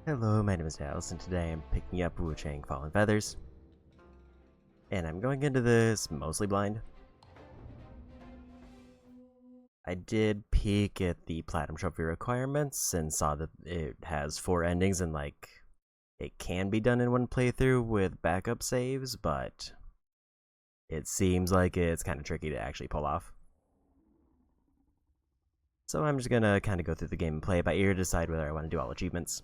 Hello, my name is Alice, and today I'm picking up Wuchang Fallen Feathers. And I'm going into this mostly blind. I did peek at the Platinum Trophy requirements and saw that it has 4 endings and, it can be done in one playthrough with backup saves, but it seems like it's kind of tricky to actually pull off. So I'm just gonna kind of go through the game and play it by ear to decide whether I want to do all achievements.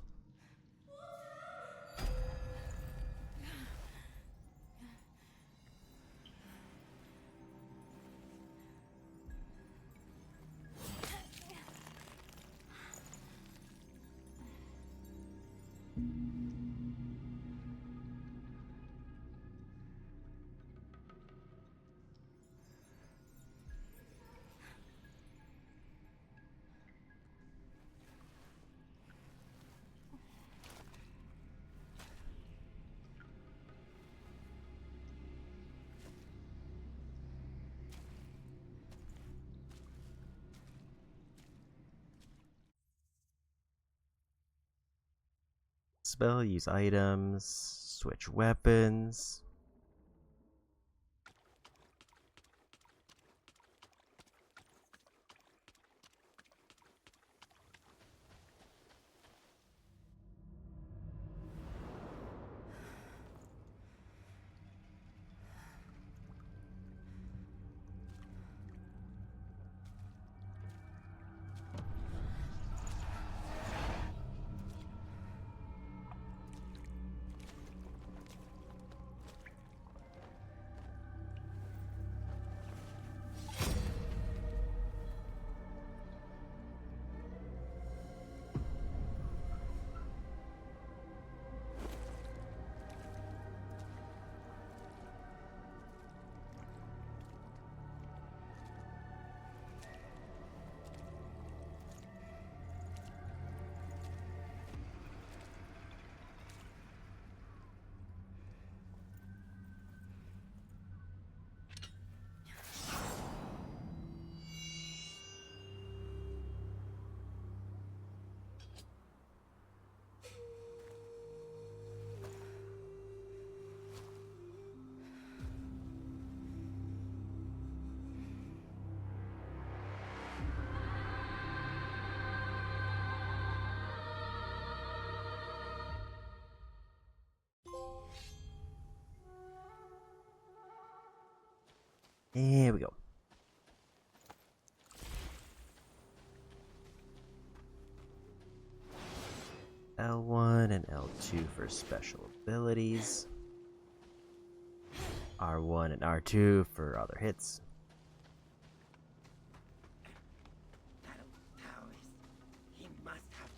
Spell, use items, switch weapons. Here we go. L1 and L2 for special abilities. R1 and R2 for other hits. He must have.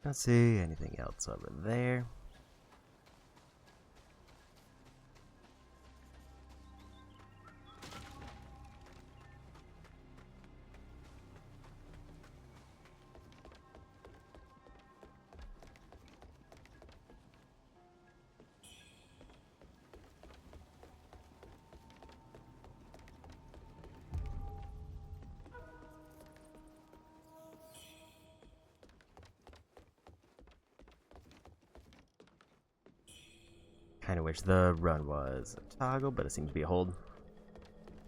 Don't see anything else over there. Kind of wish the run was a toggle, but it seems to be a hold.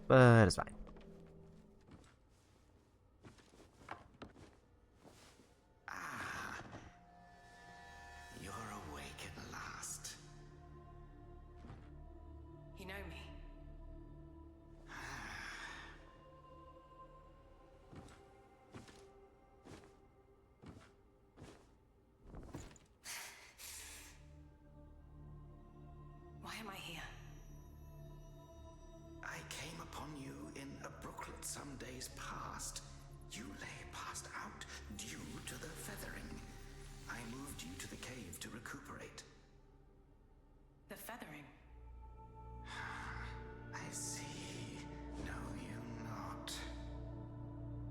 But it's fine. Ah, you're awake at last. You know me. Why am I here? I came upon you in a brooklet some days past. You lay passed out due to the feathering. I moved you to the cave to recuperate. The feathering. I see. Know you not.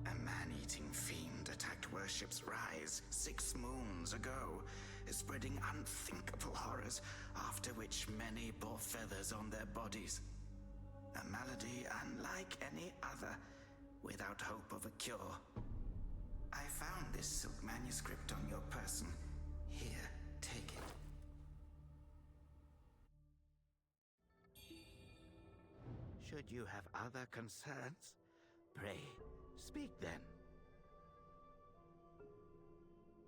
A man-eating fiend attacked where Worship's Rise 6 moons ago, spreading unthinkable horrors, after which many bore feathers on their bodies. A malady unlike any other, without hope of a cure. I found this silk manuscript on your person. Here, take it. Should you have other concerns, pray, speak then.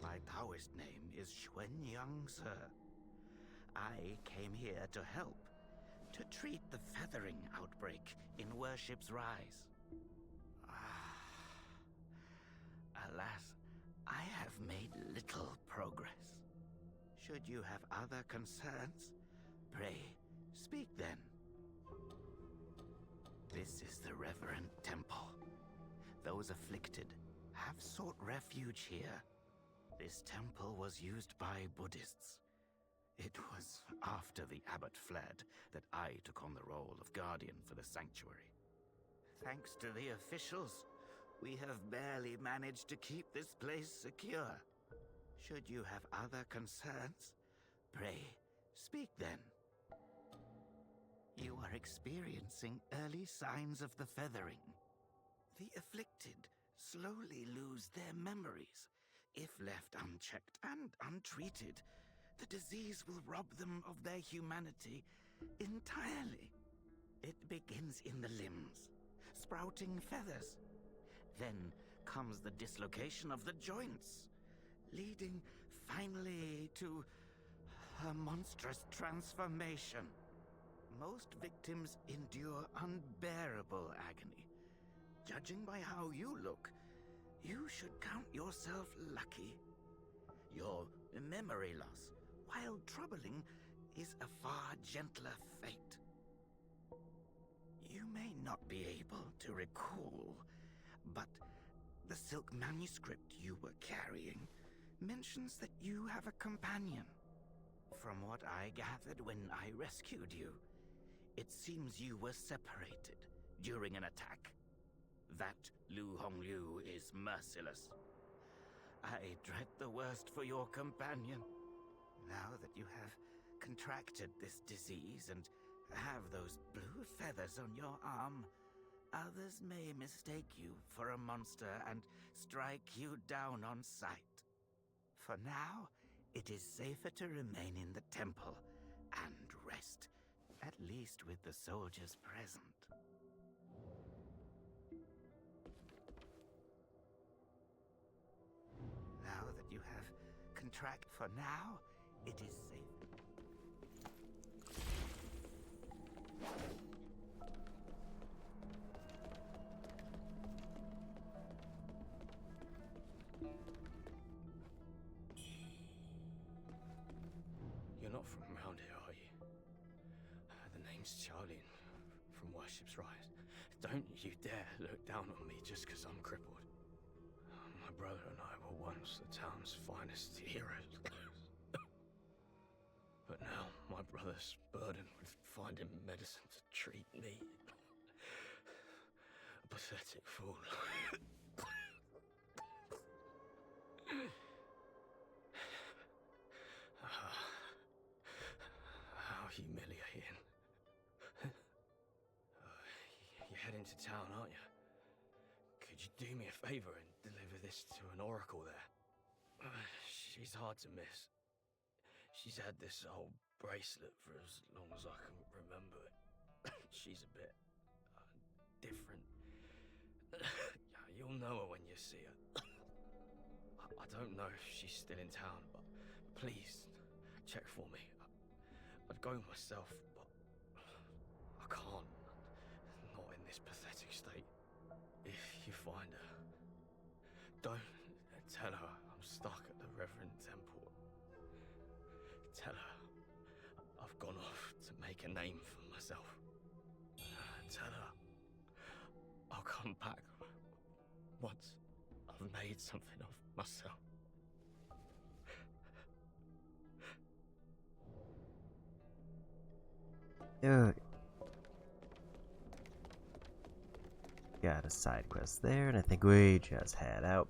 My Taoist name is Xuanyang, sir. I came here to help, to treat the feathering outbreak in Worship's Rise. Alas, I have made little progress. Should you have other concerns, pray, speak then. This is the Reverend Temple. Those afflicted have sought refuge here. This temple was used by Buddhists. It was after the abbot fled that I took on the role of guardian for the sanctuary. Thanks to the officials, we have barely managed to keep this place secure. Should you have other concerns, pray, speak then. You are experiencing early signs of the feathering. The afflicted slowly lose their memories. If left unchecked and untreated, the disease will rob them of their humanity entirely. It begins in the limbs, sprouting feathers. Then comes the dislocation of the joints, leading finally to a monstrous transformation. Most victims endure unbearable agony. Judging by how you look, you should count yourself lucky. Your memory loss, while troubling, is a far gentler fate. You may not be able to recall, but the silk manuscript you were carrying mentions that you have a companion. From what I gathered when I rescued you, it seems you were separated during an attack. That Lu Hongyu is merciless. I dread the worst for your companion. Now that you have contracted this disease and have those blue feathers on your arm, others may mistake you for a monster and strike you down on sight. For now, it is safer to remain in the temple and rest, at least with the soldiers present. Now that you have contracted, for now, it is safe. You're not from around here, are you? The name's Charlie from Worship's Rise. Don't you dare look down on me just because I'm crippled. My brother and I were once the town's finest heroes. But now my brother's burdened with finding medicine to treat me. A pathetic fool. How humiliating. You're heading to town, aren't you? Could you do me a favor and deliver this to an oracle there? She's hard to miss. She's had this old bracelet for as long as I can remember it. She's a bit different. You'll know her when you see her. I don't know if she's still in town, but please check for me. I'd go myself, but I can't. Not in this pathetic state. If you find her, don't tell her I'm stuck at the Reverend Temple. Tell her I've gone off to make a name for myself. Tell her I'll come back once I've made something of myself. Got a side quest there, and I think we just head out.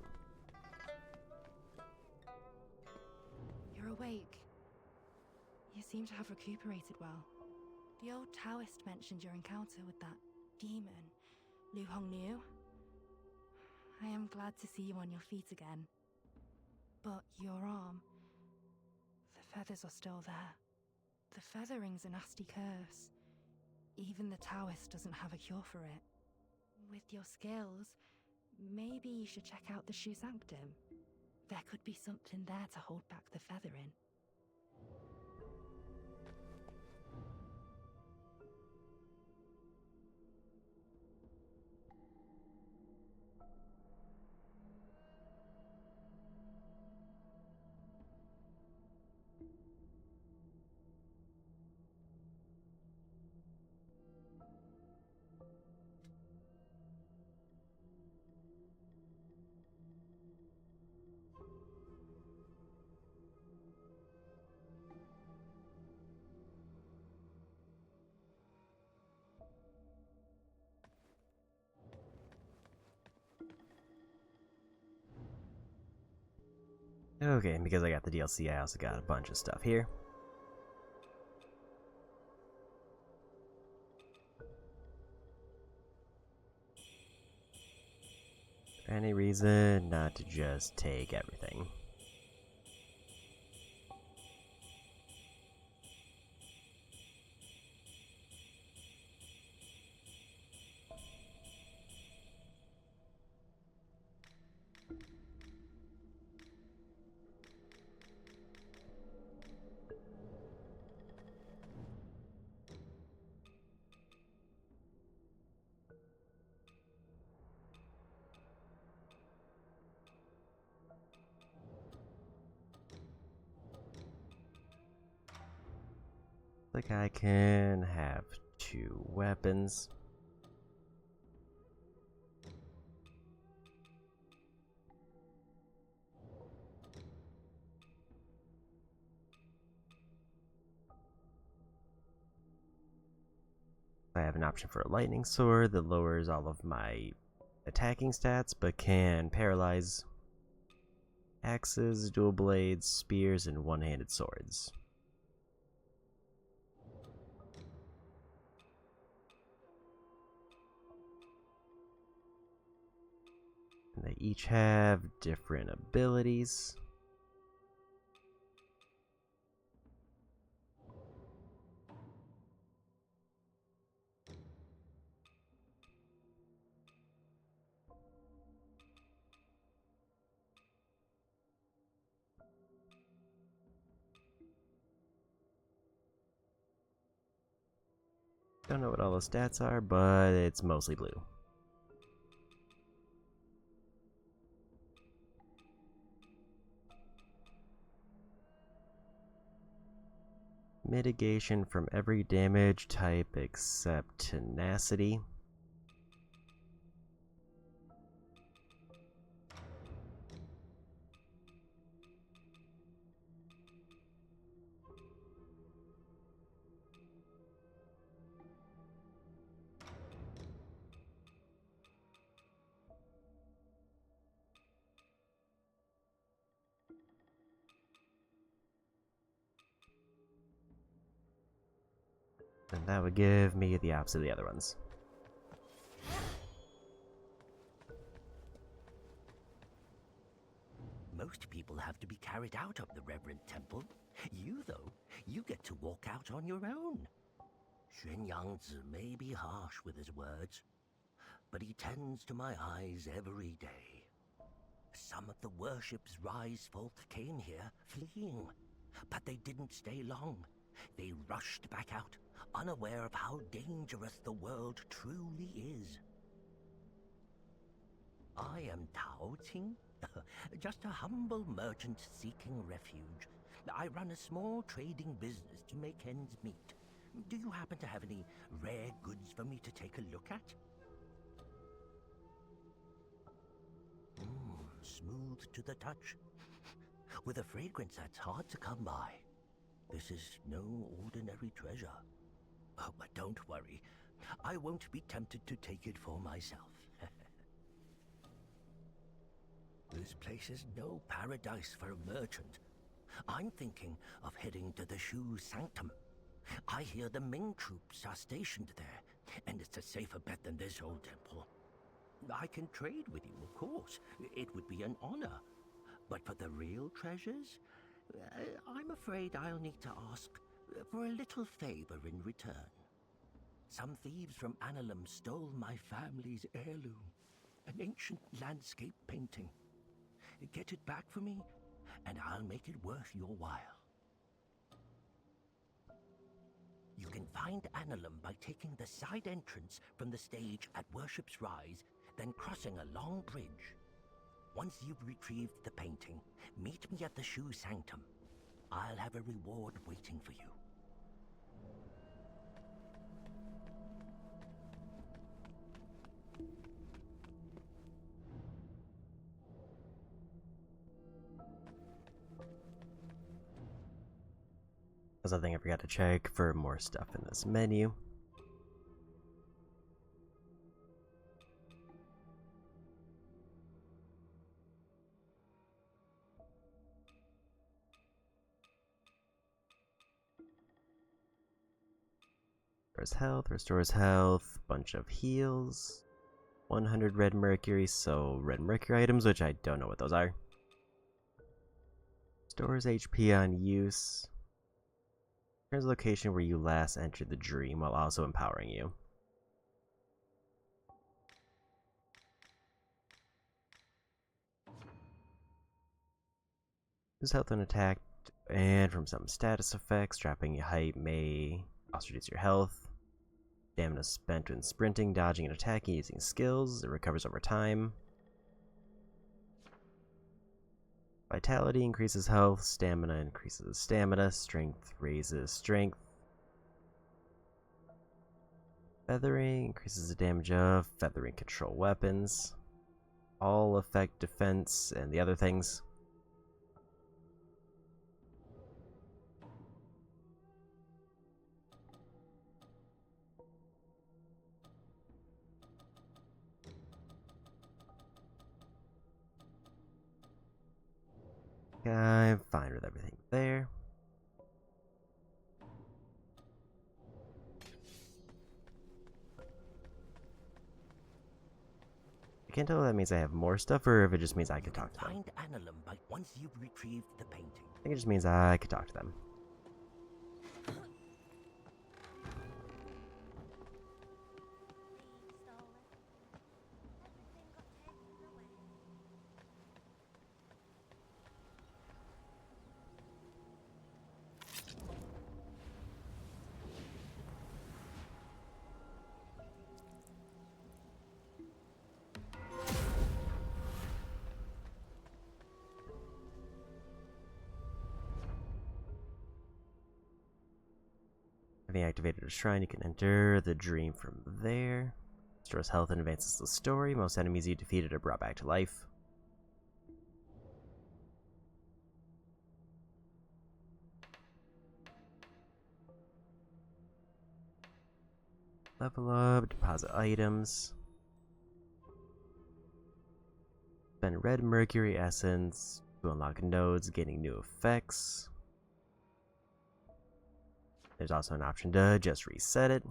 awake. You seem to have recuperated well. The old Taoist mentioned your encounter with that demon, Wuchang knew. I am glad to see you on your feet again. But your arm, the feathers are still there. The feathering's a nasty curse. Even the Taoist doesn't have a cure for it. With your skills, maybe you should check out the Shu Sanctum. There could be something there to hold back the feathering. Okay, and because I got the DLC, I also got a bunch of stuff here. For any reason not to just take everything. Like I can have 2 weapons. I have an option for a lightning sword that lowers all of my attacking stats but can paralyze axes, dual blades, spears, and one-handed swords. And they each have different abilities. Don't know what all the stats are, but it's mostly blue. Mitigation from every damage type except tenacity. And that would give me the opposite of the other ones. Most people have to be carried out of the Reverend Temple. You, though, you get to walk out on your own. Xuan Yangzi may be harsh with his words, but he tends to my eyes every day. Some of the worship's rise folk came here fleeing, but they didn't stay long. They rushed back out, unaware of how dangerous the world truly is. I am Tao Ting, just a humble merchant seeking refuge. I run a small trading business to make ends meet. Do you happen to have any rare goods for me to take a look at? Smooth to the touch, with a fragrance that's hard to come by. This is no ordinary treasure. Oh, but don't worry, I won't be tempted to take it for myself. This place is no paradise for a merchant, I'm thinking of heading to the Shu Sanctum. I hear the Ming troops are stationed there, and it's a safer bet than this old temple. I can trade with you, of course. It would be an honor. But for the real treasures, I'm afraid I'll need to ask for a little favor in return. Some thieves from Annalum stole my family's heirloom, an ancient landscape painting. Get it back for me, and I'll make it worth your while. You can find Annalum by taking the side entrance from the stage at Worship's Rise, then crossing a long bridge. Once you've retrieved the painting, meet me at the Shu Sanctum. I'll have a reward waiting for you. That's the thing I forgot to check for more stuff in this menu. Restores health, bunch of heals, 100 red mercury, so red mercury items, which I don't know what those are. Stores HP on use. Turns the location where you last entered the dream while also empowering you. Lose health when attacked, and from some status effects, dropping your height may also reduce your health. Stamina spent when sprinting, dodging, and attacking using skills. It recovers over time. Vitality increases health. Stamina increases stamina. Strength raises strength. Feathering increases the damage of feathering control weapons. All affect defense and the other things. I'm fine with everything there. I can't tell if that means I have more stuff or if it just means I can talk to them. Find Annalum by once you've retrieved the painting. I think it just means I could talk to them. Having activated a shrine, you can enter the dream from there. Restores health and advances the story. Most enemies you defeated are brought back to life. Level up, deposit items. Spend red mercury essence to unlock nodes, gaining new effects. There's also an option to just reset it.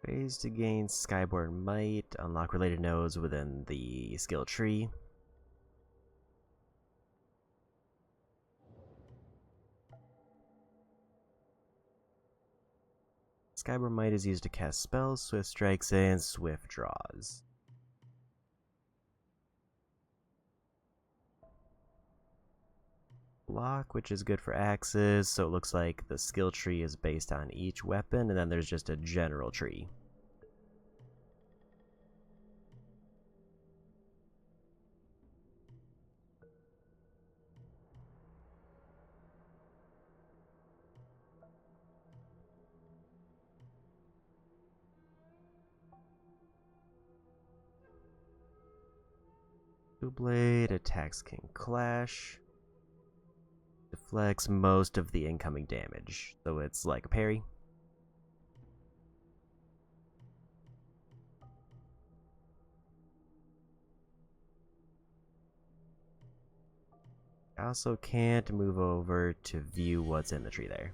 Ways to gain Skyborn Might. Unlock related nodes within the skill tree. Skyborn Might is used to cast spells, swift strikes, and swift draws. Block, which is good for axes, so it looks like the skill tree is based on each weapon, and then there's just a general tree. Two-blade attacks can clash. Deflects most of the incoming damage, so it's like a parry. I also can't move over to view what's in the tree there.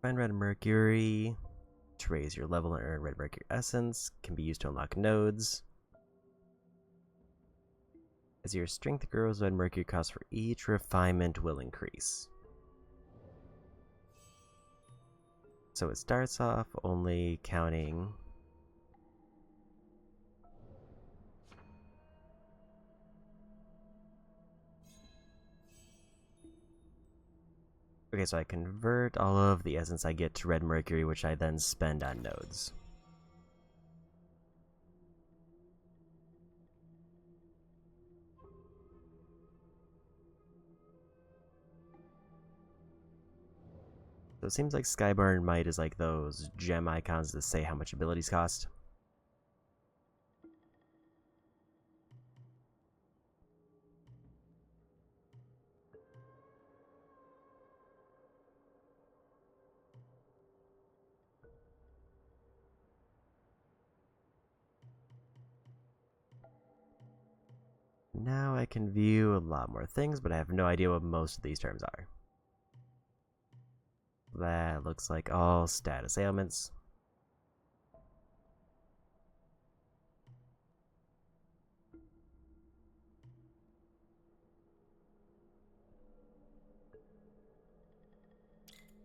Find red mercury to raise your level and earn red mercury essence. Can be used to unlock nodes. As your strength grows, red mercury cost for each refinement will increase. So it starts off only counting okay, so I convert all of the essence I get to red mercury, which I then spend on nodes. So it seems like Skyburn Might is like those gem icons that say how much abilities cost. Now I can view a lot more things, but I have no idea what most of these terms are. That looks like all status ailments.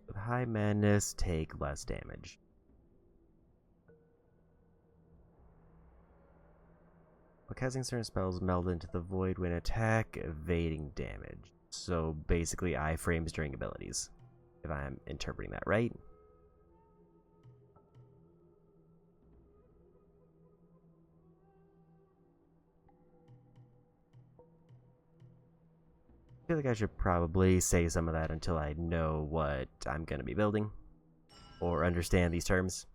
With high madness, take less damage. While casting certain spells, meld into the void when attack, evading damage. So basically iframes during abilities, if I'm interpreting that right. I feel like I should probably say some of that until I know what I'm going to be building, or understand these terms.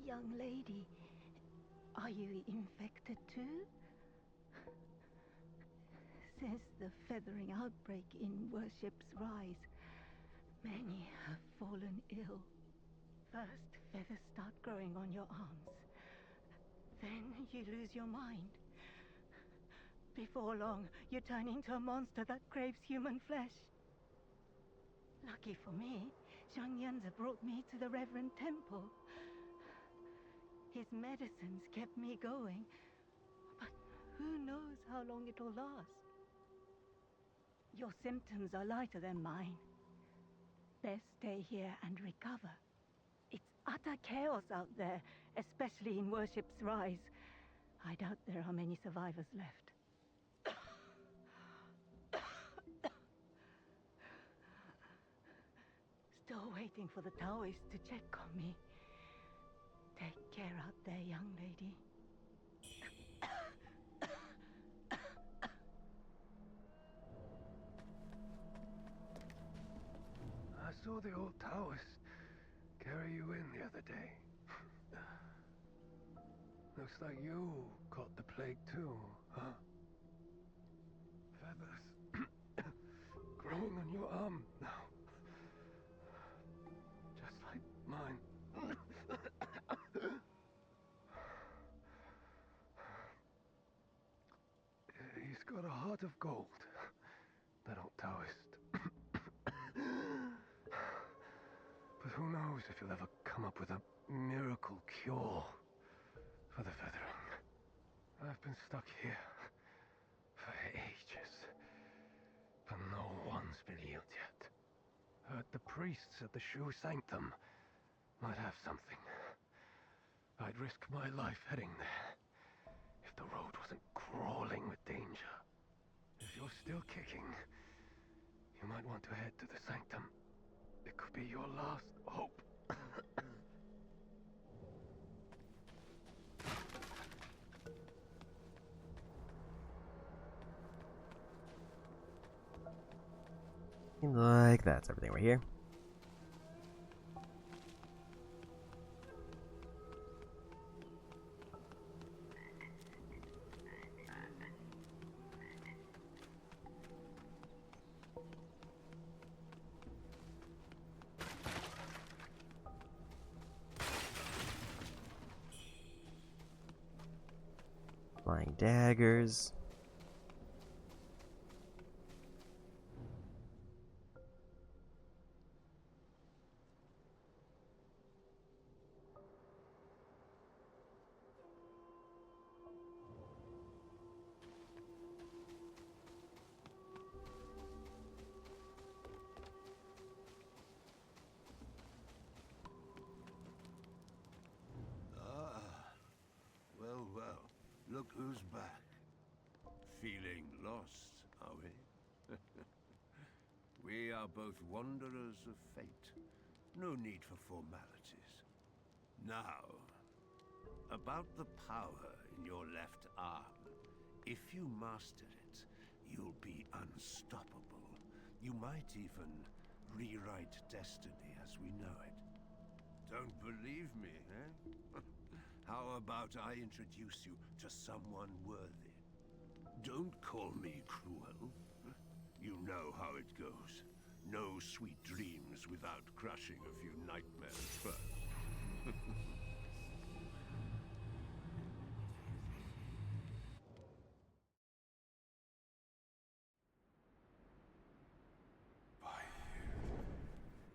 Young lady, are you infected too? Since the feathering outbreak in Worship's Rise, many have fallen ill. First, feathers start growing on your arms. Then you lose your mind. Before long, you turn into a monster that craves human flesh. Lucky for me, Zhang Yanzi brought me to the Reverend Temple. His medicines kept me going, but who knows how long it'll last? Your symptoms are lighter than mine. Best stay here and recover. It's utter chaos out there, especially in Worship's Rise. I doubt there are many survivors left. Still waiting for the Taoists to check on me. Take care out there, young lady. I saw the old Taoist carry you in the other day. Looks like you caught the plague too, huh? Feathers growing on your arm now. Just like mine. He's got a heart of gold, that old Taoist. But who knows if he'll ever come up with a miracle cure for the feathering. I've been stuck here for ages, but no one's been healed yet. Heard the priests at the Shu Sanctum might have something. I'd risk my life heading there if the road wasn't crawling with danger. If you're still kicking, you might want to head to the Sanctum. It could be your last hope. Like that's everything right here. Flying daggers. Well, well, look who's back. Feeling lost, are we? We are both wanderers of fate. No need for formalities. Now, about the power in your left arm. If you master it, you'll be unstoppable. You might even rewrite destiny as we know it. Don't believe me, eh? How about I introduce you to someone worthy? Don't call me cruel. You know how it goes. No sweet dreams without crushing a few nightmares first.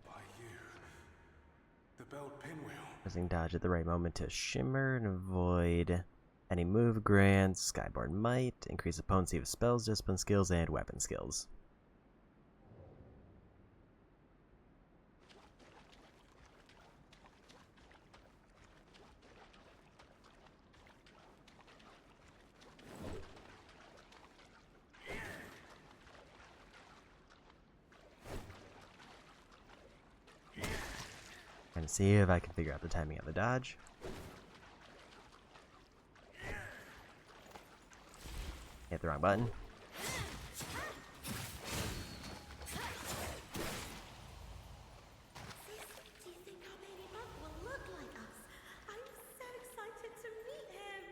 By you. The belt pinwheel. Pressing dodge at the right moment to shimmer and avoid any move grants, Skyborn Might, increase the potency of spells, discipline skills, and weapon skills. Trying to see if I can figure out the timing of the dodge. Hit the wrong button. Do you think our baby bug will look like us? I'm so excited to meet him!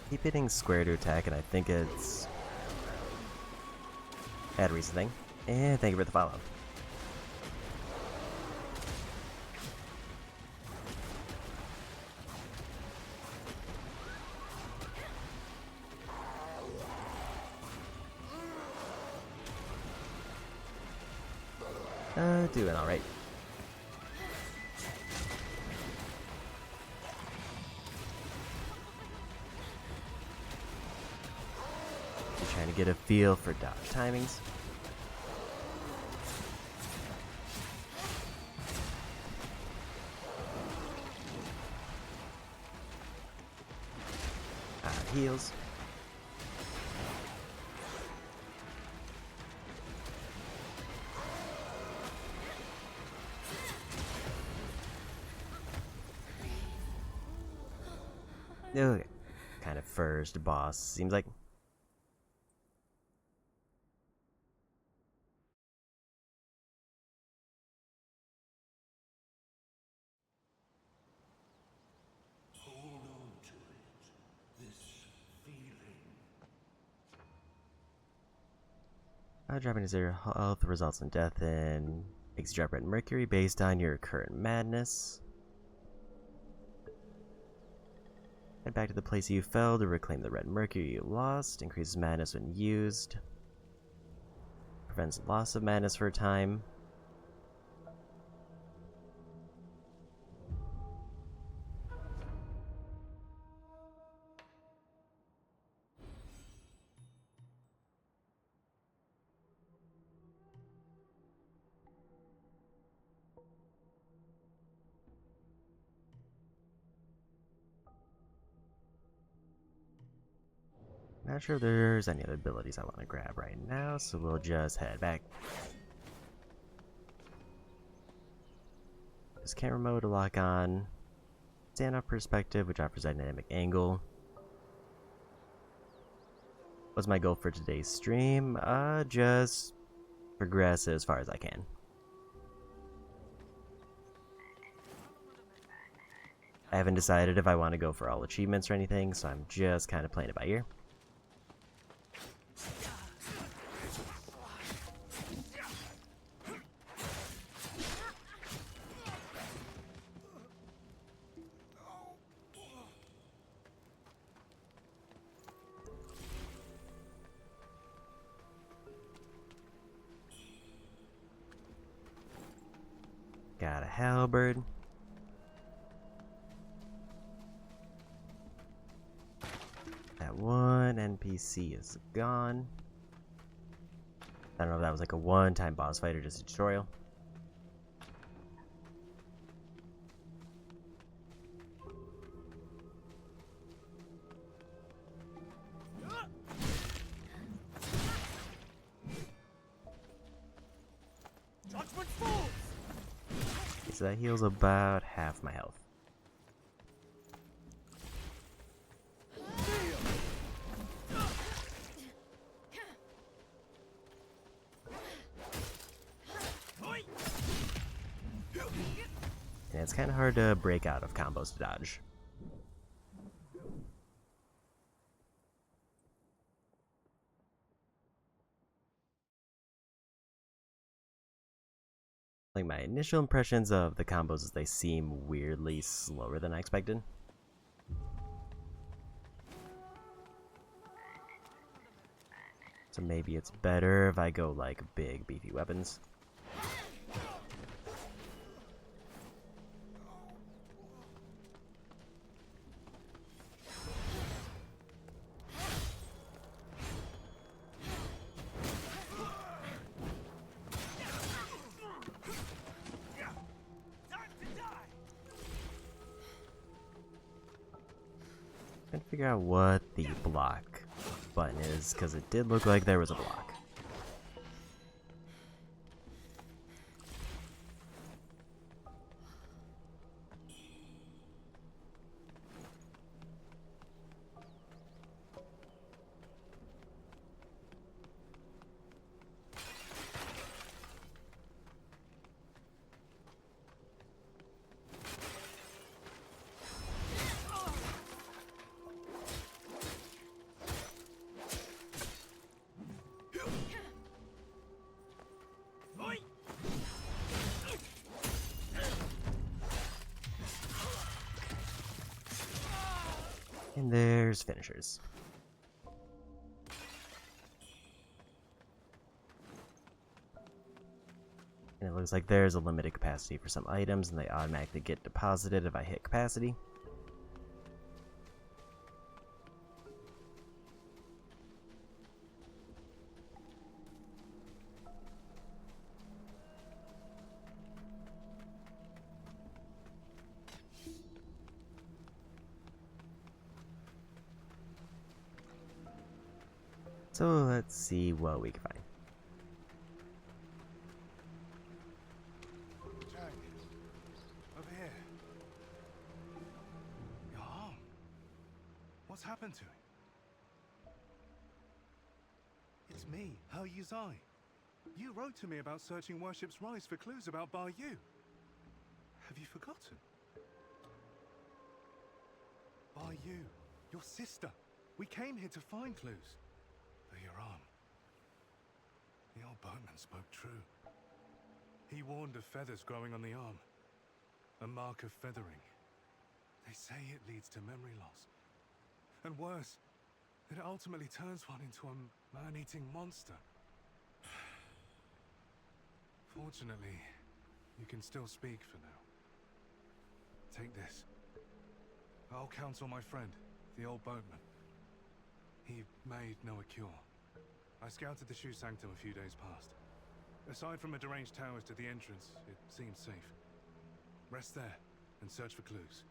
Keep hitting square to attack, and I think it's ad reasoning. And thank you for the follow. Doing alright. Just trying to get a feel for dodge timings. Heals. Okay. Kind of first boss, seems like. Hold on to it. This feeling. Dropping to 0 health results in death and makes you drop red mercury based on your current madness. Head back to the place you fell to reclaim the red mercury you lost. Increases madness when used. Prevents loss of madness for a time. Not sure if there's any other abilities I want to grab right now, so we'll just head back. Use camera mode to lock on standoff perspective, which offers a dynamic angle. What's my goal for today's stream? Just progress as far as I can. I haven't decided if I want to go for all achievements or anything, so I'm just kind of playing it by ear. Got a halberd. That one NPC is gone. I don't know if that was like a one-time boss fight or just a tutorial. Okay, so that heals about half my health. And it's kind of hard to break out of combos to dodge. Like my initial impressions of the combos is they seem weirdly slower than I expected. So maybe it's better if I go like big beefy weapons. Trying to figure out what the block button is, because it did look like there was a block. And there's finishers. And it looks like there's a limited capacity for some items, and they automatically get deposited if I hit capacity. So let's see what we can find. Wuchang, over here. Your arm. What's happened to him? It's me, He Yuzai. You wrote to me about searching Worship's Rise for clues about Bar Yu. Have you forgotten? Bar Yu, your sister. We came here to find clues. For your arm. The old boatman spoke true. He warned of feathers growing on the arm. A mark of feathering. They say it leads to memory loss. And worse, that it ultimately turns one into a man-eating monster. Fortunately, you can still speak for now. Take this. I'll counsel my friend, the old boatman. He made no cure. I scouted the Shoe Sanctum a few days past. Aside from the deranged towers to the entrance, it seems safe. Rest there and search for clues.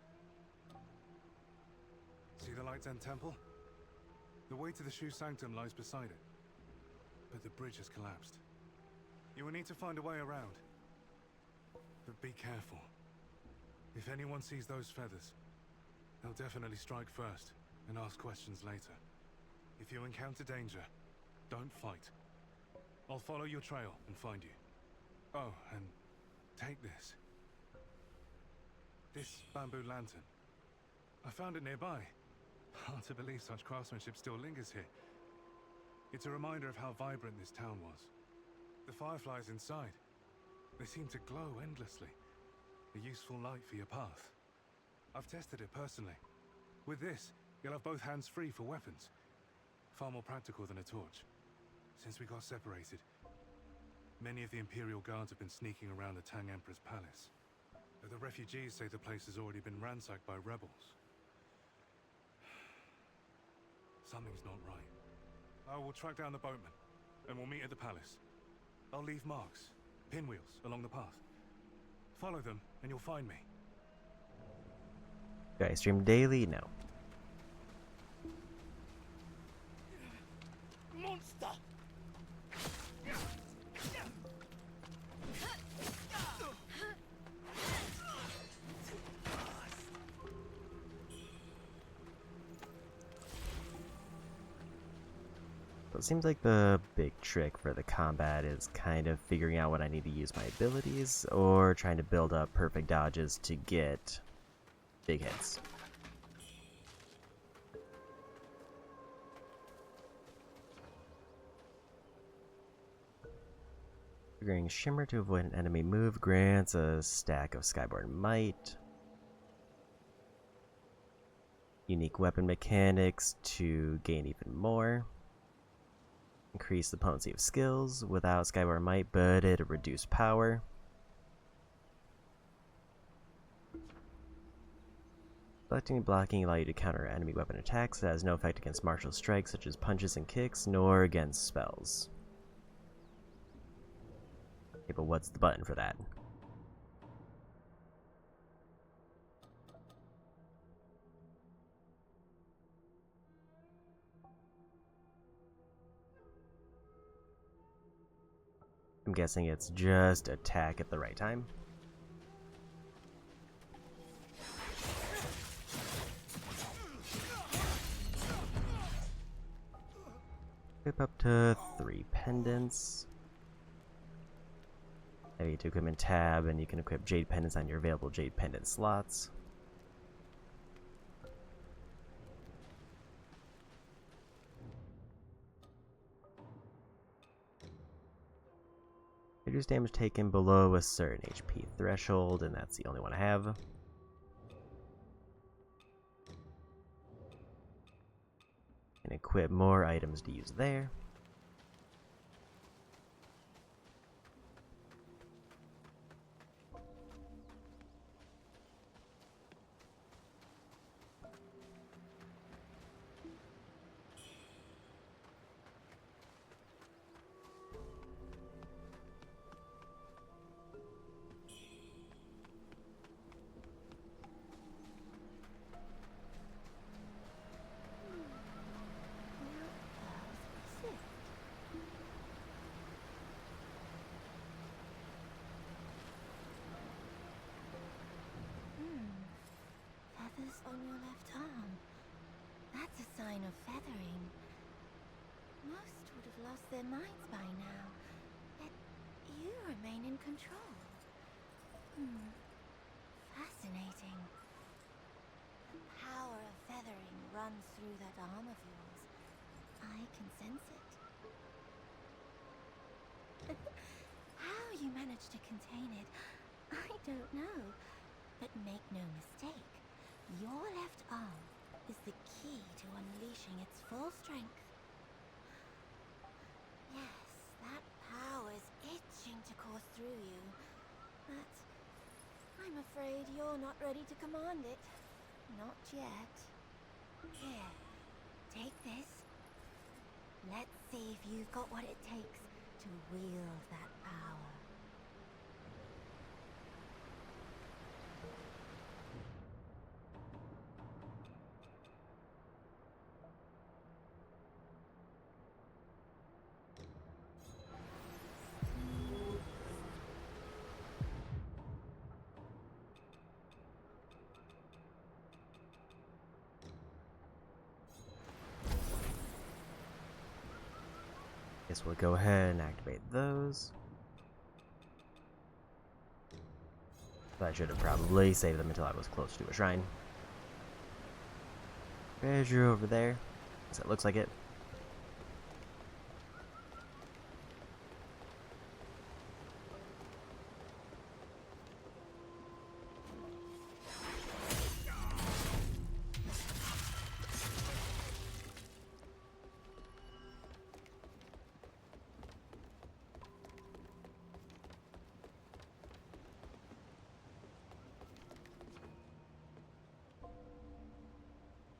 See the Light's End Temple? The way to the Shoe Sanctum lies beside it. But the bridge has collapsed. You will need to find a way around. But be careful. If anyone sees those feathers, they'll definitely strike first and ask questions later. If you encounter danger, don't fight. I'll follow your trail and find you. Oh, and take this. This bamboo lantern. I found it nearby. Hard to believe such craftsmanship still lingers here. It's a reminder of how vibrant this town was. The fireflies inside. They seem to glow endlessly. A useful light for your path. I've tested it personally. With this, you'll have both hands free for weapons. Far more practical than a torch. Since we got separated, many of the Imperial Guards have been sneaking around the Tang Emperor's palace. The refugees say the place has already been ransacked by rebels. Something's not right. I will track down the boatman, and we'll meet at the palace. I'll leave marks, pinwheels, along the path. Follow them, and you'll find me. Do I stream daily? No. Monster! It seems like the big trick for the combat is kind of figuring out when I need to use my abilities, or trying to build up perfect dodges to get big hits. Triggering Shimmer to avoid an enemy move grants a stack of Skyborn Might. Unique weapon mechanics to gain even more. Increase the potency of skills without Skyborn Might, but at a reduced power. Selecting and blocking allow you to counter enemy weapon attacks. It has no effect against martial strikes such as punches and kicks, nor against spells. Okay, but what's the button for that? I'm guessing it's just attack at the right time. Equip up to 3 pendants. Heavy to equipment tab, and you can equip jade pendants on your available jade pendant slots. Reduce damage taken below a certain HP threshold, and that's the only one I have. And equip more items to use there. of feathering. Most would have lost their minds by now, yet you remain in control. Fascinating. The power of feathering runs through that arm of yours. I can sense it. How you manage to contain it, I don't know. But make no mistake, your left arm is the key to unleashing its full strength. Yes, that power's itching to course through you, but I'm afraid you're not ready to command it. Not yet. Here, take this. Let's see if you've got what it takes to wield that power. Guess we'll go ahead and activate those. But I should have probably saved them until I was close to a shrine. Treasure over there. Guess it looks like it.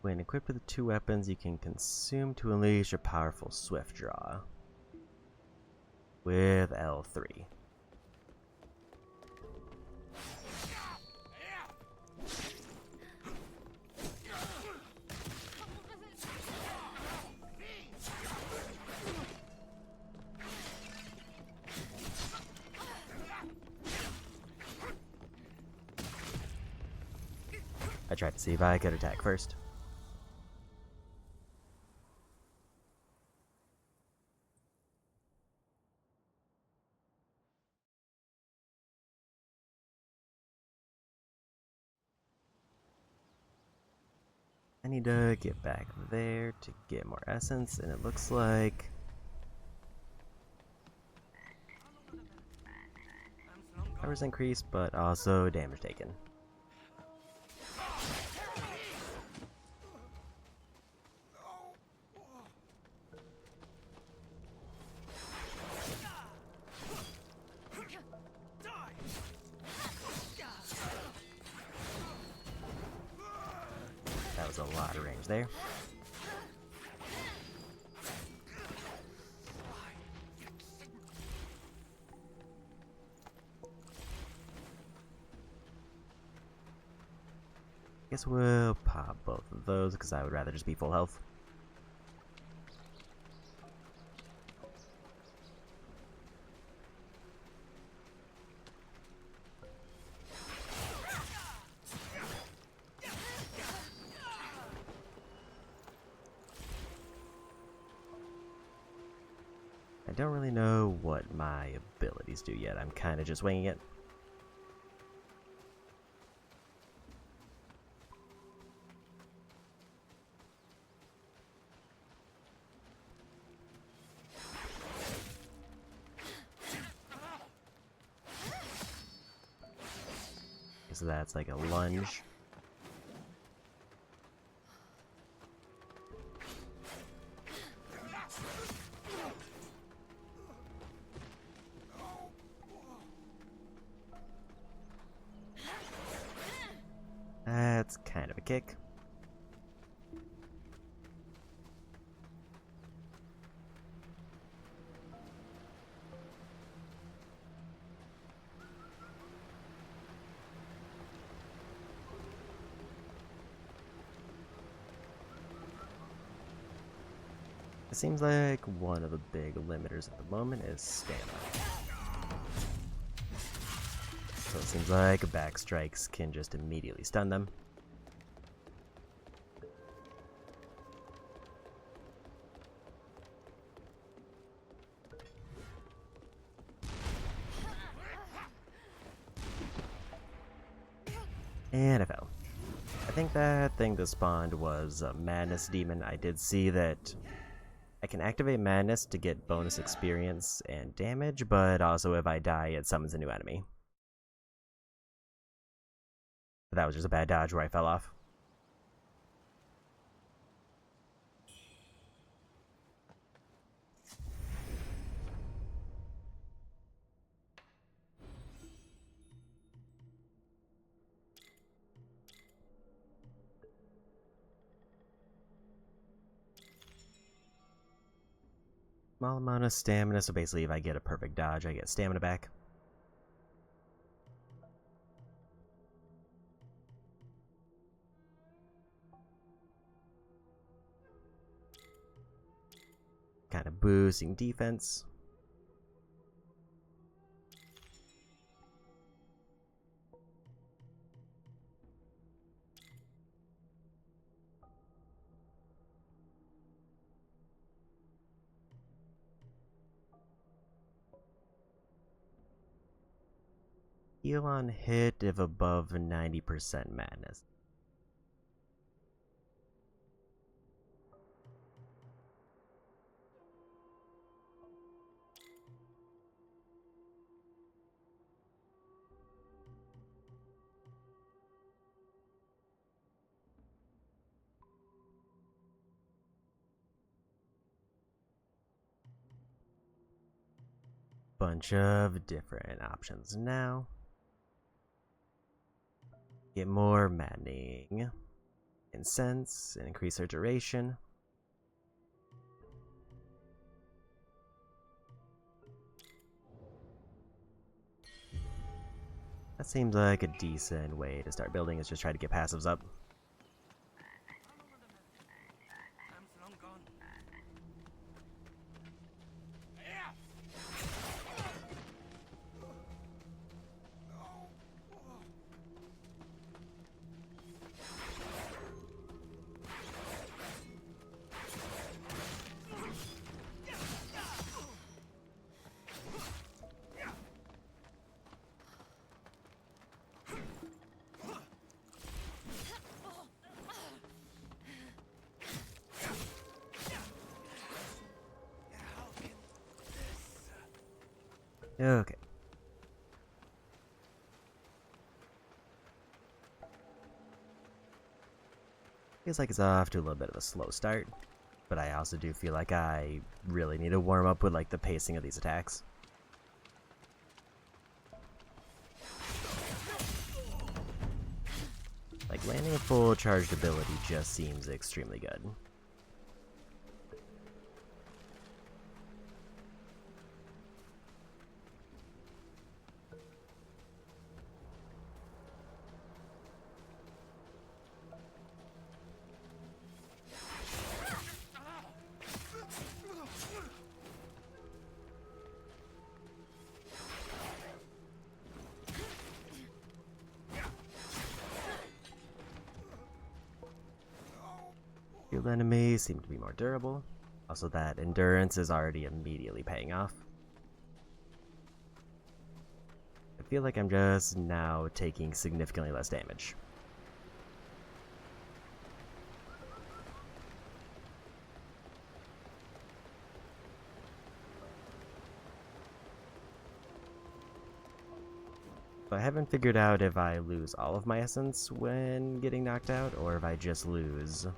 When equipped with the two weapons, you can consume to unleash a powerful swift draw with L3. I tried to see if I could attack first. I need to get back there to get more essence, and it looks like powers increased, but also damage taken. That was a lot of range there. Guess we'll pop both of those because I would rather just be full health. I don't really know what my abilities do yet. I'm kind of just winging it. So that's like a lunge. That's kind of a kick. It seems like one of the big limiters at the moment is stamina. So it seems like back strikes can just immediately stun them. And I fell. I think that thing that spawned was a Madness Demon. I did see that I can activate Madness to get bonus experience and damage, but also if I die, it summons a new enemy. But that was just a bad dodge where I fell off. Small amount of stamina, so basically if I get a perfect dodge, I get stamina back. Kind of boosting defense. Heal on hit if above 90% madness. Bunch of different options now. Get more maddening incense and increase their duration. That seems like a decent way to start building, is just try to get passives up. Okay. Feels like it's off to a little bit of a slow start, but I also do feel like I really need to warm up with like the pacing of these attacks. Like landing a full charged ability just seems extremely good. Field enemies seem to be more durable. Also, that endurance is already immediately paying off. I feel like I'm just now taking significantly less damage. So I haven't figured out if I lose all of my essence when getting knocked out, or if I just lose.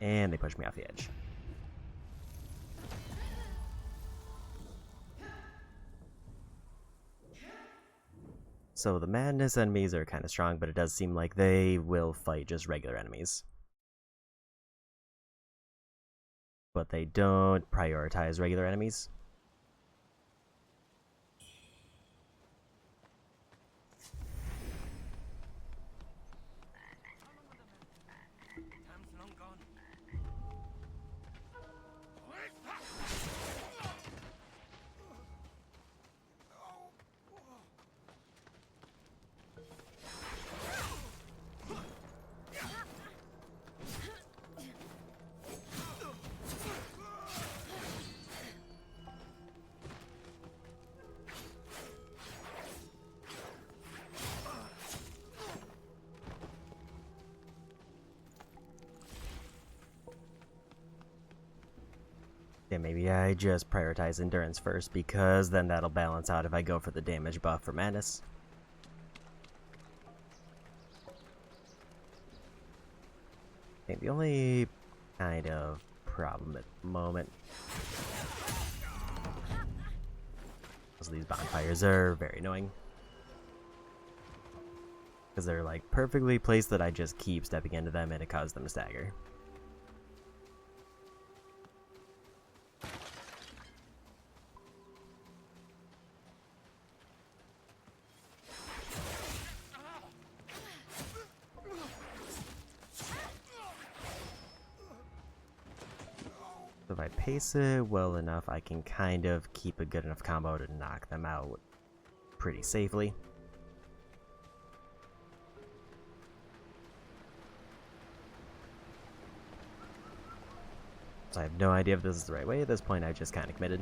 And they push me off the edge. So the madness enemies are kind of strong, but it does seem like they will fight just regular enemies. But they don't prioritize regular enemies. Yeah, maybe I just prioritize endurance first, because then that'll balance out if I go for the damage buff for madness. I think the only kind of problem at the moment is these bonfires are very annoying. Because they're like perfectly placed that I just keep stepping into them and it causes them to stagger. If I pace it well enough, I can kind of keep a good enough combo to knock them out pretty safely. So I have no idea if this is the right way. At this point, I just kind of committed.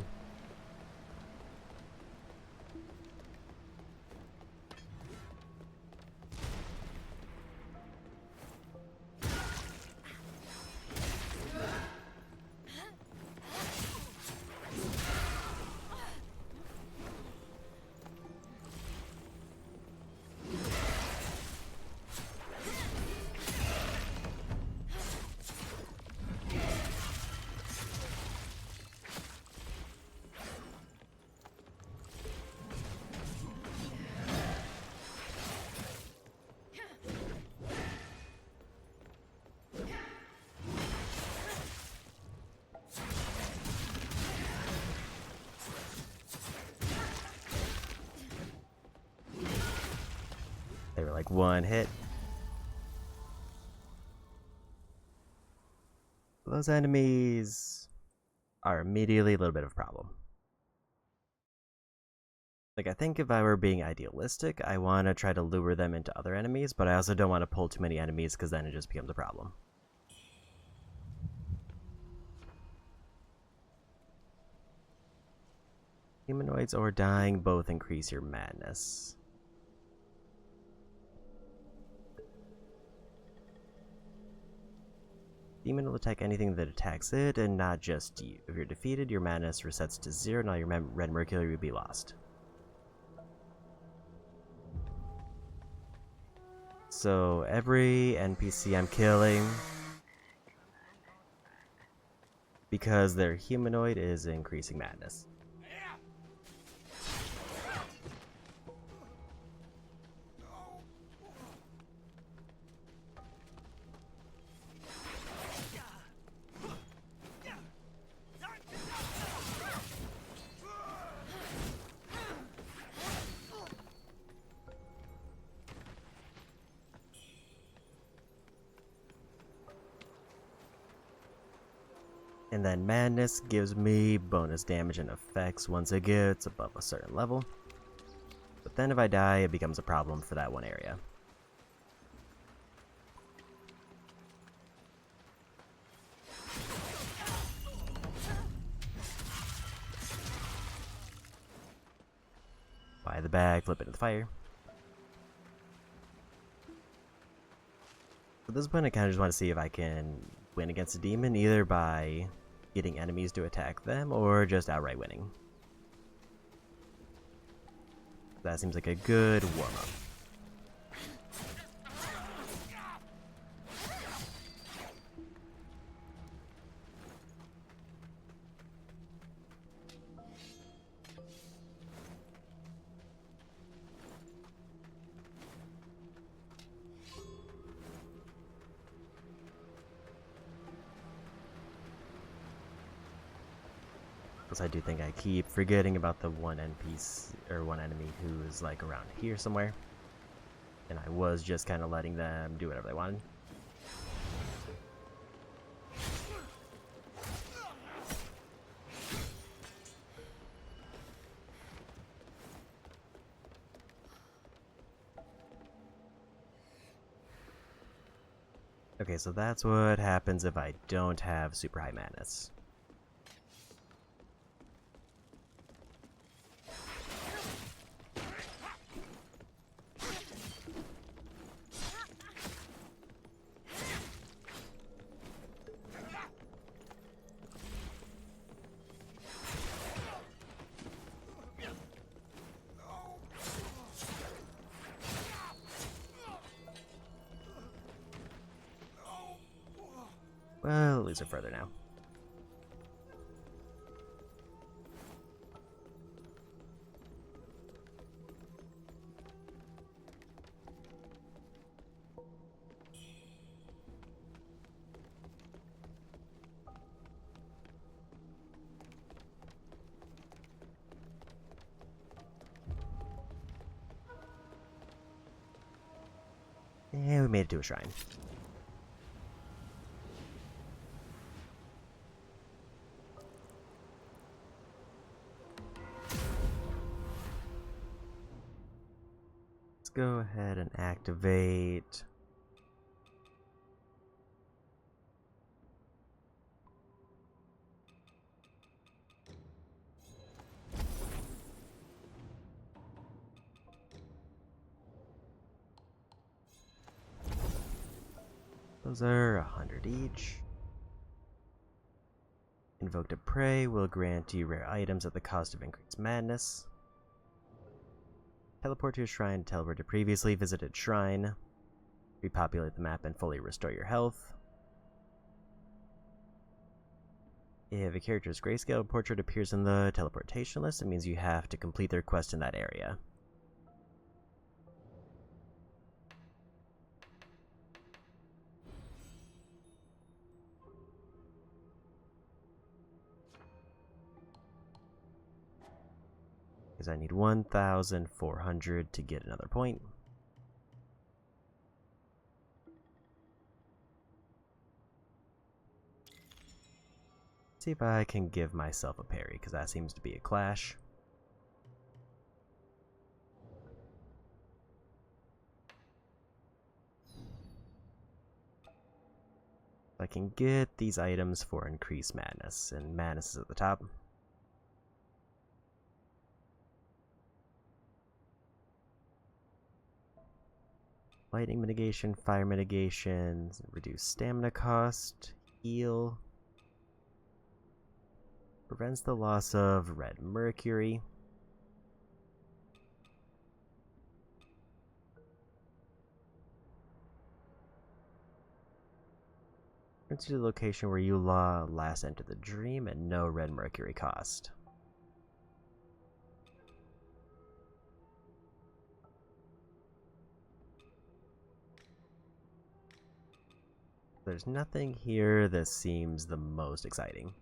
They were like one hit. Those enemies are immediately a little bit of a problem. Like, I think if I were being idealistic, I want to try to lure them into other enemies, but I also don't want to pull too many enemies because then it just becomes a problem. Humanoids or dying both increase your madness. Demon will attack anything that attacks it, and not just you. If you're defeated, your madness resets to 0, and all your red mercury will be lost. So every NPC I'm killing, because they're humanoid, is increasing madness. And then madness gives me bonus damage and effects once it gets above a certain level. But then if I die, it becomes a problem for that one area. Buy the bag, flip it in the fire. At this point, I kind of just want to see if I can win against a demon, either by getting enemies to attack them, or just outright winning. That seems like a good warm-up. Because I do think I keep forgetting about the one NPC, or one enemy who's like around here somewhere. And I was just kind of letting them do whatever they wanted. Okay, so that's what happens if I don't have super high madness. Well, lose it further now. And we made it to a shrine. Let's go ahead and activate. Those are 100 each. Invoke to Prey will grant you rare items at the cost of increased madness. Teleport to a shrine, teleport to previously visited shrine. Repopulate the map and fully restore your health. If a character's grayscale portrait appears in the teleportation list, it means you have to complete their quest in that area. Because I need 1,400 to get another point. See if I can give myself a parry, because that seems to be a clash. I can get these items for increased madness, and madness is at the top. Lightning mitigation, fire mitigation, reduce stamina cost, heal. Prevents the loss of red mercury. Returns to the location where you last entered the dream at no red mercury cost. There's nothing here that seems the most exciting.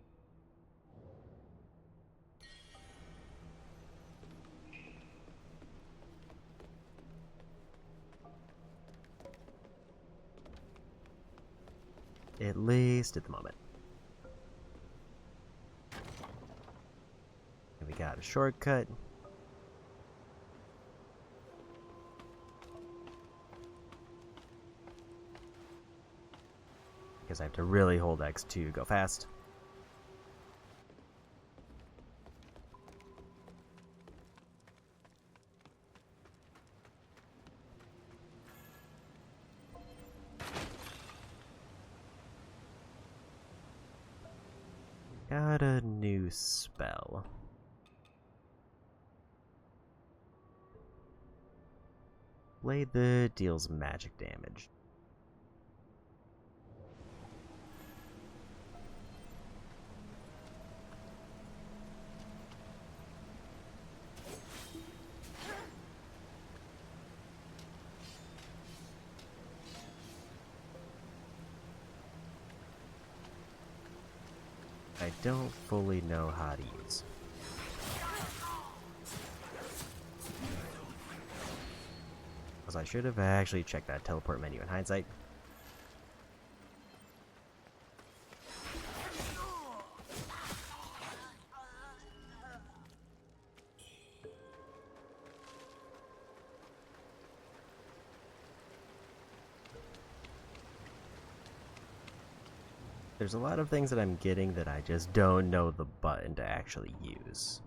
At least at the moment. And we got a shortcut. Because I have to really hold X to go fast. Got a new spell. Blade that deals magic damage. I don't fully know how to use. Because I should have actually checked that teleport menu in hindsight. There's a lot of things that I'm getting that I just don't know the button to actually use.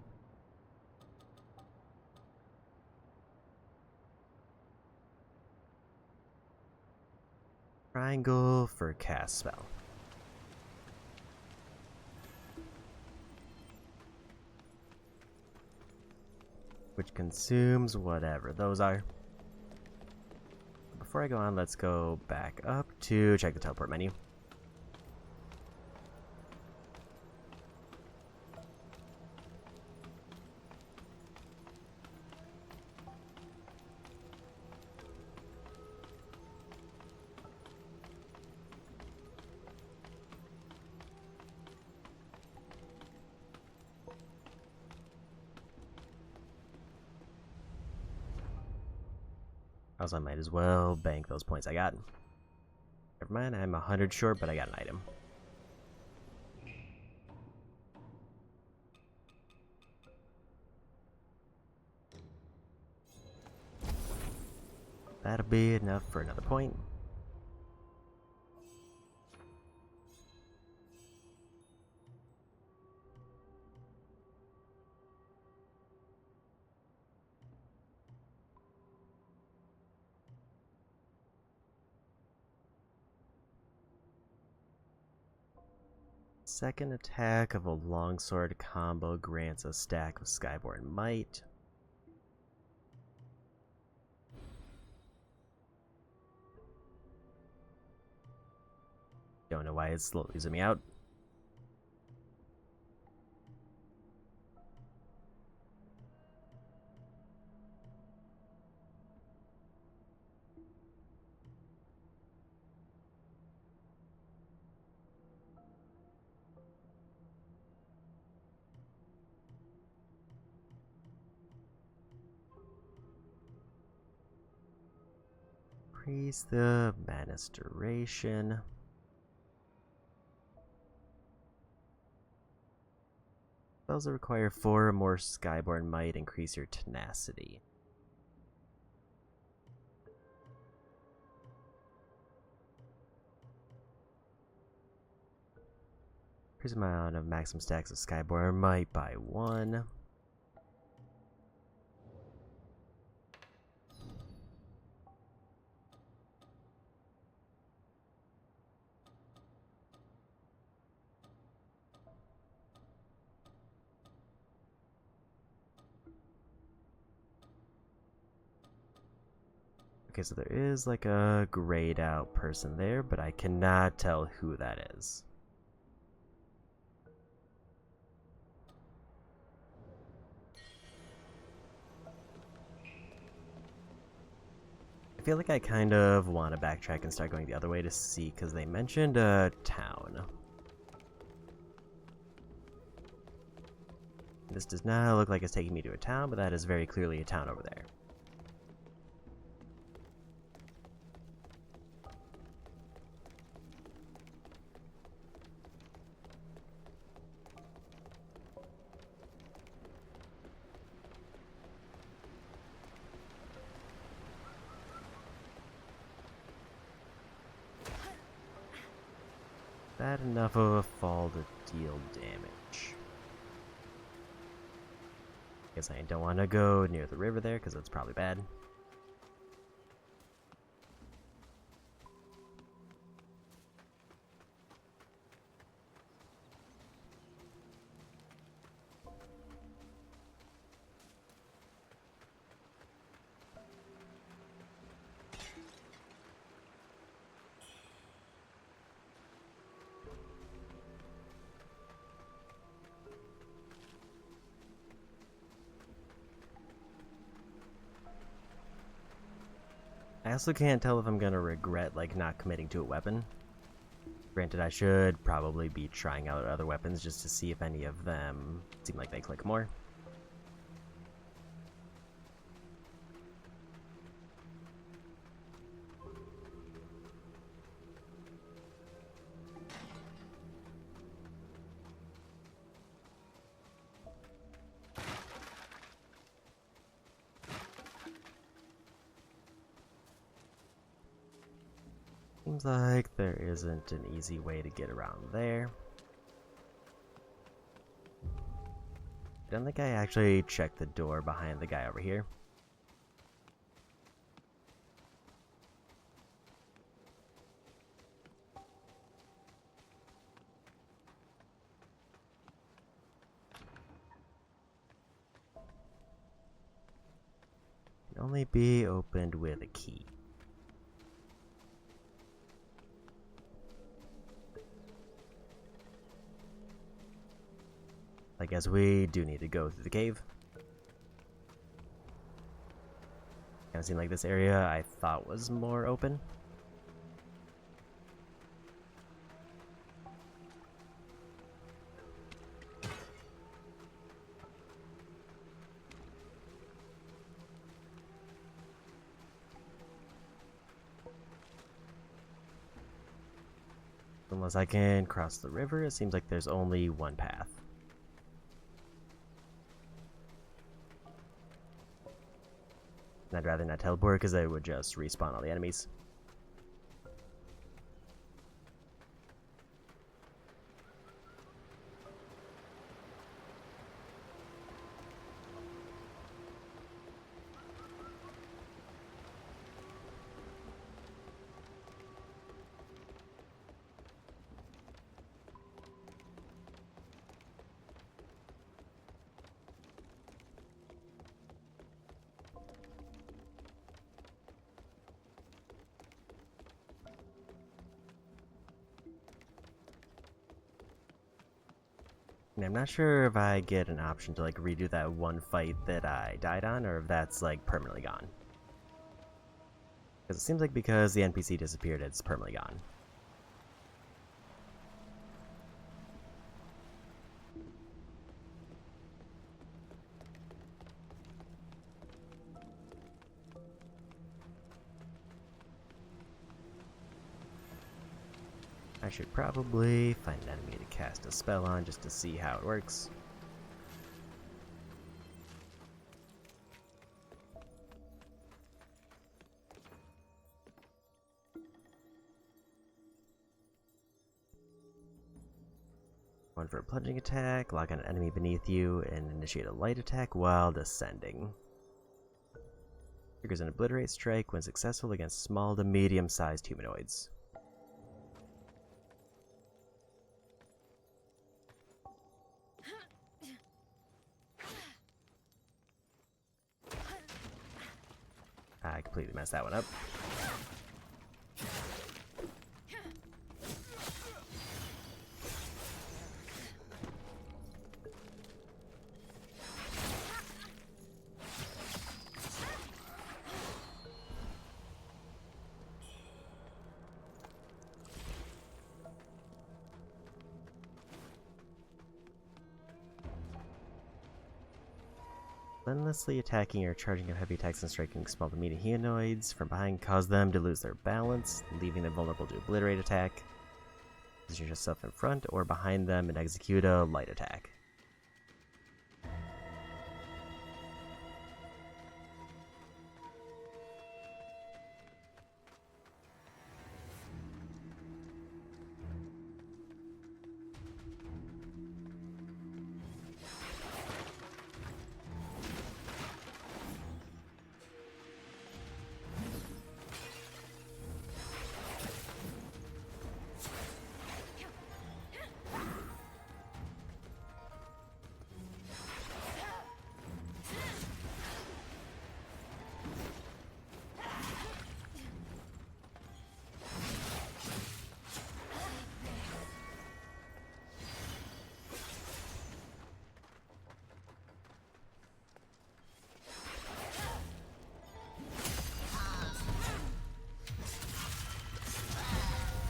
Triangle for cast spell. Which consumes whatever those are. Before I go on, let's go back up to check the teleport menu. Also, I might as well bank those points I got. Never mind, I'm 100 short, but I got an item. That'll be enough for another point. Second attack of a longsword combo grants a stack of Skyborn Might. Don't know why it's slowly zooming out. Increase the madness duration. Spells that require 4 or more Skyborn Might increase your tenacity. Increase the amount of maximum stacks of Skyborn Might by 1. Okay, so there is like a grayed out person there, but I cannot tell who that is. I feel like I kind of want to backtrack and start going the other way to see, because they mentioned a town. This does not look like it's taking me to a town, but that is very clearly a town over there. That enough of a fall to deal damage. Guess I don't want to go near the river there because that's probably bad. I also can't tell if I'm gonna regret like not committing to a weapon. Granted, I should probably be trying out other weapons just to see if any of them seem like they click more. Seems like there isn't an easy way to get around there. I don't think I actually checked the door behind the guy over here. Can only be opened with a key. I guess we do need to go through the cave. Kind of seemed like this area I thought was more open. Unless I can cross the river, it seems like there's only one path. And I'd rather not teleport because they would just respawn all the enemies. And I'm not sure if I get an option to like redo that one fight that I died on, or if that's like permanently gone. Because it seems like because the NPC disappeared, it's permanently gone. I should probably find an enemy to cast a spell on just to see how it works. One for a plunging attack, lock on an enemy beneath you, and initiate a light attack while descending. Triggers an obliterate strike when successful against small to medium-sized humanoids. I completely messed that one up. Relentlessly attacking or charging of heavy attacks and striking small to medium humanoids from behind cause them to lose their balance, leaving them vulnerable to obliterate attack. Position yourself in front or behind them and execute a light attack.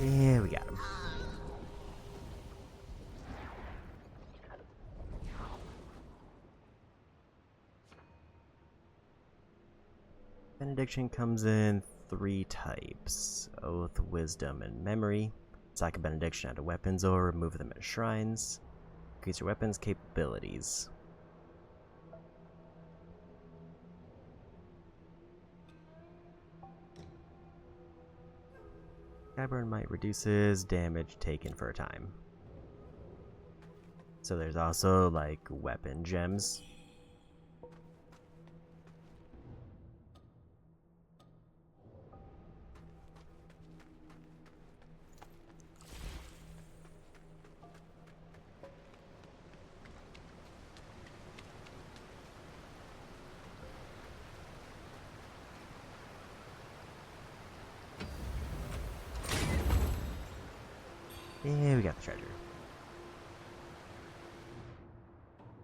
Yeah, we got him. Benediction comes in 3 types: Oath, Wisdom, and Memory. Sack a benediction out of weapons or remove them as shrines. Increase your weapons' capabilities. Skyburn might reduces damage taken for a time. So there's also like weapon gems. Yeah, we got the treasure.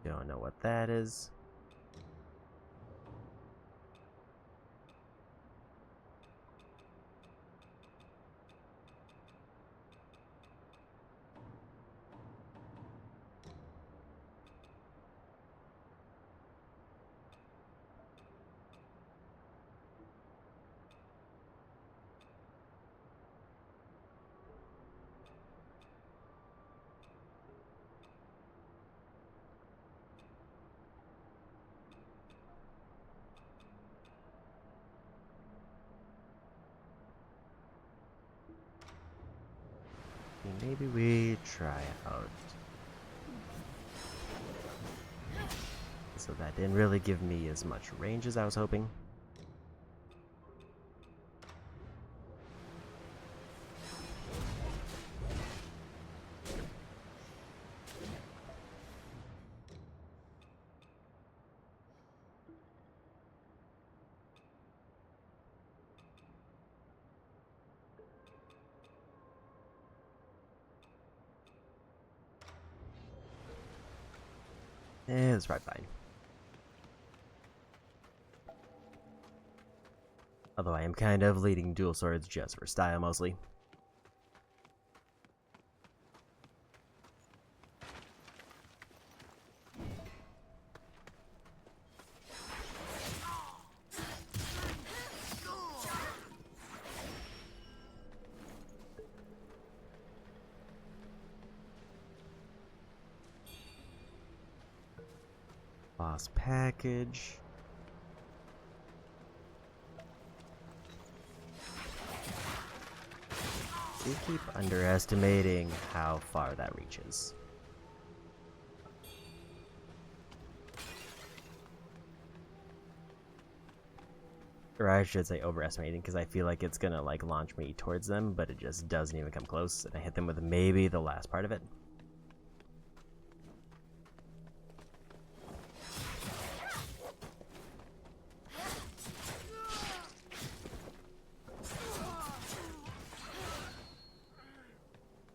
Don't know what that is. Maybe we try out. So that didn't really give me as much range as I was hoping. It's right fine. Although I am kind of leading dual swords just for style mostly. Boss package. We keep underestimating how far that reaches. Or I should say overestimating, because I feel like it's gonna like launch me towards them, but it just doesn't even come close, and I hit them with maybe the last part of it.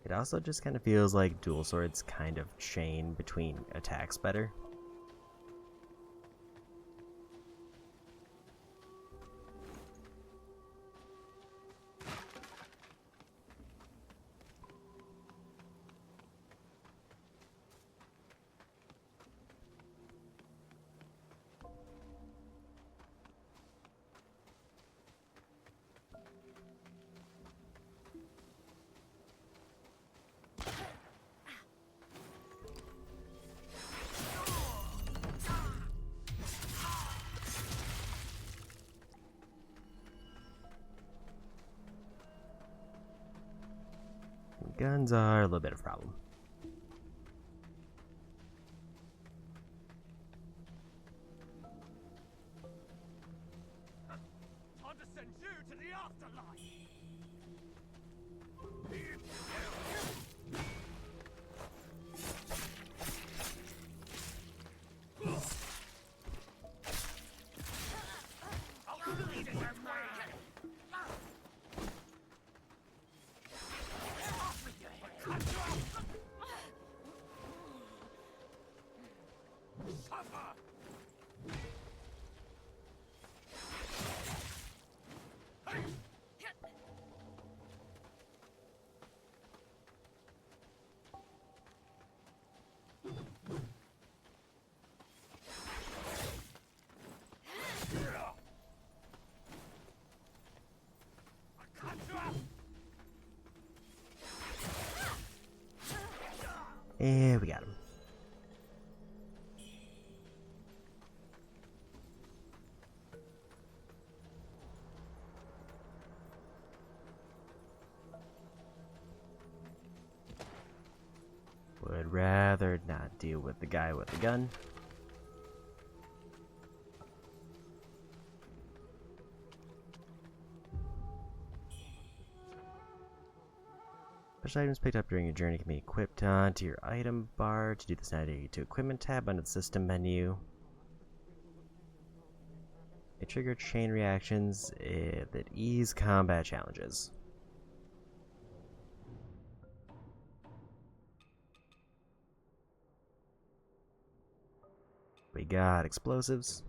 It also just kind of feels like dual swords kind of chain between attacks better. Guns are a little bit of a problem. Time to send you to the afterlife! And we got him. Would rather not deal with the guy with the gun. Special items picked up during your journey can be equipped onto your item bar. To do this, navigate to Equipment tab under the System menu. They trigger chain reactions that ease combat challenges. We got explosives.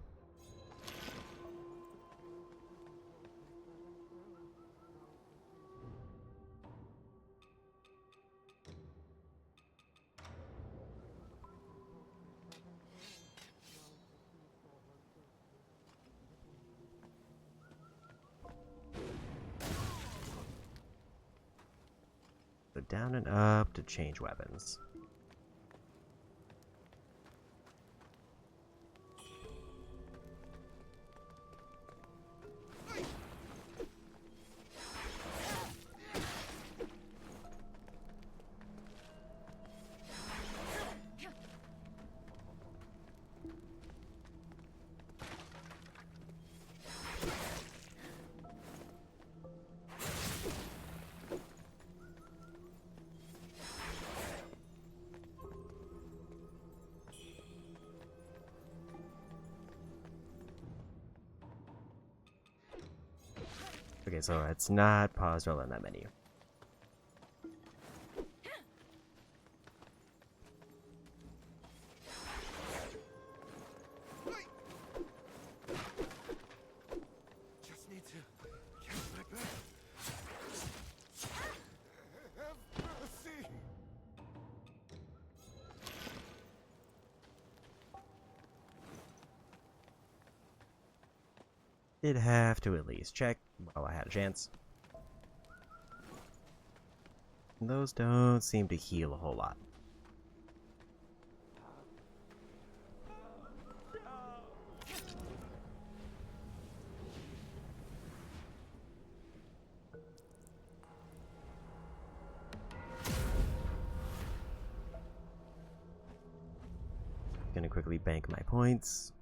So down and up to change weapons. Okay, so it's not paused all in that menu. Just need to catch my breath. Have mercy. Did have to at least check while I had a chance. And those don't seem to heal a whole lot. Gonna quickly bank my points.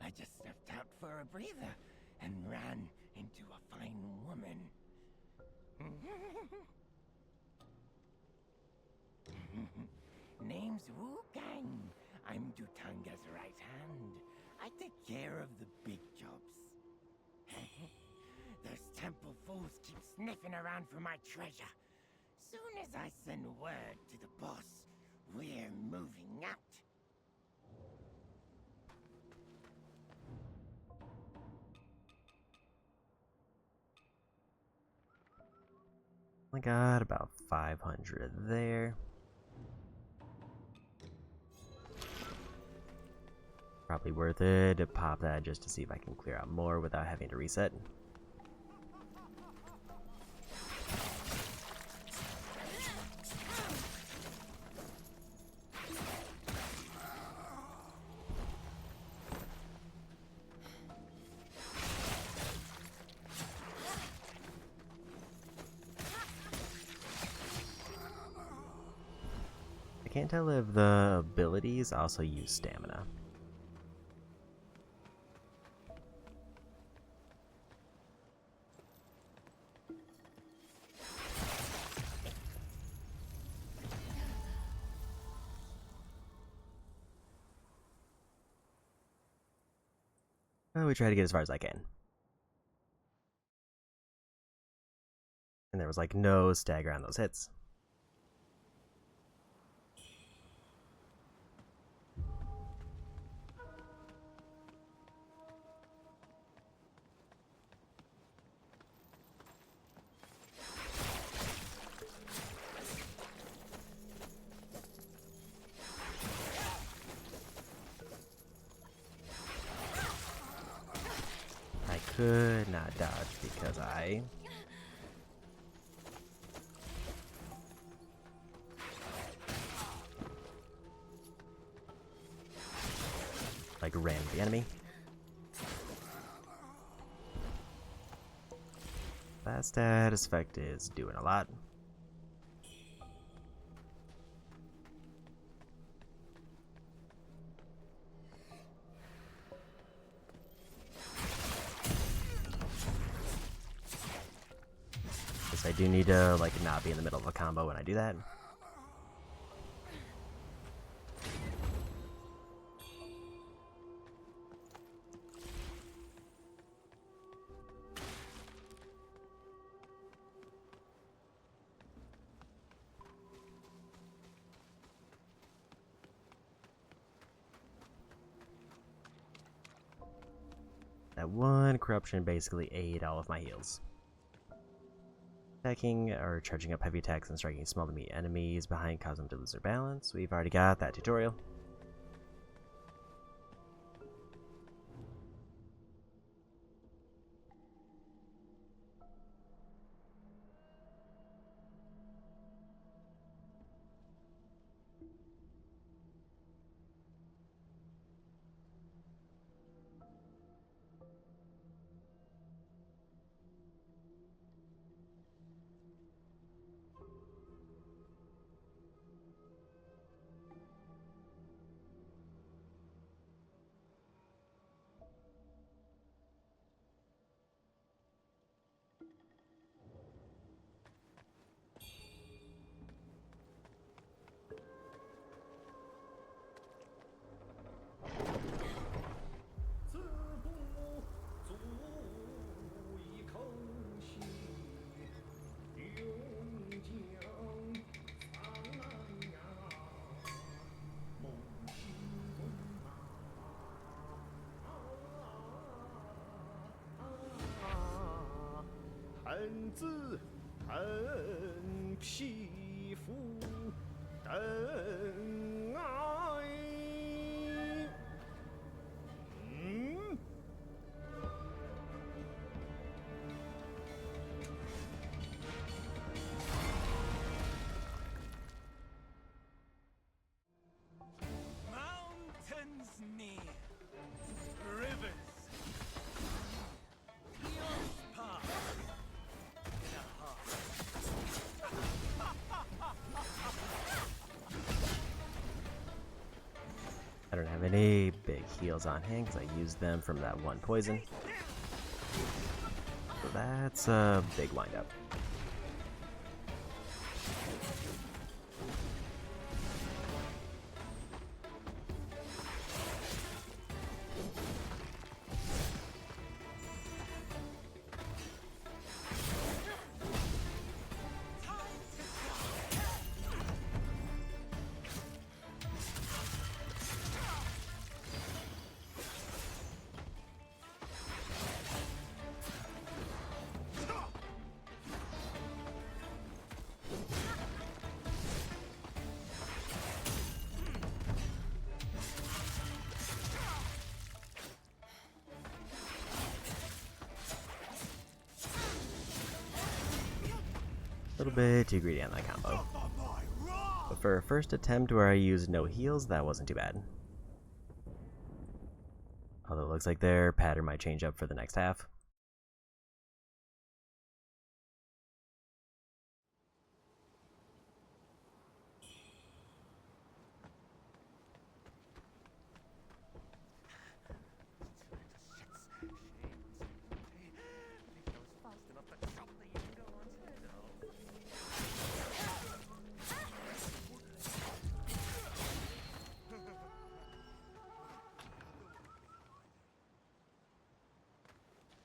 I just stepped out for a breather and ran into a fine woman. Name's Wuchang. I'm Dutanga's right hand. I take care of the big jobs. Those temple fools keep sniffing around for my treasure. Soon as I send word to the boss, we're moving out. I got about 500 there. Probably worth it to pop that just to see if I can clear out more without having to reset. I can't tell if the abilities also use stamina. Well, we try to get as far as I can. And there was like no stagger on those hits. I could not dodge because I like ran into the enemy. That status effect is doing a lot. Guess I do need to like not be in the middle of a combo when I do that. That one corruption basically ate all of my heals. Attacking or charging up heavy attacks and striking small to medium enemies behind cause them to lose their balance. We've already got that tutorial. 男子很皮肤等爱。Mountains near, rivers, hills pass in a heart. I don't have any big heals on hand because I used them from that one poison. So that's a big windup. A little bit too greedy on that combo. But for a first attempt where I used no heals, that wasn't too bad. Although it looks like their pattern might change up for the next half.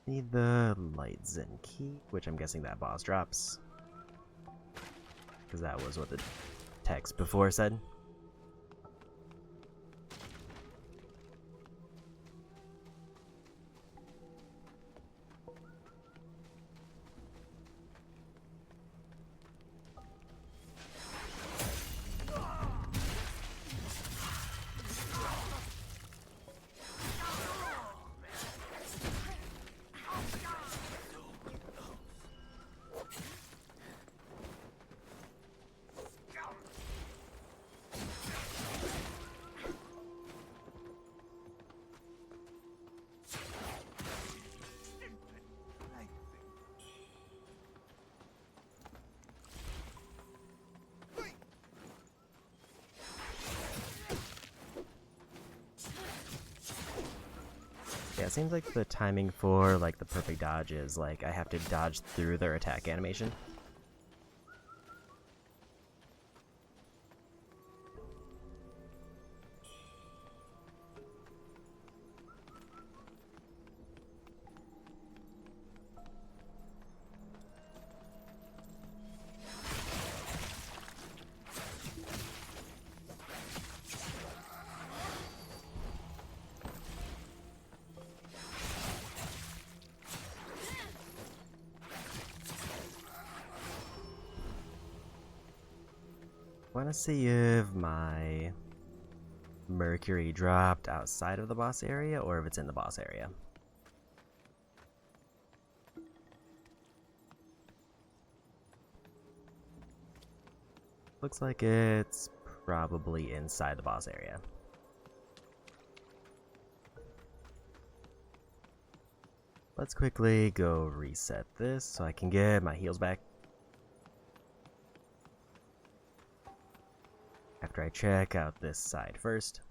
Need the light Zen key, which I'm guessing that boss drops. Because that was what the text before said. Yeah, it seems like the timing for like the perfect dodge is like I have to dodge through their attack animation. I want to see if my Mercury dropped outside of the boss area or if it's in the boss area. Looks like it's probably inside the boss area. Let's quickly go reset this so I can get my heals back. After I check out this side first.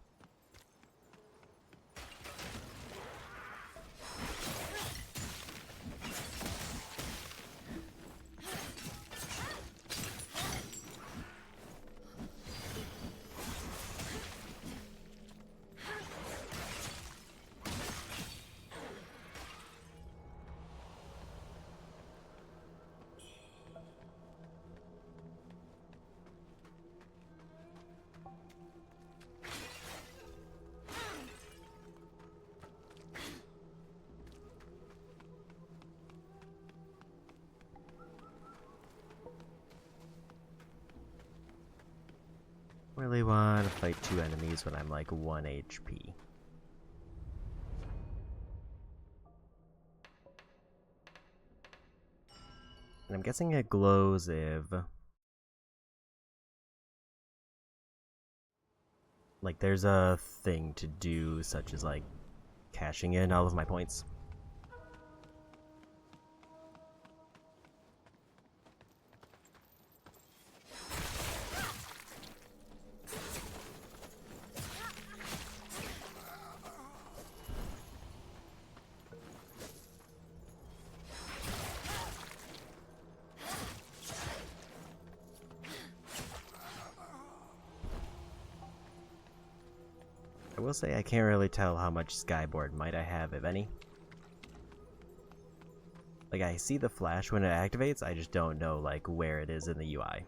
really want to fight 2 enemies when I'm like 1 HP. And I'm guessing it glows if... like, there's a thing to do, such as, like, cashing in all of my points. I will say I can't really tell how much skyboard might I have, if any. Like, I see the flash when it activates, I just don't know, like, where it is in the UI.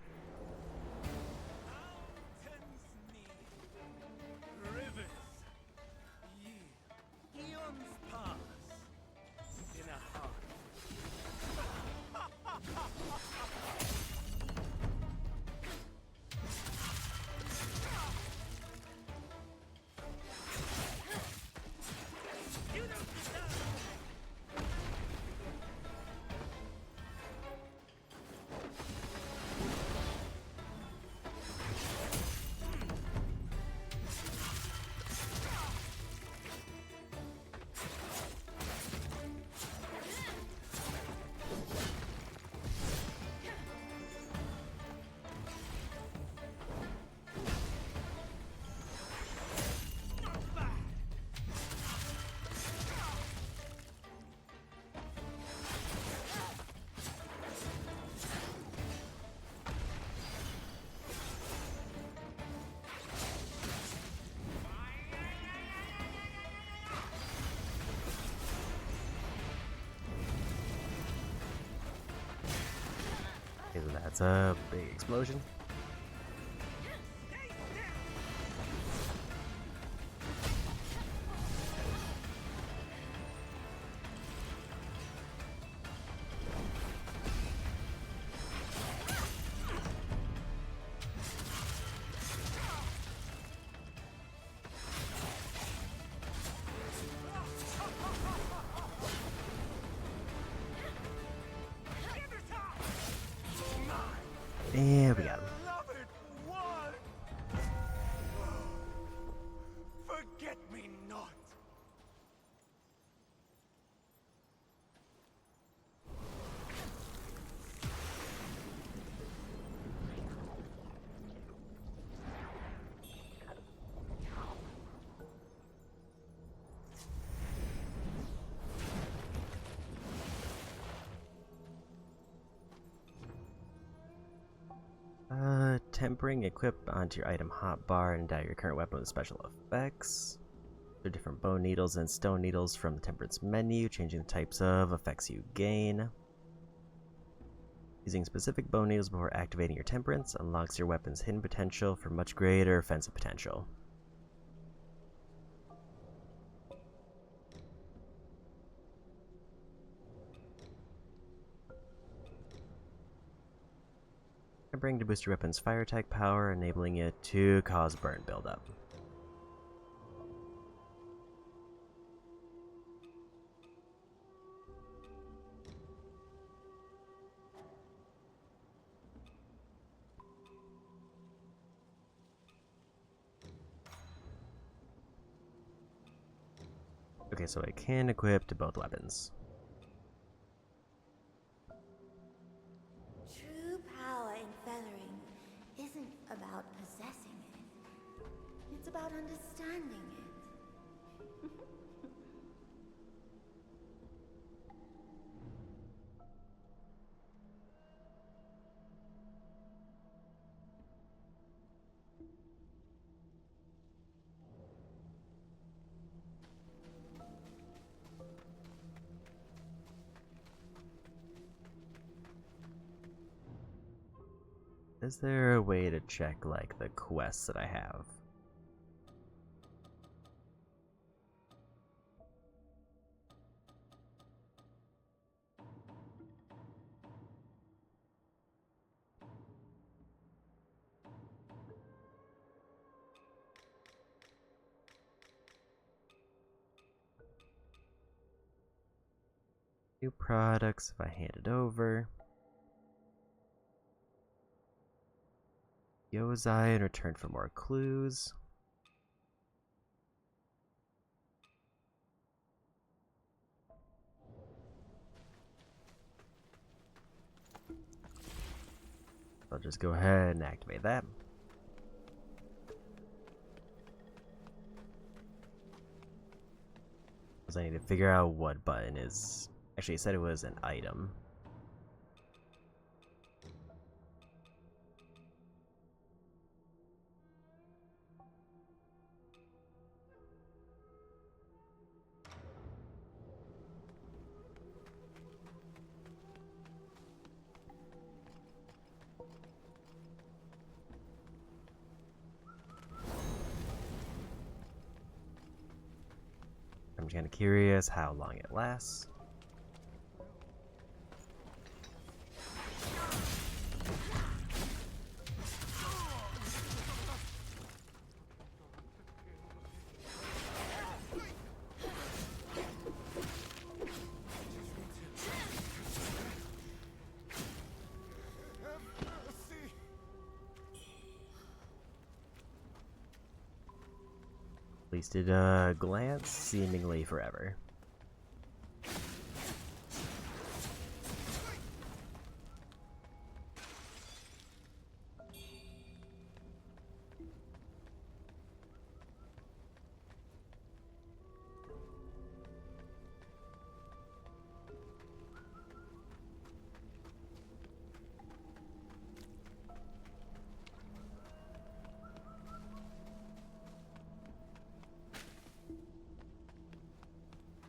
Okay, so that's a big explosion. There we go. Forget me not. Tempering, equip onto your item hotbar and endow your current weapon with special effects. There are different bone needles and stone needles from the temperance menu, changing the types of effects you gain. Using specific bone needles before activating your temperance unlocks your weapon's hidden potential for much greater offensive potential. Tempering to boost your weapon's fire attack power, enabling it to cause burn buildup. Okay, so I can equip to both weapons. True power in feathering isn't about possessing it. It's about understanding it. Is there a way to check, like, the quests that I have? New products if I hand it over. Yozai in return for more clues. I'll just go ahead and activate that. Because I need to figure out what button is. Actually, it said it was an item. I'm kind of curious how long it lasts. At least at a glance, seemingly forever.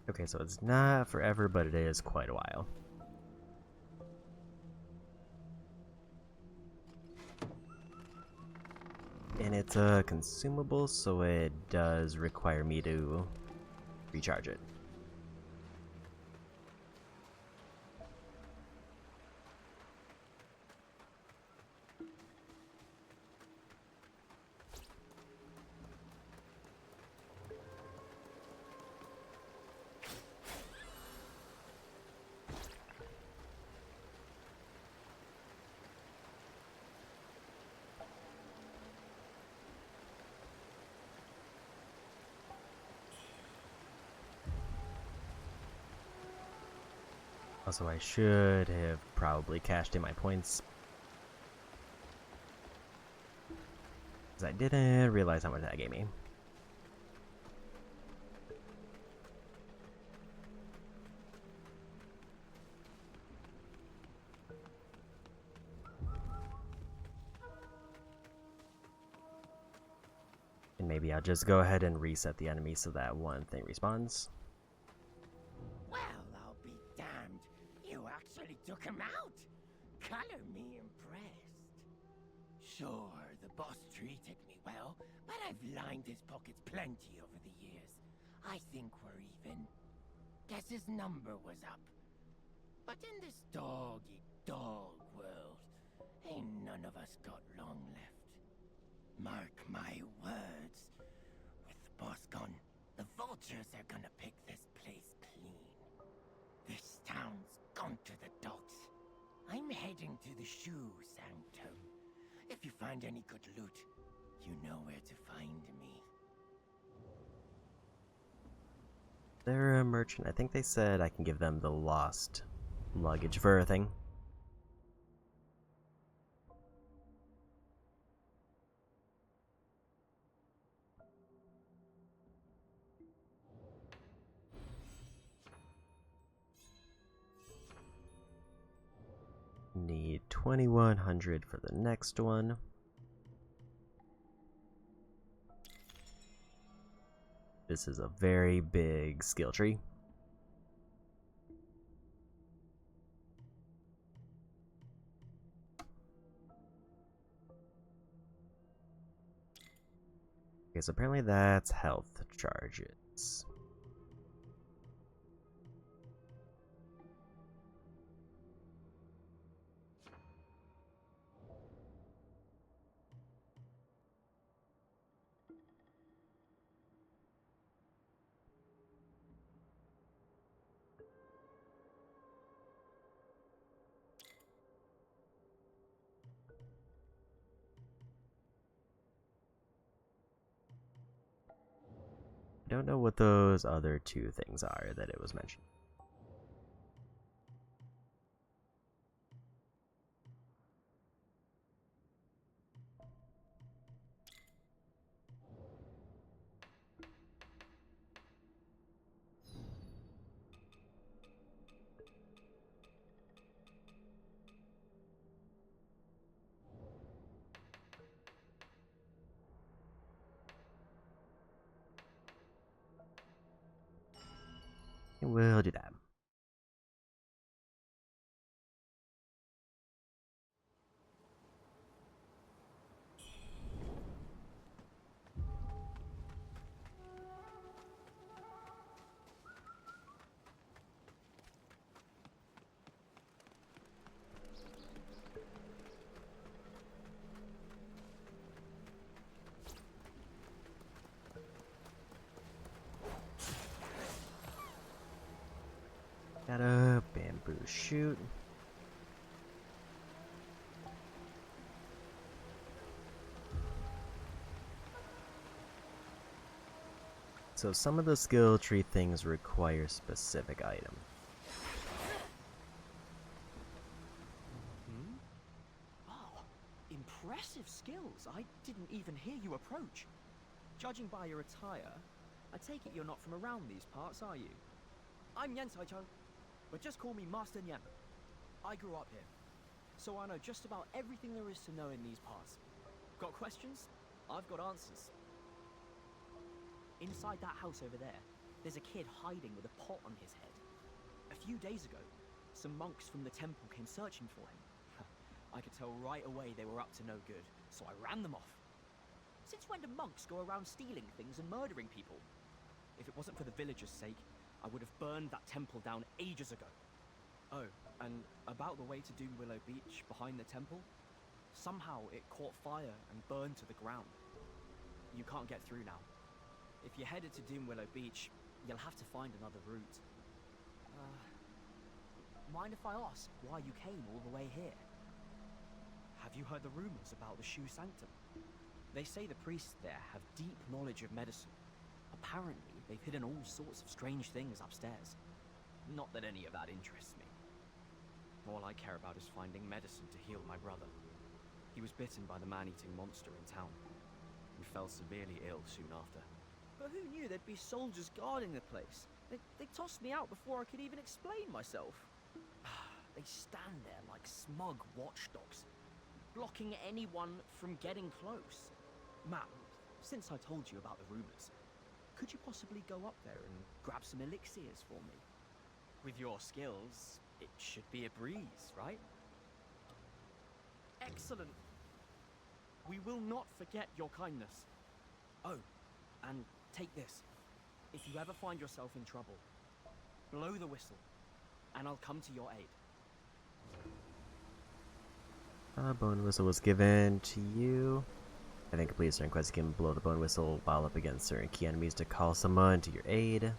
Okay, so it's not forever, but it is quite a while. And it's a consumable, so it does require me to recharge it. Also, I should have probably cashed in my points. Because I didn't realize how much that gave me. And maybe I'll just go ahead and reset the enemy so that one thing respawns. Well, I'll be damned. You actually took him out. Color me impressed. Sure, the boss treated me well, but I've lined his pockets plenty over the years. I think we're even. Guess his number was up. But in this dog-eat-dog world, ain't none of us got long left. Mark my words. With the boss gone, the vultures are gonna pick this place clean. This town's gone to the dogs. I'm heading to the shoe sanctum. If you find any good loot, you know where to find me. They're a merchant. I think they said I can give them the lost luggage for a thing. Need 2100 for the next one. This is a very big skill tree. Okay, so apparently that's health charges. I don't know what those other two things are that it was mentioned. We'll do that. Got a bamboo shoot. So some of the skill tree things require specific item. Wow, impressive skills. I didn't even hear you approach. Judging by your attire, I take it you're not from around these parts, are you? I'm Yen Saicho, but just call me Master Nyan. I grew up here, so I know just about everything there is to know in these parts. Got questions? I've got answers. Inside that house over there, there's a kid hiding with a pot on his head. A few days ago, some monks from the temple came searching for him. I could tell right away they were up to no good, so I ran them off. Since when do monks go around stealing things and murdering people? If it wasn't for the villagers' sake, I would have burned that temple down ages ago. Oh, and about the way to Doomwillow Beach behind the temple, somehow it caught fire and burned to the ground. You can't get through now. If you're headed to Doomwillow Beach, you'll have to find another route. Mind if I ask why you came all the way here? Have you heard the rumors about the Shu Sanctum? They say the priests there have deep knowledge of medicine. Apparently, they've hidden all sorts of strange things upstairs. Not that any of that interests me. All I care about is finding medicine to heal my brother. He was bitten by the man-eating monster in town. He fell severely ill soon after. But who knew there'd be soldiers guarding the place? They tossed me out before I could even explain myself. They stand there like smug watchdogs, blocking anyone from getting close. Matt, since I told you about the rumors, could you possibly go up there and grab some elixirs for me? With your skills, it should be a breeze, right? Excellent. We will not forget your kindness. Oh, and take this. If you ever find yourself in trouble, blow the whistle, and I'll come to your aid. Bone whistle was given to you. I think complete certain quests can blow the bone whistle while up against certain key enemies to call someone to your aid.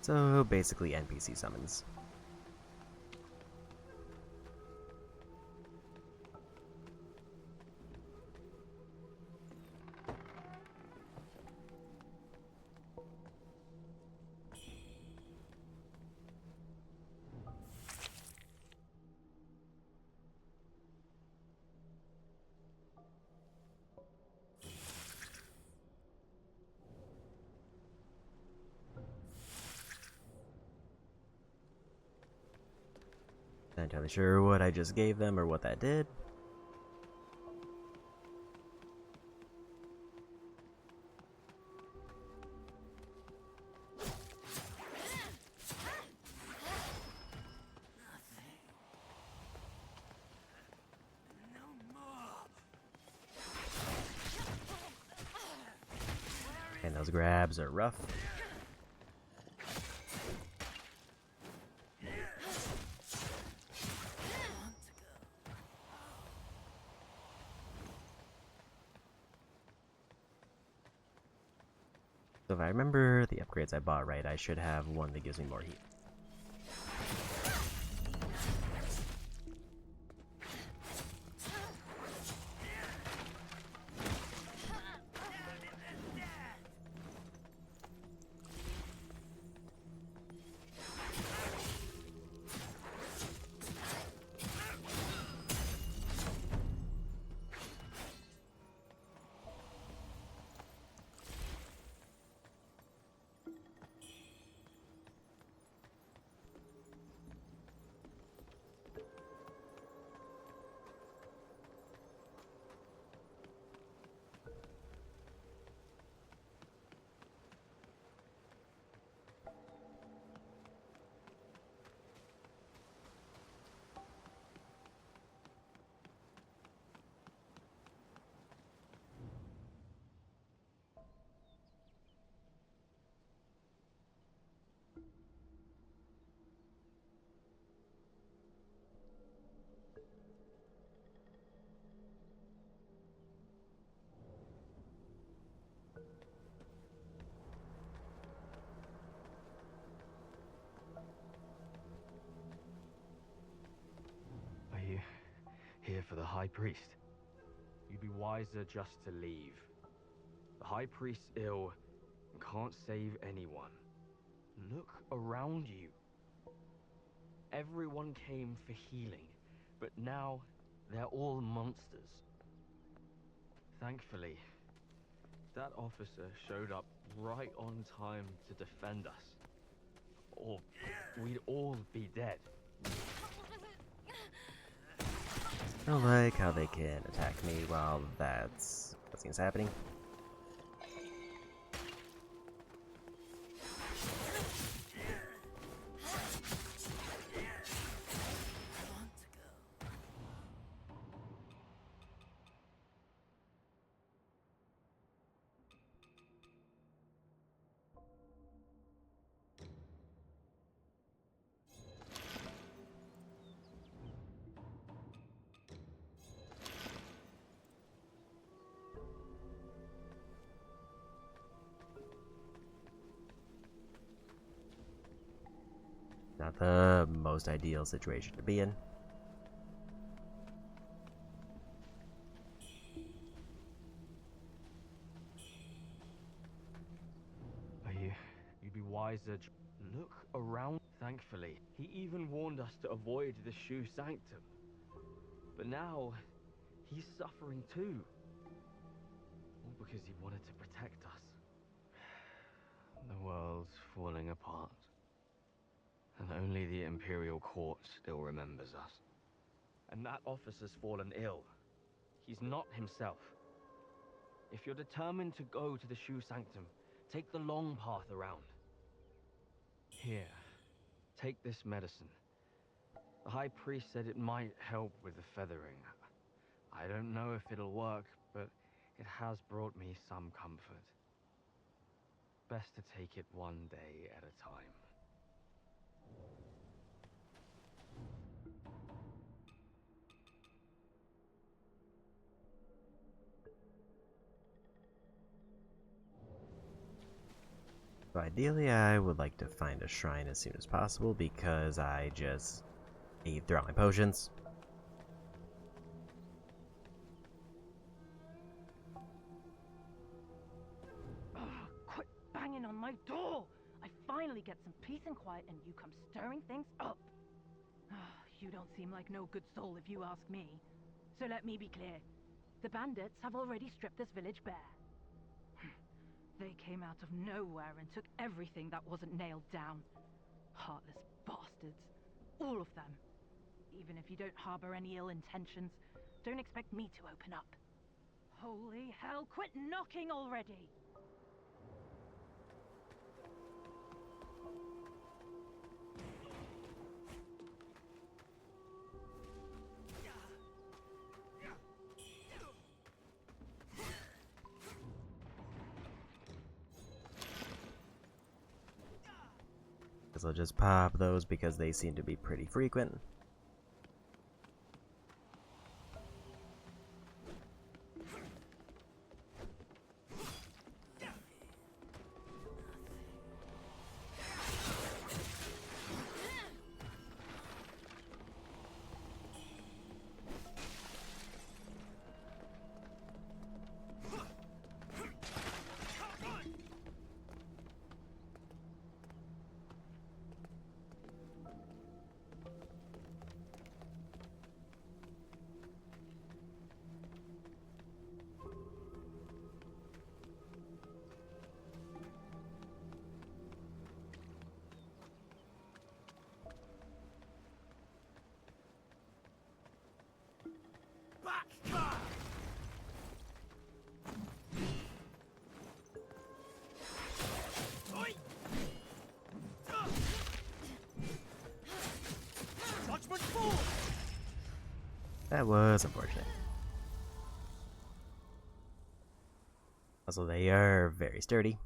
So basically NPC summons. Not entirely sure what I just gave them or what that did. And those grabs are rough. So if I remember the upgrades I bought right, I should have one that gives me more heat. High Priest. You'd be wiser just to leave. The High Priest's ill and can't save anyone. Look around you. Everyone came for healing, but now they're all monsters. Thankfully, that officer showed up right on time to defend us. Or we'd all be dead. I don't like how they can attack me while that's what's happening. Not the most ideal situation to be in. You'd be wiser. Look around. Thankfully, he even warned us to avoid the Shoe Sanctum. But now, he's suffering too. All because he wanted to protect us. The world's falling apart. And only the Imperial Court still remembers us. And that officer's fallen ill. He's not himself. If you're determined to go to the Shoe Sanctum, take the long path around. Here, take this medicine. The High Priest said it might help with the feathering. I don't know if it'll work, but it has brought me some comfort. Best to take it one day at a time. So ideally, I would like to find a shrine as soon as possible because I just need throughout my potions. Quit banging on my door! I finally get some peace and quiet and you come stirring things up. You don't seem like no good soul if you ask me. So let me be clear. The bandits have already stripped this village bare. They came out of nowhere and took everything that wasn't nailed down. Heartless bastards. All of them. Even if you don't harbor any ill intentions, don't expect me to open up. Holy hell, quit knocking already! I'll just pop those because they seem to be pretty frequent. That was unfortunate. Also, they are very sturdy.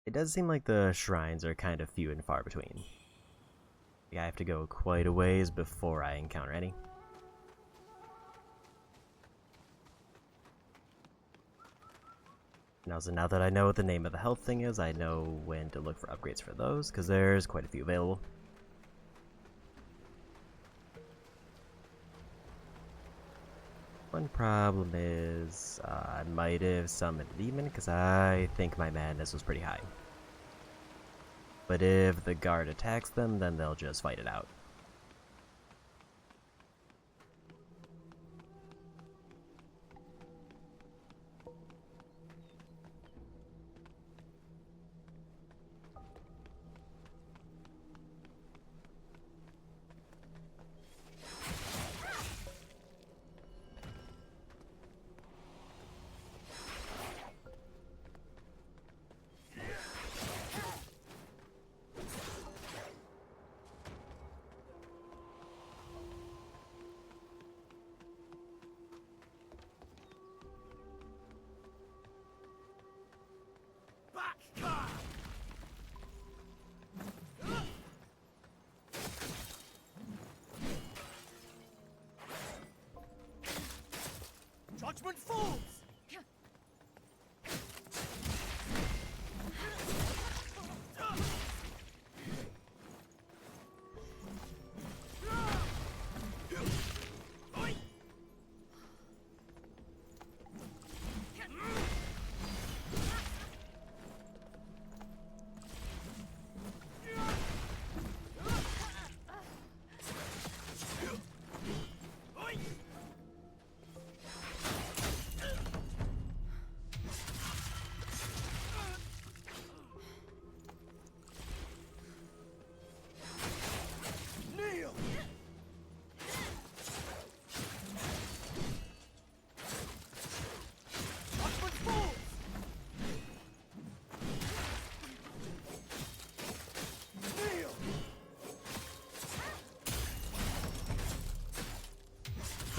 It does seem like the shrines are kind of few and far between. I have to go quite a ways before I encounter any. Now that I know what the name of the health thing is, I know when to look for upgrades for those, because there's quite a few available. One problem is, I might have summoned a demon, because I think my madness was pretty high. But if the guard attacks them, then they'll just fight it out. Judgment falls!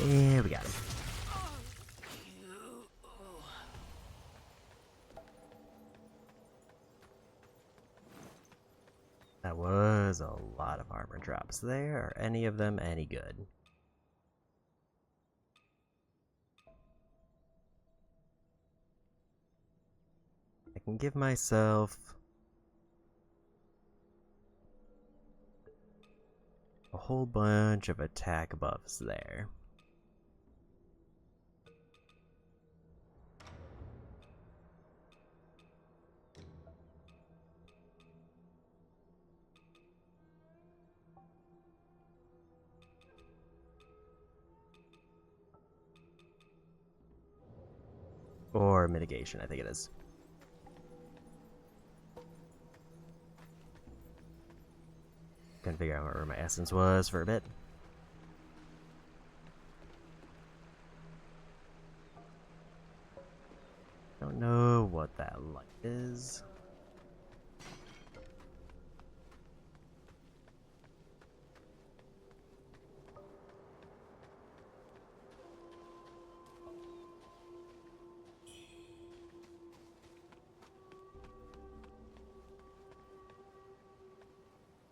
Yeah, we got him. That was a lot of armor drops there. Are any of them any good? I can give myself a whole bunch of attack buffs there. Or mitigation, I think it is. Couldn't figure out where my essence was for a bit. Don't know what that light is.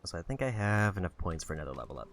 So I think I have enough points for another level up.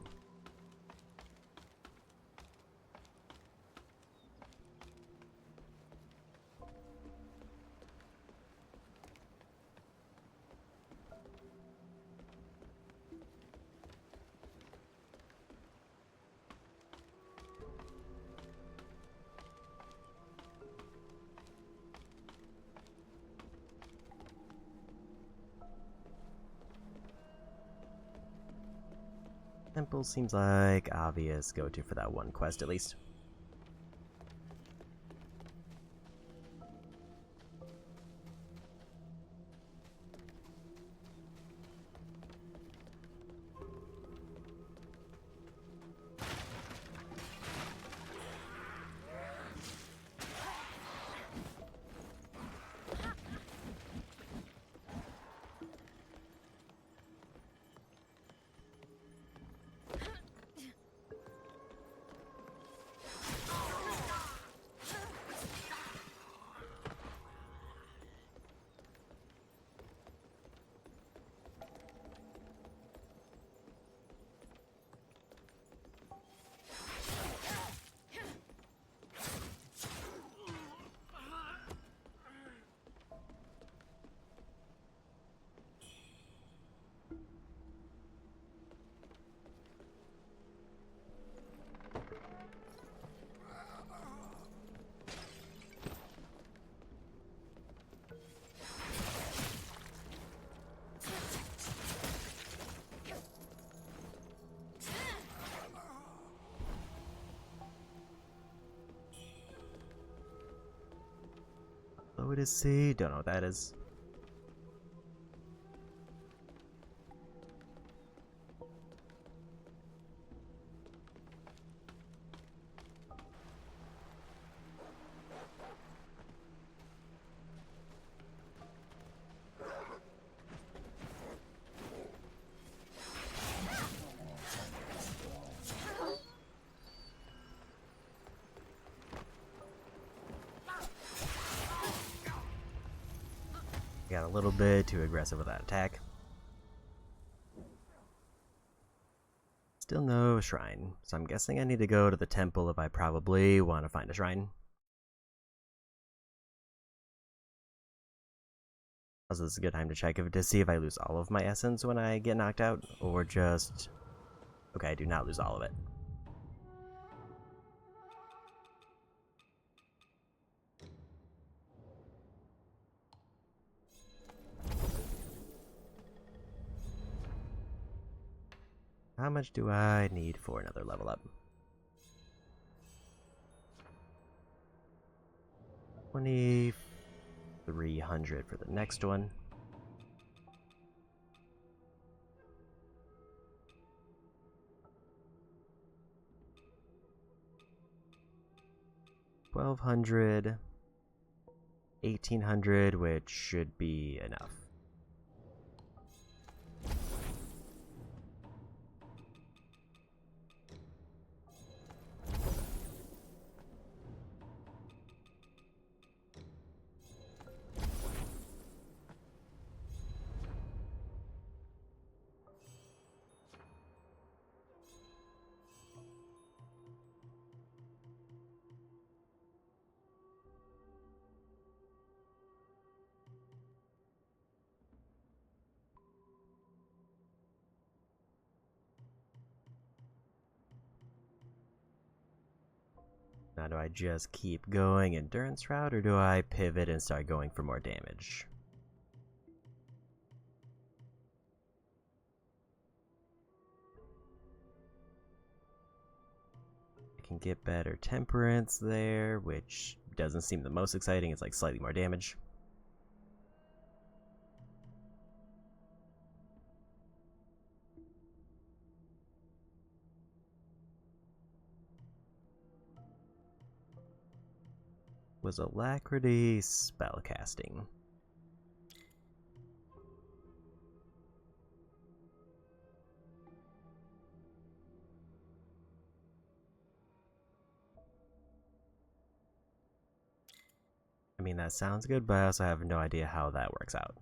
Temple seems like obvious go-to for that one quest, at least. What is C? Don't know what that is. Got a little bit too aggressive with that attack. Still no shrine, so I'm guessing I need to go to the temple if I probably want to find a shrine. Also, this is a good time to check to see if I lose all of my essence when I get knocked out, or just... Okay, I do not lose all of it. How much do I need for another level up? 2,300 for the next one. $1,200, 1,800, which should be enough. Now, do I just keep going endurance route, or do I pivot and start going for more damage? I can get better temperance there, which doesn't seem the most exciting. It's like slightly more damage. Was alacrity spellcasting? I mean, that sounds good, but I also have no idea how that works out.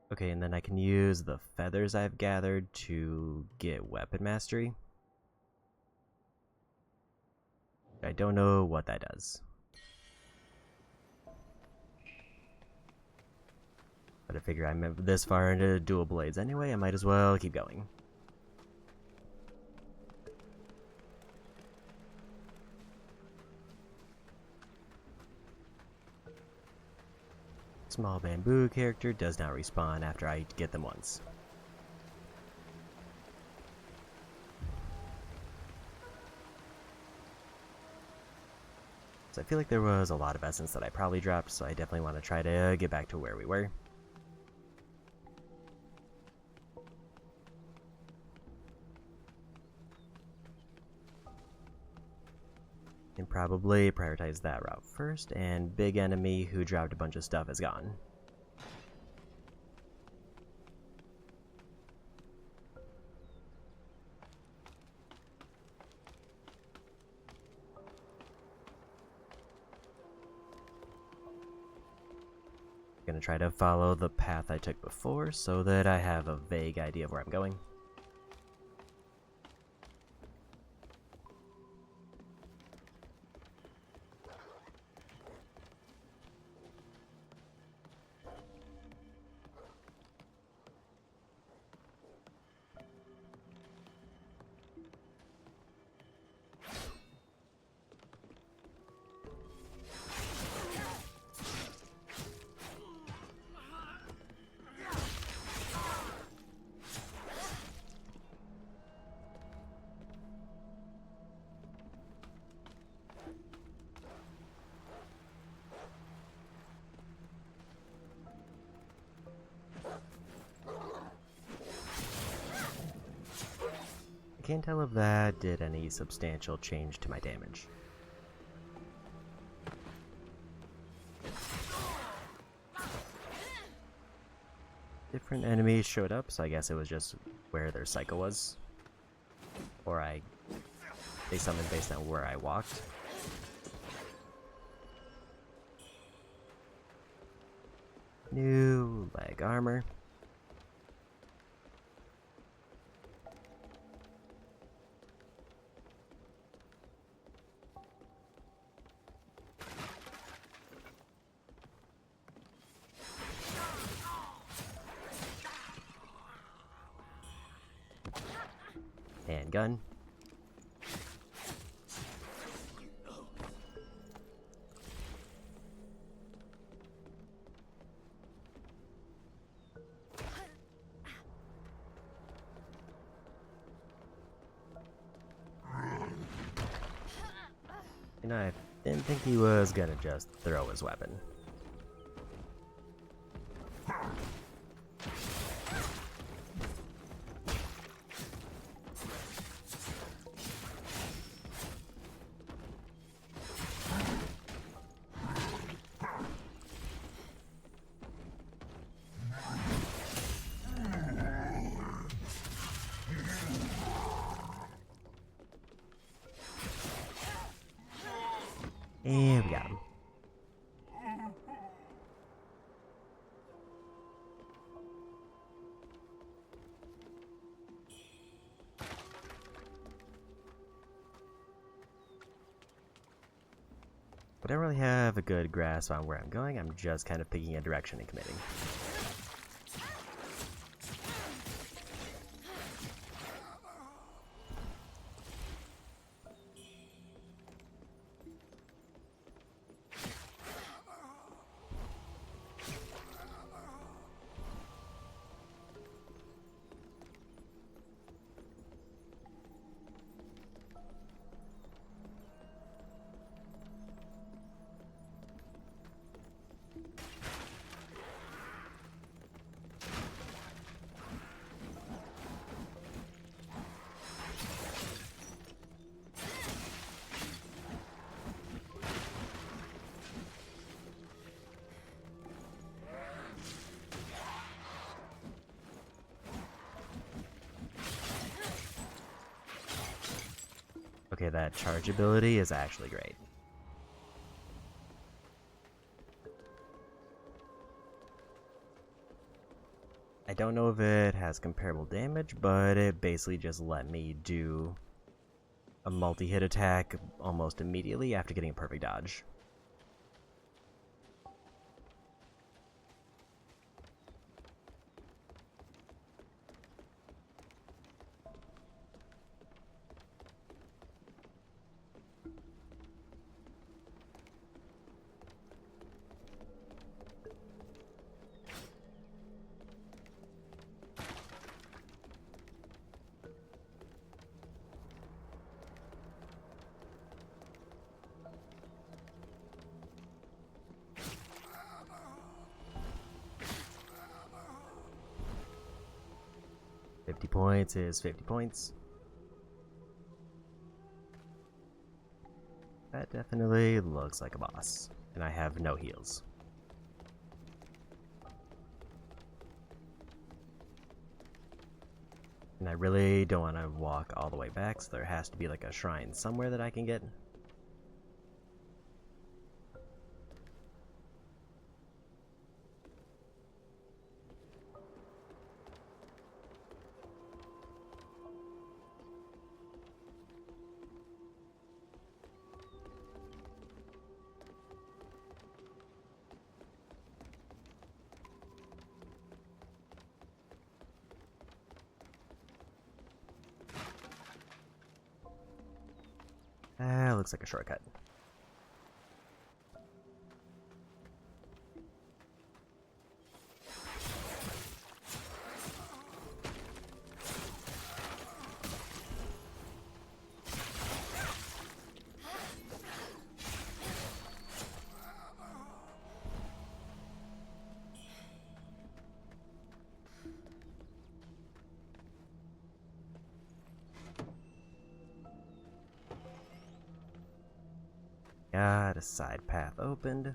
Okay, and then I can use the feathers I've gathered to get weapon mastery. I don't know what that does. But I figure I'm this far into dual blades anyway, I might as well keep going. Small bamboo character does not respawn after I get them once. So I feel like there was a lot of essence that I probably dropped, so I definitely want to try to get back to where we were. And probably prioritize that route first, and big enemy who dropped a bunch of stuff is gone. Gonna try to follow the path I took before so that I have a vague idea of where I'm going. can't tell if that did any substantial change to my damage. Different enemies showed up, so I guess it was just where their cycle was. Or they summoned based on where I walked. New leg armor. And gun. And I didn't think he was gonna just throw his weapon. And we got him. I don't really have a good grasp on where I'm going. I'm just kind of picking a direction and committing. Okay, that charge ability is actually great. I don't know if it has comparable damage, but it basically just let me do a multi-hit attack almost immediately after getting a perfect dodge. $50 points is 50 points. That definitely looks like a boss, and I have no heals. And I really don't want to walk all the way back, so there has to be like a shrine somewhere that I can get. Looks like a shortcut. got a side path opened.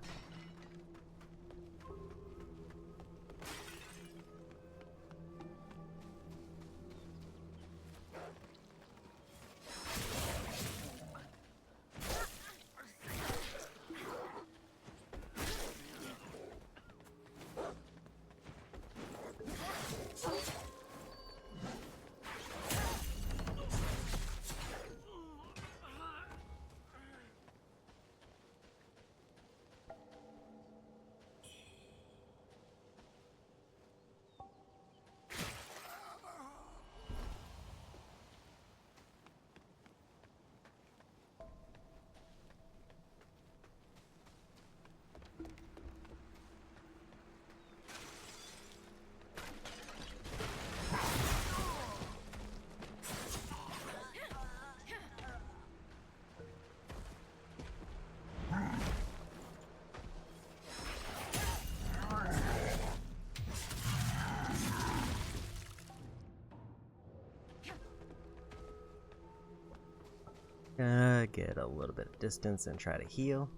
Get a little bit of distance and try to heal.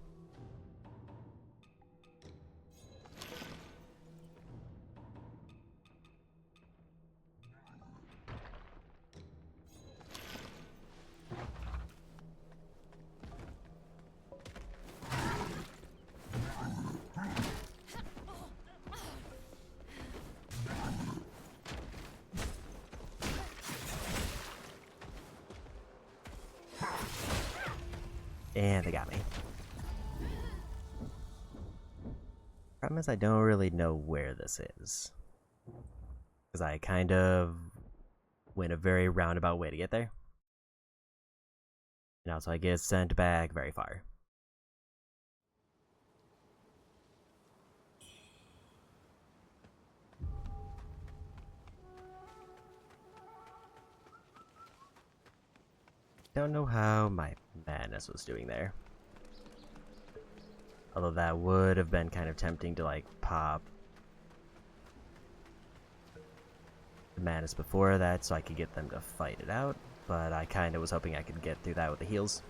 And they got me. Problem is I don't really know where this is. Because I kind of went a very roundabout way to get there. And also I get sent back very far. Don't know how my madness was doing there. Although that would have been kind of tempting to like pop the madness before that so I could get them to fight it out, but I kind of was hoping I could get through that with the heals.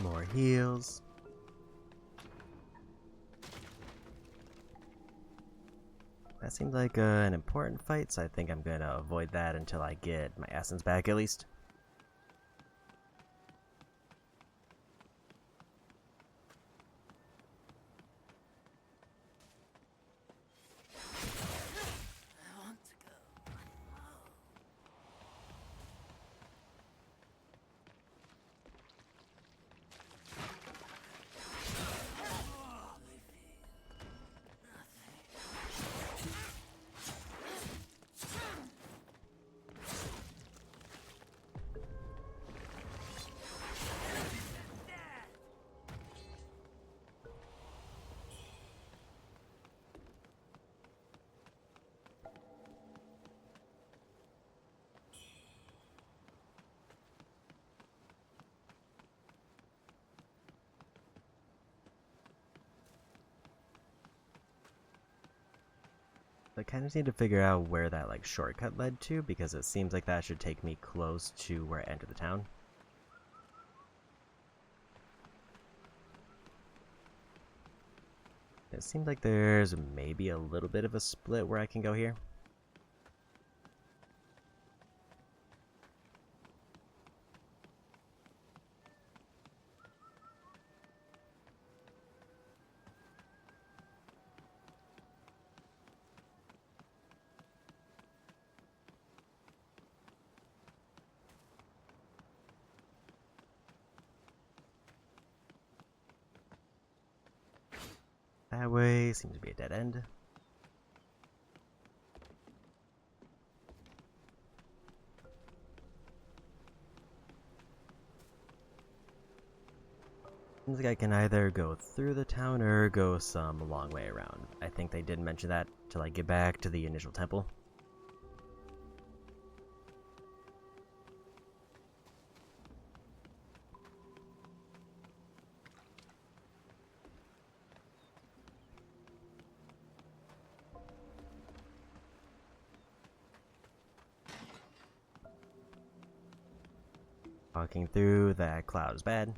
More heals. That seemed like an important fight, so I think I'm gonna avoid that until I get my essence back at least. I kind of need to figure out where that like shortcut led to, because it seems like that should take me close to where I enter the town. It seems like there's maybe a little bit of a split where I can go here. That way seems to be a dead end. Seems like I can either go through the town or go some long way around. I think they did mention that till I get back to the initial temple. Walking through that cloud is bad.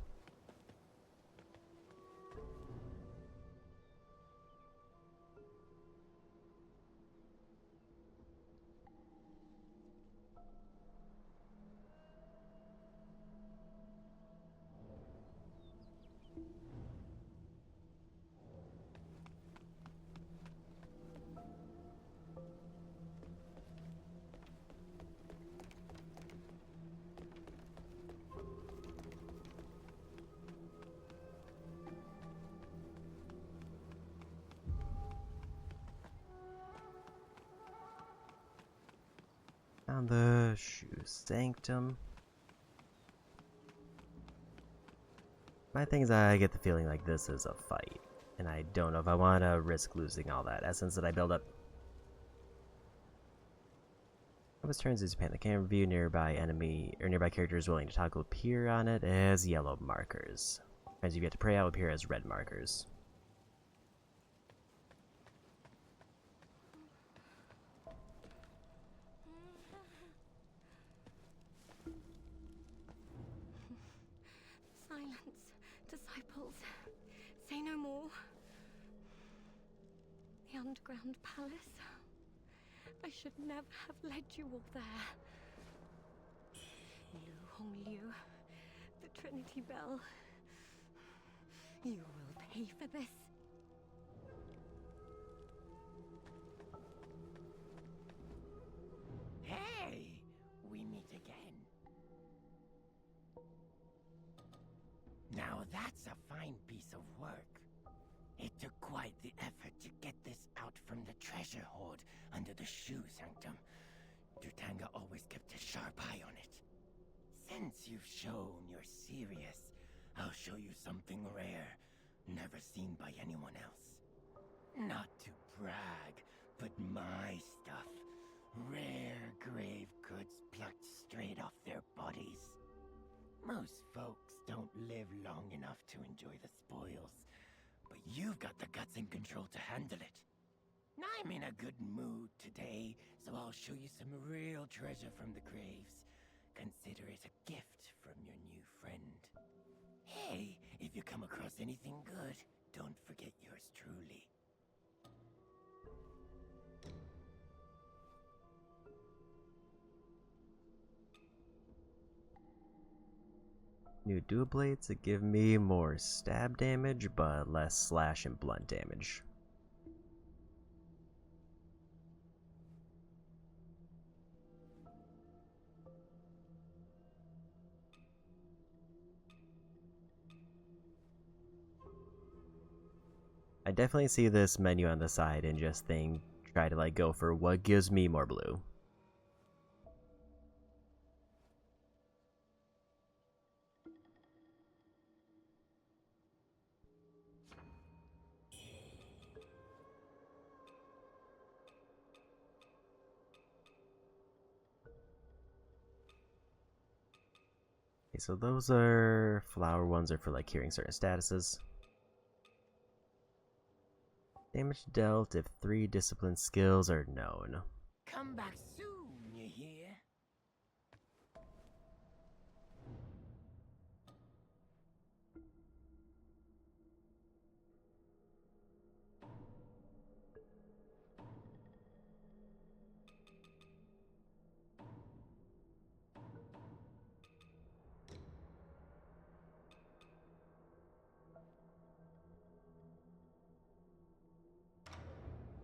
Found the shoe sanctum. My thing is, I get the feeling like this is a fight, and I don't know if I want to risk losing all that essence that I build up. Compass turns is pan the camera view. Nearby enemy or nearby characters willing to talk will appear on it as yellow markers. As you get to pray out, will appear as red markers. Silence, disciples. Say no more. The underground palace. I should never have led you all there. Wuchang, the Trinity Bell. You will pay for this. Hey! We meet again. Now that's a fine piece of work. It took quite the effort to get this out from the treasure hoard under the shoe sanctum. Dutanga always kept a sharp eye on it. Since you've shown you're serious, I'll show you something rare, never seen by anyone else. Not to brag, but my stuff. Rare grave goods plucked straight off their bodies. Most folks don't live long enough to enjoy the spoils, but you've got the guts and control to handle it. I'm in a good mood today, so I'll show you some real treasure from the graves. Consider it a gift from your new friend. Hey, if you come across anything good, don't forget yours truly. New dual blades that give me more stab damage, but less slash and blunt damage. I definitely see this menu on the side and just try to like go for what gives me more blue. Okay, so those are flower ones are for like hearing certain statuses. Damage dealt if 3 discipline skills are known. Come back soon, you hear?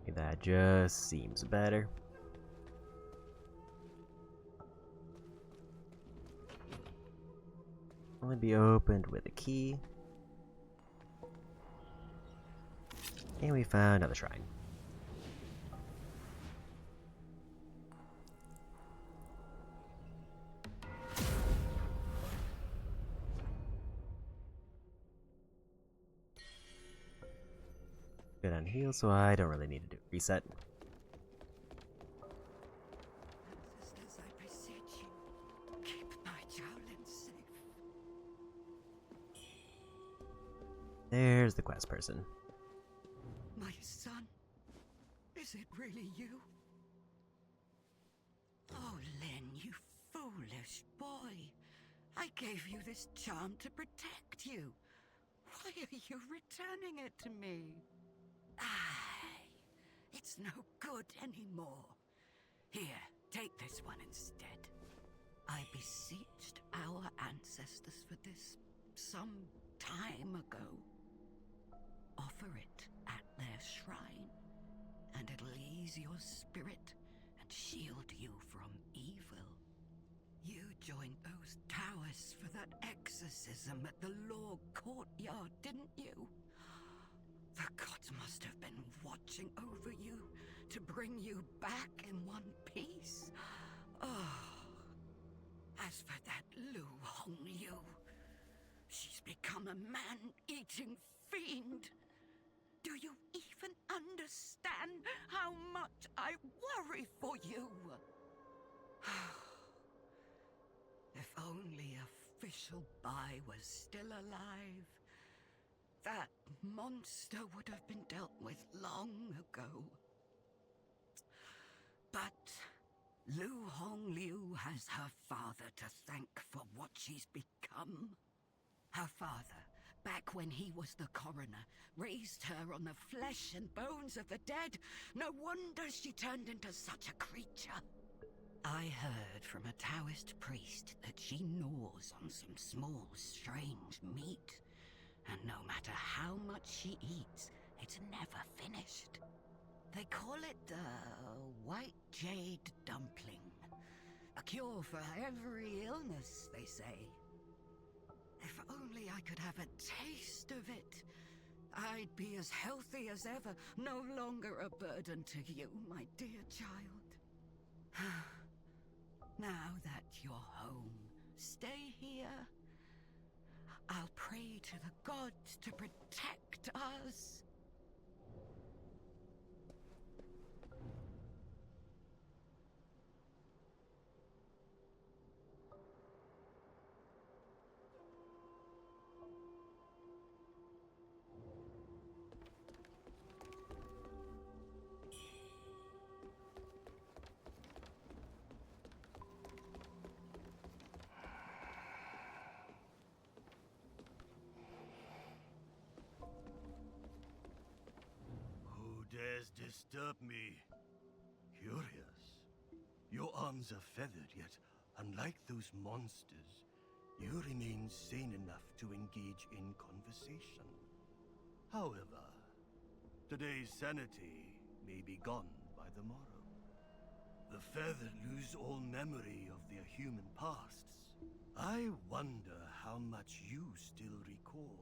Okay, that just seems better. Only be opened with a key. And we found another shrine. Good on heal, so I don't really need to do reset. Ancestors, I beseech you, keep my Jowlin safe. There's the quest person. My son, is it really you? Oh, Lin, you foolish boy. I gave you this charm to protect you. Why are you returning it to me? It's no good anymore. Here, take this one instead. I beseeched our ancestors for this some time ago. Offer it at their shrine, and it'll ease your spirit and shield you from evil. You joined those towers for that exorcism at the law courtyard, didn't you? The gods must have been watching over you to bring you back in one piece. Oh. As for that Lu Hongyu, she's become a man-eating fiend. Do you even understand how much I worry for you? If only official Bai was still alive, that monster would have been dealt with long ago. But Lu Hongyu has her father to thank for what she's become. Her father, back when he was the coroner, raised her on the flesh and bones of the dead. No wonder she turned into such a creature. I heard from a Taoist priest that she gnaws on some small, strange meat. And no matter how much she eats, it's never finished. They call it the white jade dumpling. A cure for every illness, they say. If only I could have a taste of it, I'd be as healthy as ever, no longer a burden to you, my dear child. Now that you're home, stay here. I'll pray to the gods to protect us. Dares disturb me? Curious. Your arms are feathered, yet, unlike those monsters, you remain sane enough to engage in conversation. However, today's sanity may be gone by the morrow. The feathered lose all memory of their human pasts. I wonder how much you still recall.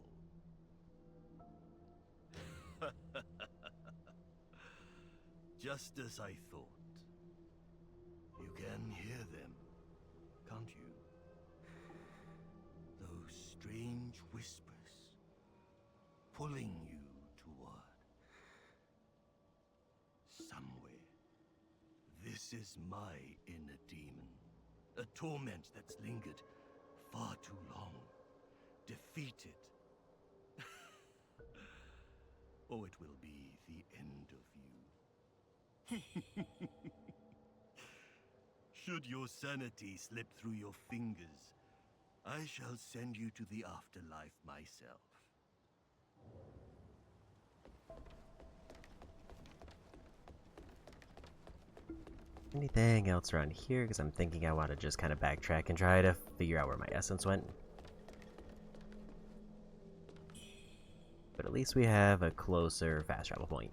Just as I thought. You can hear them, can't you? Those strange whispers, pulling you toward somewhere. This is my inner demon, a torment that's lingered far too long. Defeat it. Or it will be the end of you. Should your sanity slip through your fingers, I shall send you to the afterlife myself. Anything else around here? Because I'm thinking I want to just kind of backtrack and try to figure out where my essence went. But at least we have a closer fast travel point.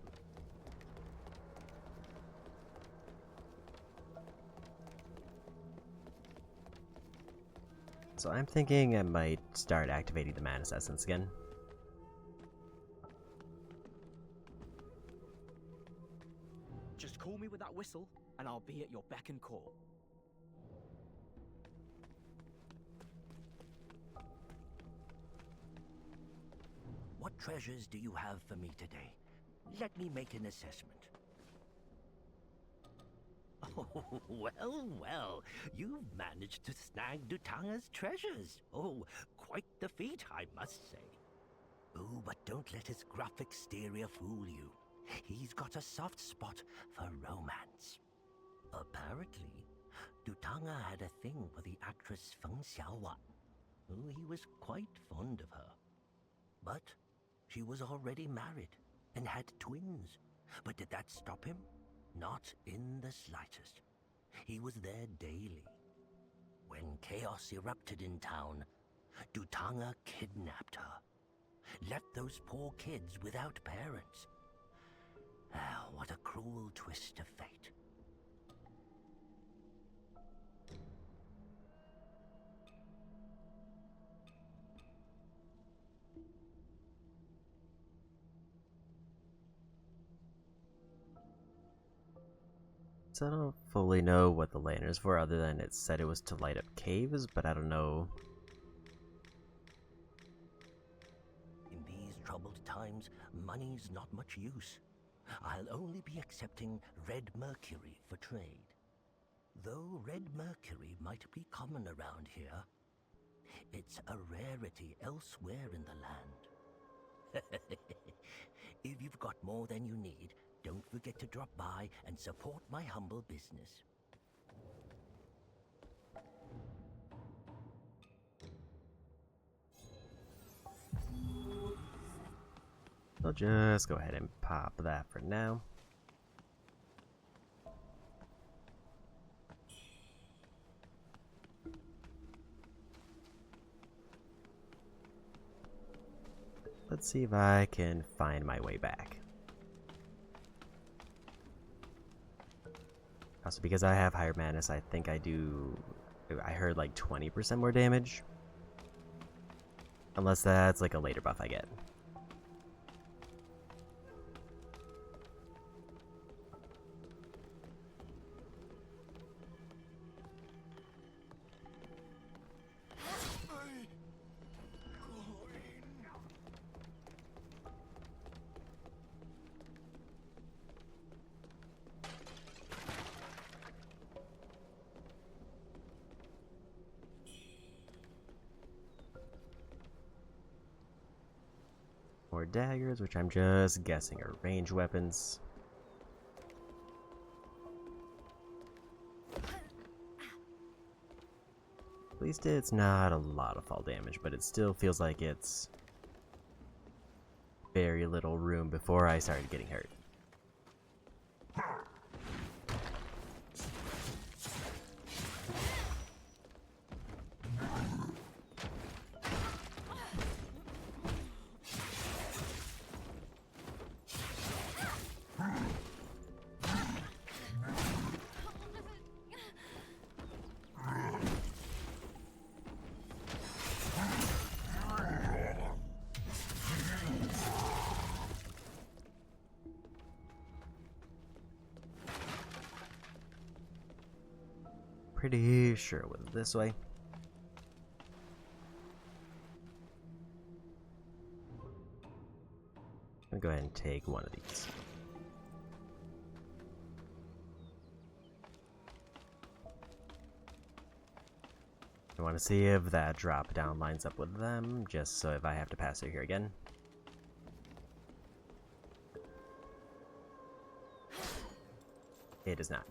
So I'm thinking I might start activating the Manus Essence again. Just call me with that whistle, and I'll be at your beck and call. What treasures do you have for me today? Let me make an assessment. Oh, well, you've managed to snag Dutanga's treasures. Oh, quite the feat, I must say. Oh, but don't let his gruff exterior fool you. He's got a soft spot for romance. Apparently, Dutanga had a thing for the actress Feng Xiaowan. Oh, he was quite fond of her. But she was already married and had twins. But did that stop him? Not in the slightest. He was there daily. When chaos erupted in town, Dutanga kidnapped her. Left those poor kids without parents. Ah, what a cruel twist of fate. So I don't fully know what the lantern is for, other than it said it was to light up caves, but I don't know. In these troubled times, money's not much use. I'll only be accepting red mercury for trade. Though red mercury might be common around here, it's a rarity elsewhere in the land. If you've got more than you need, don't forget to drop by and support my humble business. I'll just go ahead and pop that for now. Let's see if I can find my way back. Also, because I have higher madness, I think I heard like 20% more damage. Unless that's like a later buff I get. More daggers, which I'm just guessing are ranged weapons. At least it's not a lot of fall damage, but it still feels like it's very little room before I started getting hurt. Pretty sure it was this way. I'm gonna go ahead and take one of these. I want to see if that drop down lines up with them, just so if I have to pass through here again. It does not.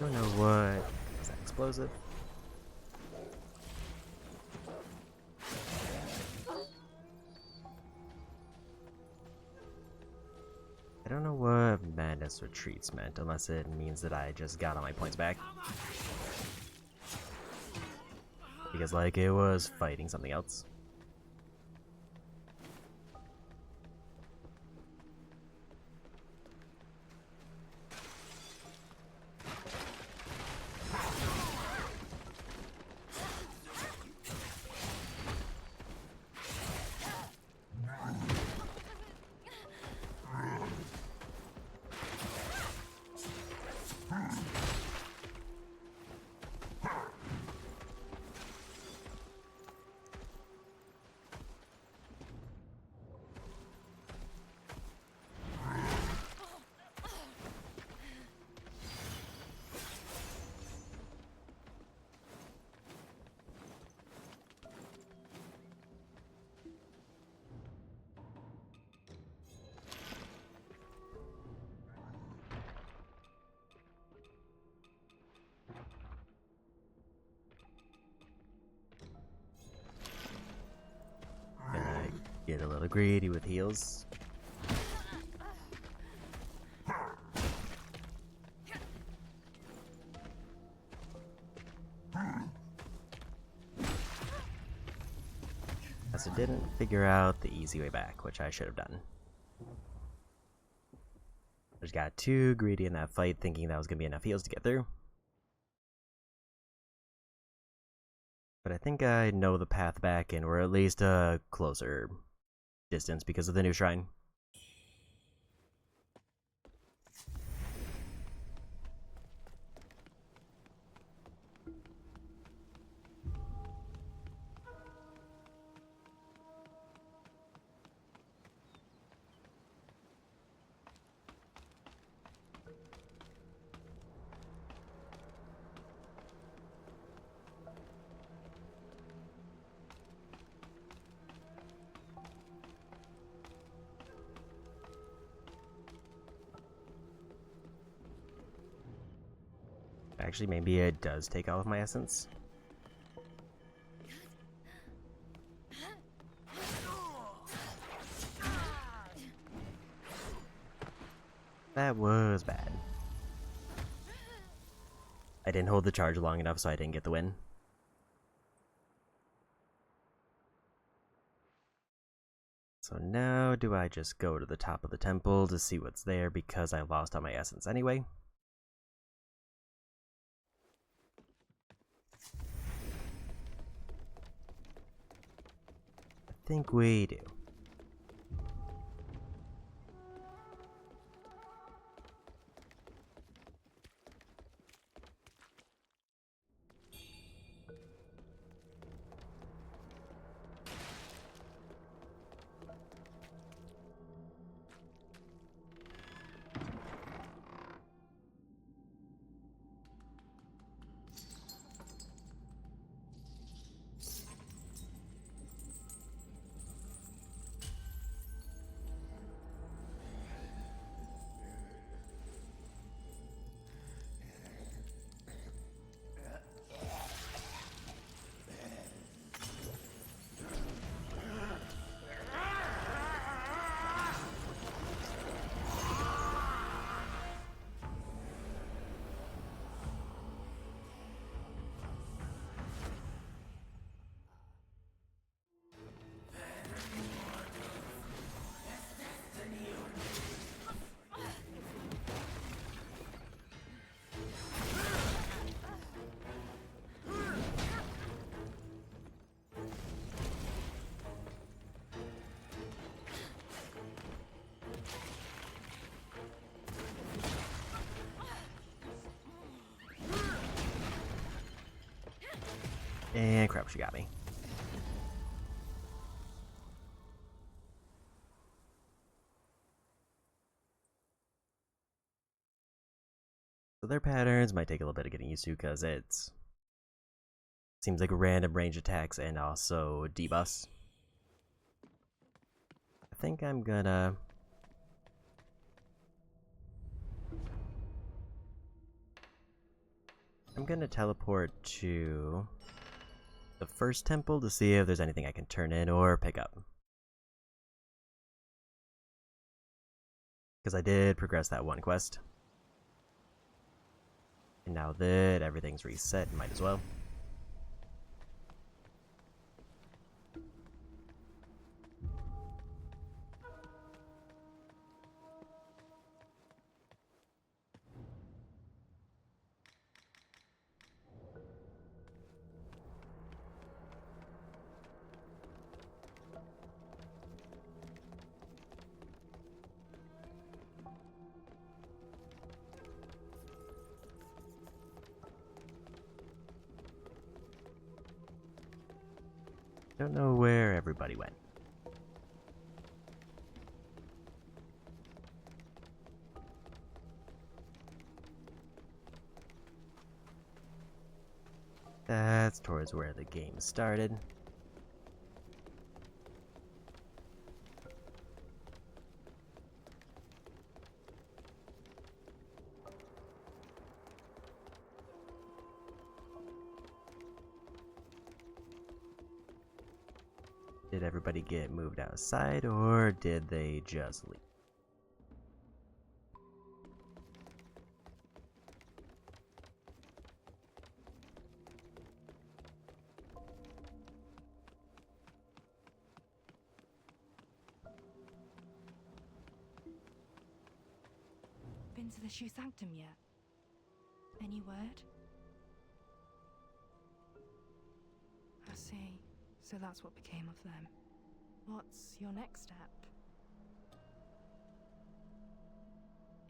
Don't know what is that explosive. I don't know what Madness Retreats meant, unless it means that I just got all my points back. Because, like, it was fighting something else. Get a little greedy with heals. As I didn't figure out the easy way back, which I should have done. I just got too greedy in that fight, thinking that was going to be enough heals to get through. But I think I know the path back, and we're at least a closer distance because of the new shrine. Actually, maybe it does take all of my essence. That was bad. I didn't hold the charge long enough, so I didn't get the win. So now, do I just go to the top of the temple to see what's there because I lost all my essence anyway? I think we do. And crap, she got me. So their patterns might take a little bit of getting used to because it's seems like random range attacks and also debuffs. I think I'm gonna teleport to the first temple to see if there's anything I can turn in or pick up. Because I did progress that one quest. And now that everything's reset, might as well. Don't know where everybody went. That's towards where the game started. Did everybody get moved outside, or did they just leave? Been to the Shoe Sanctum yet? Any word? I see. So that's what became of them. What's your next step?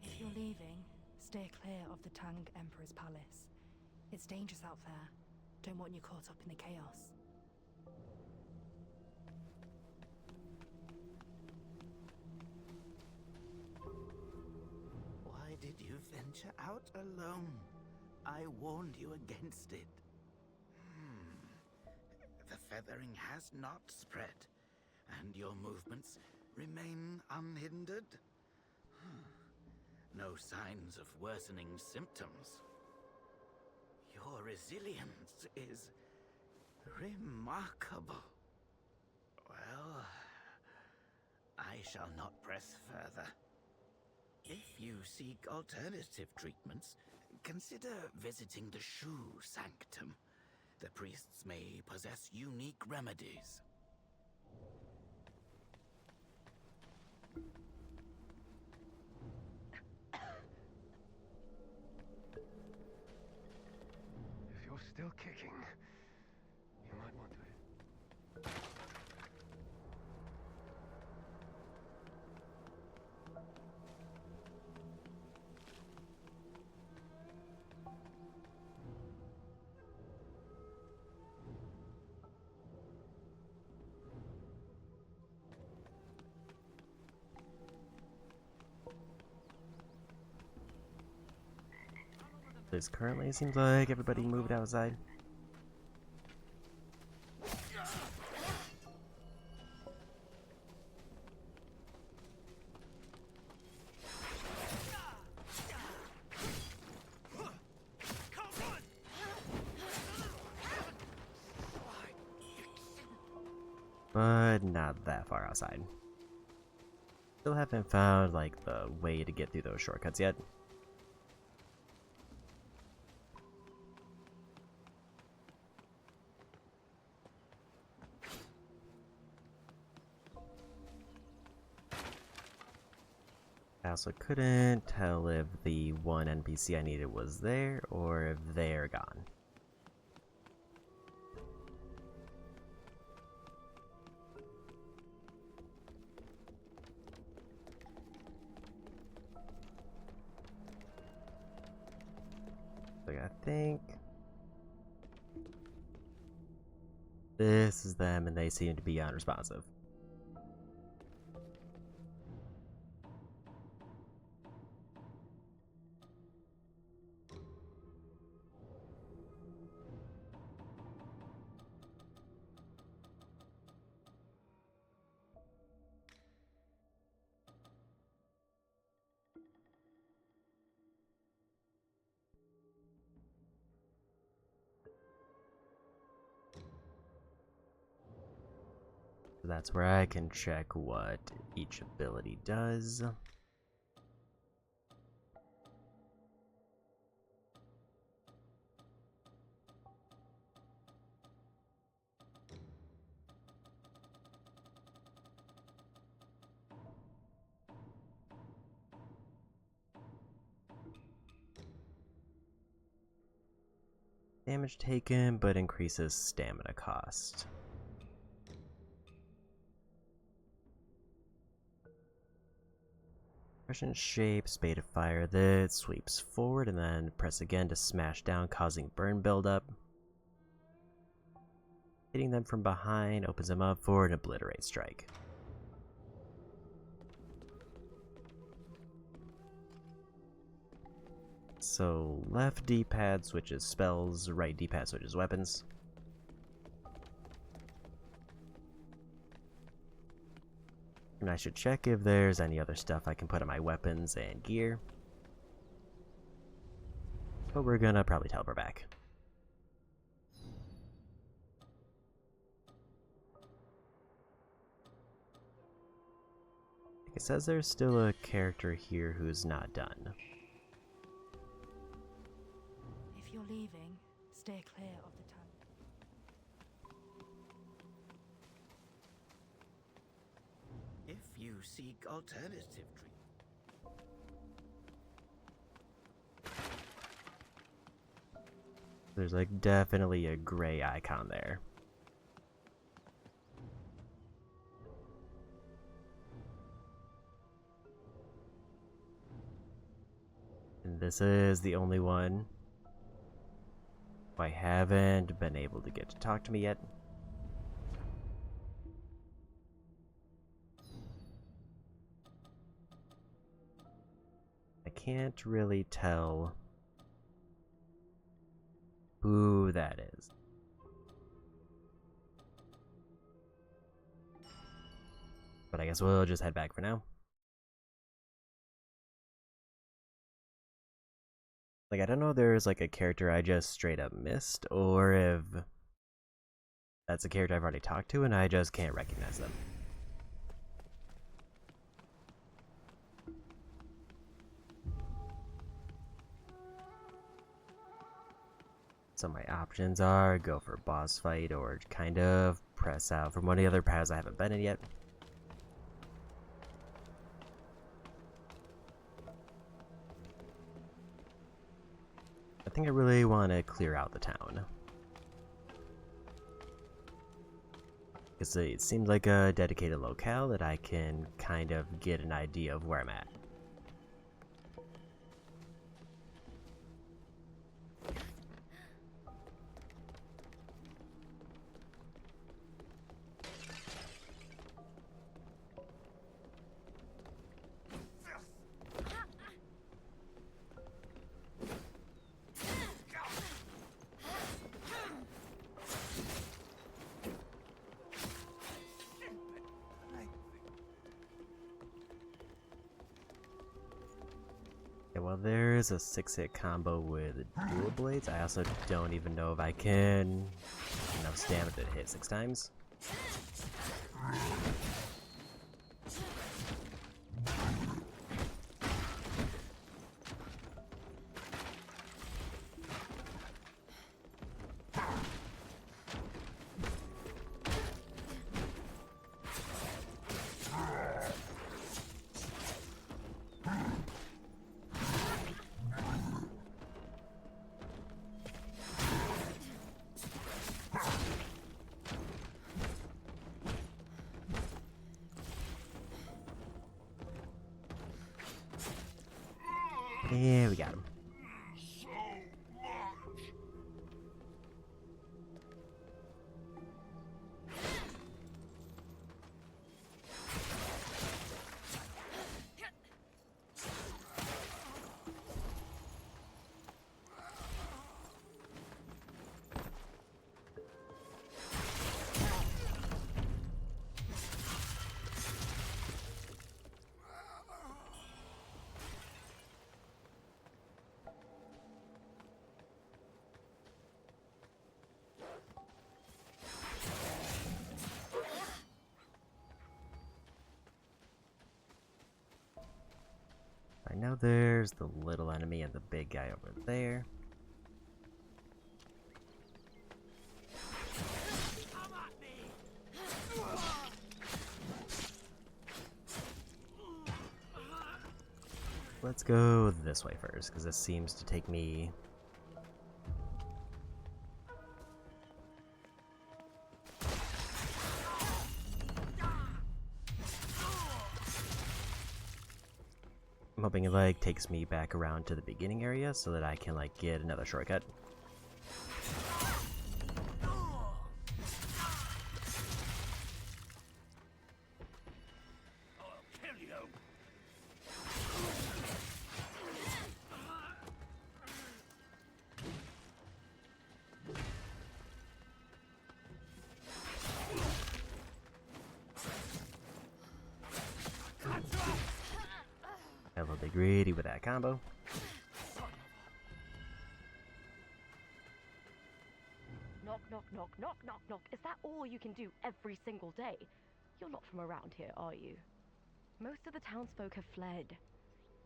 If you're leaving, stay clear of the Tang Emperor's palace. It's dangerous out there. Don't want you caught up in the chaos. Why did you venture out alone? I warned you against it. The feathering has not spread, and your movements remain unhindered. No signs of worsening symptoms. Your resilience is remarkable. Well, I shall not press further. If you seek alternative treatments, consider visiting the Shoe Sanctum. The priests may possess unique remedies. If you're still kicking, you might want to... This currently seems like everybody moved outside. But not that far outside. Still haven't found, like, the way to get through those shortcuts yet. I also couldn't tell if the one NPC I needed was there, or if they're gone. Like, I think this is them, and they seem to be unresponsive. That's where I can check what each ability does. damage taken, but increases stamina cost. Crescent shape, spade of fire that sweeps forward and then press again to smash down, causing burn buildup. Hitting them from behind opens them up for an obliterate strike. So left D-pad switches spells, right D-pad switches weapons. And I should check if there's any other stuff I can put on my weapons and gear. But we're gonna probably teleport back. It says there's still a character here who's not done. If you're leaving, stay clear of the town. If you seek alternative treatment. There's like definitely a gray icon there. And this is the only one I haven't been able to get to talk to me yet. I can't really tell who that is. But I guess we'll just head back for now. Like, I don't know if there's like a character I just straight up missed, or if that's a character I've already talked to and I just can't recognize them. So my options are go for a boss fight or kind of press out from one of the other paths I haven't been in yet. I think I really want to clear out the town. Because it seems like a dedicated locale that I can kind of get an idea of where I'm at. Well, there's a 6-hit combo with dual blades. I also don't even know if I can enough stamina to hit 6 times. Yeah, we got him. I know there's the little enemy and the big guy over there. Let's go this way first, because this seems to take me I'm hoping it like takes me back around to the beginning area so that I can like get another shortcut. A little bit greedy with that combo. Knock, knock, knock, knock, knock, knock. Is that all you can do every single day? You're not from around here, are you? Most of the townsfolk have fled.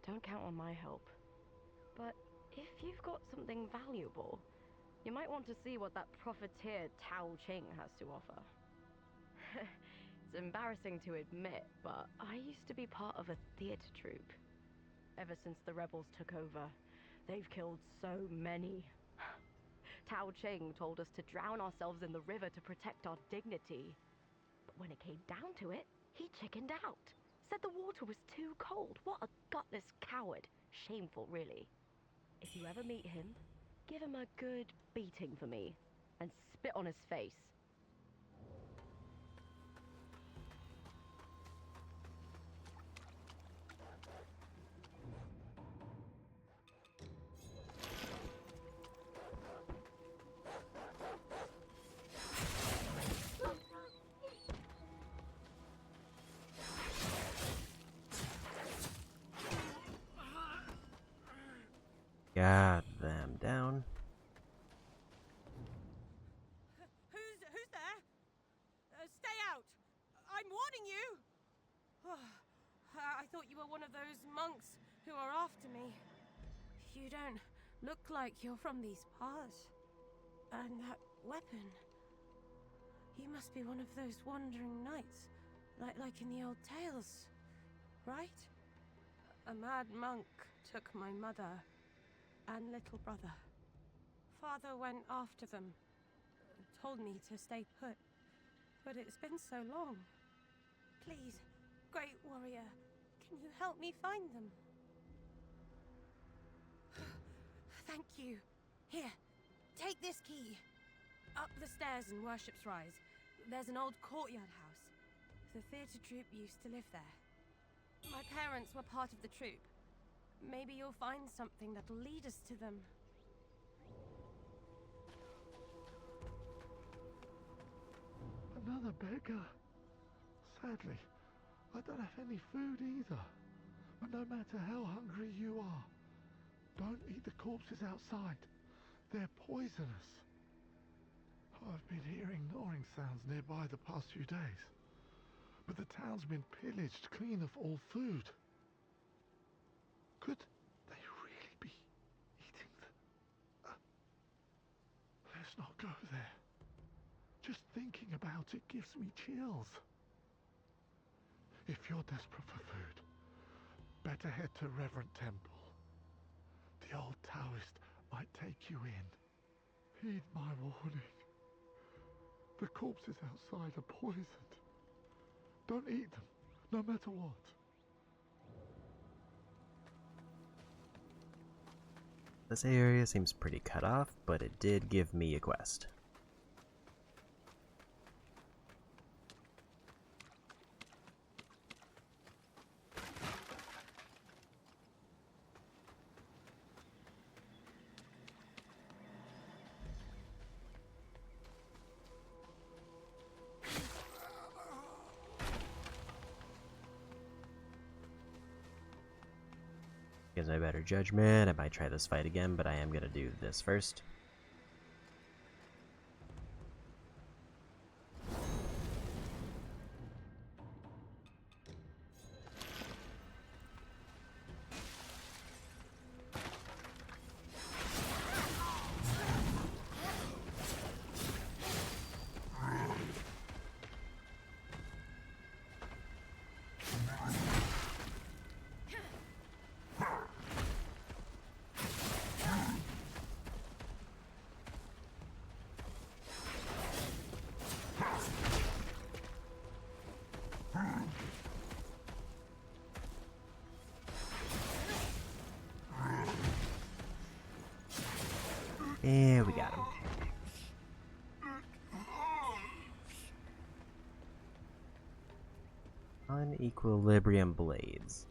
Don't count on my help. But if you've got something valuable, you might want to see what that profiteer Tao Ching has to offer. It's embarrassing to admit, but I used to be part of a theater troupe. Ever since the rebels took over, they've killed so many. Tao Ching told us to drown ourselves in the river to protect our dignity. But when it came down to it, he chickened out. Said the water was too cold. What a gutless coward. Shameful, really. If you ever meet him, give him a good beating for me and spit on his face. Got them down. Who's there? Stay out! I'm warning you! I thought you were one of those monks who are after me. You don't look like you're from these parts. And that weapon... You must be one of those wandering knights, like in the old tales, right? A mad monk took my mother and little brother. Father went after them, told me to stay put, but it's been so long. Please, great warrior, can you help me find them? Thank you. Here, take this key. Up the stairs in Worship's Rise, there's an old courtyard house. The theatre troupe used to live there. My parents were part of the troupe. Maybe you'll find something that'll lead us to them. Another beggar. Sadly, I don't have any food either. But no matter how hungry you are, don't eat the corpses outside. They're poisonous. I've been hearing gnawing sounds nearby the past few days. But the town's been pillaged clean of all food. Could they really be eating the... Let's not go there. Just thinking about it gives me chills. If you're desperate for food, better head to Reverend Temple. The old Taoist might take you in. Heed my warning. The corpses outside are poisoned. Don't eat them, no matter what. This area seems pretty cut off, but it did give me a quest. Gives my better judgment. I might try this fight again, but I am gonna do this first. And we got him. Unequilibrium blades.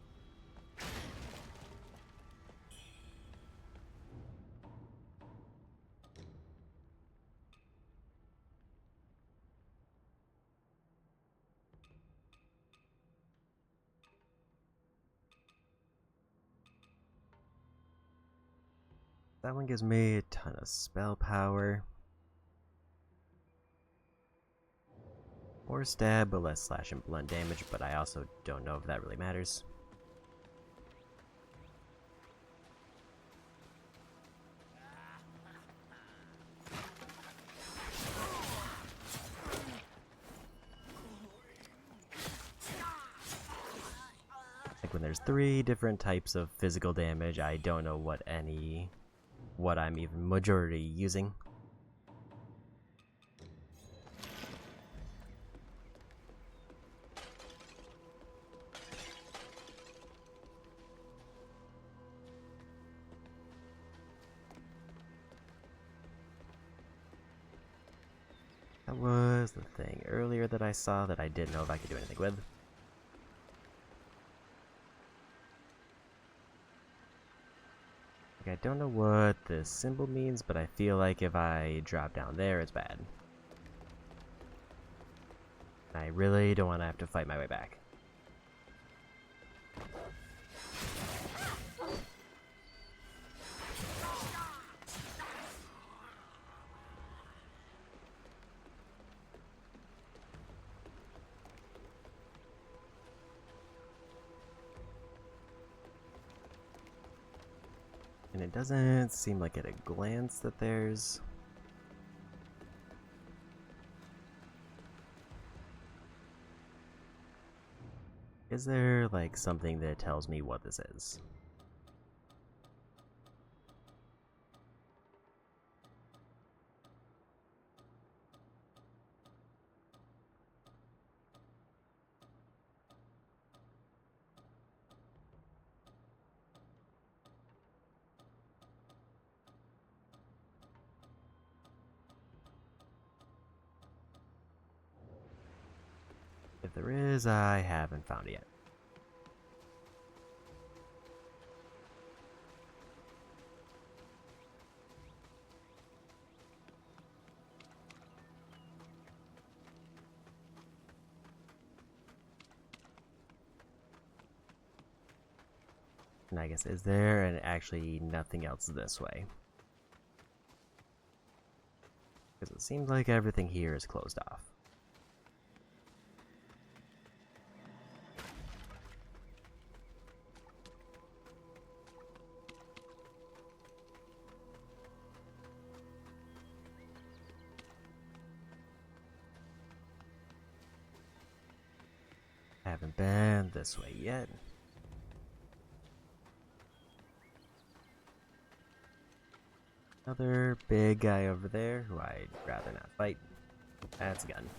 That one gives me a ton of spell power. More stab, but less slash and blunt damage, but I also don't know if that really matters. Like when there's 3 different types of physical damage, I don't know what I'm even majority using. That was the thing earlier that I saw that I didn't know if I could do anything with. Like, I don't know what this symbol means, but I feel like if I drop down there, it's bad. I really don't want to have to fight my way back. And it doesn't seem like at a glance that there's... Is there, like, something that tells me what this is? If there is, I haven't found it yet. And I guess, is there and actually nothing else this way? Because it seems like everything here is closed off. Haven't been this way yet. Another big guy over there who I'd rather not fight. That's a gun.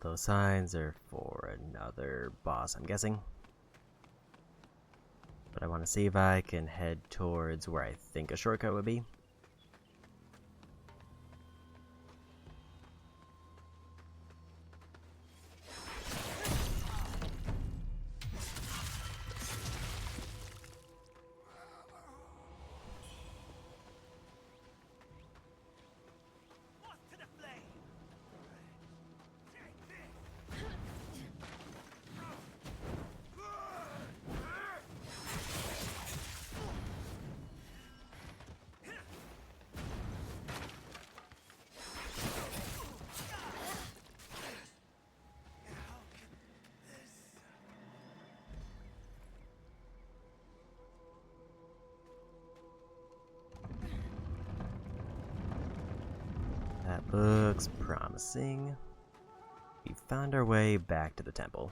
Those signs are for another boss, I'm guessing. But I want to see if I can head towards where I think a shortcut would be. looks promising. We found our way back to the temple.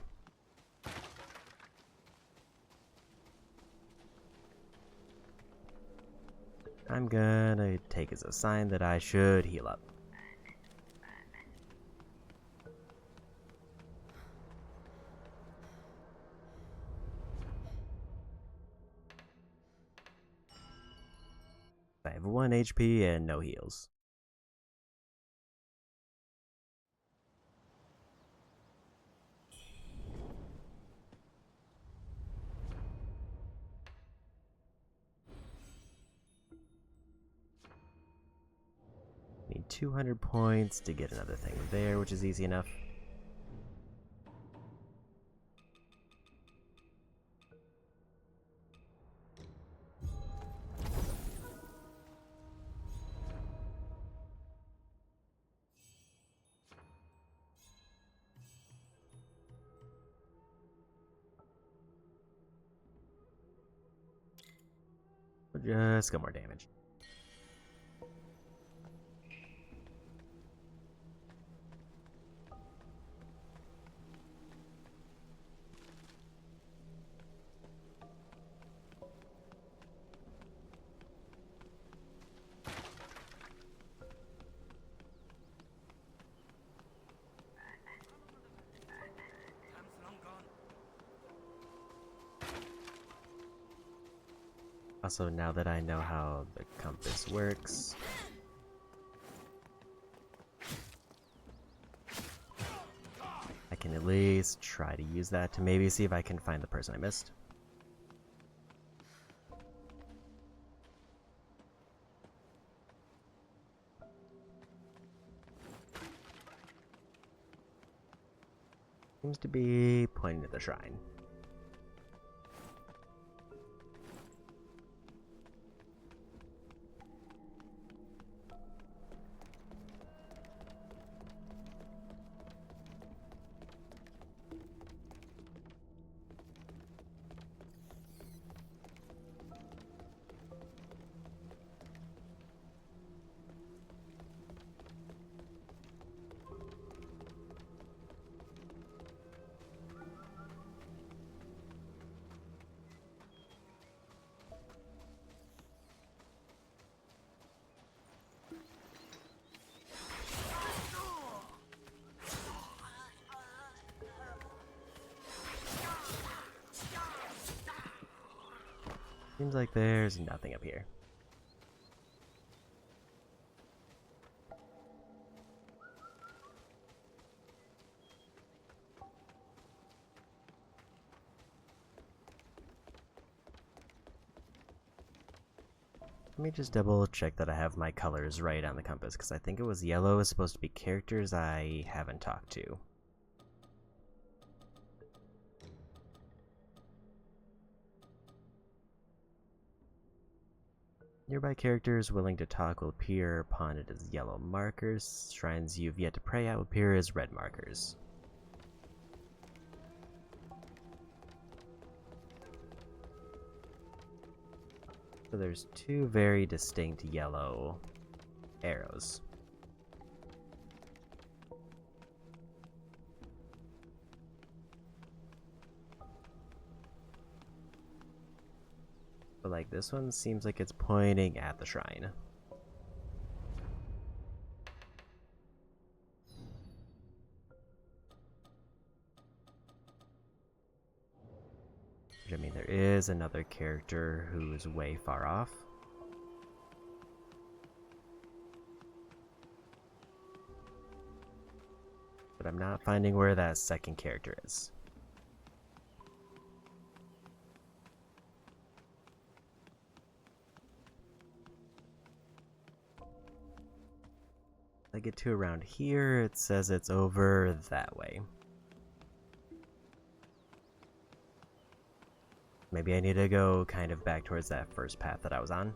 I'm gonna take as a sign that I should heal up. I have 1 HP and no heals. Need 200 points to get another thing there, which is easy enough. Just got more damage. Also, now that I know how the compass works, I can at least try to use that to maybe see if I can find the person I missed. Seems to be pointing to the shrine. Seems like there's nothing up here. Let me just double check that I have my colors right on the compass, because I think it was yellow is supposed to be characters I haven't talked to. Nearby characters willing to talk will appear upon it as yellow markers. Shrines you've yet to pray at will appear as red markers. So there's 2 very distinct yellow arrows. But like this one seems like it's pointing at the shrine. Which, I mean, there is another character who's way far off. But I'm not finding where that second character is. I get to around here, it says it's over that way. Maybe I need to go kind of back towards that first path that I was on.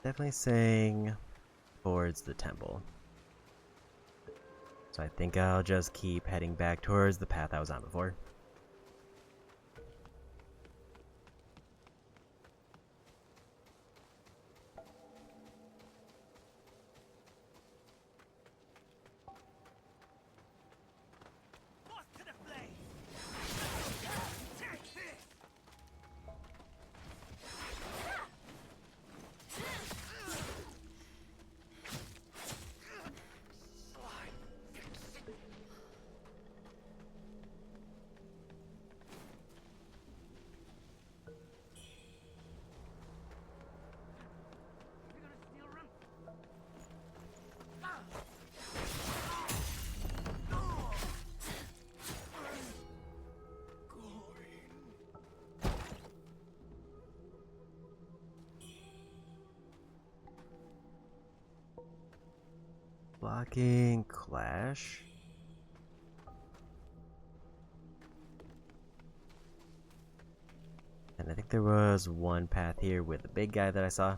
definitely saying towards the temple. So I think I'll just keep heading back towards the path I was on before. Blocking Clash. And I think there was one path here with the big guy that I saw.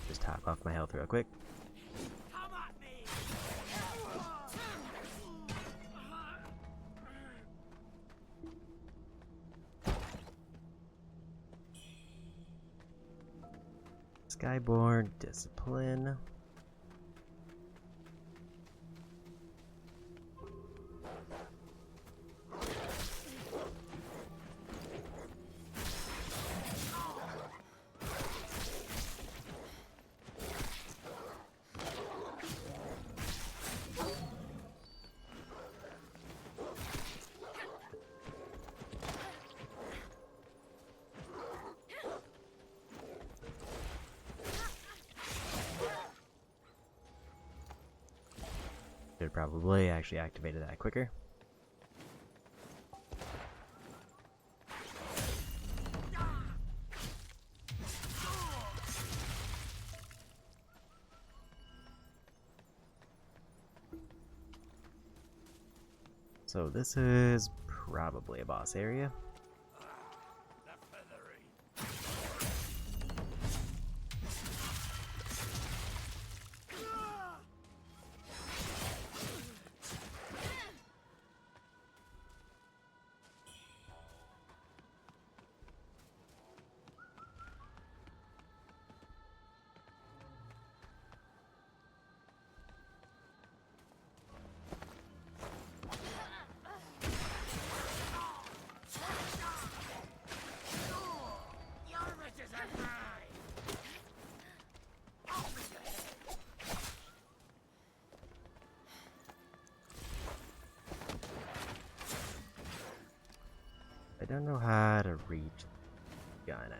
Just top off my health real quick. Skyborn Discipline. Should probably actually activated that quicker. So this is probably a boss area. I don't know how to reach the gun.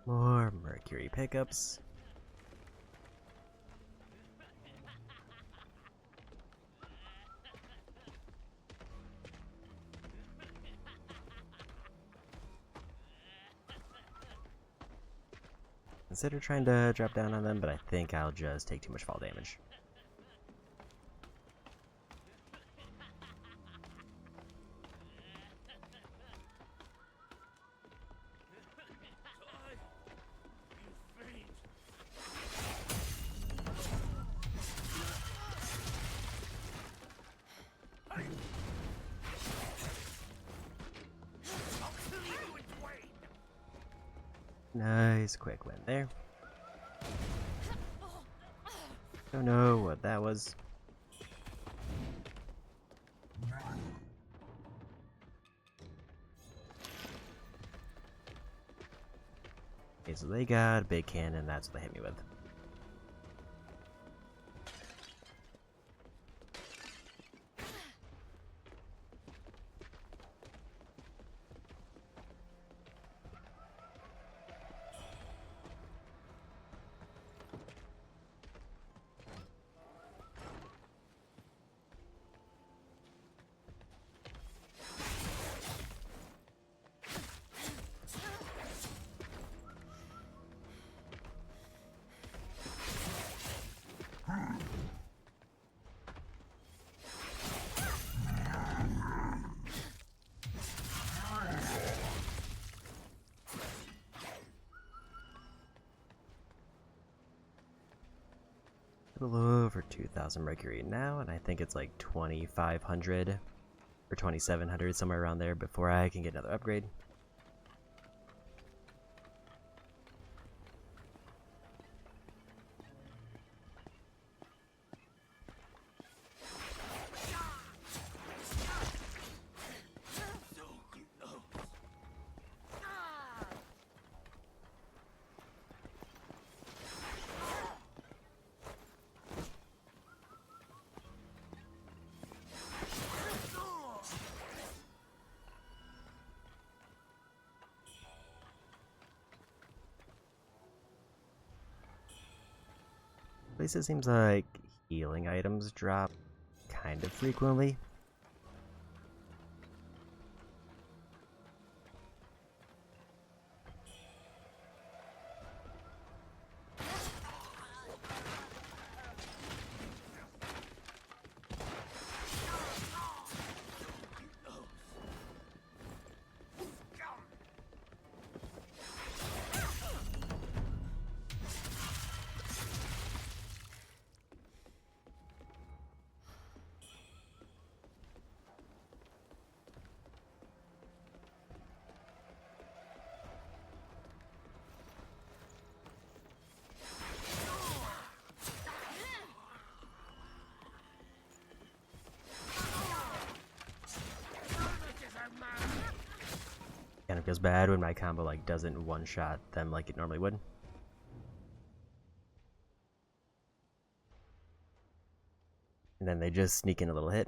More Mercury pickups. consider trying to drop down on them, but I think I'll just take too much fall damage. Nice quick win there. Don't know what that was. Okay, so they got a big cannon, that's what they hit me with. A little over 2,000 Mercury now, and I think it's like 2,500 or 2,700, somewhere around there, before I can get another upgrade. At least it seems like healing items drop kind of frequently. Kind of feels bad when my combo like doesn't one-shot them like it normally would. And then they just sneak in a little hit.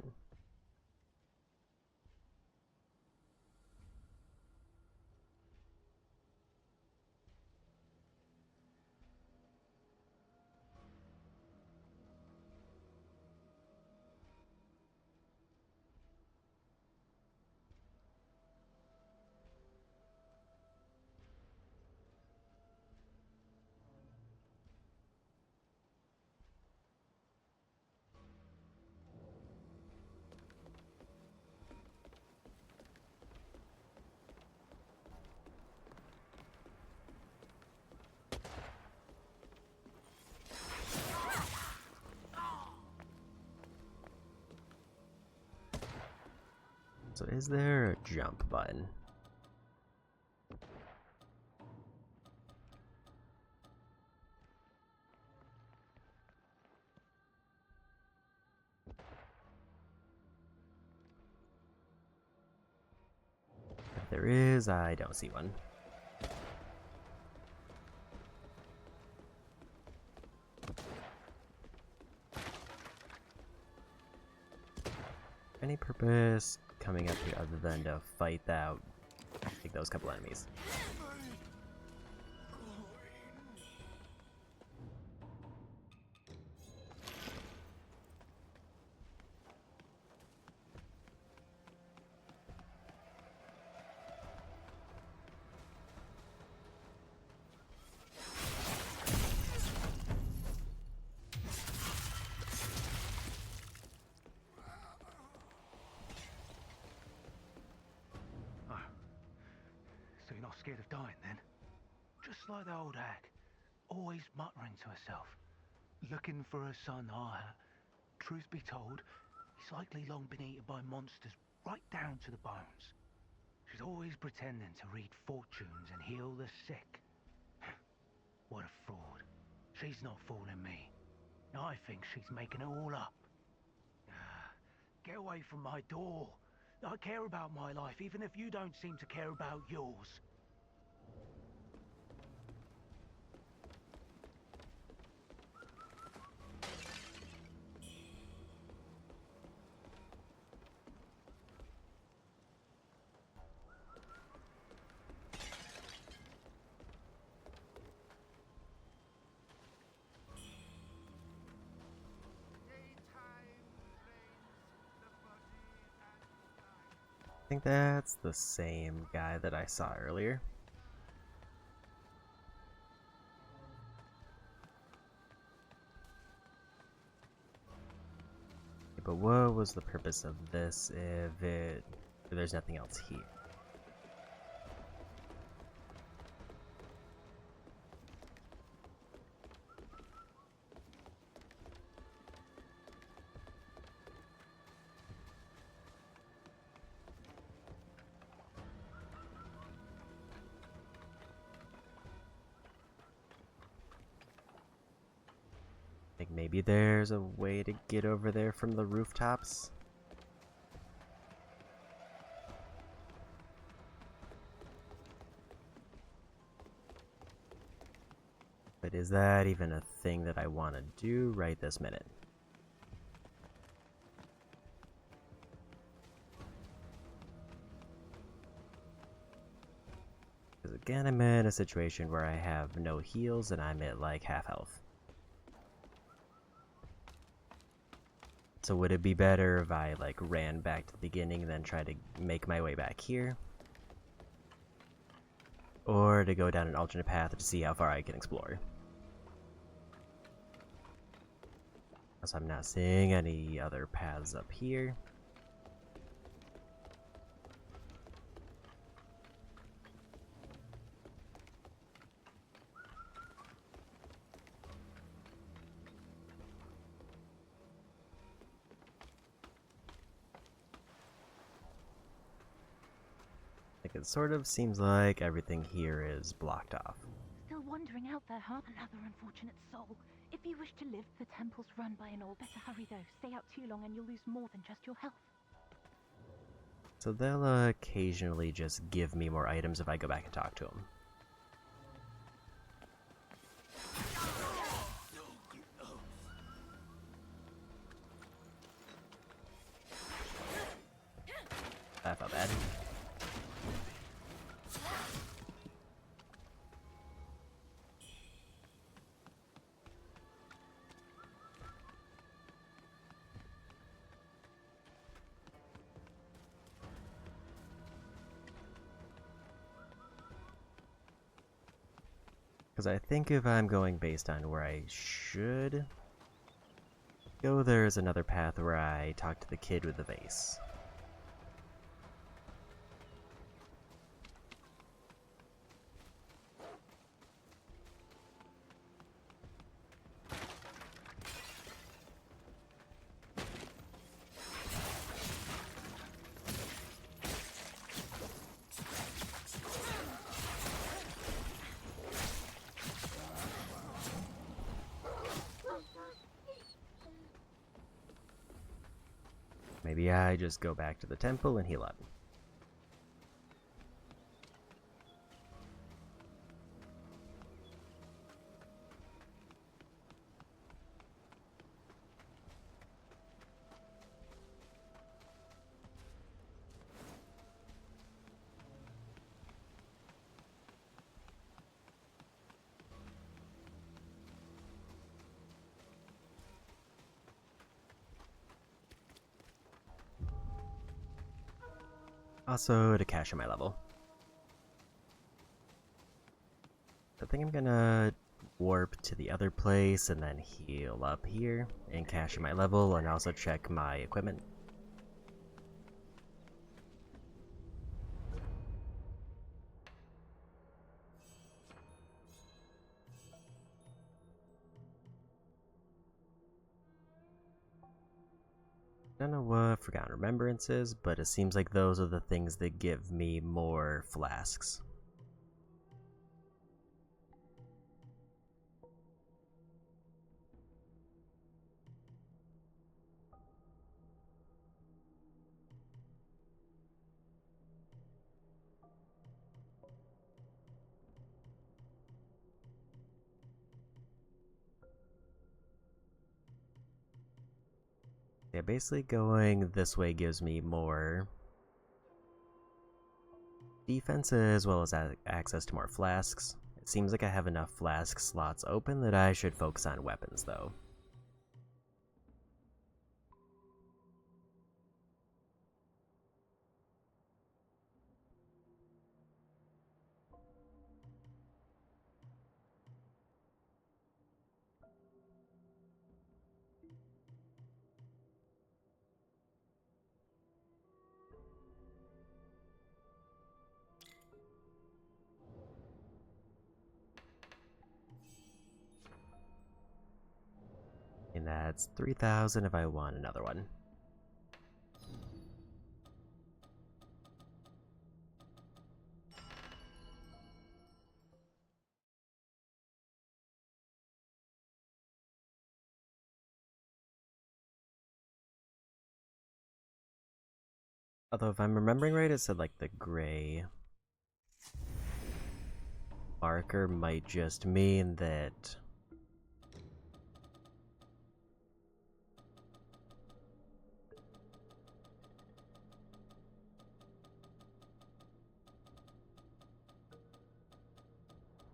So is there a jump button? If there is, I don't see one. Any purpose coming up here other than to fight out like those couple enemies? scared of dying then? Just like the old hag, always muttering to herself, looking for her son Aha. Truth be told, he's likely long been eaten by monsters right down to the bones. She's always pretending to read fortunes and heal the sick. What a fraud. She's not fooling me. I think she's making it all up. Get away from my door. I care about my life, even if you don't seem to care about yours. I think that's the same guy that I saw earlier. But what was the purpose of this if there's nothing else here? Think maybe there's a way to get over there from the rooftops? But is that even a thing that I want to do right this minute? Because again, I'm in a situation where I have no heals and I'm at like half health. So would it be better if I like ran back to the beginning and then try to make my way back here? Or to go down an alternate path to see how far I can explore? So I'm not seeing any other paths up here. Like it sort of seems like everything here is blocked off. Still wandering out there, huh? Another unfortunate soul. If you wish to live, the temple's run by an old. Better hurry though. Stay out too long and you'll lose more than just your health. So they'll occasionally just give me more items if I go back and talk to them. That felt bad. Because I think if I'm going based on where I should go, there's another path where I talk to the kid with the vase. Maybe I just go back to the temple and heal up. Also, to cash in my level. I think I'm gonna warp to the other place and then heal up here and cash in my level and also check my equipment. I don't know what Forgotten Remembrance is, but it seems like those are the things that give me more flasks. Yeah, basically going this way gives me more defense as well as access to more flasks. It seems like I have enough flask slots open that I should focus on weapons, though. And that's 3,000 if I want another one. Although if I'm remembering right, it said like the gray marker might just mean that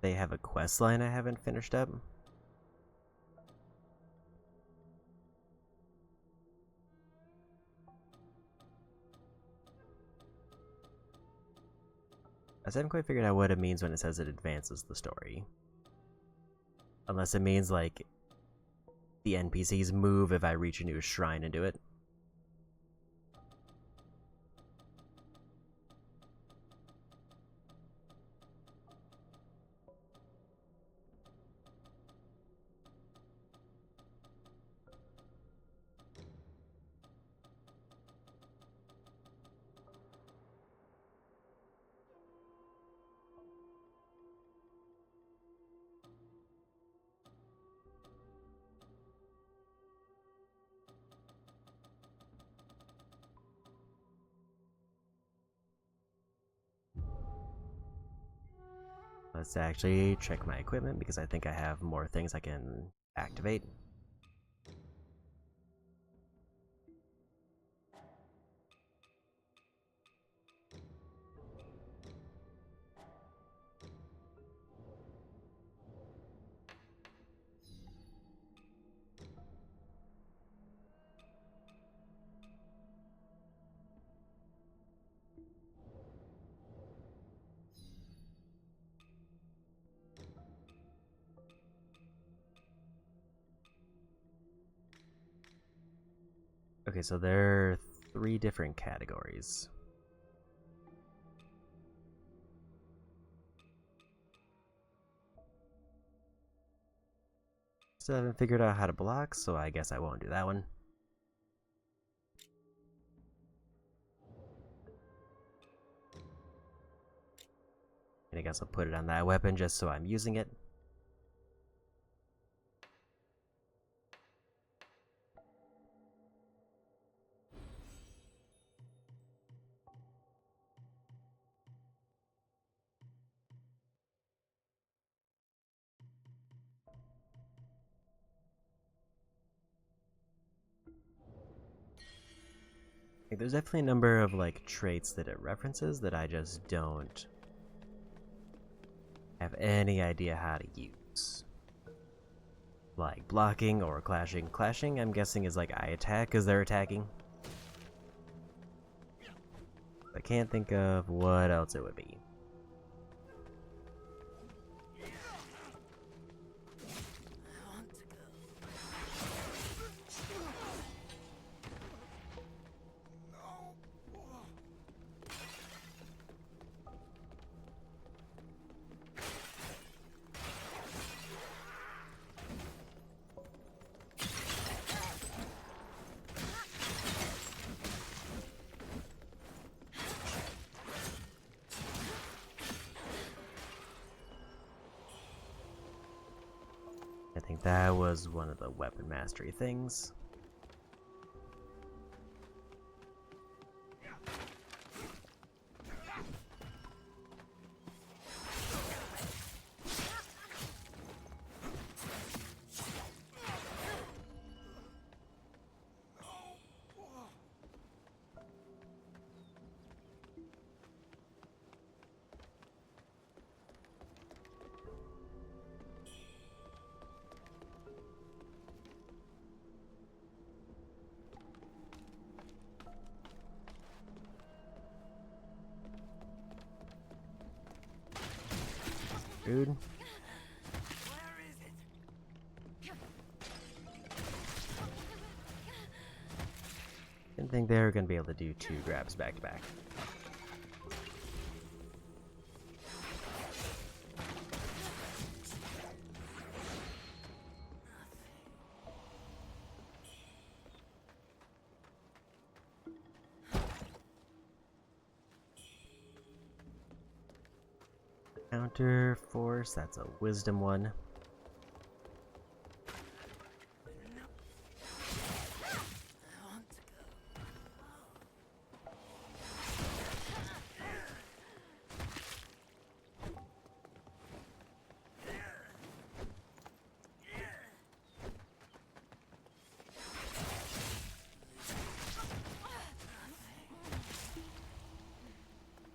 they have a quest line I haven't finished up. I haven't quite figured out what it means when it says it advances the story. Unless it means like the NPCs move if I reach a new shrine and do it. Let's actually check my equipment because I think I have more things I can activate. Okay, so there are 3 different categories. Still haven't figured out how to block, so I guess I won't do that one. And I guess I'll put it on that weapon just so I'm using it. Like, there's definitely a number of like traits that it references that I just don't have any idea how to use. Like blocking or clashing. Clashing, I'm guessing, is like I attack because they're attacking. I can't think of what else it would be. think that was one of the weapon mastery things. Dude. Didn't think they were gonna be able to do 2 grabs back to back. Counter force, that's a wisdom one.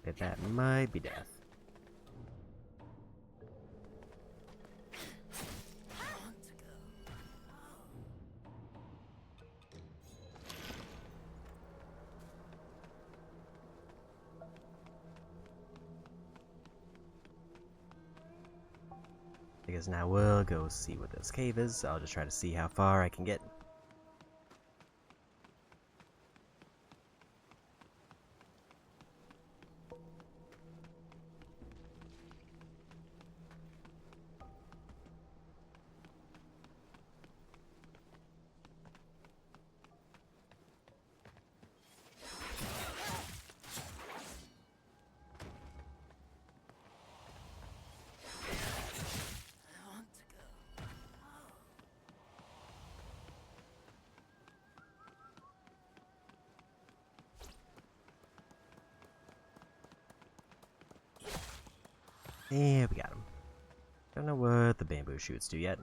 Okay, that might be death. I guess now we'll go see what this cave is. I'll just try to see how far I can get. Yeah, we got him. Don't know what the bamboo shoots do yet.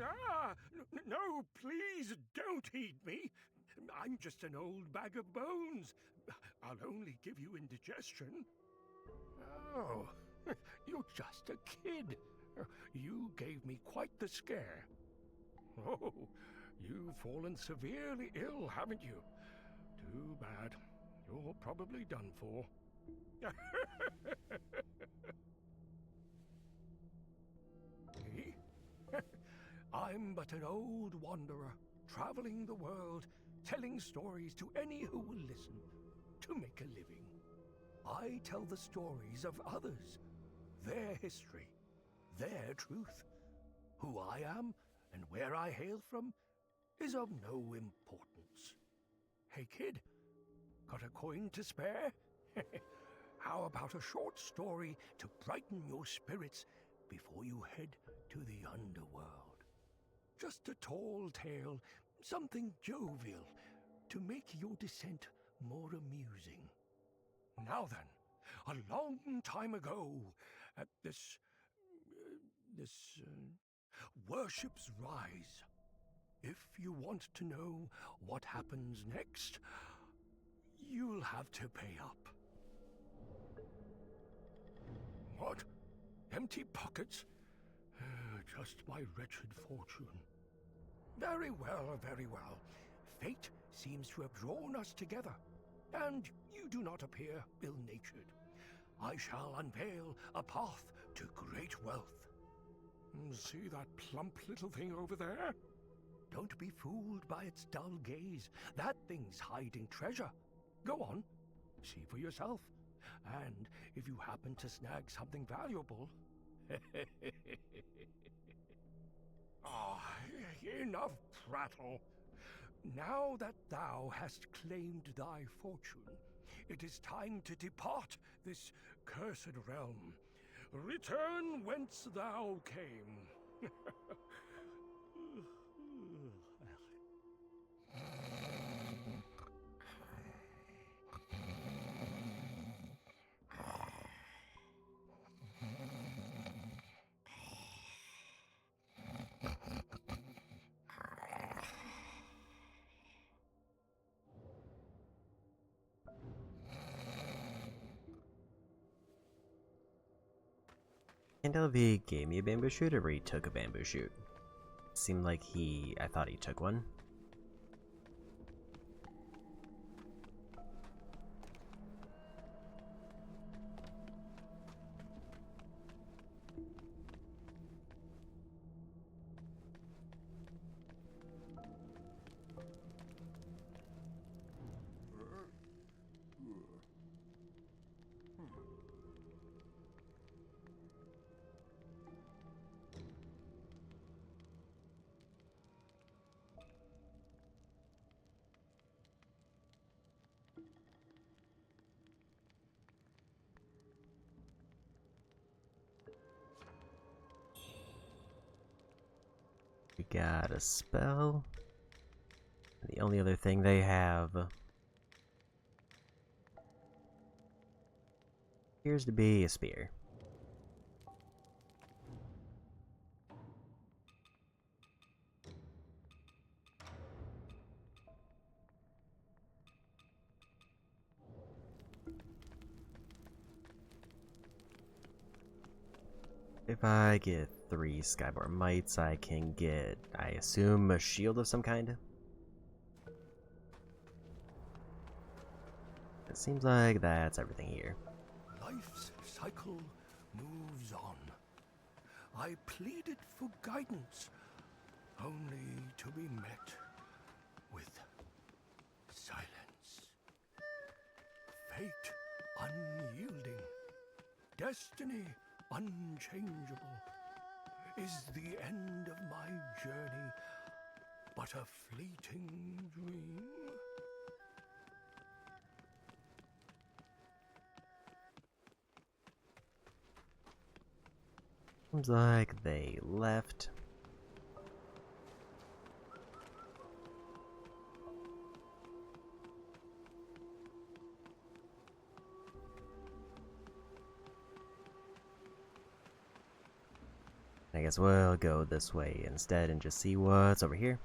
Ah, no, please don't eat me. I'm just an old bag of bones. I'll only give you indigestion. Oh, you're just a kid. You gave me quite the scare. Oh, you've fallen severely ill, haven't you? Too bad. You're probably done for. Me? I'm but an old wanderer, traveling the world, telling stories to any who will listen, to make a living. I tell the stories of others, their history, their truth. Who I am and where I hail from is of no importance. Hey kid, got a coin to spare? How about a short story to brighten your spirits before you head to the underworld? Just a tall tale, something jovial, to make your descent more amusing. Now then, a long time ago, at this Worship's Rise, if you want to know what happens next, you'll have to pay up. What? Empty pockets? Just my wretched fortune. Very well, very well. Fate seems to have drawn us together, and you do not appear ill-natured. I shall unveil a path to great wealth. See that plump little thing over there? Don't be fooled by its dull gaze. That thing's hiding treasure. Go on, see for yourself. And if you happen to snag something valuable... Enough prattle. Now that thou hast claimed thy fortune, It is time to depart this cursed realm. Return whence thou came. Can't tell if he gave me a bamboo shoot or he took a bamboo shoot. Seemed like I thought he took one. We got a spell. The only other thing they have appears to be a spear. If I get 3 Skyborn Mites, I can get, I assume, a shield of some kind. It seems like that's everything here. Life's cycle moves on. I pleaded for guidance, only to be met with silence. Fate unyielding, destiny unchangeable. Is the end of my journey but a fleeting dream? Seems like they left. I guess we'll go this way instead and just see what's over here.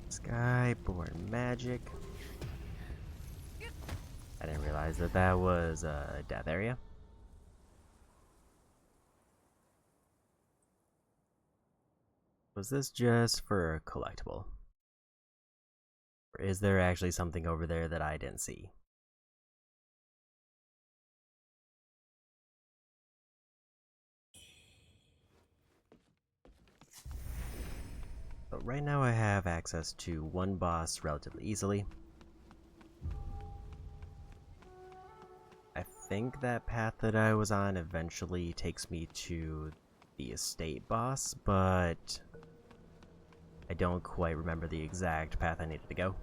Skyborn magic. I didn't realize that that was a death area. Was this just for a collectible? Or is there actually something over there that I didn't see? But right now I have access to one boss relatively easily. I think that path that I was on eventually takes me to the estate boss, but I don't quite remember the exact path I needed to go.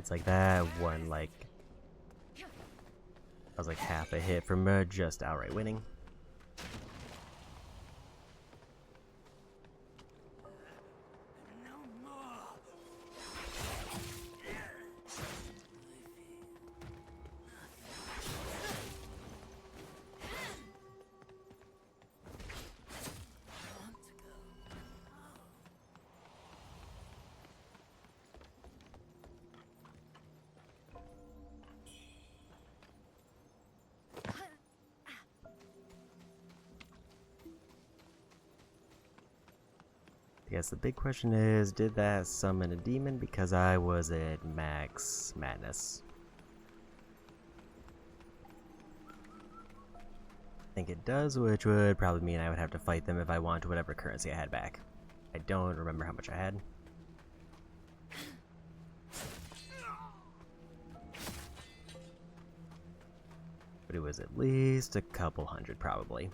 It's like that one, like, I was like half a hit from just outright winning. No more I guess the big question is, did that summon a demon because I was at max madness? I think it does, which would probably mean I would have to fight them if I want whatever currency I had back. I don't remember how much I had. But it was at least a couple hundred, probably.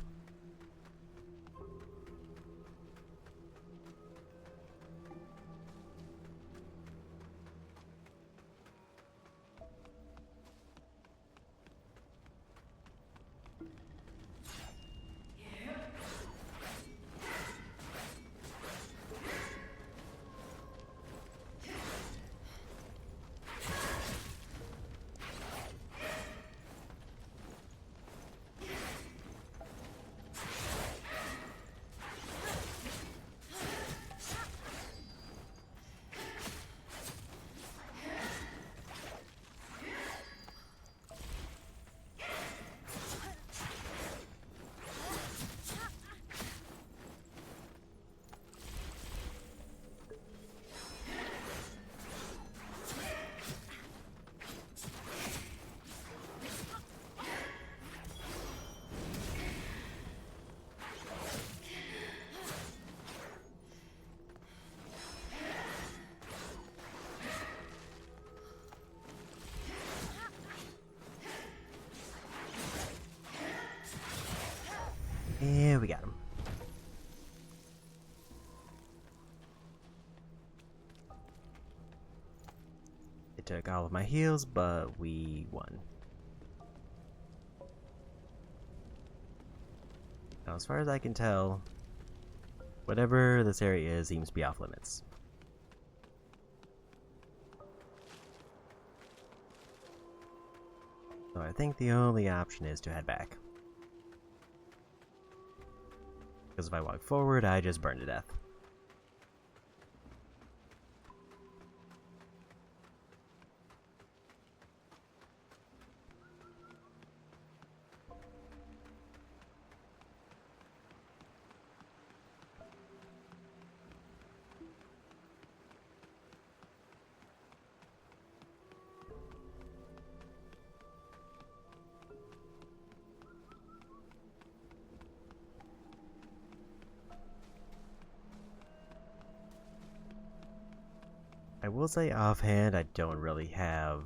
Yeah, we got him. It took all of my heals, but we won. Now, as far as I can tell, whatever this area is seems to be off limits. So I think the only option is to head back. Because if I walk forward, I just burn to death. I will say offhand, I don't really have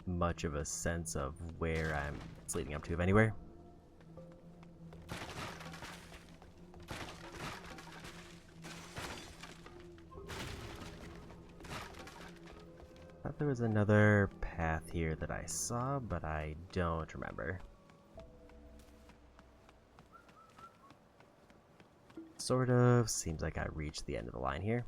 much of a sense of where it's leading up to, if anywhere. Thought there was another path here that I saw, but I don't remember. Sort of. Seems like I reached the end of the line here.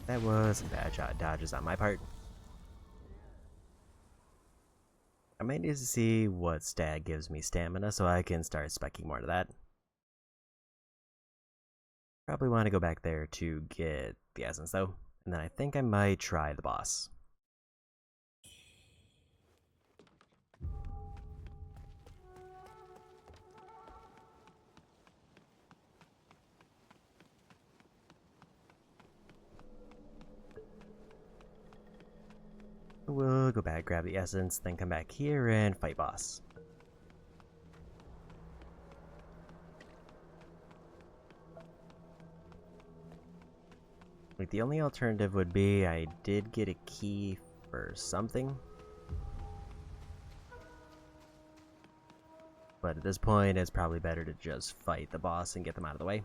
That was some bad shot dodges on my part. I might need to see what stat gives me stamina so I can start speccing more to that. Probably want to go back there to get the essence though, and then I think I might try the boss. We'll go back, grab the essence, then come back here and fight boss. Like, the only alternative would be I did get a key for something. But at this point, it's probably better to just fight the boss and get them out of the way.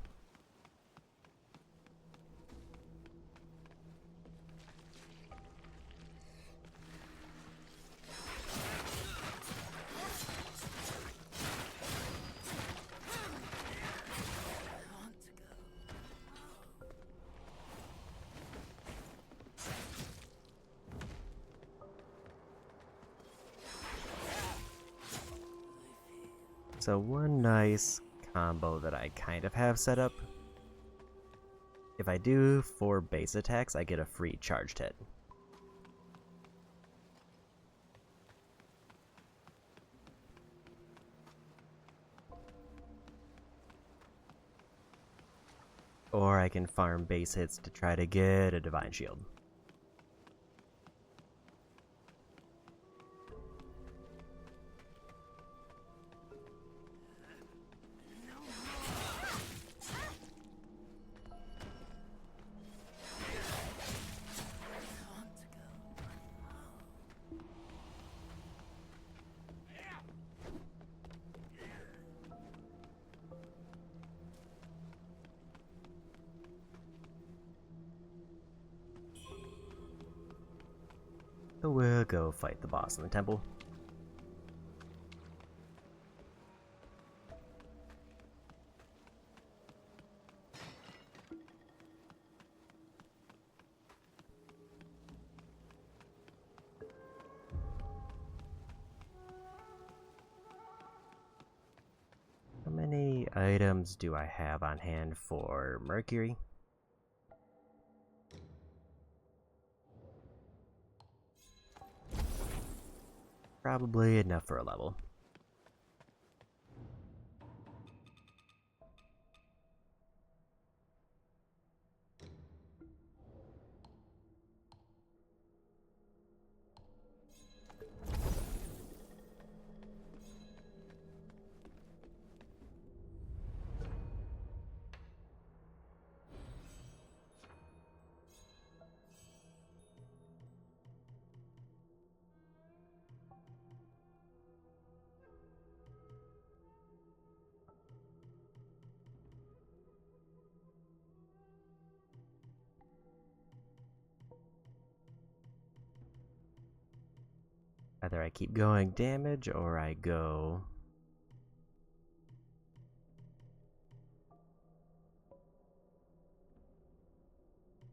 So one nice combo that I kind of have set up. If I do 4 base attacks, I get a free charged hit. Or I can farm base hits to try to get a Divine Shield. So we'll go fight the boss in the temple. How many items do I have on hand for Mercury? Probably enough for a level. Either I keep going damage or I go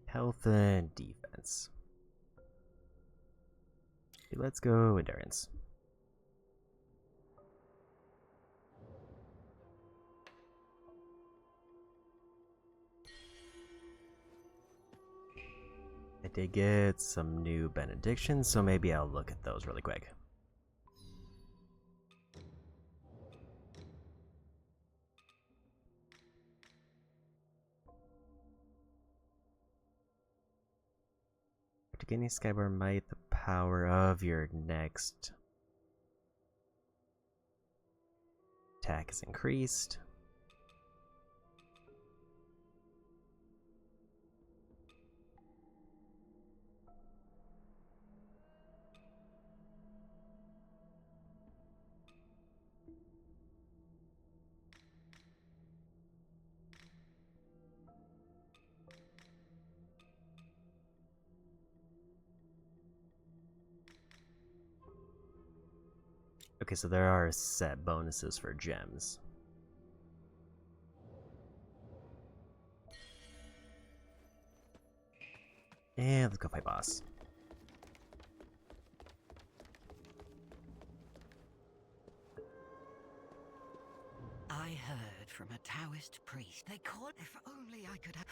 health and defense. Okay, let's go endurance. I did get some new benedictions, so maybe I'll look at those really quick. To gain Skybar Might, the power of your next attack is increased. Okay, so there are set bonuses for gems. And let's go fight boss. I heard from a Taoist priest. They called. If only I could have.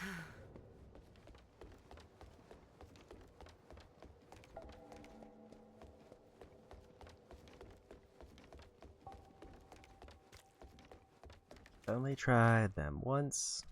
Only tried them once.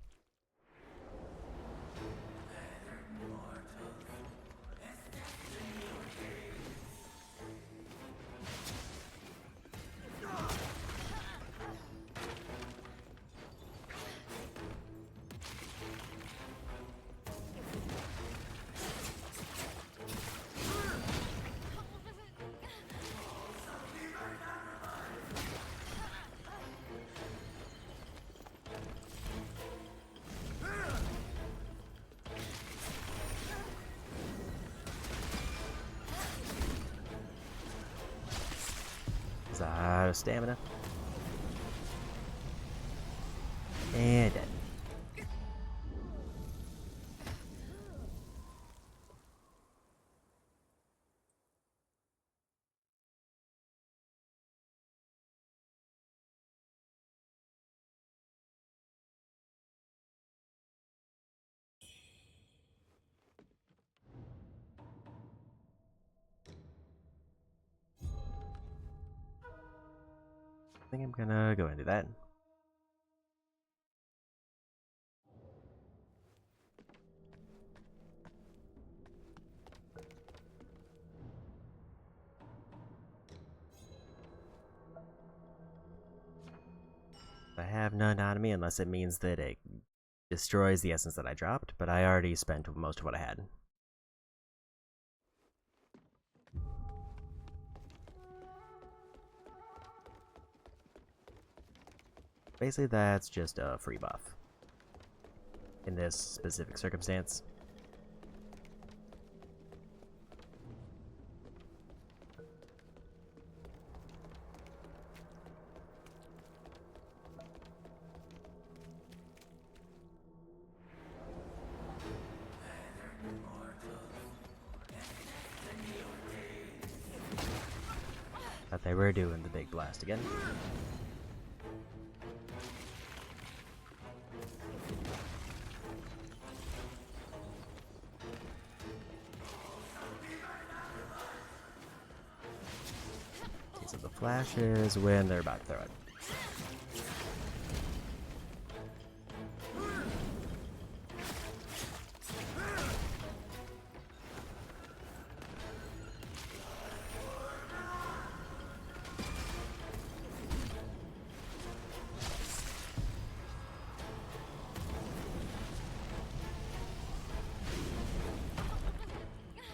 He's out of stamina. And dead. I think I'm gonna go into that. I have none on me unless it means that it destroys the essence that I dropped, but I already spent most of what I had. Basically, that's just a free buff. In this specific circumstance. Thought they were doing the big blast again. So the flash is when they're about to throw it.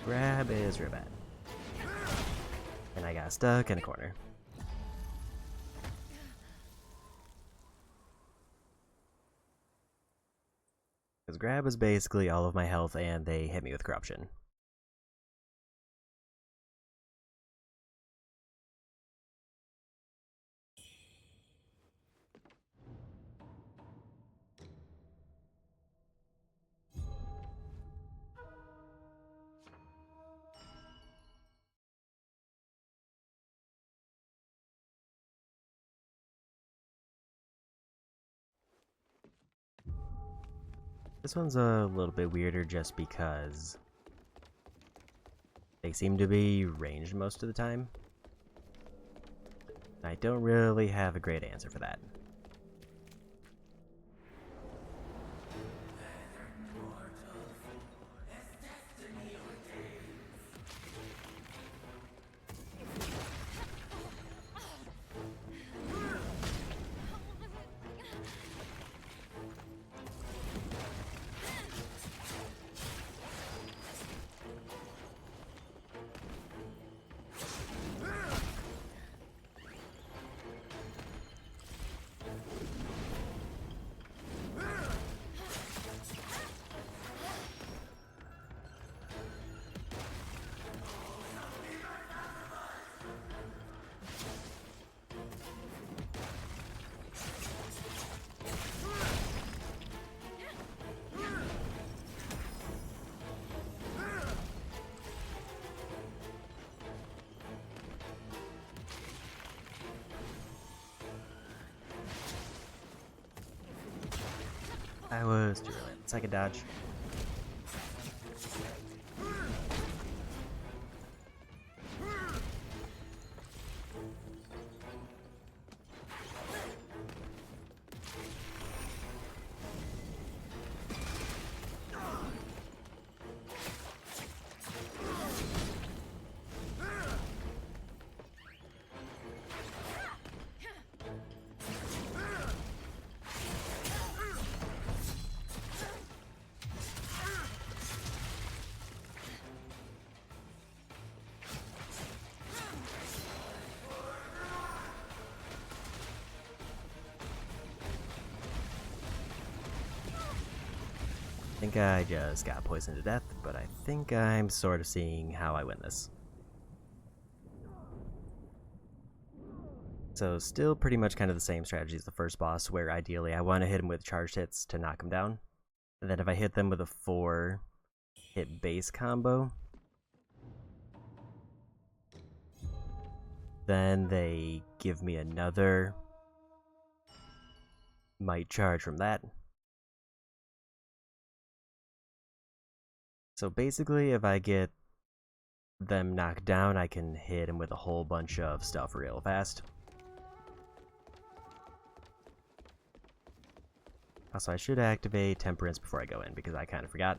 Grab is real bad. And I got stuck in a corner. Because grab is basically all of my health and they hit me with corruption. This one's a little bit weirder just because they seem to be ranged most of the time. I don't really have a great answer for that. I was too early. Second dodge. I think I just got poisoned to death, but I think I'm sort of seeing how I win this. So still pretty much kind of the same strategy as the first boss, where ideally I want to hit him with charged hits to knock him down. And then if I hit them with a 4-hit base combo, then they give me another might charge from that. So basically, if I get them knocked down, I can hit him with a whole bunch of stuff real fast. Also, I should activate Temperance before I go in, because I kind of forgot.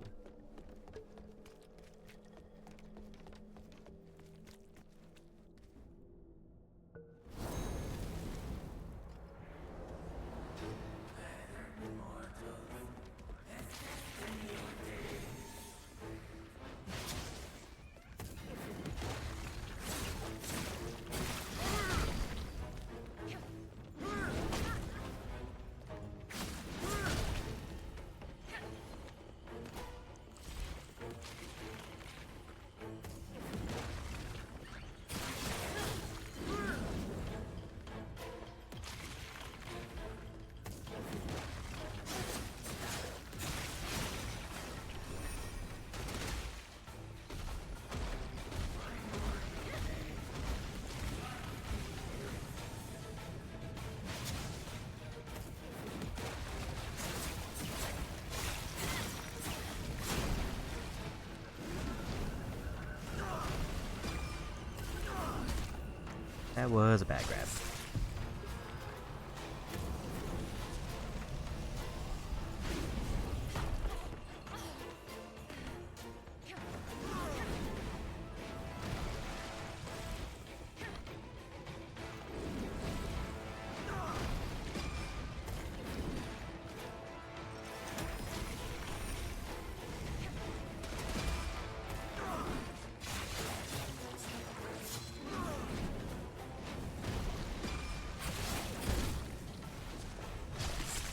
That was a bad grab.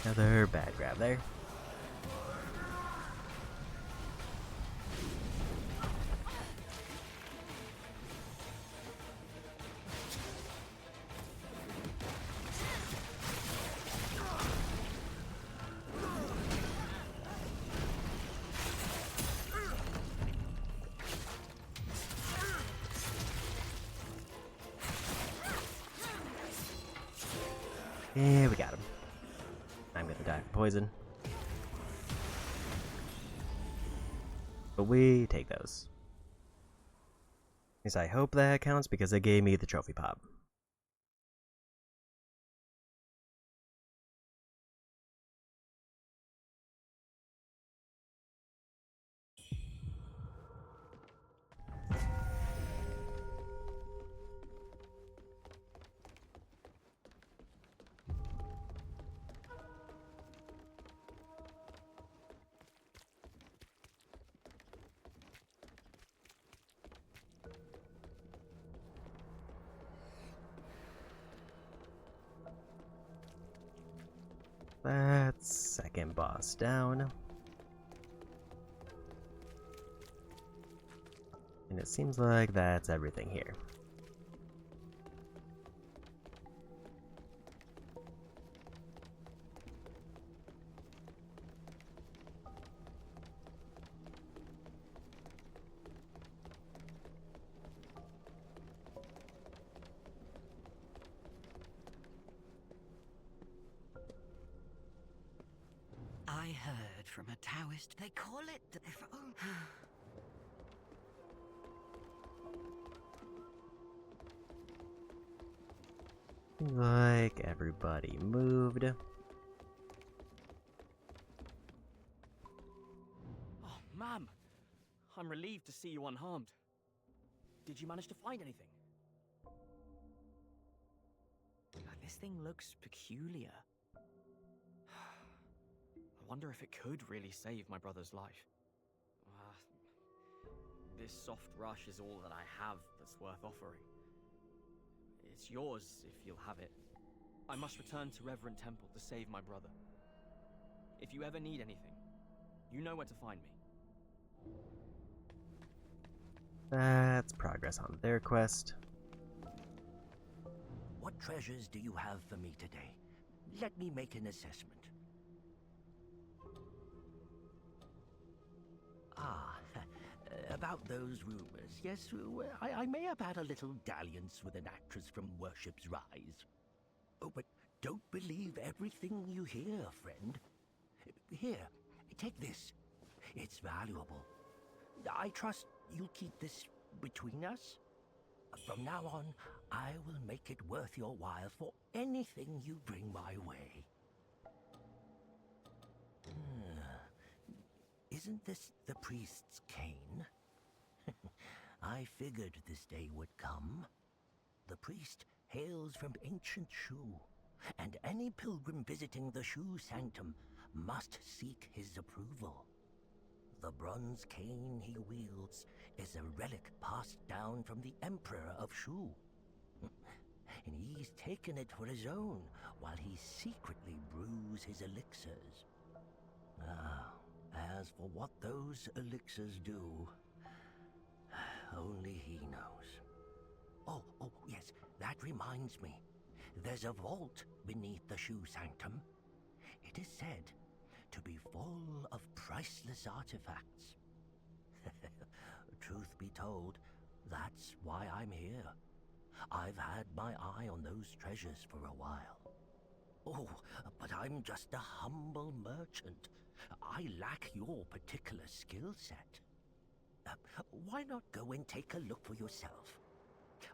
Another bad grab there. Yeah, we got him. I'm gonna die from poison. But we take those. At least I hope that counts because they gave me the trophy pop. That's second boss down. And it seems like that's everything here. I heard from a Taoist. They call it. Seems like everybody moved. Oh, ma'am. I'm relieved to see you unharmed. Did you manage to find anything? This thing looks peculiar. I wonder if it could really save my brother's life. This soft rush is all that I have that's worth offering. It's yours if you'll have it. I must return to Reverend Temple to save my brother. If you ever need anything, you know where to find me. That's progress on their quest. What treasures do you have for me today? Let me make an assessment. Ah, about those rumors. Yes, I may have had a little dalliance with an actress from Worship's Rise. Oh, but don't believe everything you hear, friend. Here, take this. It's valuable. I trust you'll keep this between us. From now on, I will make it worth your while for anything you bring my way. Isn't this the priest's cane? I figured this day would come. The priest hails from ancient Shu, and any pilgrim visiting the Shu Sanctum must seek his approval. The bronze cane he wields is a relic passed down from the Emperor of Shu. And he's taken it for his own while he secretly brews his elixirs. Ah, as for what those elixirs do, only he knows. Oh, yes, that reminds me. There's a vault beneath the Shu Sanctum. It is said to be full of priceless artifacts. Truth be told, that's why I'm here. I've had my eye on those treasures for a while. Oh, but I'm just a humble merchant. I lack your particular skill set. Why not go and take a look for yourself?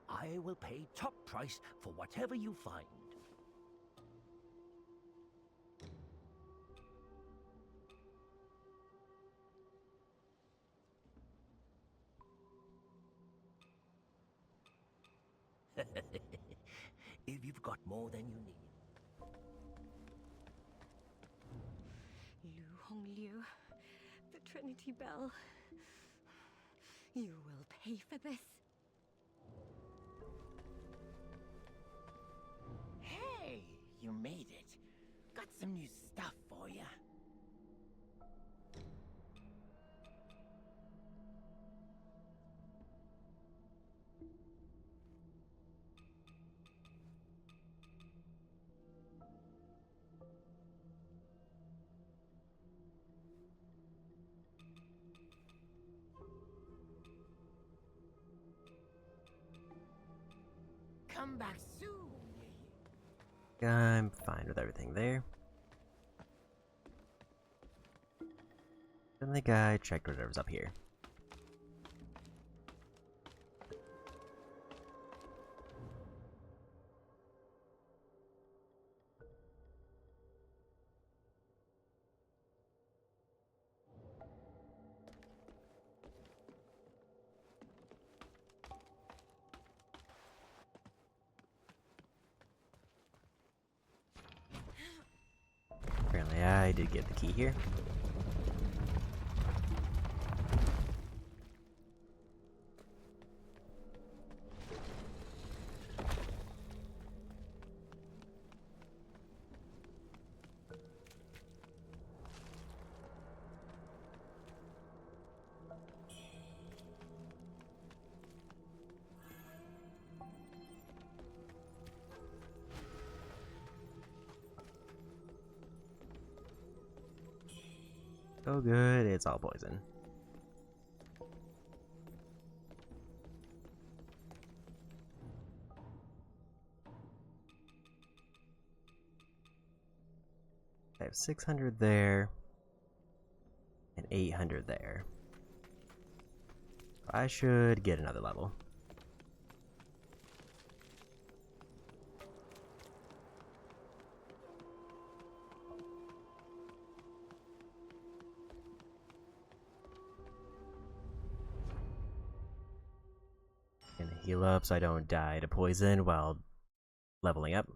I will pay top price for whatever you find. If you've got more than you need. Lu Hongliu, the Trinity Bell. You will pay for this. Hey, you made it. Got some new stuff for you. Come back soon. I'm fine with everything there. I think I checked whatever's up here. Apparently I did get the key here. Oh good, it's all poison. I have 600 there, and 800 there. I should get another level. Gonna heal up so I don't die to poison while leveling up.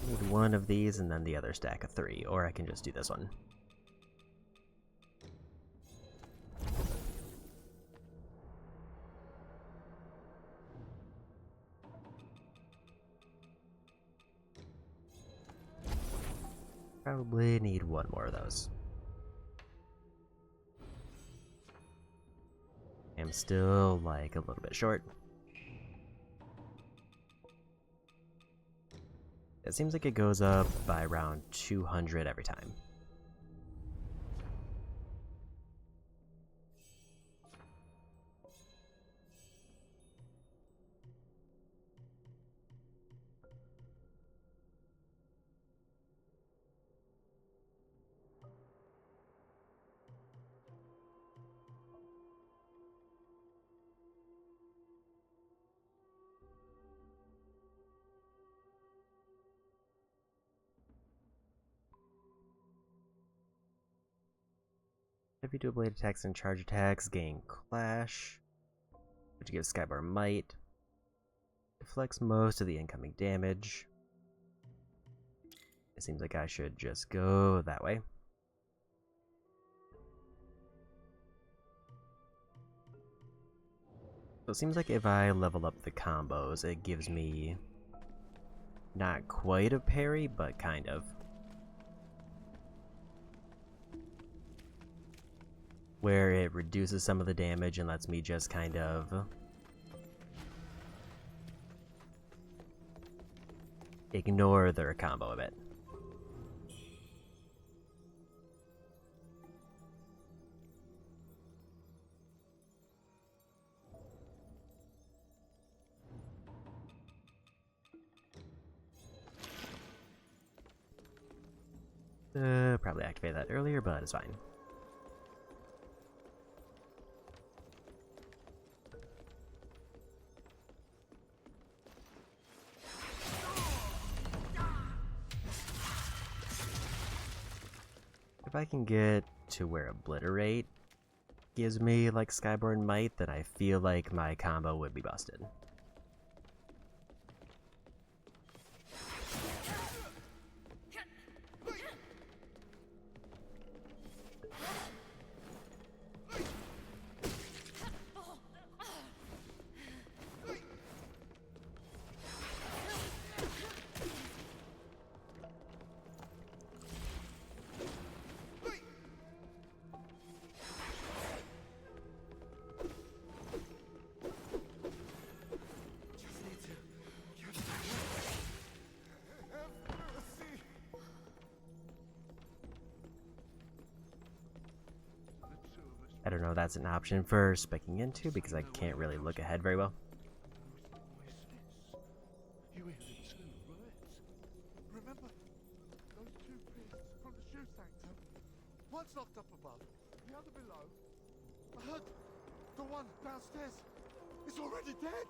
Need one of these and then the other stack of 3, or I can just do this one. Probably need one more of those. I'm still like a little bit short. It seems like it goes up by around 200 every time. Heavy dual blade attacks and charge attacks gain clash, which gives Skybar might. Deflects most of the incoming damage. It seems like I should just go that way. So it seems like if I level up the combos, it gives me not quite a parry, but kind of. Where it reduces some of the damage and lets me just kind of ignore their combo a bit. Probably activate that earlier, but it's fine. If I can get to where Obliterate gives me like Skyborn Might, then I feel like my combo would be busted. I don't know if that's an option for specking into because I can't really look ahead very well. You hear it too, right? Remember those two priests from the shoe sanctum? One's locked up above, the other below. I heard the one downstairs is already dead.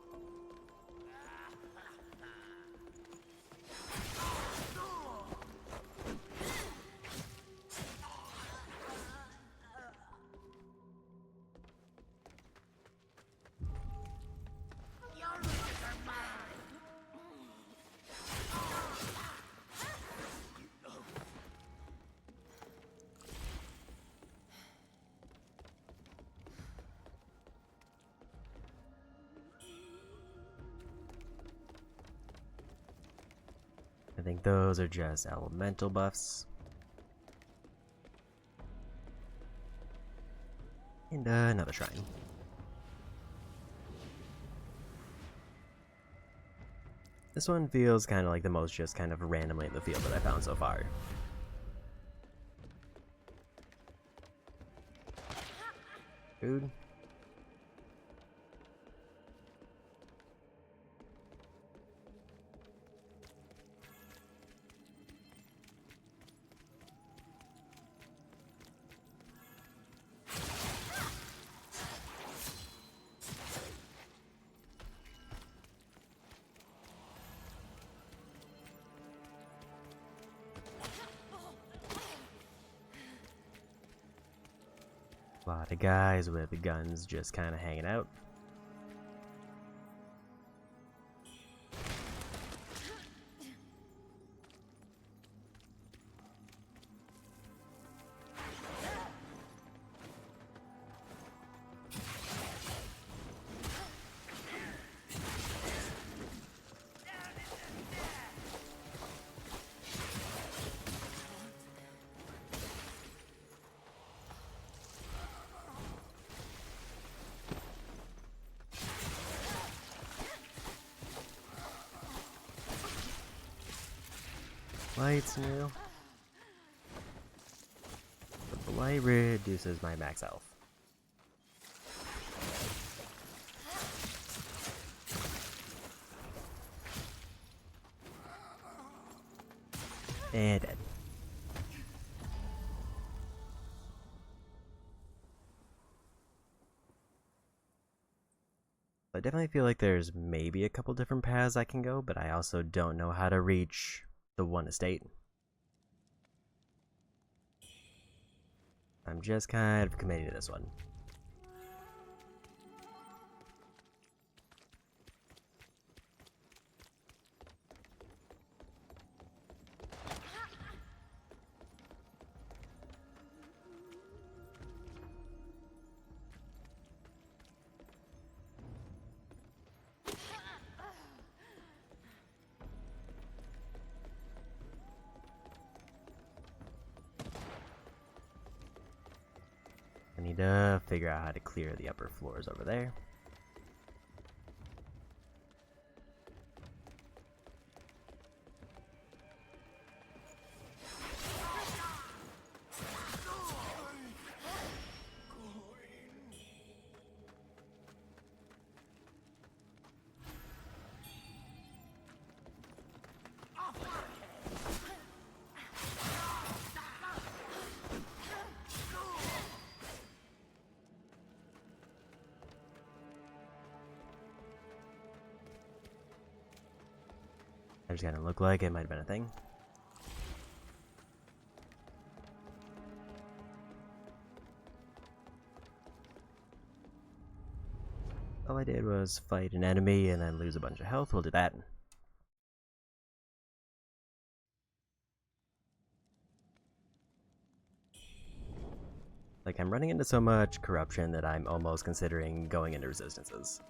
I think those are just elemental buffs. And another shrine. This one feels kind of like the most just kind of randomly in the field that I found so far. Food. A lot of guys with guns just kind of hanging out. Light's new. But the light reduces my max health. And dead. I definitely feel like there's maybe a couple different paths I can go, but I also don't know how to reach the one estate. I'm just kind of committing to this one. I need to figure out how to clear the upper floors over there. It's gonna look like it might have been a thing. All I did was fight an enemy and then lose a bunch of health. We'll do that. Like, I'm running into so much corruption that I'm almost considering going into resistances.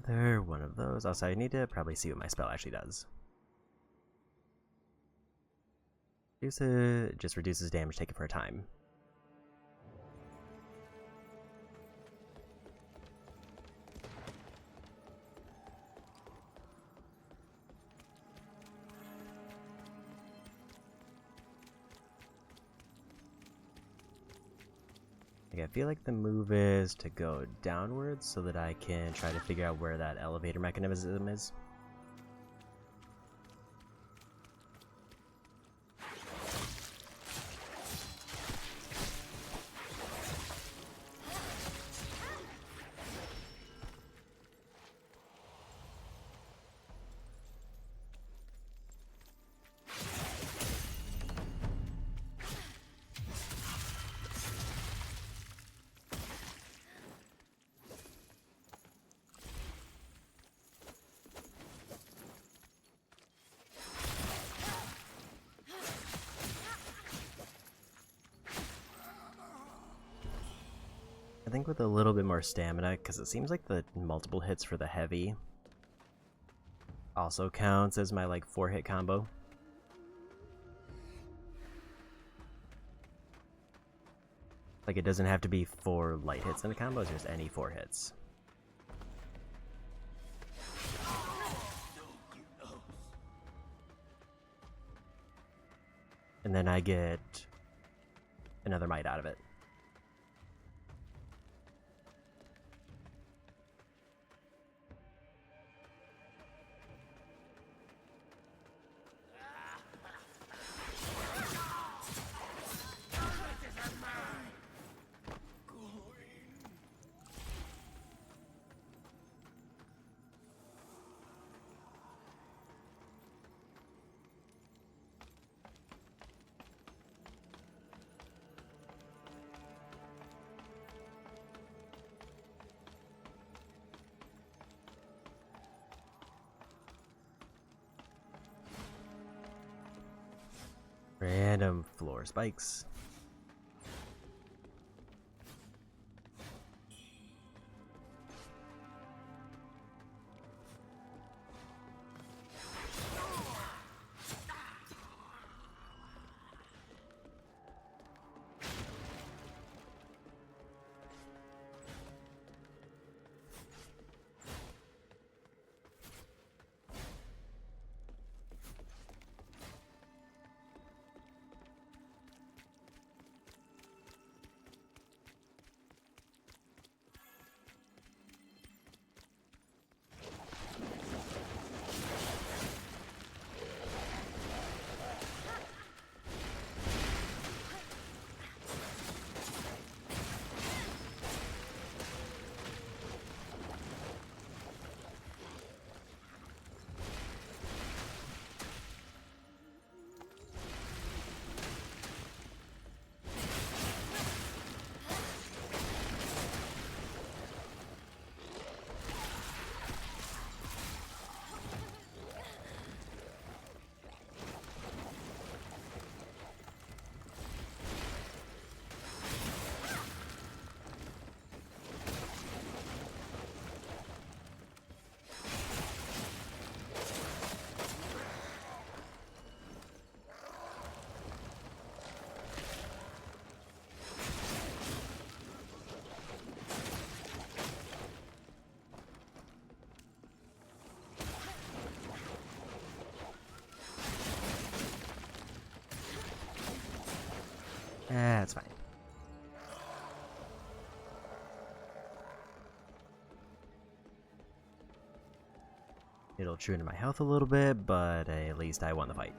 Another one of those. Also, I need to probably see what my spell actually does. Just reduces damage taken for a time. I feel like the move is to go downwards so that I can try to figure out where that elevator mechanism is. I think with a little bit more stamina, because it seems like the multiple hits for the heavy also counts as my like 4-hit combo. Like, it doesn't have to be 4 light hits in a combo, it's just any 4 hits. And then I get another might out of it. Random floor spikes. That's fine. It'll chew into my health a little bit, but at least I won the fight.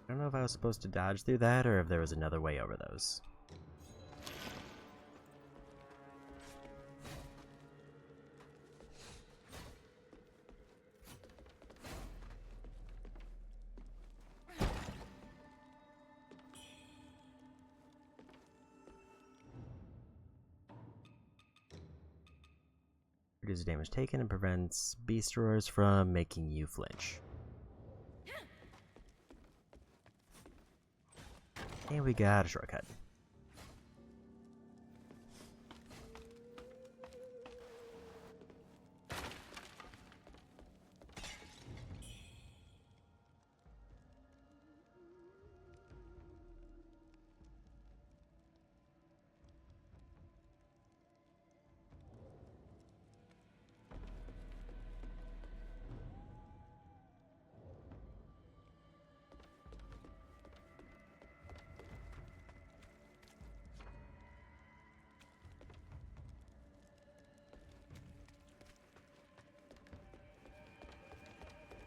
I don't know if I was supposed to dodge through that or if there was another way over those. Reduces damage taken and prevents beast roars from making you flinch. And we got a shortcut.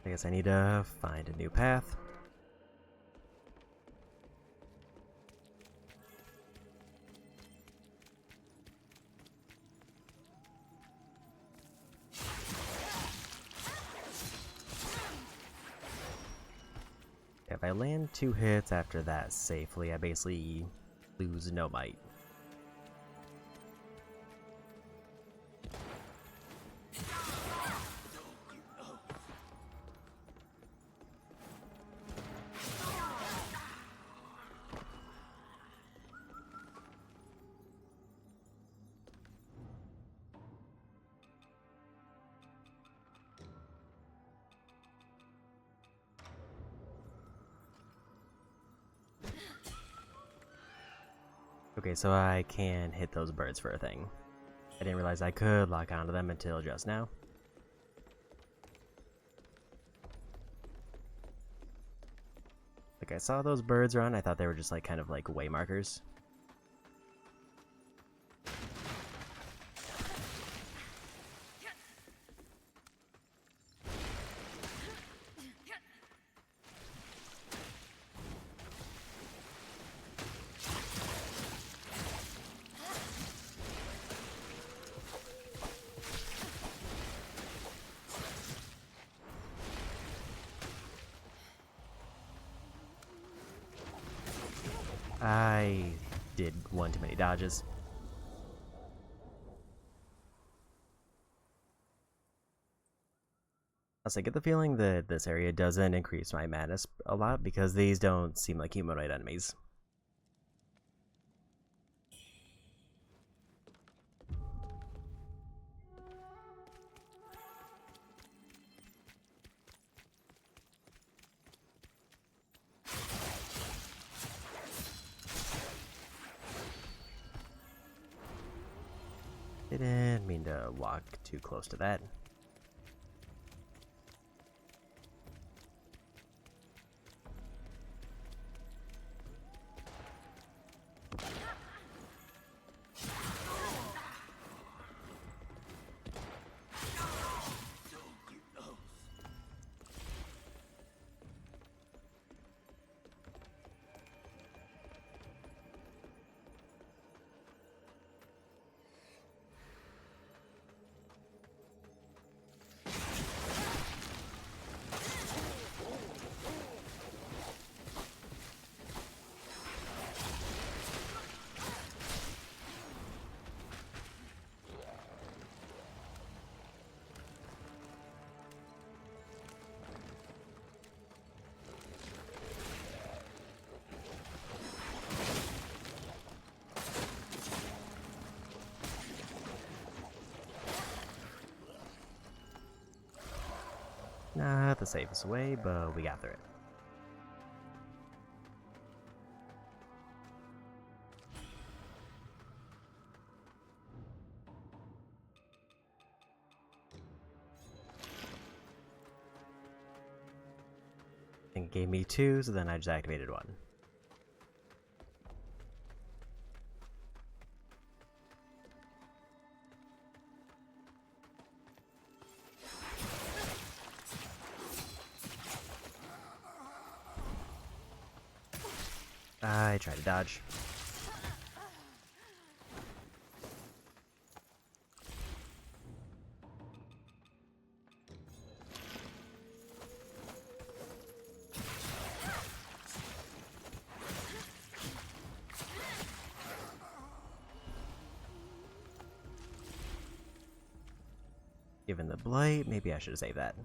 I guess I need to find a new path. If I land 2 hits after that safely, I basically lose no might. Okay, so I can hit those birds for a thing. I didn't realize I could lock onto them until just now. Like, I saw those birds run, I thought they were just like kind of like way markers. I did one too many dodges. Also, I get the feeling that this area doesn't increase my madness a lot because these don't seem like humanoid enemies. Didn't mean to walk too close to that. Not the safest way, but we got through it. gave me 2, so then I just activated 1. I tried to dodge. Given the blight, maybe I should have saved that.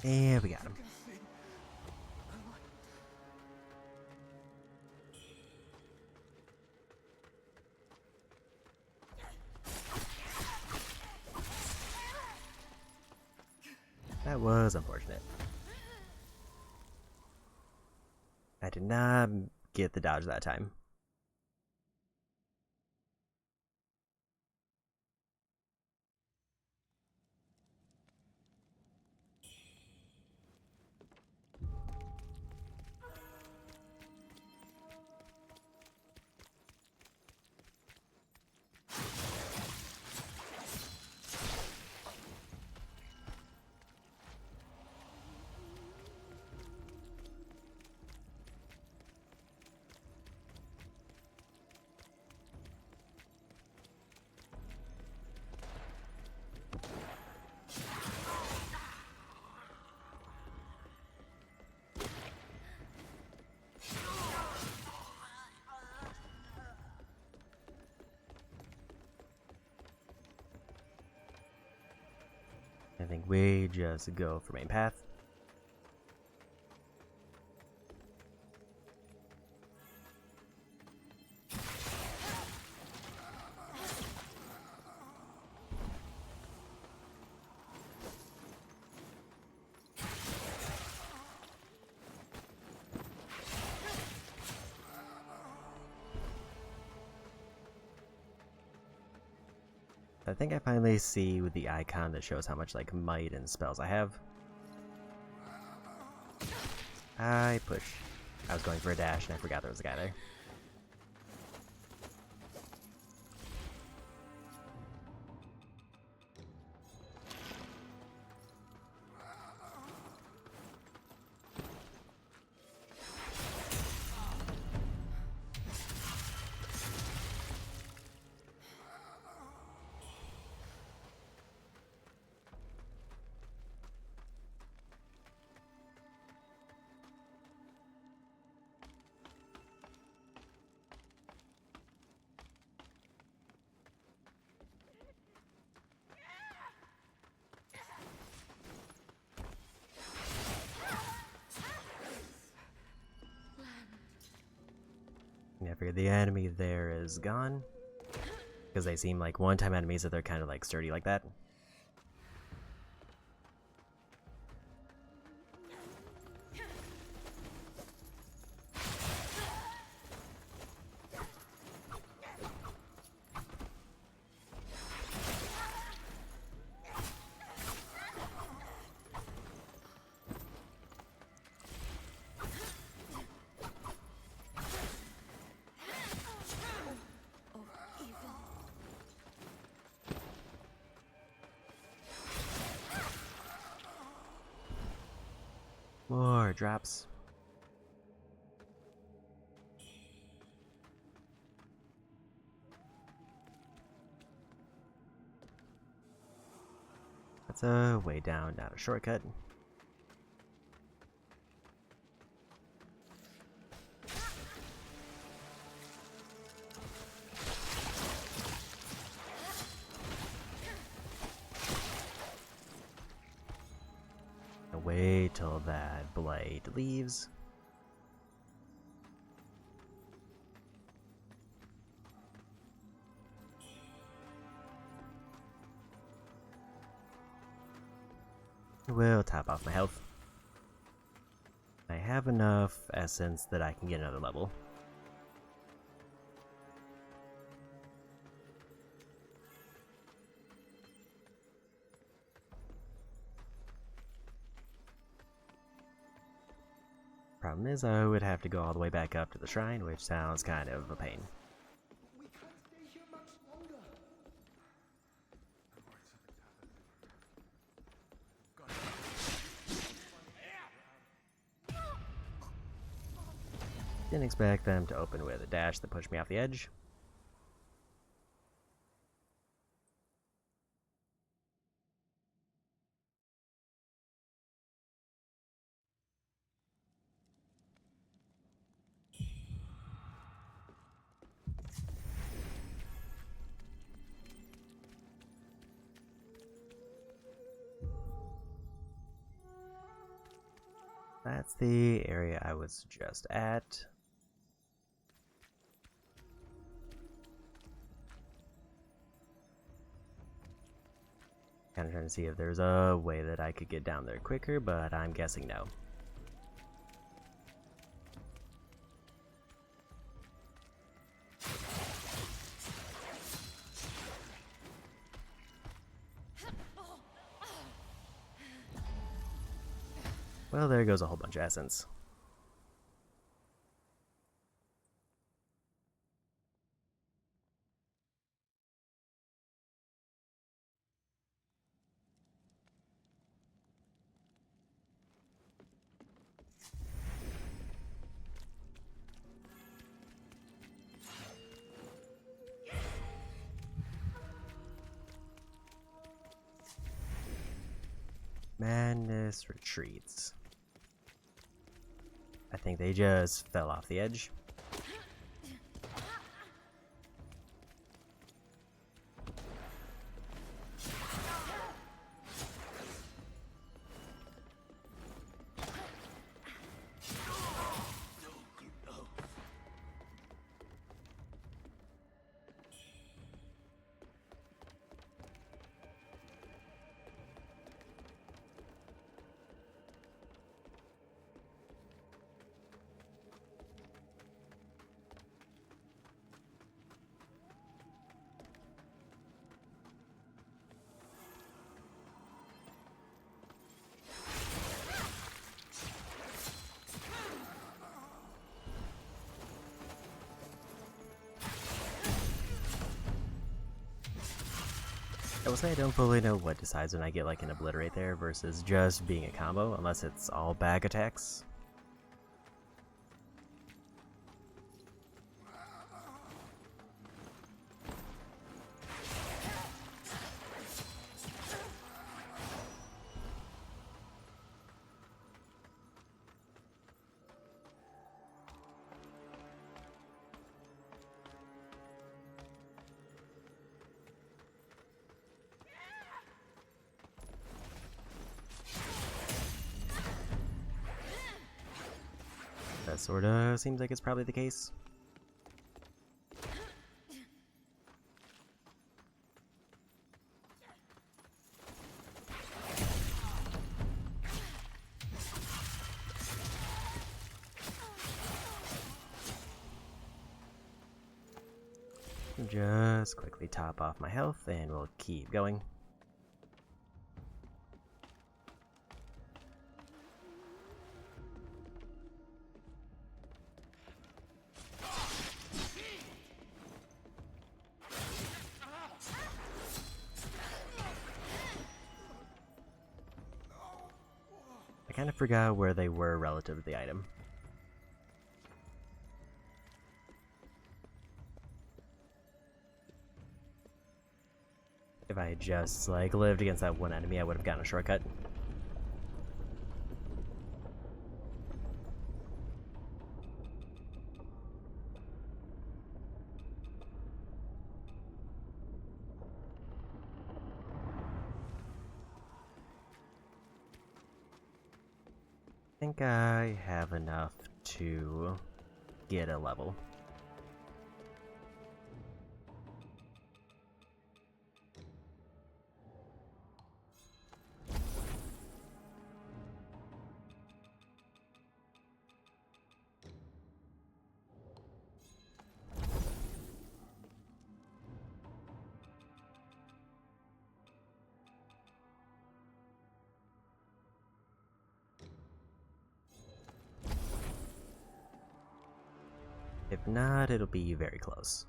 And we got him. That was unfortunate. I did not get the dodge that time. I think we just go for main path. I think I finally see with the icon that shows how much like might and spells I have. I push. I was going for a dash and I forgot there was a guy there. I figure the enemy there is gone. Because they seem like one-time enemies that they're kind of like sturdy like that. before it drops. That's a way down, not a shortcut. Wait till that blade leaves. We'll top off my health. I have enough essence that I can get another level. Problem is, I would have to go all the way back up to the shrine, which sounds kind of a pain. We can't stay here much longer. Didn't expect them to open with a dash that pushed me off the edge. That's the area I was just at. Kind of trying to see if there's a way that I could get down there quicker, but I'm guessing no. Well, there goes a whole bunch of essence. Madness retreats. I think they just fell off the edge. I will say I don't fully know what decides when I get like an obliterate there versus just being a combo, unless it's all bag attacks. That sorta seems like it's probably the case. Just quickly top off my health and we'll keep going. I kind of forgot where they were relative to the item. If I had just, like, lived against that one enemy, I would have gotten a shortcut. I think I have enough to get a level. If not, it'll be very close.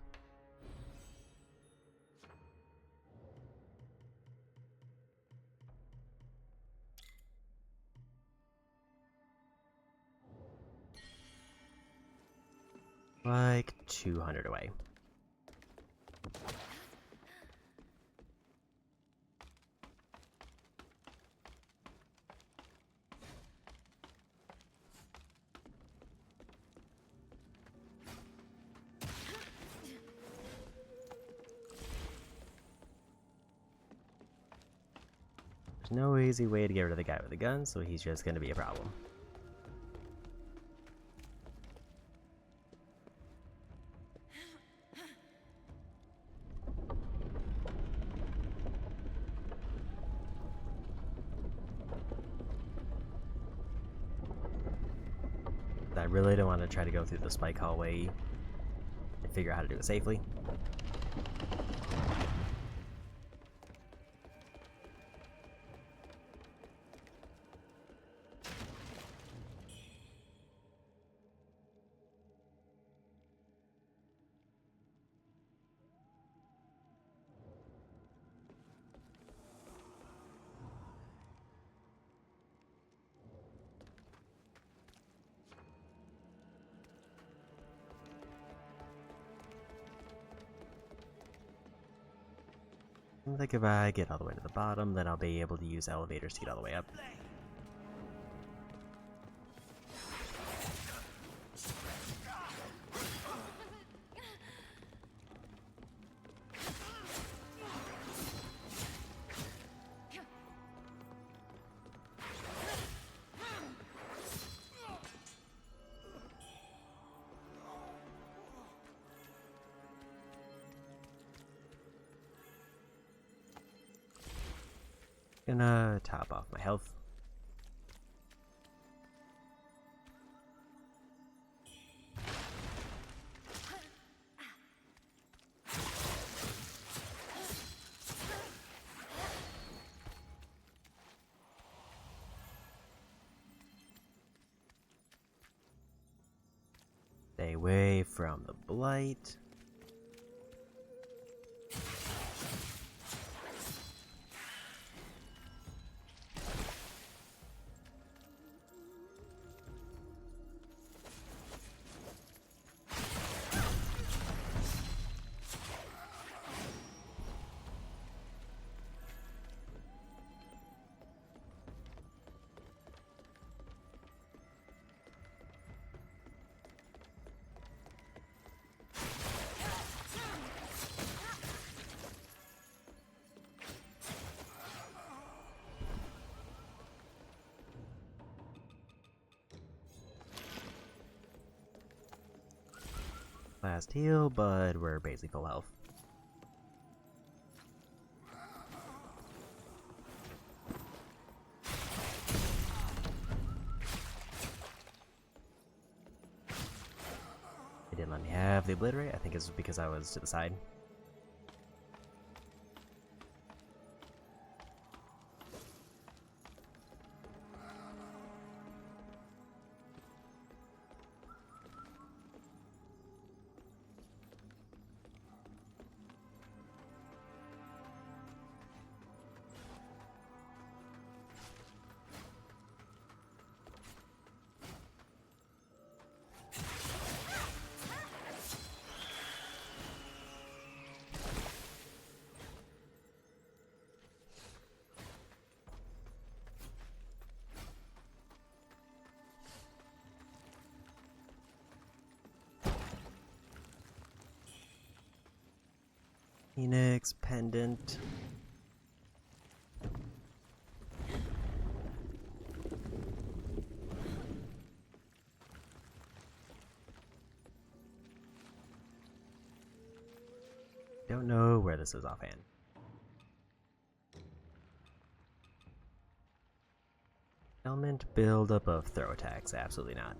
Like 200 away. There's no easy way to get rid of the guy with the gun, so he's just gonna be a problem. I really don't want to try to go through the spike hallway and figure out how to do it safely. I think if I get all the way to the bottom, then I'll be able to use elevators to get all the way up. Gonna top off my health. Stay away from the blight. Last heal, but we're basically full health. It didn't let me have the obliterate. I think it's because I was to the side. Phoenix pendant. Don't know where this is offhand. Element buildup of throw attacks, absolutely not.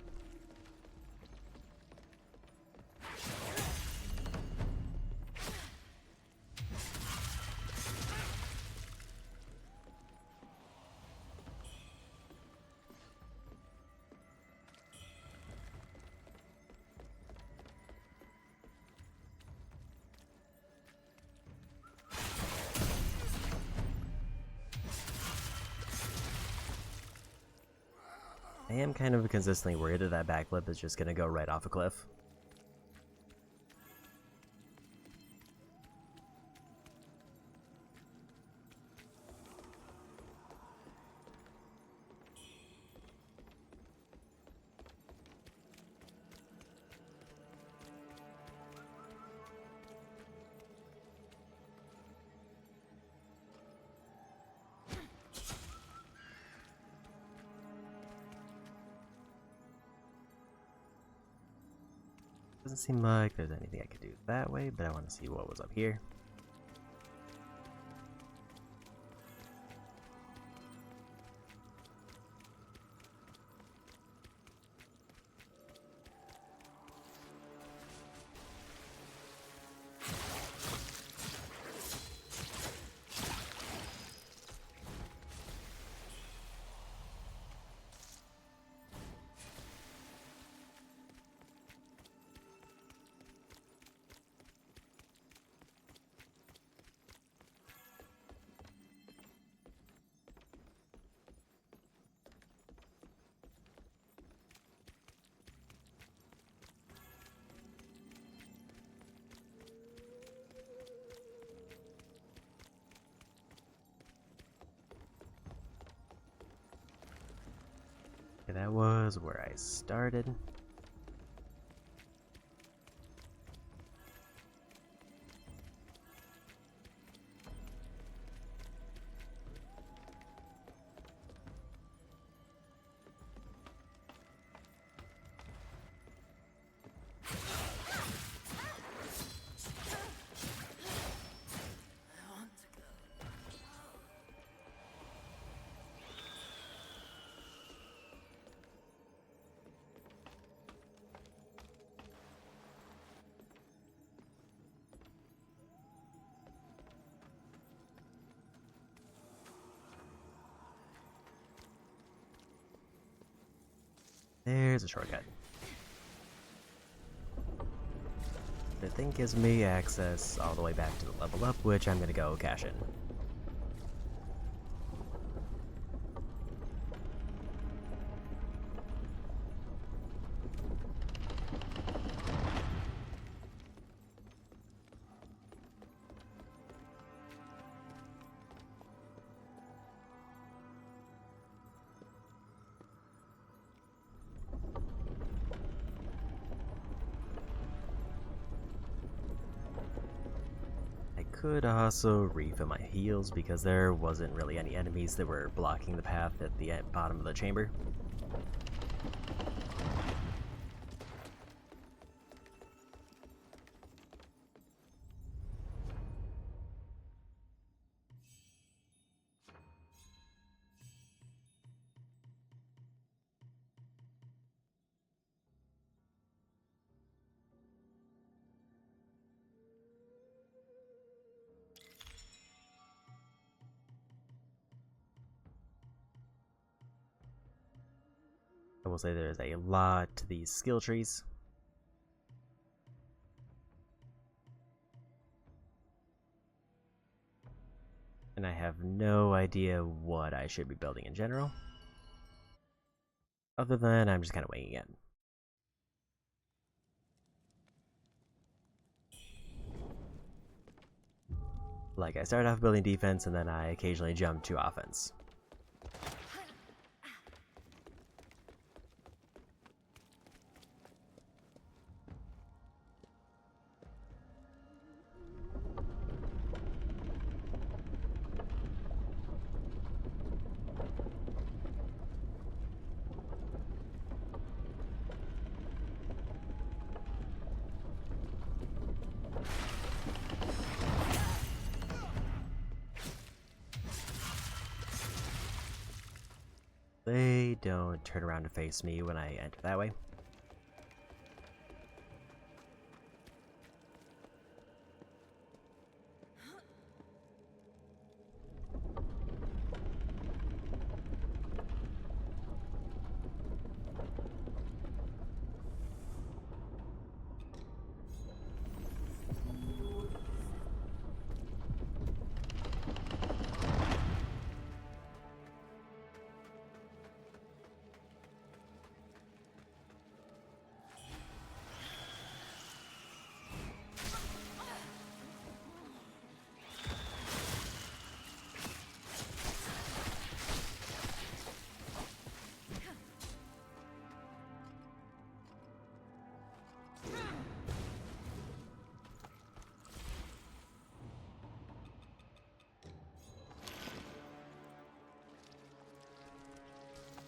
I am kind of consistently worried that that backflip is just gonna go right off a cliff. Doesn't seem like there's anything I could do that way, but I want to see what was up here. Okay, that was where I started. There's a shortcut. The thing gives me access all the way back to the level up, which I'm gonna go cash in. Could also refill my heals because there wasn't really any enemies that were blocking the path at the bottom of the chamber. I will say there's a lot to these skill trees. And I have no idea what I should be building in general. Other than I'm just kind of winging it. Like, I started off building defense and then I occasionally jump to offense. They don't turn around to face me when I enter that way.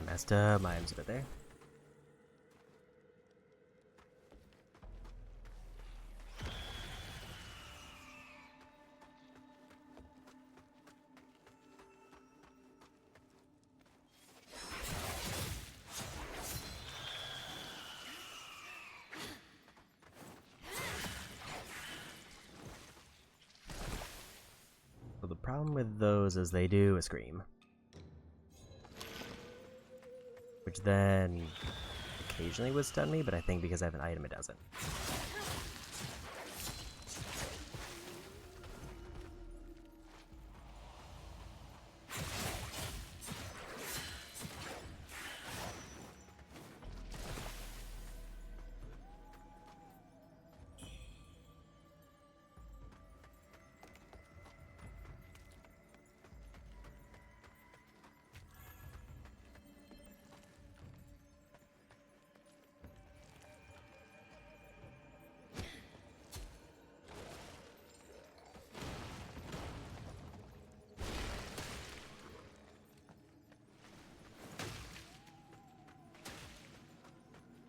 Messed up, my items a bit there. So the problem with those is they do a scream. Which then occasionally would stun me, but I think because I have an item it doesn't.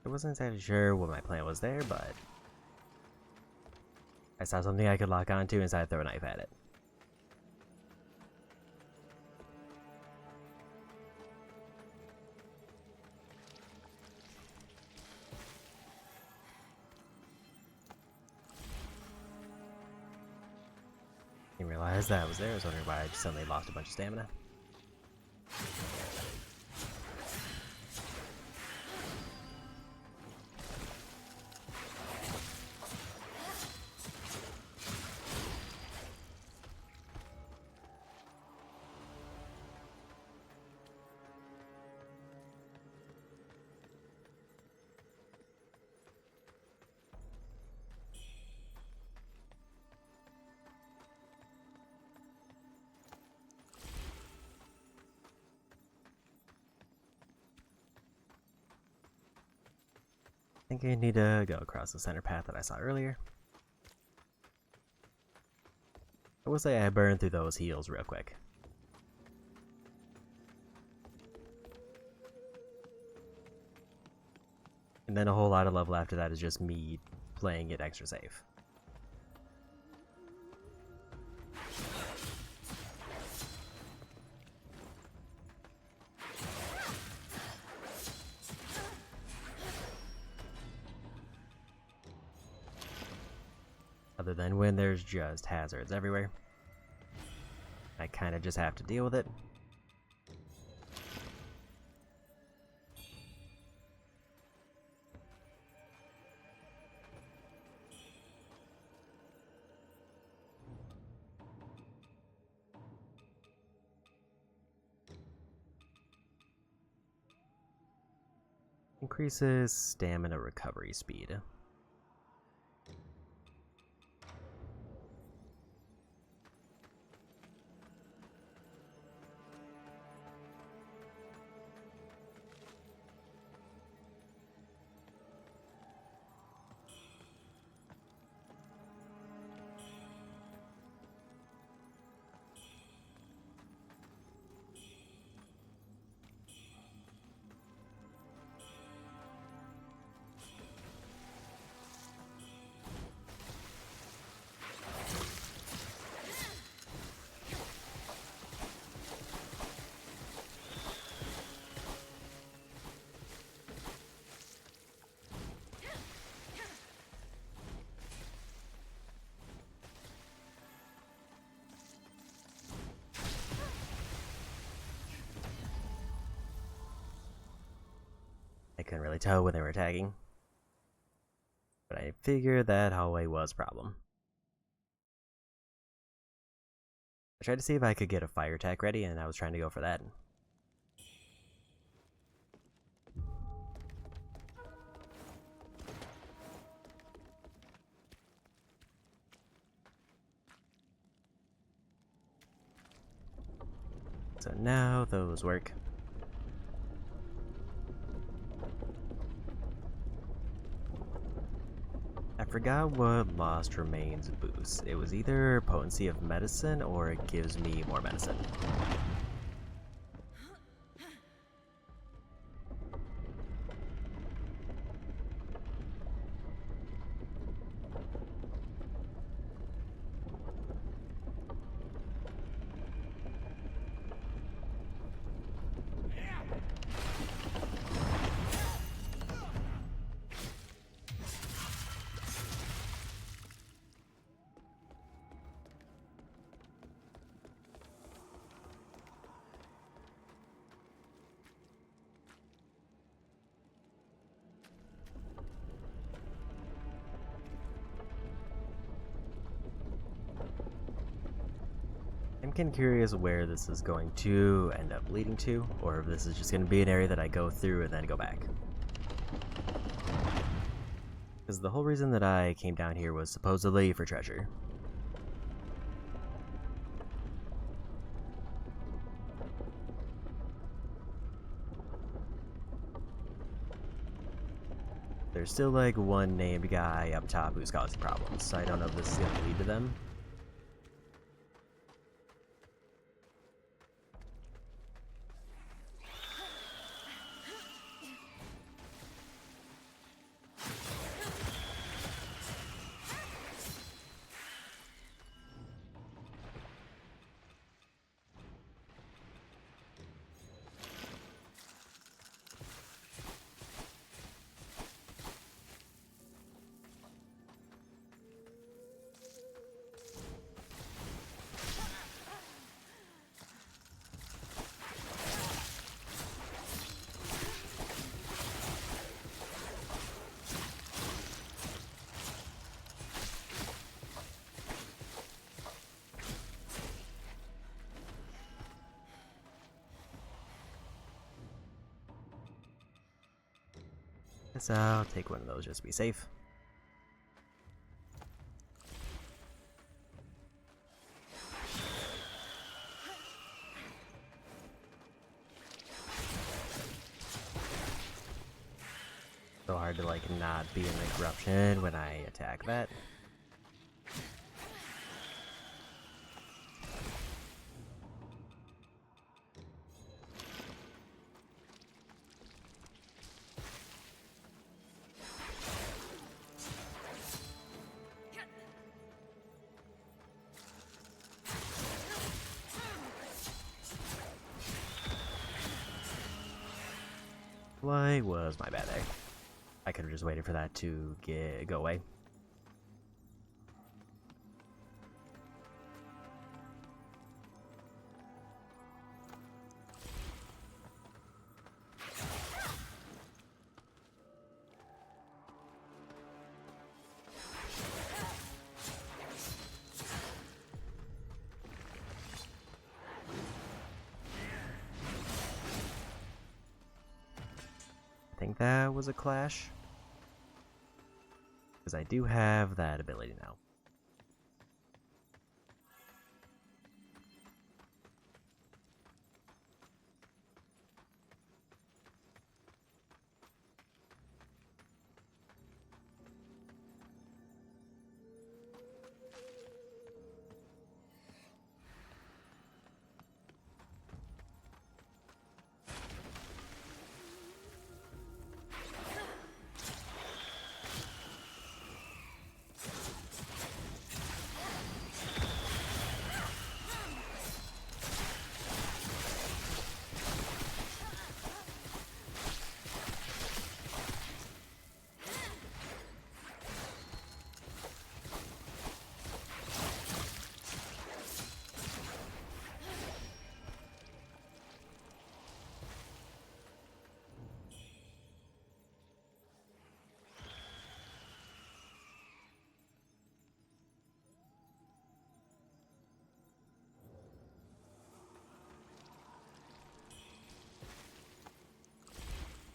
I wasn't exactly sure what my plan was there, but I saw something I could lock onto and decided to throw a knife at it. Didn't realize that was there. I was wondering why I just suddenly lost a bunch of stamina. I think I need to go across the center path that I saw earlier. I will say I burned through those heals real quick. And then a whole lot of level after that is just me playing it extra safe. Other than when there's just hazards everywhere. I kind of just have to deal with it. Increases stamina recovery speed. couldn't really tell when they were attacking. But I figured that hallway was a problem. I tried to see if I could get a fire attack ready, and I was trying to go for that. So now those work. I forgot what Lost Remains boosts. It was either potency of medicine or it gives me more medicine. I'm kind of curious where this is going to end up leading to, or if this is just going to be an area that I go through and then go back. Because the whole reason that I came down here was supposedly for treasure. There's still like one named guy up top who's causing problems, so I don't know if this is going to lead to them. Guess I'll take one of those just to be safe. So hard to like not be in the corruption when I attack that. Why was my bad there? I could have just waited for that to go away. I think that was a clash. Because I do have that ability now.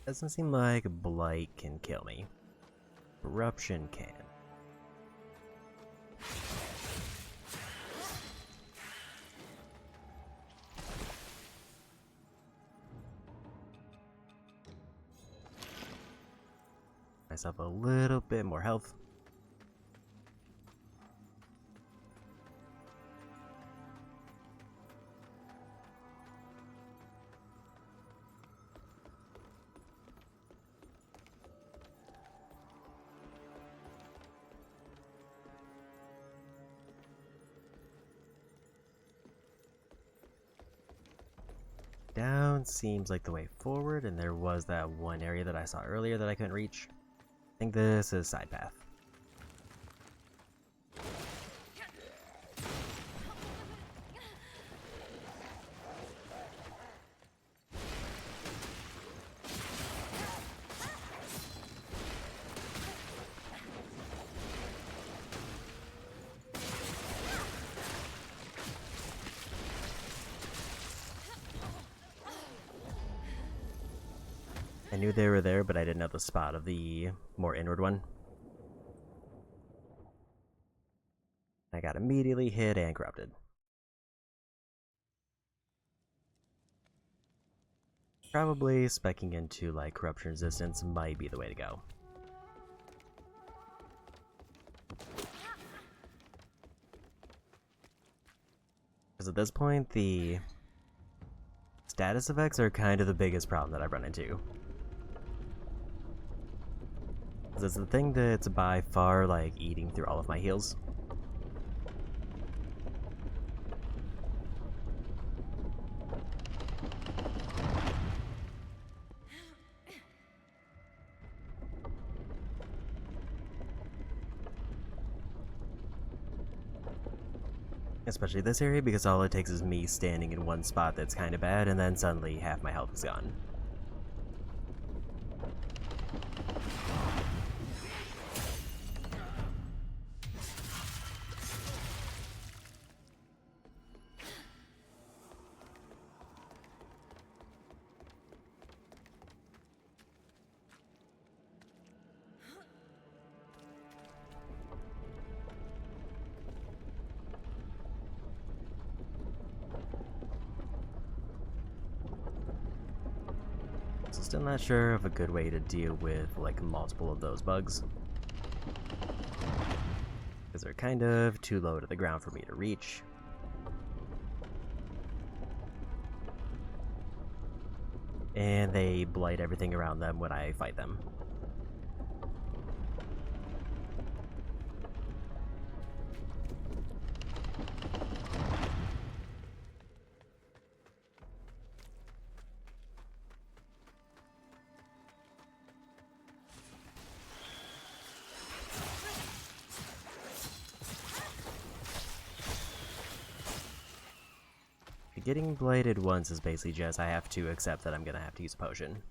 Doesn't seem like Blight can kill me. Corruption can. Myself a little bit more health. Down seems like the way forward, and there was that one area that I saw earlier that I couldn't reach. I think this is side path. I knew they were there, but I didn't know the spot of the more inward one. I got immediately hit and corrupted. Probably speccing into like corruption resistance might be the way to go. Because at this point, the status effects are kind of the biggest problem that I've run into. It's the thing that's by far like eating through all of my heals. Especially this area, because all it takes is me standing in one spot that's kind of bad, and then suddenly half my health is gone. So still not sure of a good way to deal with like multiple of those bugs. Because they're kind of too low to the ground for me to reach. And they blight everything around them when I fight them. Getting blighted once is basically just I have to accept that I'm gonna have to use a potion.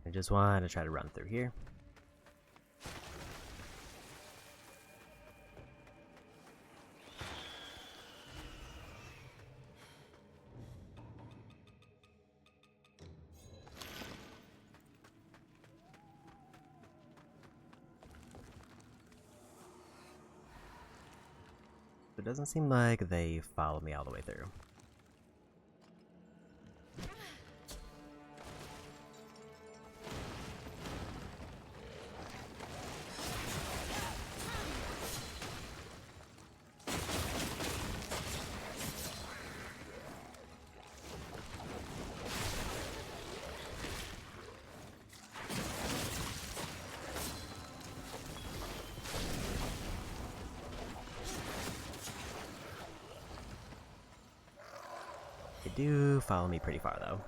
I just want to try to run through here. It doesn't seem like they follow me all the way through. do follow me pretty far, though.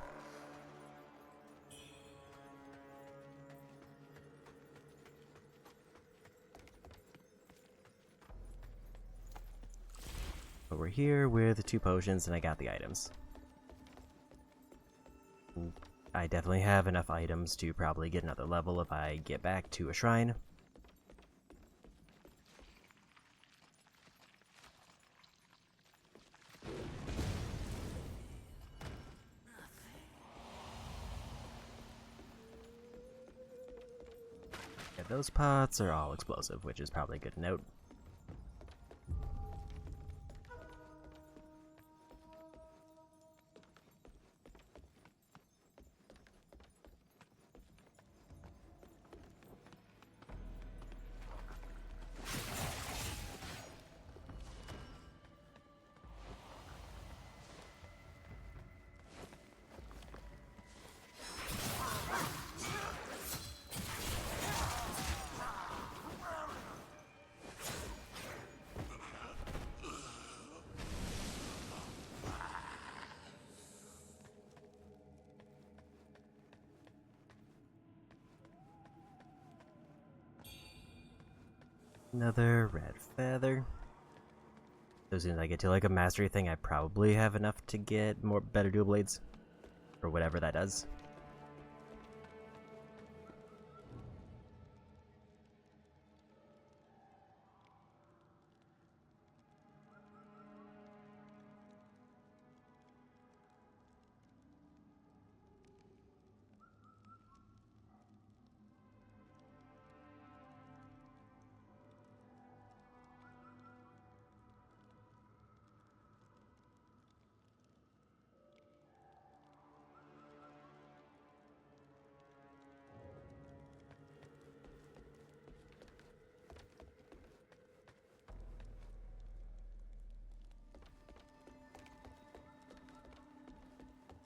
But we're here with 2 potions, and I got the items. I definitely have enough items to probably get another level if I get back to a shrine. Yeah, those pots are all explosive, which is probably a good note. Another red feather. So as soon as I get to like a mastery thing, I probably have enough to get better dual blades. Or whatever that does.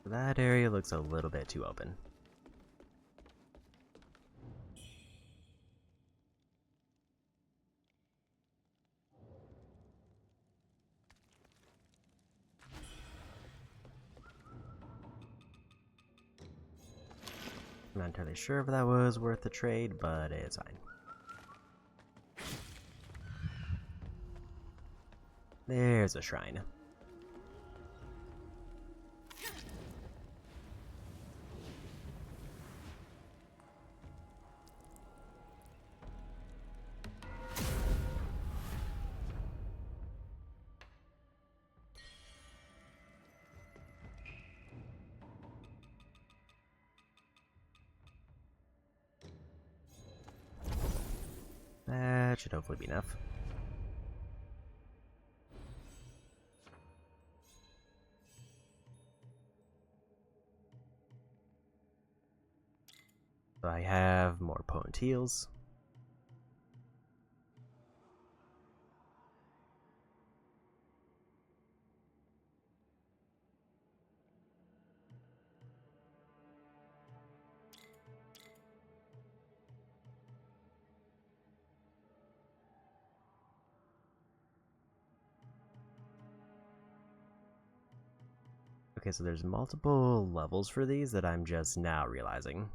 That area looks a little bit too open. I'm not entirely sure if that was worth the trade, but it's fine. There's a shrine. That should hopefully be enough. So I have more potent heals. Okay, so there's multiple levels for these that I'm just now realizing.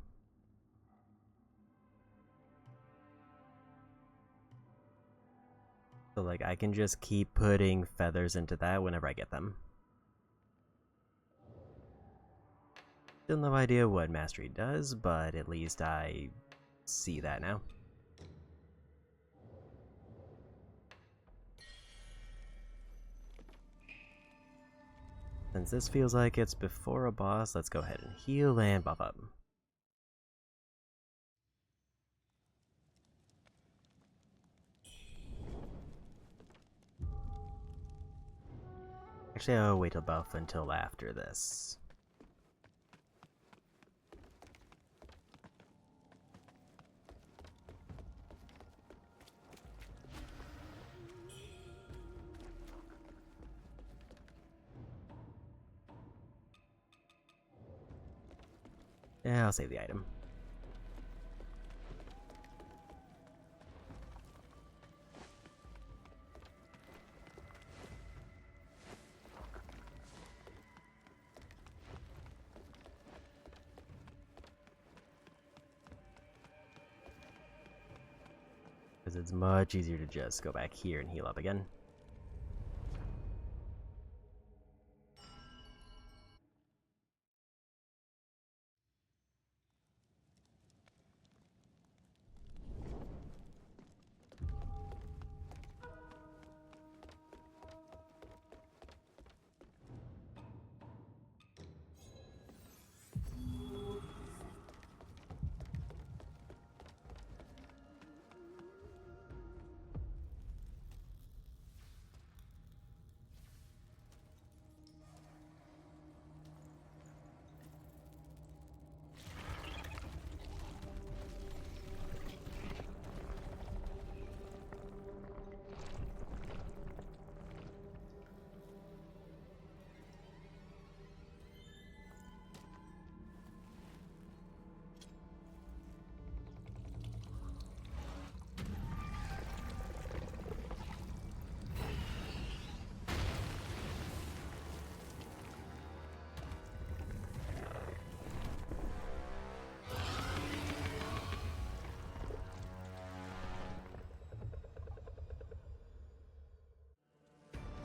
So like I can just keep putting feathers into that whenever I get them. Still no idea what mastery does, but at least I see that now. Since this feels like it's before a boss, let's go ahead and heal and buff up. Actually, I'll wait to buff until after this. Yeah, I'll save the item. Because it's much easier to just go back here and heal up again.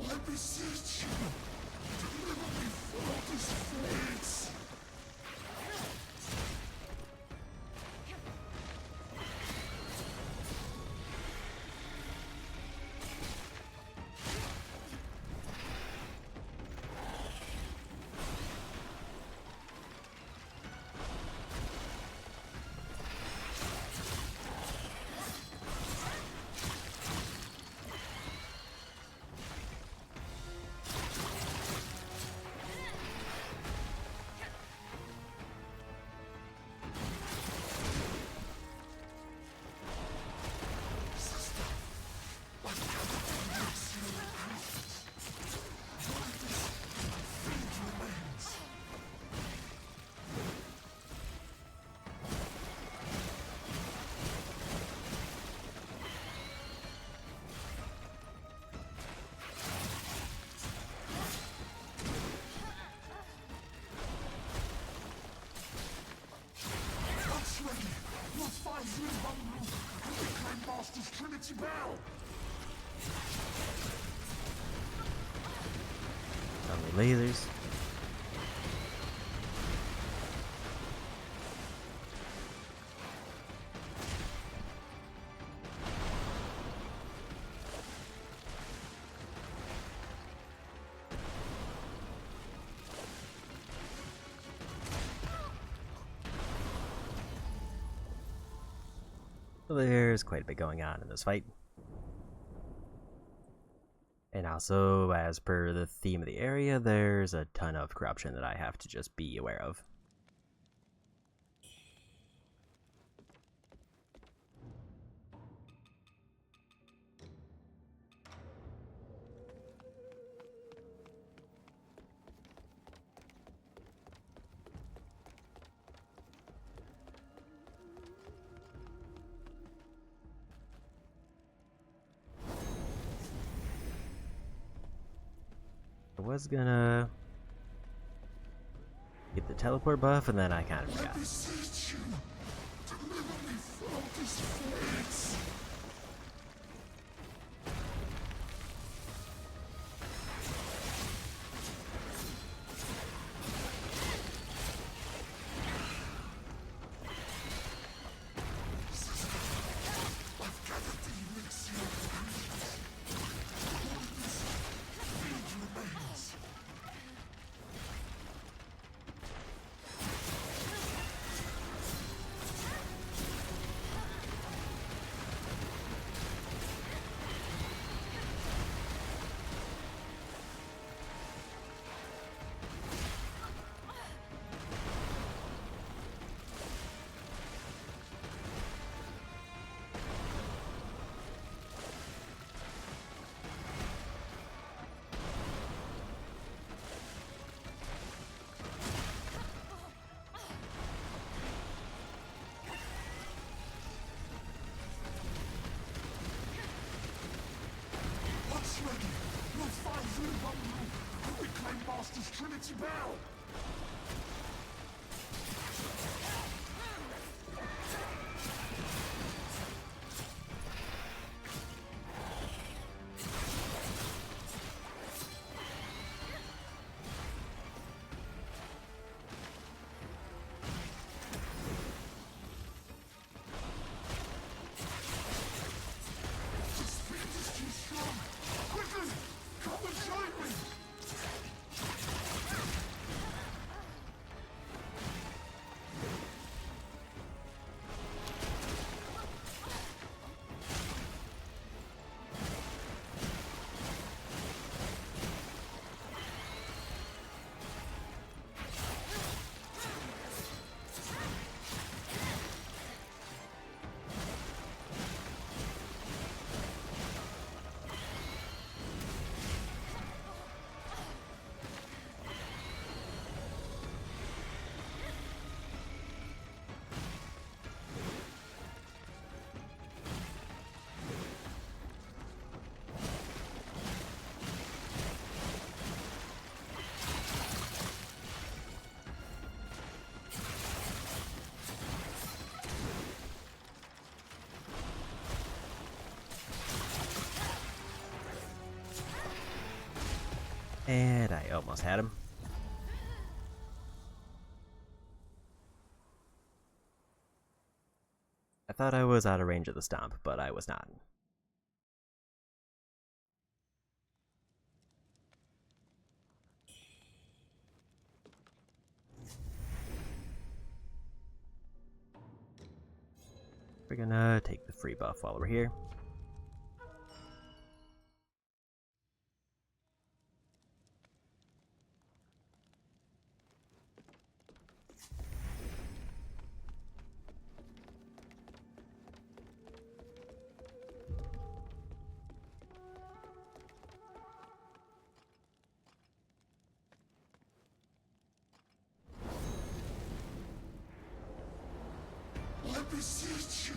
I beseech you, deliver me from all this fate. Trinity Bell! Only lasers. There's quite a bit going on in this fight. And also, as per the theme of the area, there's a ton of corruption that I have to just be aware of. I was gonna get the teleport buff, and then I kind of forgot. Trinity Bell! And I almost had him. I thought I was out of range of the stomp, but I was not. We're gonna take the free buff while we're here. I beseech you,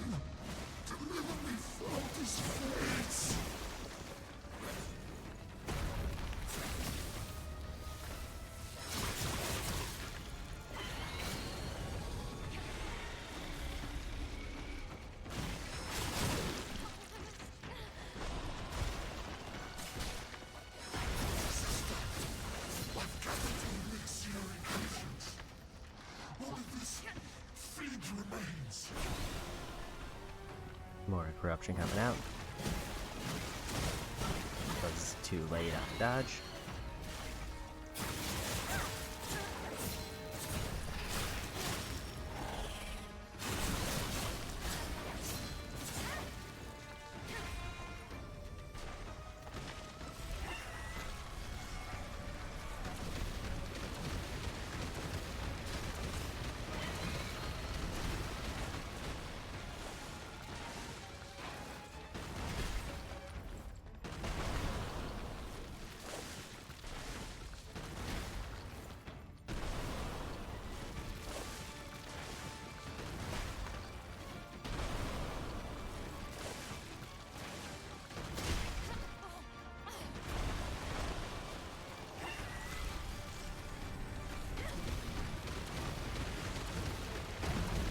deliver me from this fate. I've gathered the elixir ingredients. Only this feed remains. More corruption coming out. Was too late on the dodge.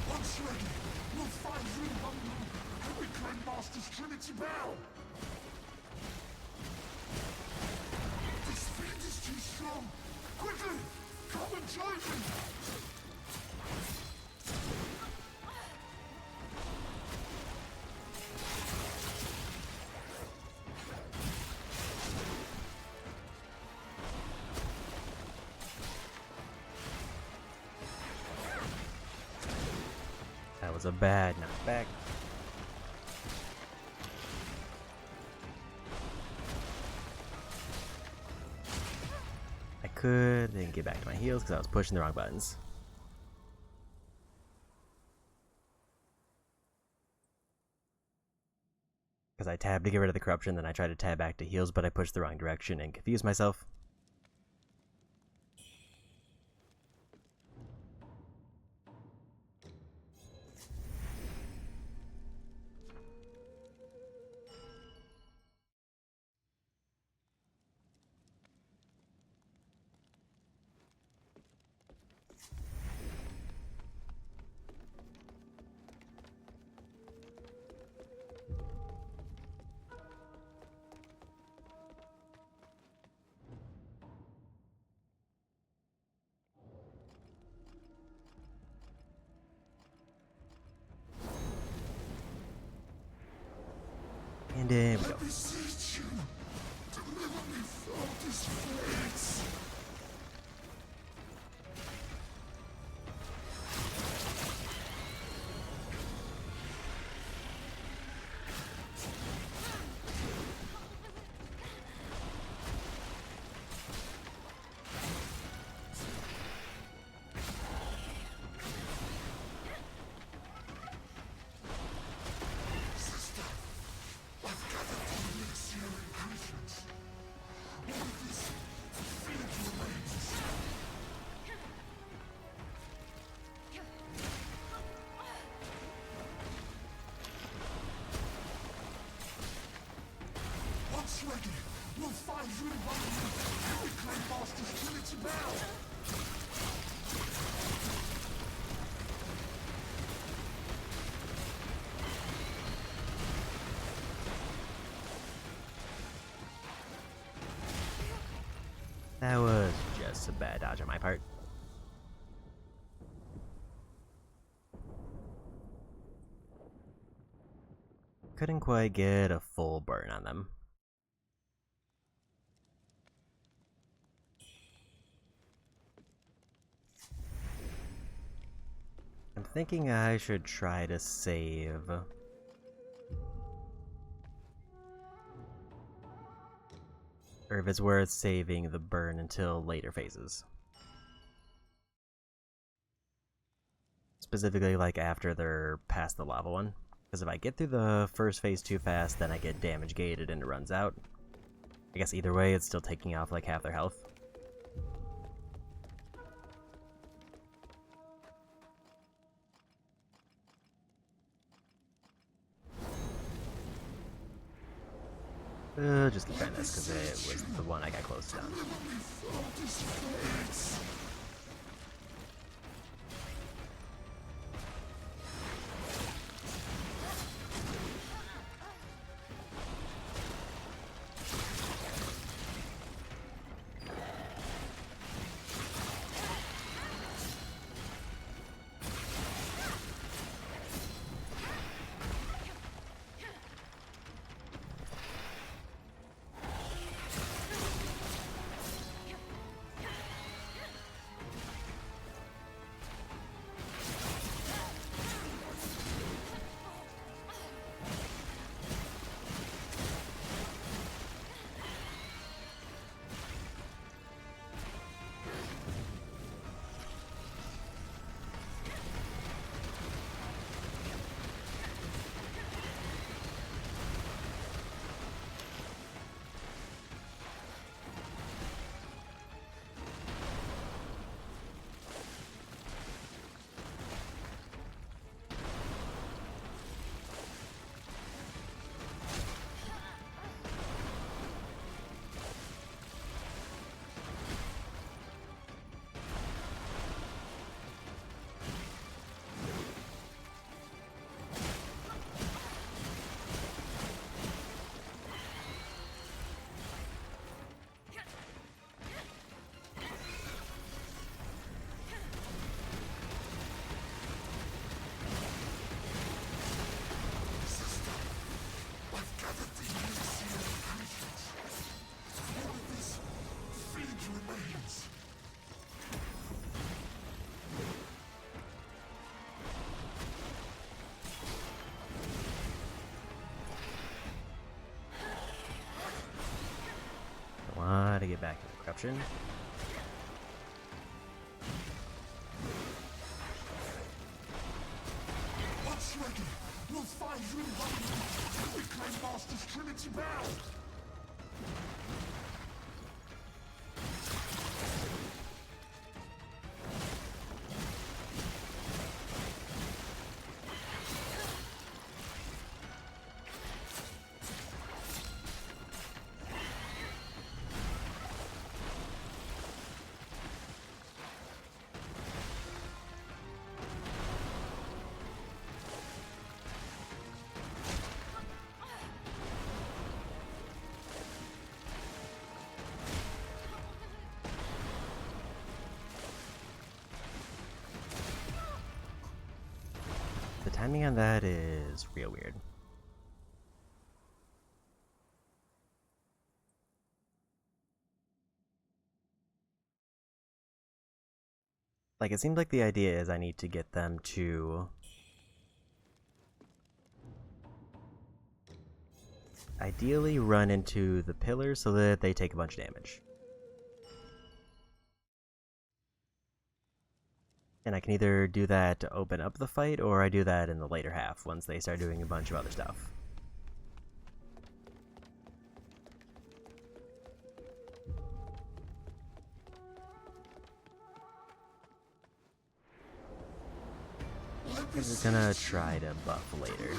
Once ready, we'll find Wuchang and reclaim Master's Trinity Bell. This fiend is too strong. Quickly, come and join me. That was a bad knockback. I couldn't get back to my heals because I was pushing the wrong buttons. Because I tabbed to get rid of the corruption, then I tried to tab back to heals, but I pushed the wrong direction and confused myself. And in we go. I beseech you, deliver me from this fate. Once ready, we'll find Wuchang and reclaim Master's Trinity Bell. That was just a bad dodge on my part. Couldn't quite get a full burn on them. I'm thinking I should try to save. Or if it's worth saving the burn until later phases. Specifically, like after they're past the lava one. Because if I get through the first phase too fast, then I get damage gated and it runs out. I guess either way, it's still taking off like half their health. Just keep trying this because it was the one I got closest on. To get back to the corruption. What's ready? We'll find you in London. Reclaim Master's Trinity bound. The timing on that is real weird. Like, it seems like the idea is I need to get them to ideally run into the pillars so that they take a bunch of damage. And I can either do that to open up the fight, or I do that in the later half, once they start doing a bunch of other stuff. I'm just gonna try to buff later.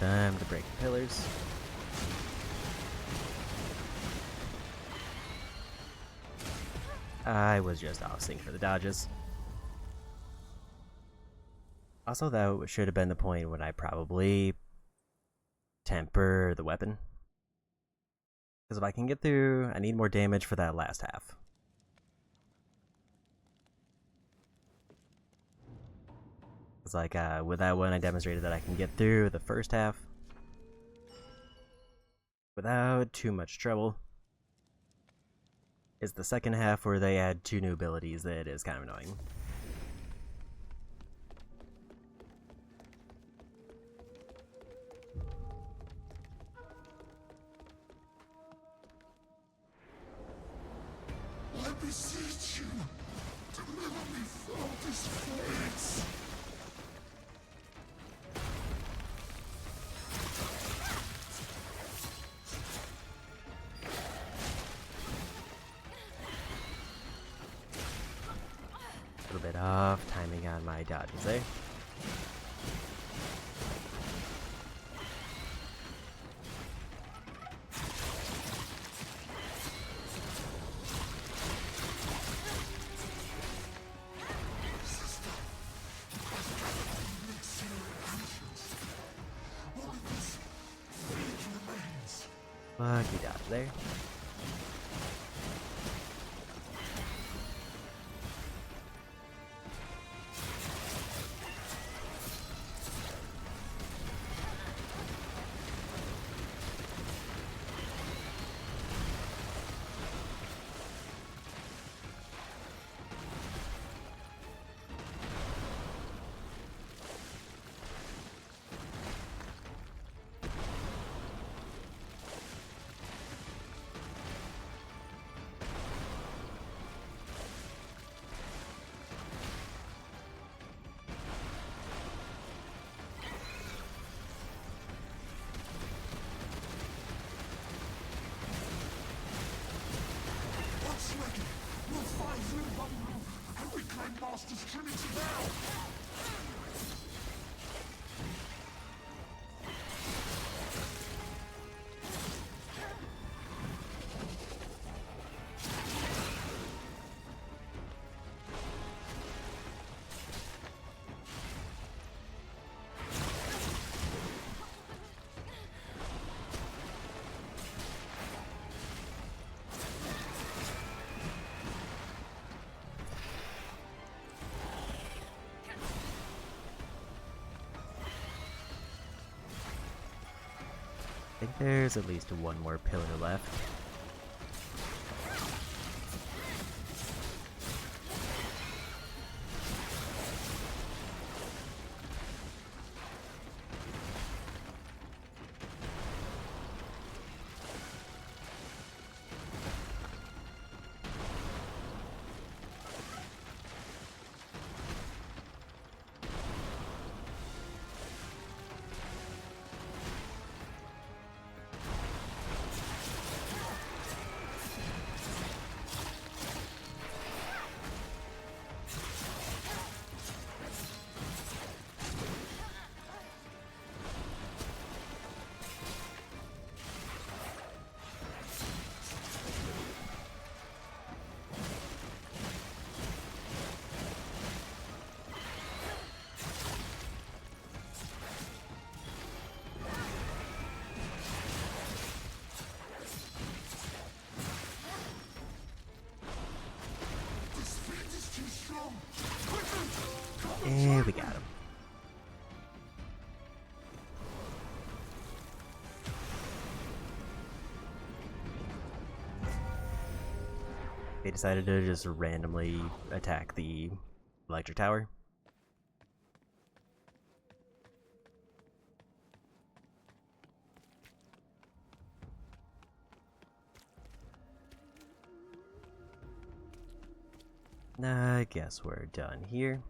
want them to break the pillars. I was just off sync for the dodges. Also, that should have been the point when I probably temper the weapon. Because if I can get through, I need more damage for that last half. It's like, with that one, I demonstrated that I can get through the first half without too much trouble. It's the second half where they add 2 new abilities that is kind of annoying. I beseech you, deliver me from this place. A little bit off timing on my dodges there. Lucky dodge there. We'll fight through Wuchang and reclaim Master's Trinity now! I think there's at least one more pillar left. And we got him. They decided to just randomly attack the electric tower. I guess we're done here.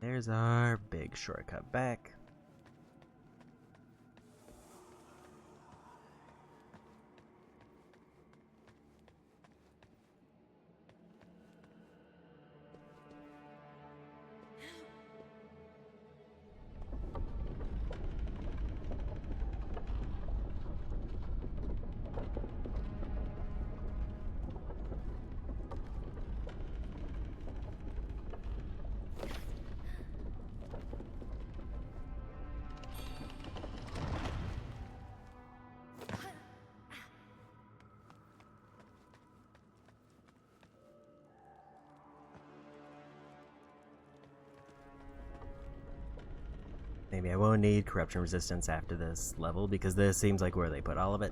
There's our big shortcut back. Maybe I won't need corruption resistance after this level, because this seems like where they put all of it.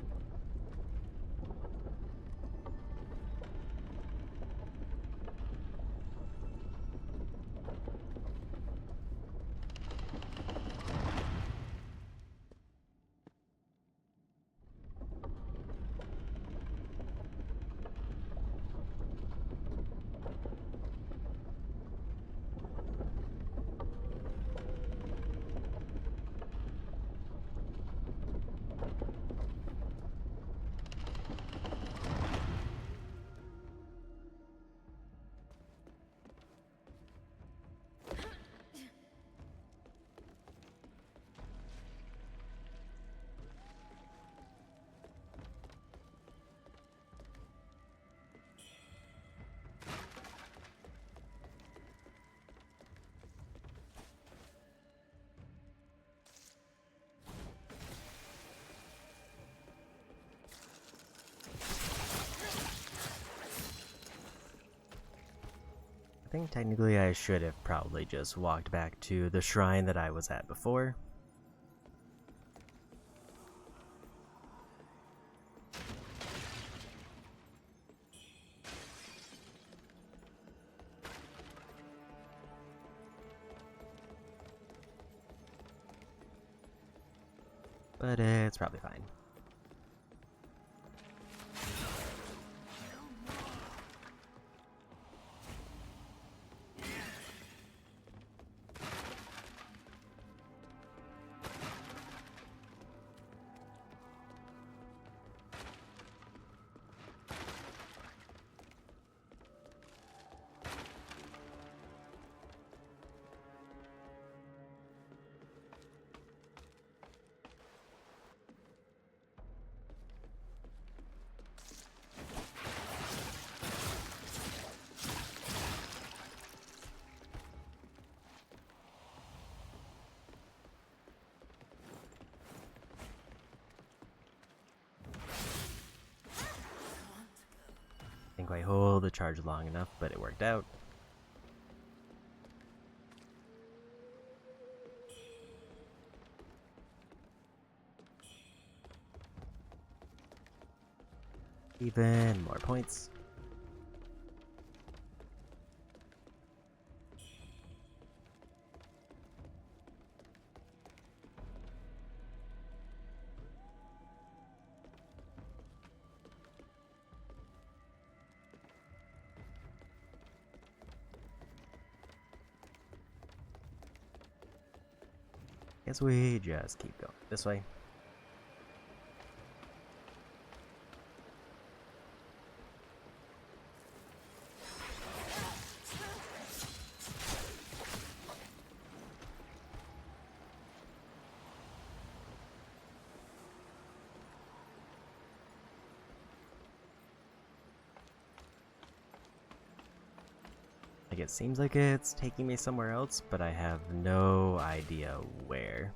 I think technically I should have probably just walked back to the shrine that I was at before. But it's probably fine. Didn't quite hold the charge long enough, but it worked out. Even more points. Guess we just keep going this way. Like, it seems like it's taking me somewhere else, but I have no idea where.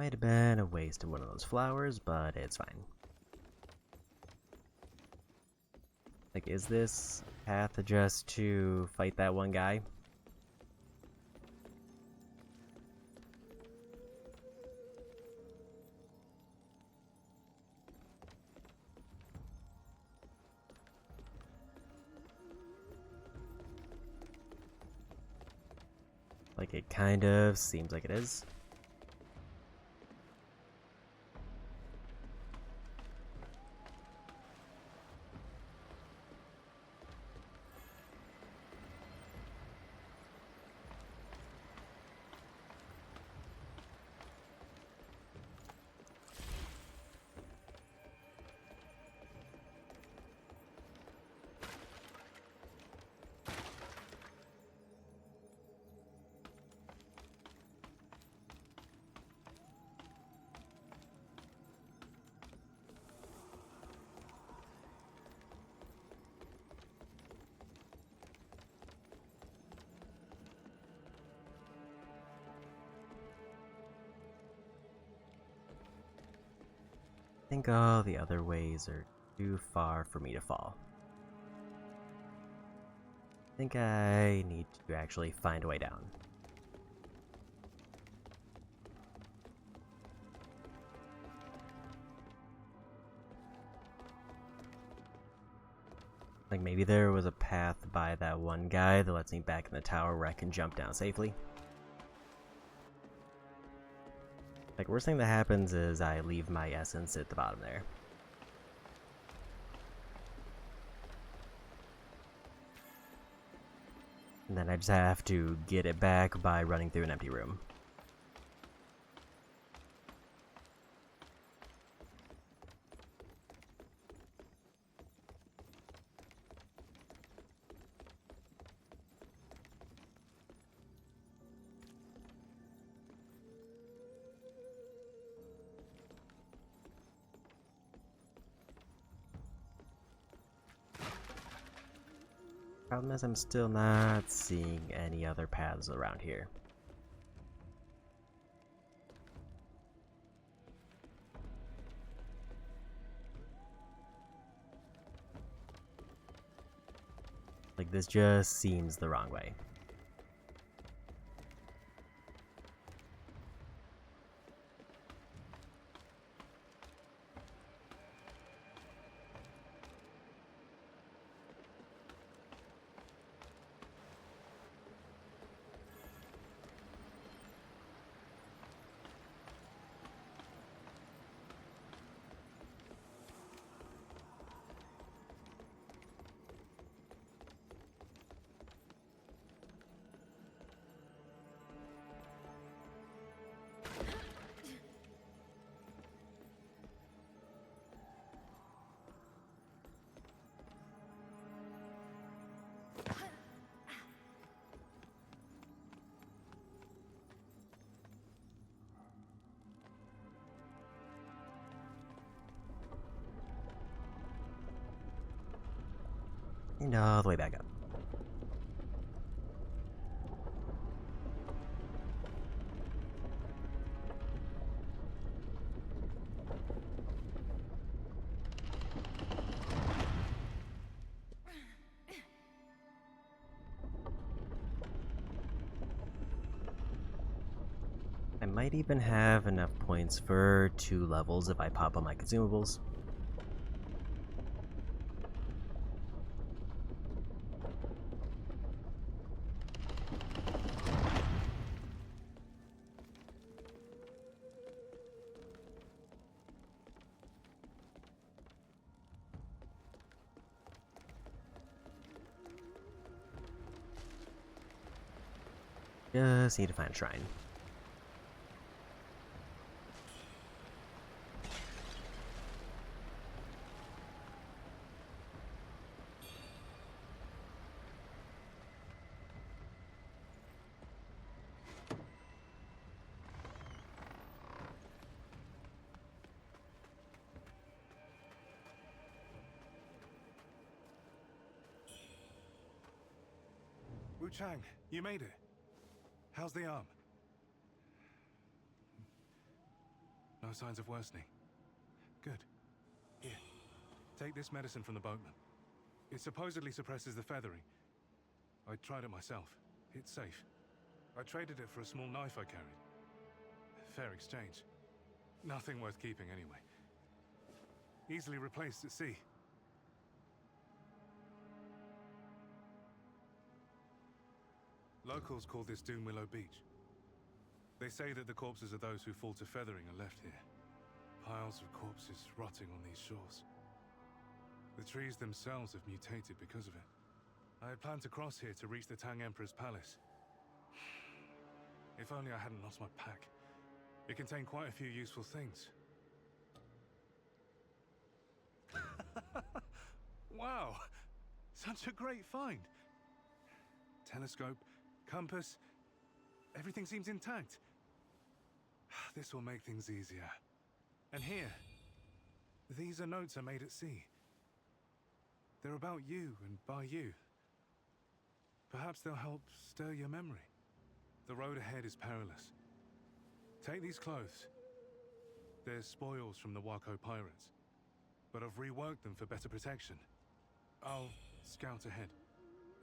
Might have been a waste of one of those flowers, but it's fine. Like, is this path just to fight that one guy? Like, it kind of seems like it is. I think all the other ways are too far for me to fall. I think I need to actually find a way down. Like, maybe there was a path by that one guy that lets me back in the tower where I can jump down safely. Like, worst thing that happens is I leave my essence at the bottom there. And then I just have to get it back by running through an empty room. Problem is, I'm still not seeing any other paths around here. Like, this just seems the wrong way. And all the way back up. I might even have enough points for 2 levels if I pop on my consumables. Just need to find a shrine. Wuchang, you made it. How's the arm? No signs of worsening. Good. Here, take this medicine from the boatman. It supposedly suppresses the feathering. I tried it myself. It's safe. I traded it for a small knife I carried. Fair exchange. Nothing worth keeping anyway. Easily replaced at sea. Locals call this Doom Willow Beach. They say that the corpses of those who fall to feathering are left here. Piles of corpses rotting on these shores. The trees themselves have mutated because of it. I had planned to cross here to reach the Tang Emperor's palace. If only I hadn't lost my pack. It contained quite a few useful things. Wow! Such a great find! Telescope, compass, everything seems intact. This will make things easier. And here, these are notes I made at sea. They're about you and by you. Perhaps they'll help stir your memory. The road ahead is perilous. Take these clothes. They're spoils from the Wako pirates, but I've reworked them for better protection. I'll scout ahead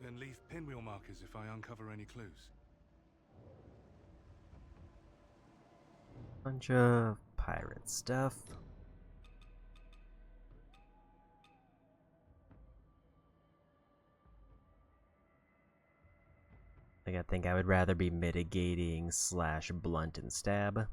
and leave pinwheel markers if I uncover any clues. Bunch of pirate stuff. I think I would rather be mitigating / blunt and stab.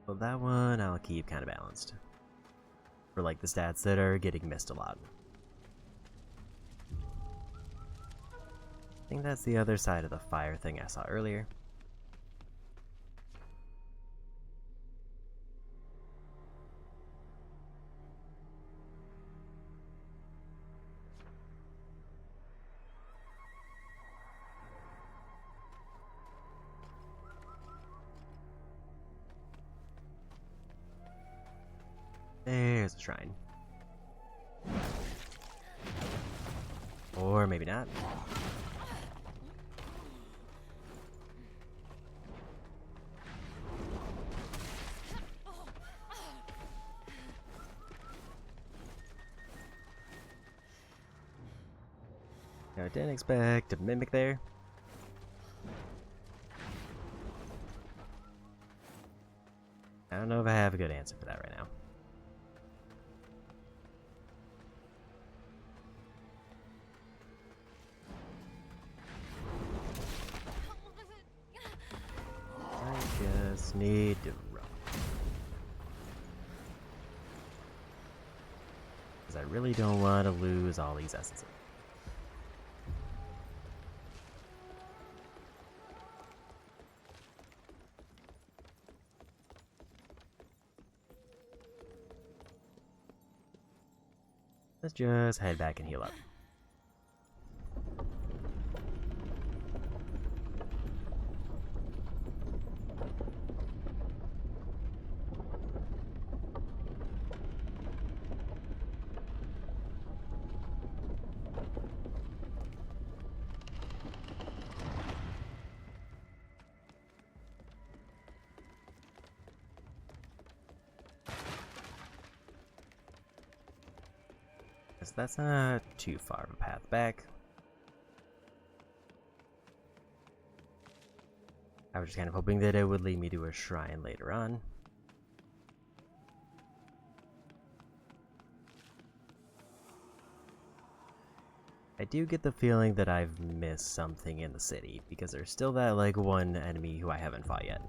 So that one I'll keep kind of balanced. For like the stats that are getting missed a lot. I think that's the other side of the fire thing I saw earlier. There's a shrine. Or maybe not. I didn't expect a mimic there. I don't know if I have a good answer for that right now. I just need to run. Because I really don't want to lose all these essences. Let's just head back and heal up. So that's not too far of a path back. I was just kind of hoping that it would lead me to a shrine later on. I do get the feeling that I've missed something in the city, because there's still that like one enemy who I haven't fought yet.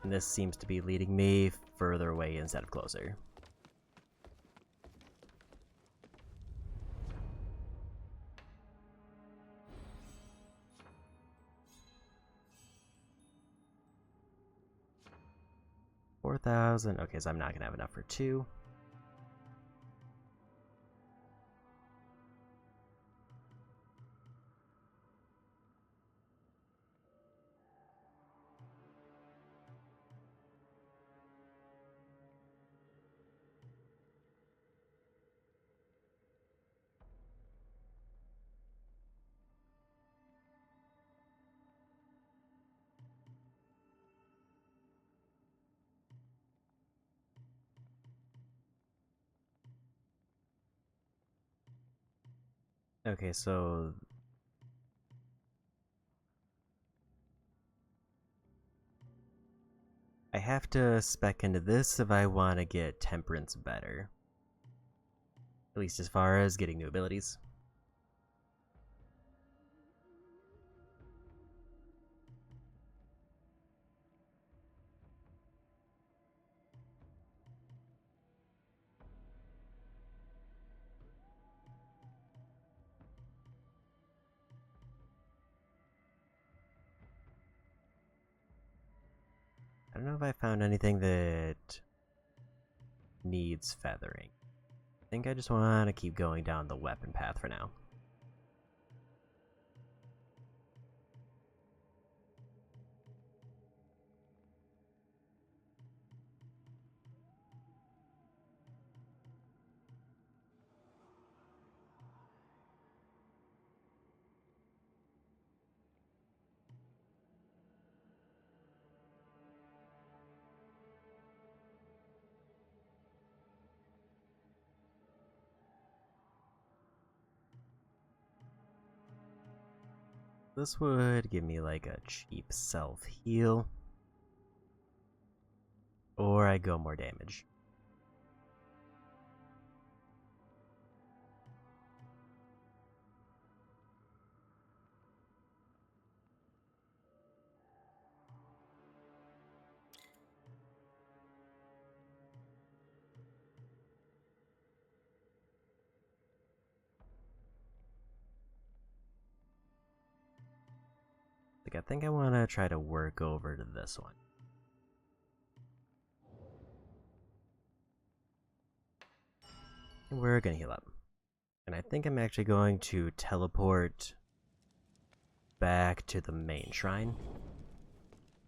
And this seems to be leading me further away instead of closer. 4,000. Okay, so I'm not gonna have enough for 2. Okay, so I have to spec into this if I want to get Temperance better. At least as far as getting new abilities. I don't know if I found anything that needs feathering. I think I just want to keep going down the weapon path for now. This would give me like a cheap self-heal. Or I go more damage. I think I want to try to work over to this one. And we're gonna heal up. And I think I'm actually going to teleport back to the main shrine.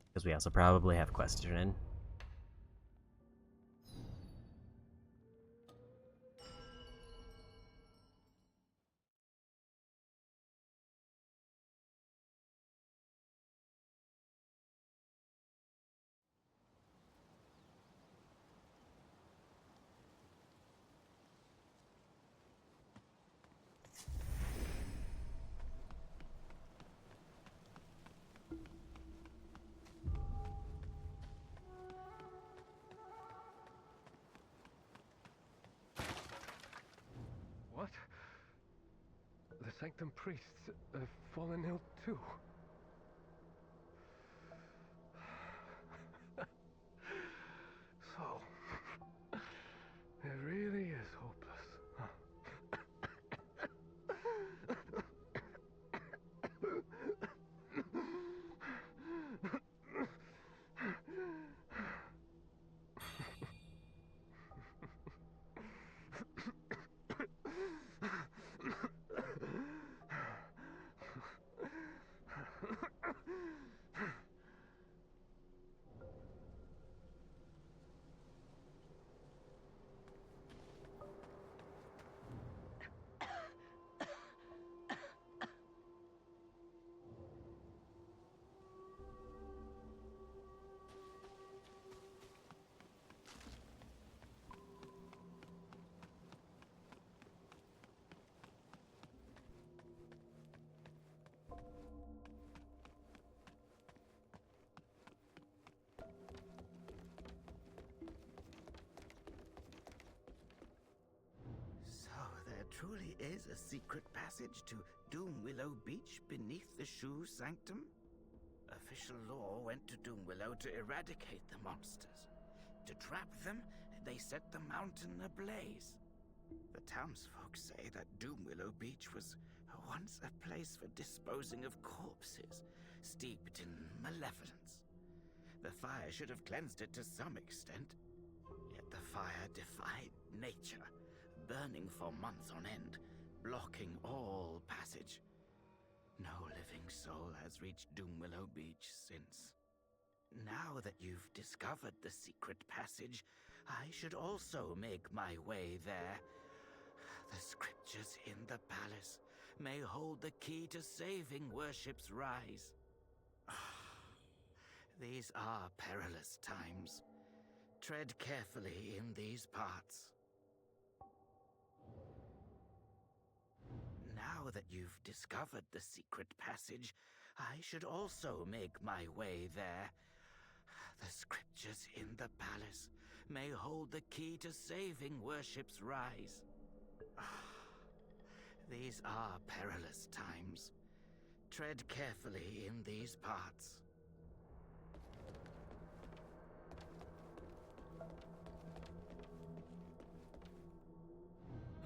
Because we also probably have quests to turn in. What? The Sanctum priests have fallen ill too. So, it really is hopeless, huh? So there truly is a secret passage to Doom Willow Beach beneath the Shoe Sanctum? Official law went to Doom Willow to eradicate the monsters. To trap them, they set the mountain ablaze. The townsfolk say that Doom Willow Beach was once a place for disposing of corpses, steeped in malevolence. The fire should have cleansed it to some extent. Yet the fire defied nature, burning for months on end, blocking all passage. No living soul has reached Doomwillow Beach since. Now that you've discovered the secret passage, I should also make my way there. The scriptures in the palace may hold the key to saving worship's rise. These are perilous times. Tread carefully in these parts. Now that you've discovered the secret passage, I should also make my way there. The scriptures in the palace may hold the key to saving worship's rise. These are perilous times. Tread carefully in these parts.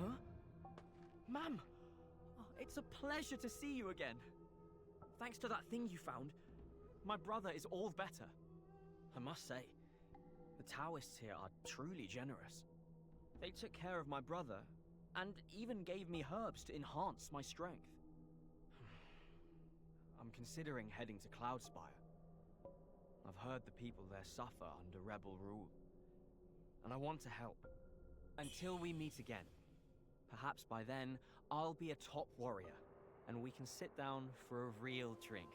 Huh? Ma'am! Oh, it's a pleasure to see you again. Thanks to that thing you found, my brother is all better. I must say, the Taoists here are truly generous. They took care of my brother, and even gave me herbs to enhance my strength. I'm considering heading to Cloudspire. I've heard the people there suffer under rebel rule, and I want to help. Until we meet again. Perhaps by then, I'll be a top warrior, and we can sit down for a real drink.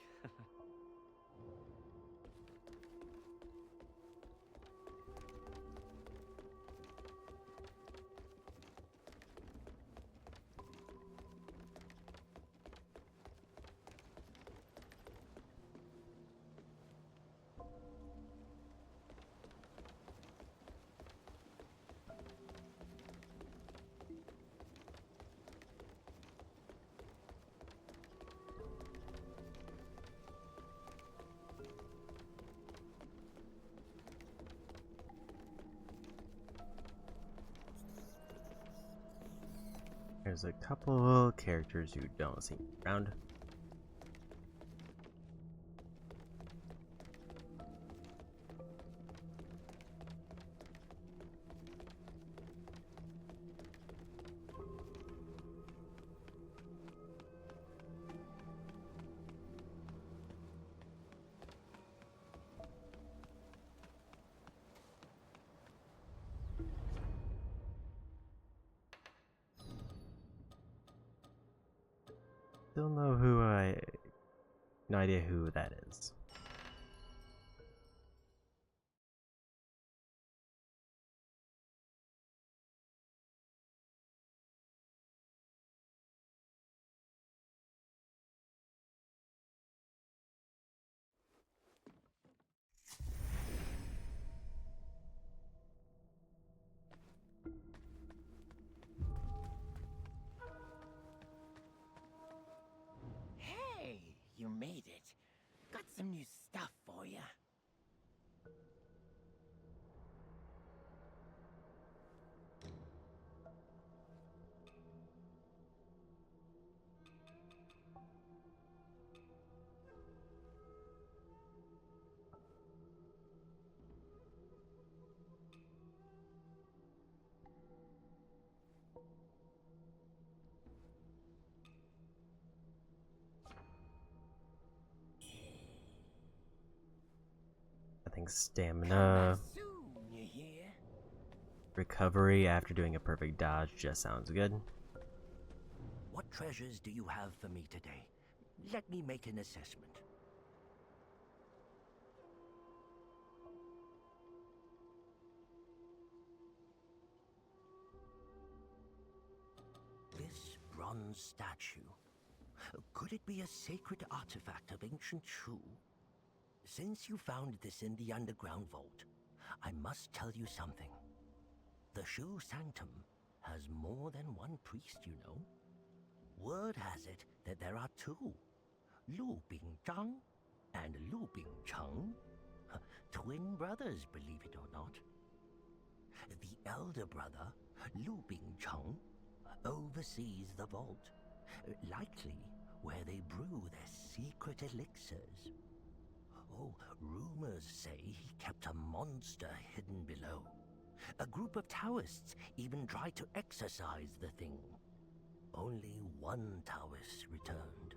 There's a couple characters you don't see around. Still know who no idea who that is. Hey, you made it. Got some new stuff for you. I think stamina recovery after doing a perfect dodge just sounds good. What treasures do you have for me today? Let me make an assessment. This bronze statue, could it be a sacred artifact of ancient Shu? Since you found this in the underground vault, I must tell you something. The Shu Sanctum has more than one priest, you know. Word has it that there are two, Lu Bingzhang and Lu Bingcheng. Twin brothers, believe it or not. The elder brother, Lu Bingcheng, oversees the vault, likely where they brew their secret elixirs. Oh, rumors say he kept a monster hidden below. A group of Taoists even tried to exorcise the thing. Only one Taoist returned.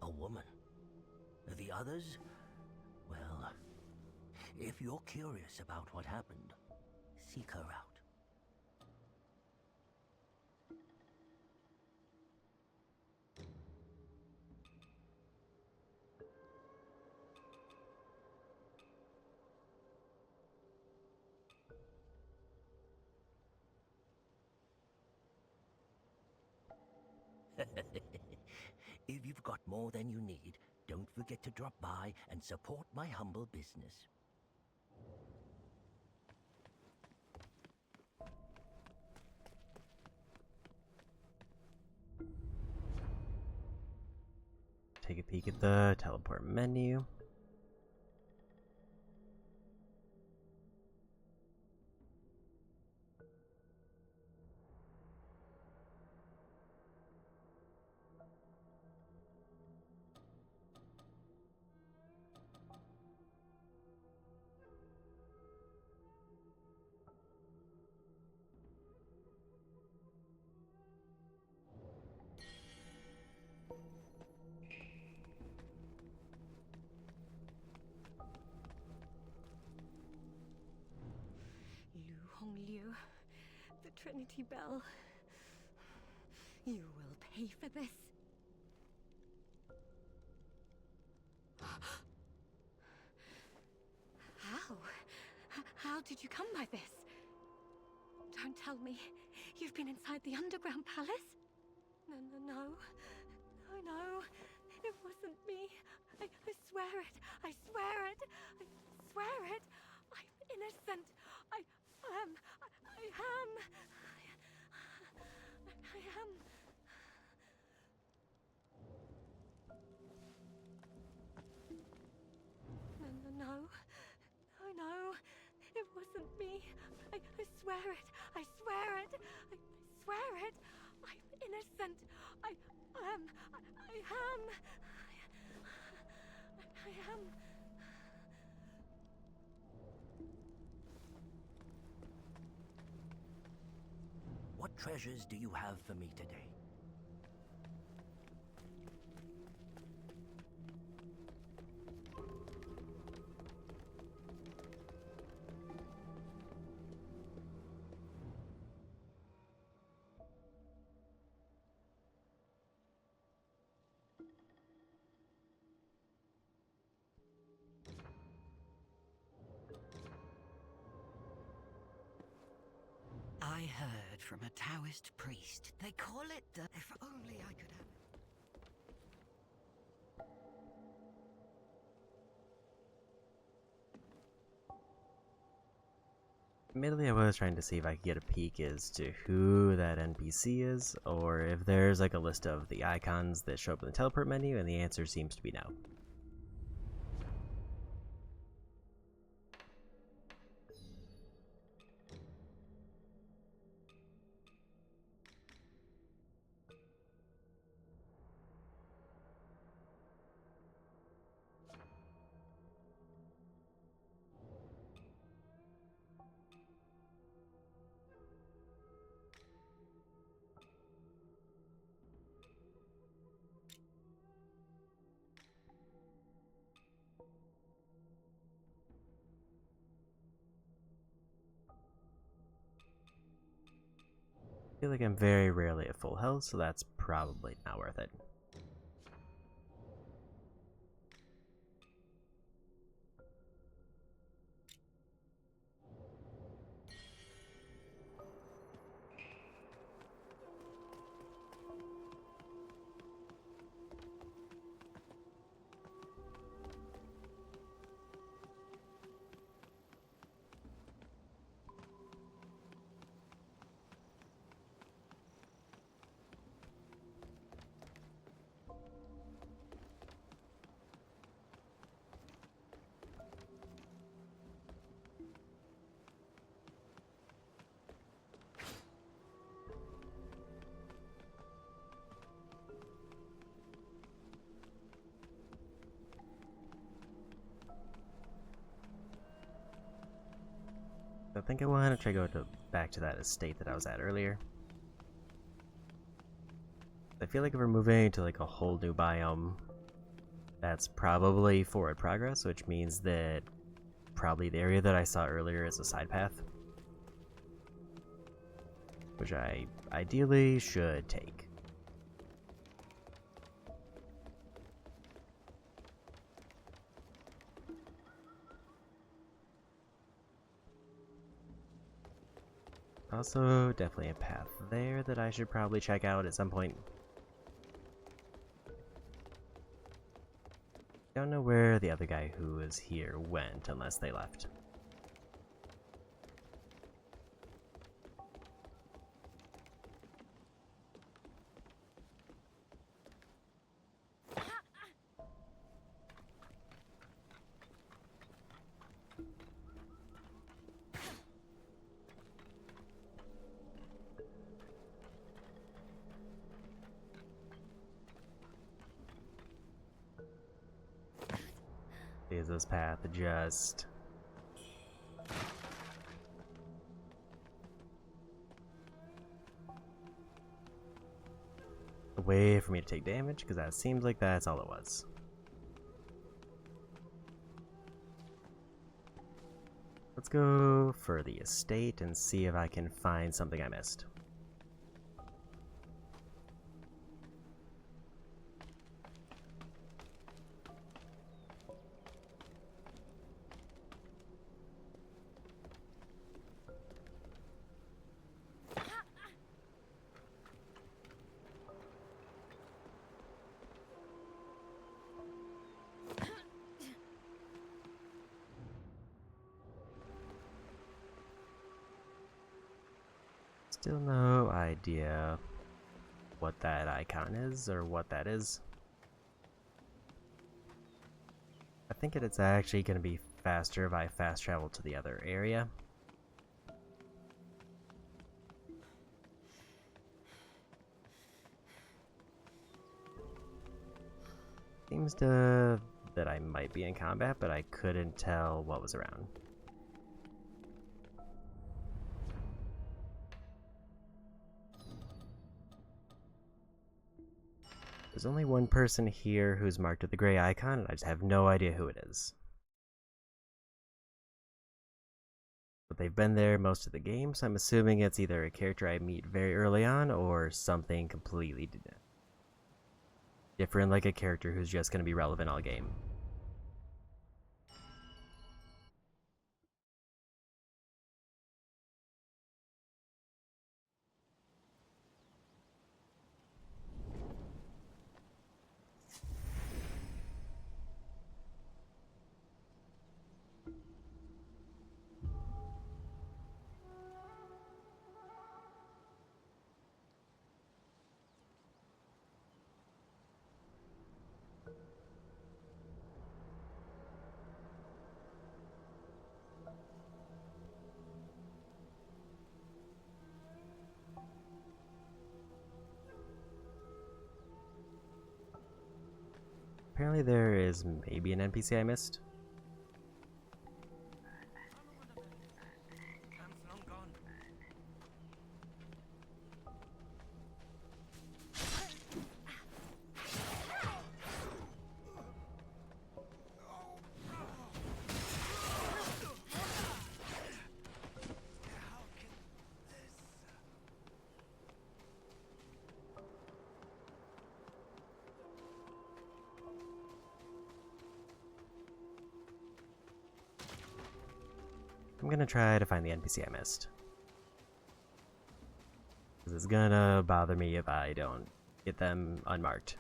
A woman. The others? Well, if you're curious about what happened, seek her out. If you've got more than you need, don't forget to drop by and support my humble business. Take a peek at the teleport menu. Liu, the Trinity Bell. You will pay for this. How? How did you come by this? Don't tell me you've been inside the underground palace? No, no, no. No, no. It wasn't me. I swear it. I swear it. I swear it. I'm innocent. I am. No, no, no. No, no. It wasn't me. I swear it. I swear it. I swear it. I'm innocent. I am. What treasures do you have for me today? I heard from a Taoist priest. They call it the... If only I could have... Admittedly, I was trying to see if I could get a peek as to who that NPC is, or if there's like a list of the icons that show up in the teleport menu, and the answer seems to be no. I feel like I'm very rarely at full health, so that's probably not worth it. I think I want to try to go back to that estate that I was at earlier. I feel like if we're moving to like a whole new biome, that's probably forward progress, which means that probably the area that I saw earlier is a side path, which I ideally should take. Also, definitely a path there that I should probably check out at some point. Don't know where the other guy who was here went unless they left. Is this path just a way for me to take damage? Because that seems like that's all it was. Let's go for the estate and see if I can find something I missed. Still no idea what that icon is or what that is. I think it's actually going to be faster if I fast travel to the other area. Seems to that I might be in combat, but I couldn't tell what was around. There's only one person here who's marked with the gray icon, and I just have no idea who it is. But they've been there most of the game, so I'm assuming it's either a character I meet very early on or something completely different, like a character who's just going to be relevant all game. Apparently there is maybe an NPC I missed. I'm gonna try to find the NPC I missed. Because it's gonna bother me if I don't get them unmarked.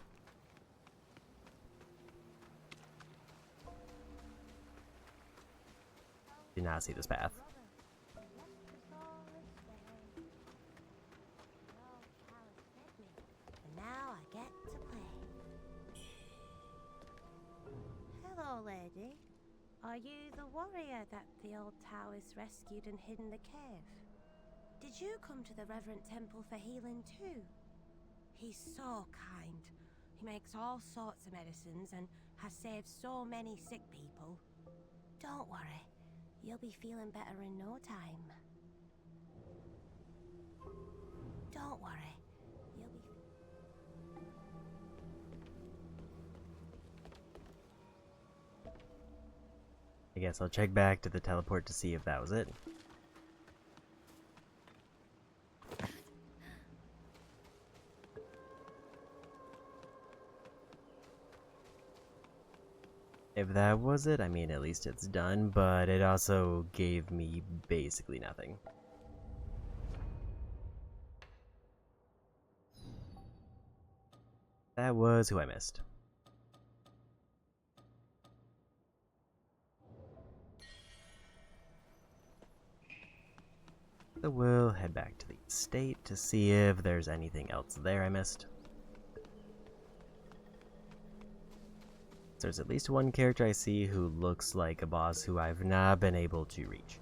Did not see this path. And now I get to play. Hello, lady. Are you the warrior that the old Taoist rescued and hid in the cave? Did you come to the Reverend Temple for healing too? He's so kind. He makes all sorts of medicines and has saved so many sick people. Don't worry. You'll be feeling better in no time. Don't worry. You'll be... I guess I'll check back to the teleport to see if that was it. If that was it, I mean, at least it's done, but it also gave me basically nothing. That was who I missed. So we'll head back to the estate to see if there's anything else there I missed. There's at least one character I see who looks like a boss who I've not been able to reach.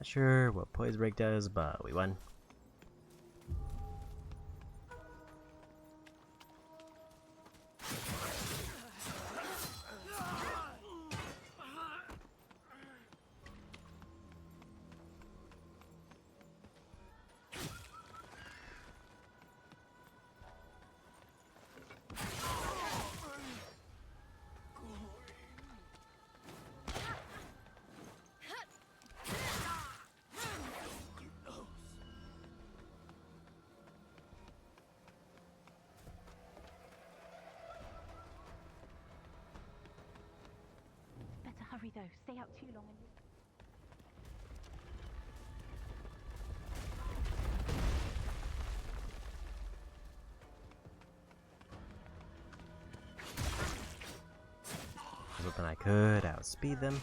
Not sure what Poise Break does, but we won. Hurry though, stay out too long and you... I was hoping I could outspeed them.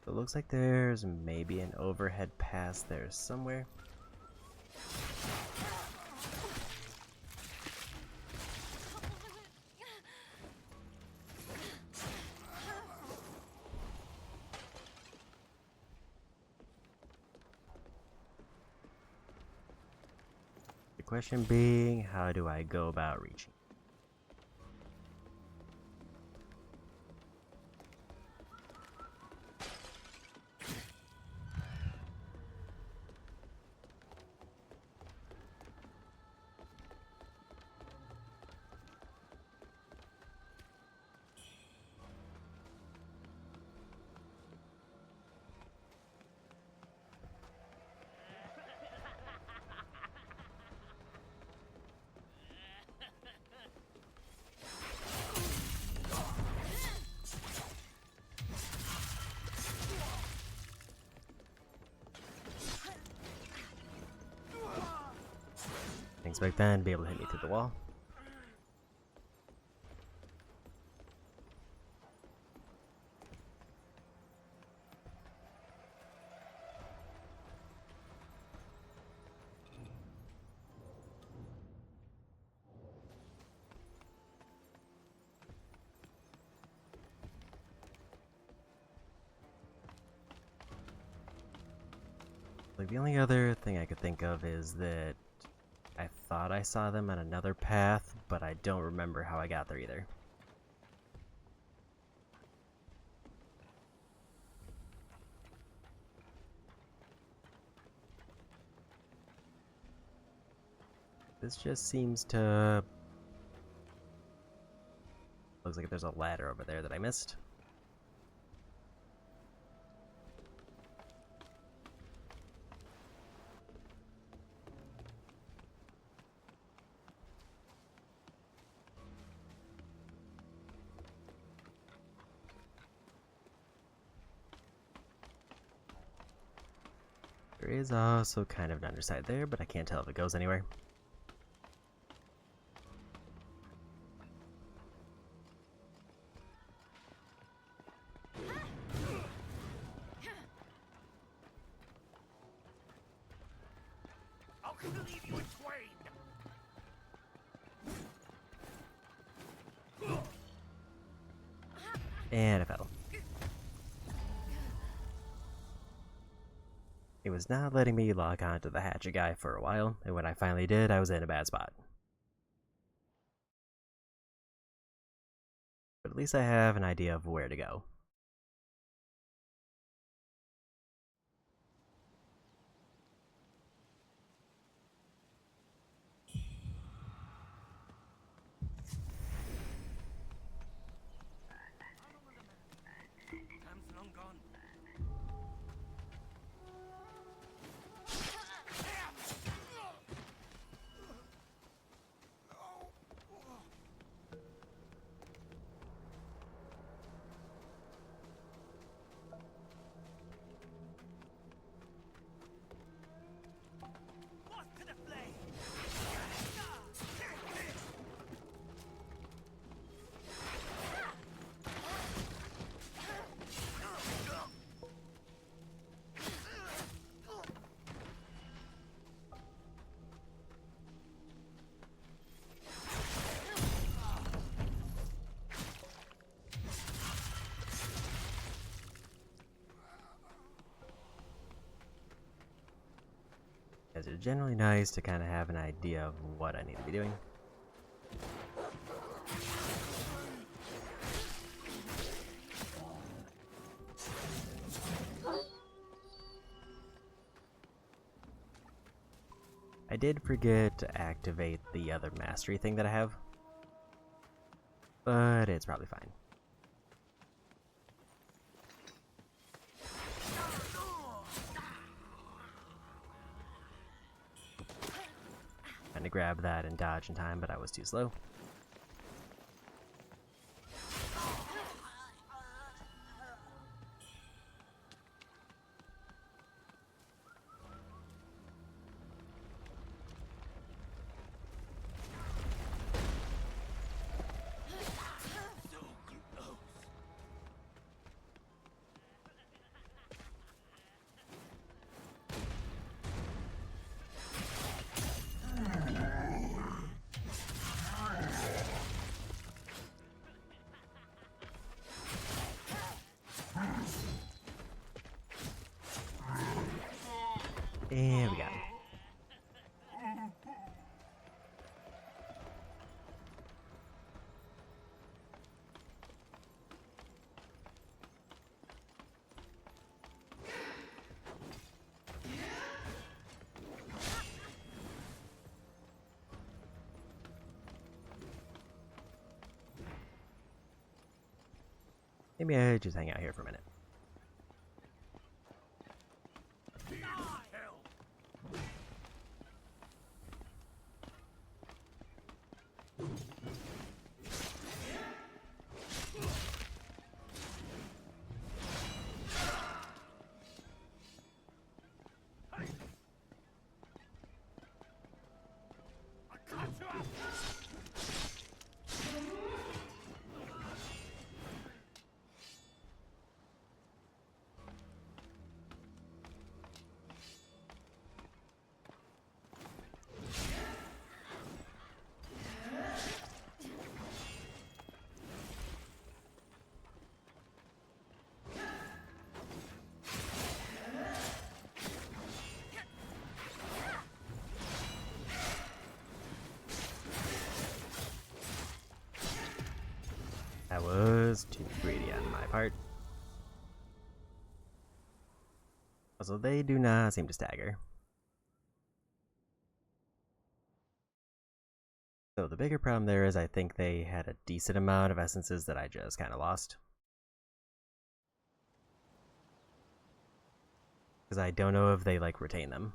So it looks like there's maybe an overhead pass there somewhere. The question being, how do I go about reaching? Didn't expect that to be able to hit me through the wall. Like, the only other thing I could think of is that I thought I saw them on another path, but I don't remember how I got there either. This just seems to... Looks like there's a ladder over there that I missed. There is also kind of an underside there, but I can't tell if it goes anywhere. I'll leave you in twain! And I fell. It was not letting me log onto the hatchet guy for a while, and when I finally did, I was in a bad spot. But at least I have an idea of where to go. Time's long gone. It's generally nice to kind of have an idea of what I need to be doing. I did forget to activate the other mastery thing that I have, but it's probably fine. Trying to grab that and dodge in time, but I was too slow. And we got him. Maybe I just hang out here for a minute. was too greedy on my part. Also, they do not seem to stagger. So the bigger problem there is I think they had a decent amount of essences that I just kind of lost. Because I don't know if they, like, retain them.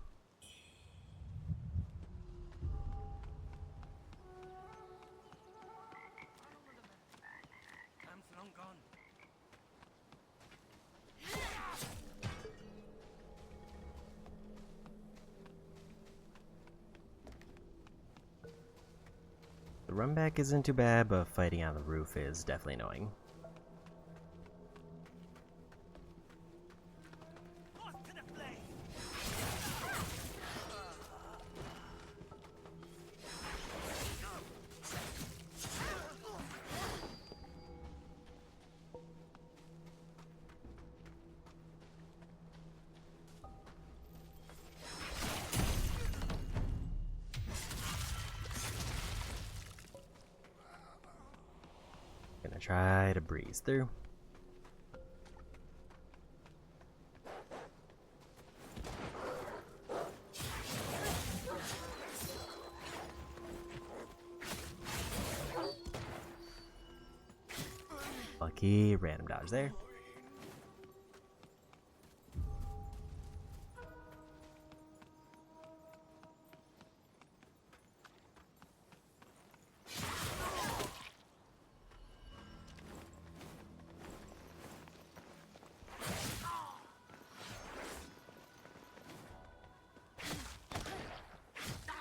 The run back isn't too bad, but fighting on the roof is definitely annoying. Gonna try to breeze through. Lucky random dodge there.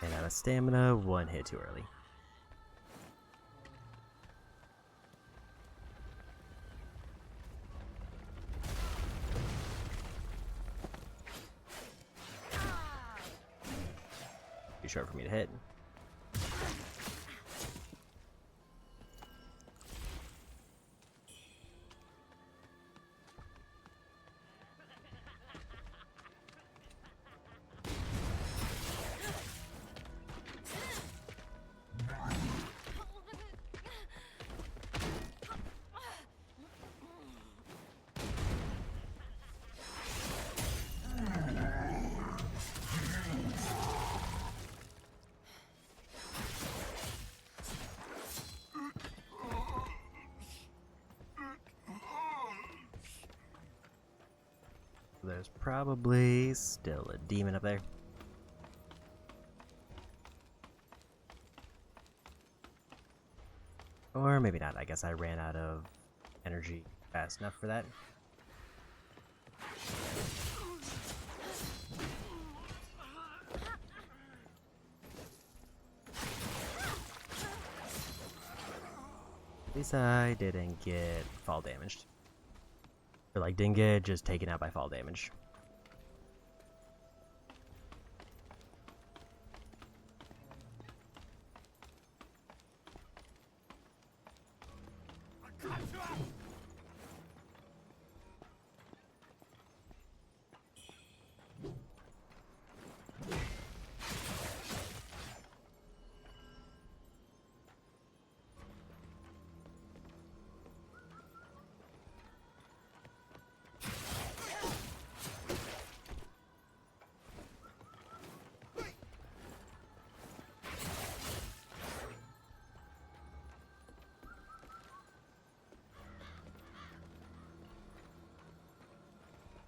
And out of stamina, one hit too early. Too short for me to hit. There's probably still a demon up there. Or maybe not. I guess I ran out of energy fast enough for that. At least I didn't get fall damaged. Or like didn't get just taken out by fall damage.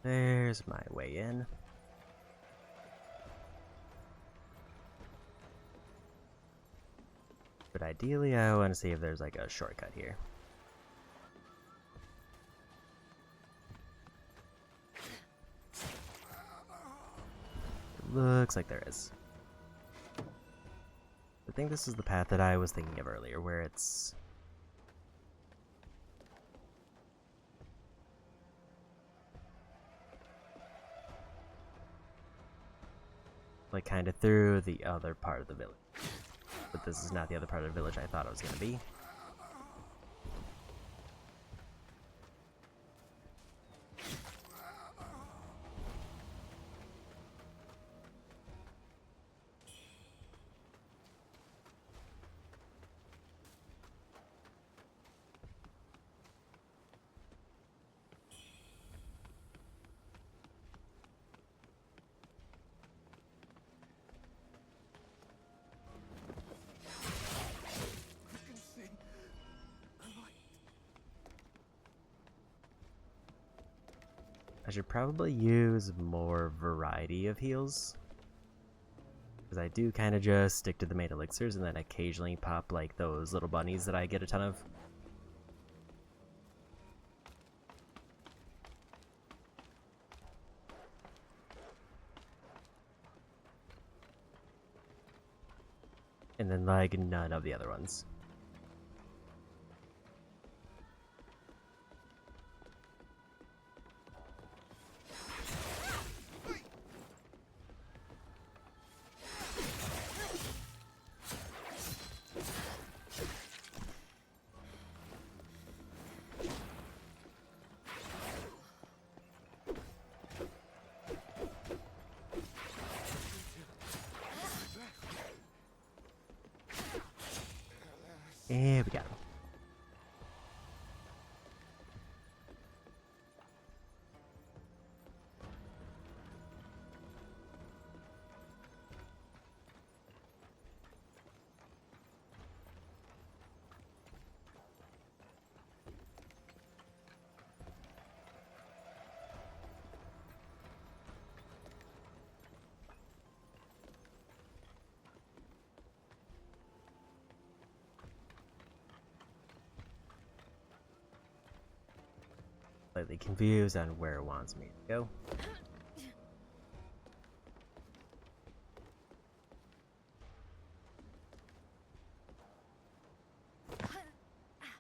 There's my way in. But ideally, I want to see if there's like a shortcut here. It looks like there is. I think this is the path that I was thinking of earlier, where it's like kind of through the other part of the village. But this is not the other part of the village I thought it was going to be. I should probably use more variety of heals. Because I do kind of just stick to the main elixirs and then occasionally pop like those little bunnies that I get a ton of. And then like none of the other ones. And we got him. Slightly confused on where it wants me to go.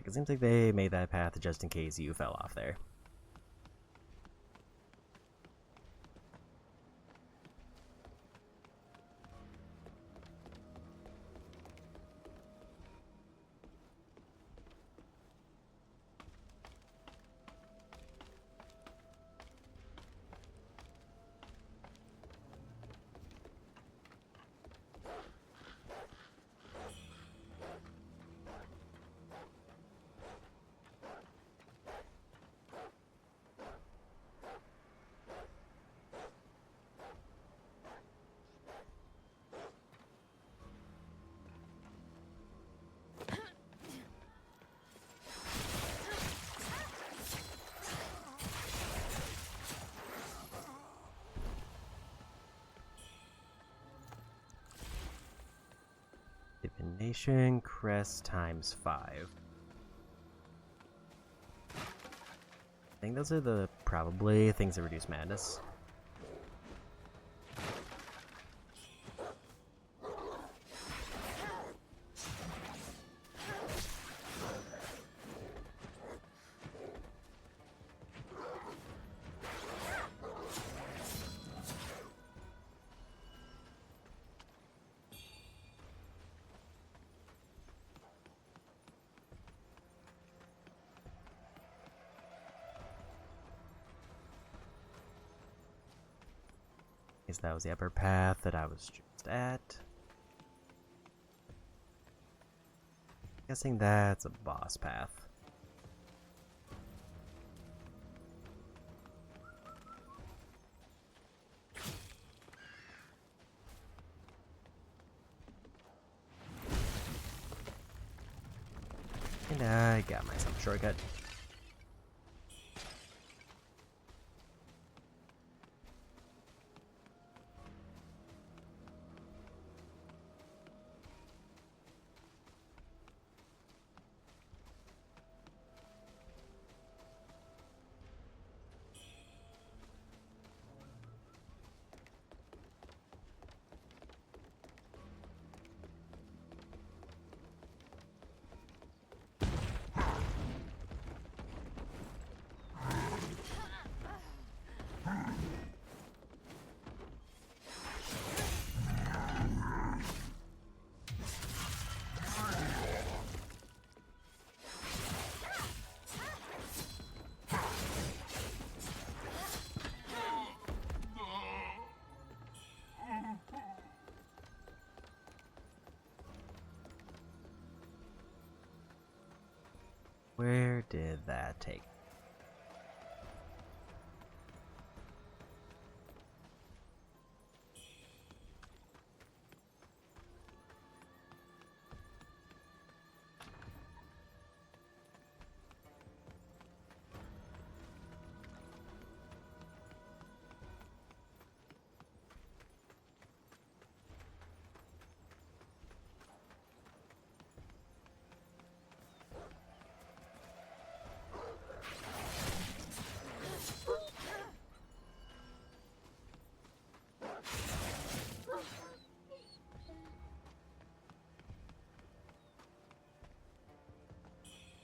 It seems like they made that path just in case you fell off there. Divination Crest times 5. I think those are the probably things that reduce madness. Guess that was the upper path that I was just at. Guessing that's a boss path. And I got myself a shortcut. Where did that take?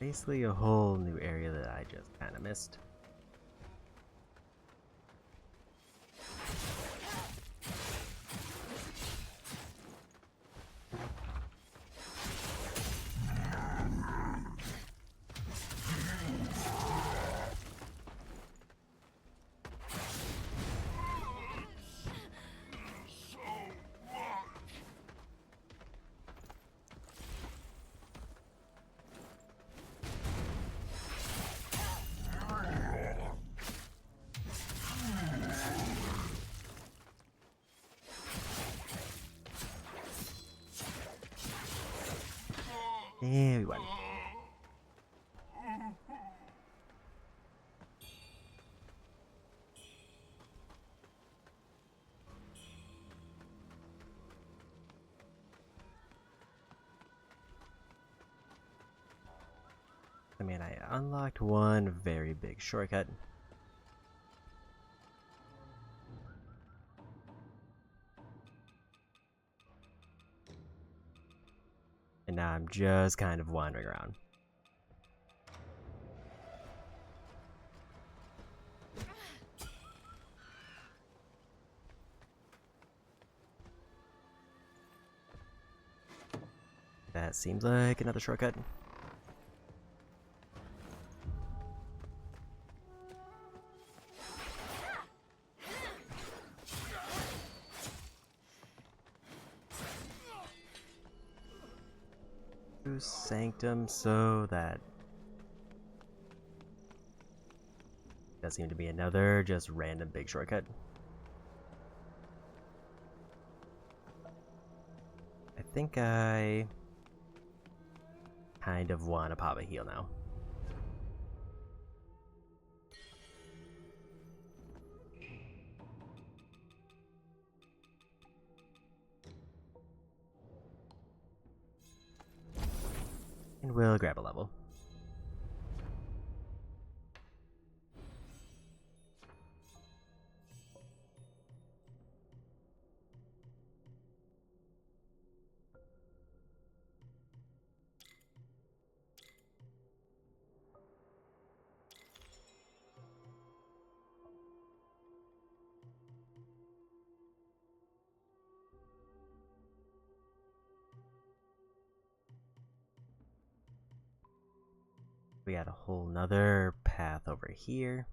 basically a whole new area that I just kind of missed. There we went. I mean, I unlocked one very big shortcut. And now I'm just kind of wandering around. That seems like another shortcut. Sanctum, so that does seem to be another just random big shortcut. I think I kind of want to pop a heal now. And we'll grab a level. We got a whole nother path over here.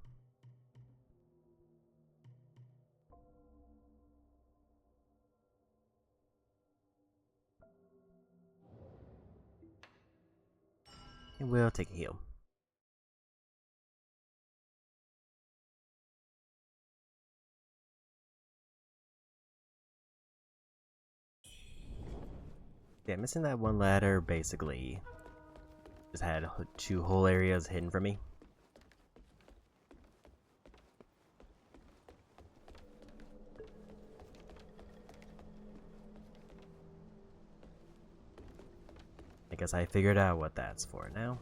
And we'll take a heal. Yeah, missing that one ladder basically just had two whole areas hidden from me. I guess I figured out what that's for now.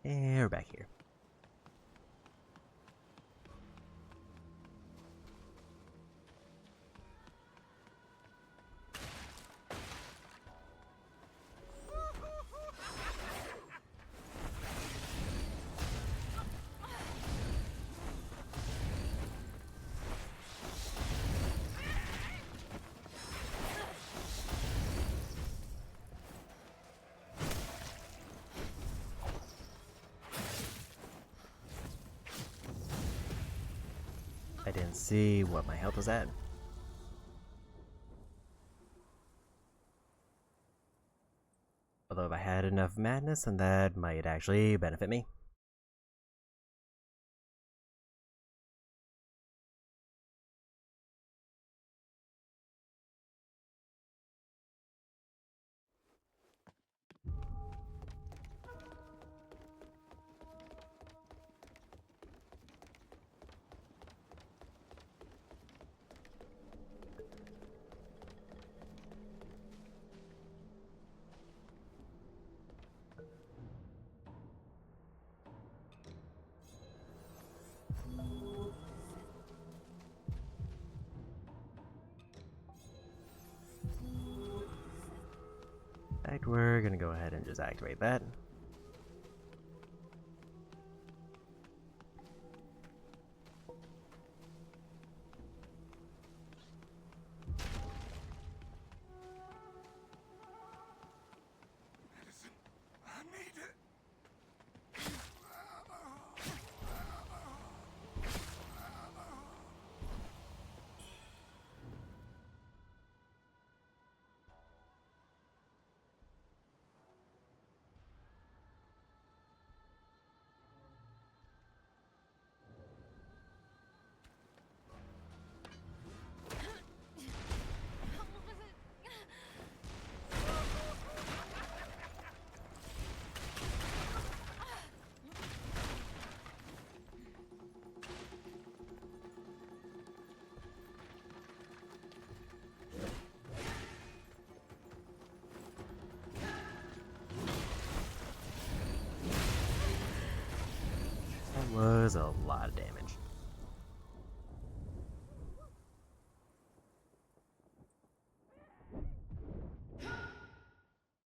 And we're back here. I didn't see what my health was at. Although if I had enough madness, then that might actually benefit me. In fact, we're gonna go ahead and just activate that. I need it. That was a lot of damage.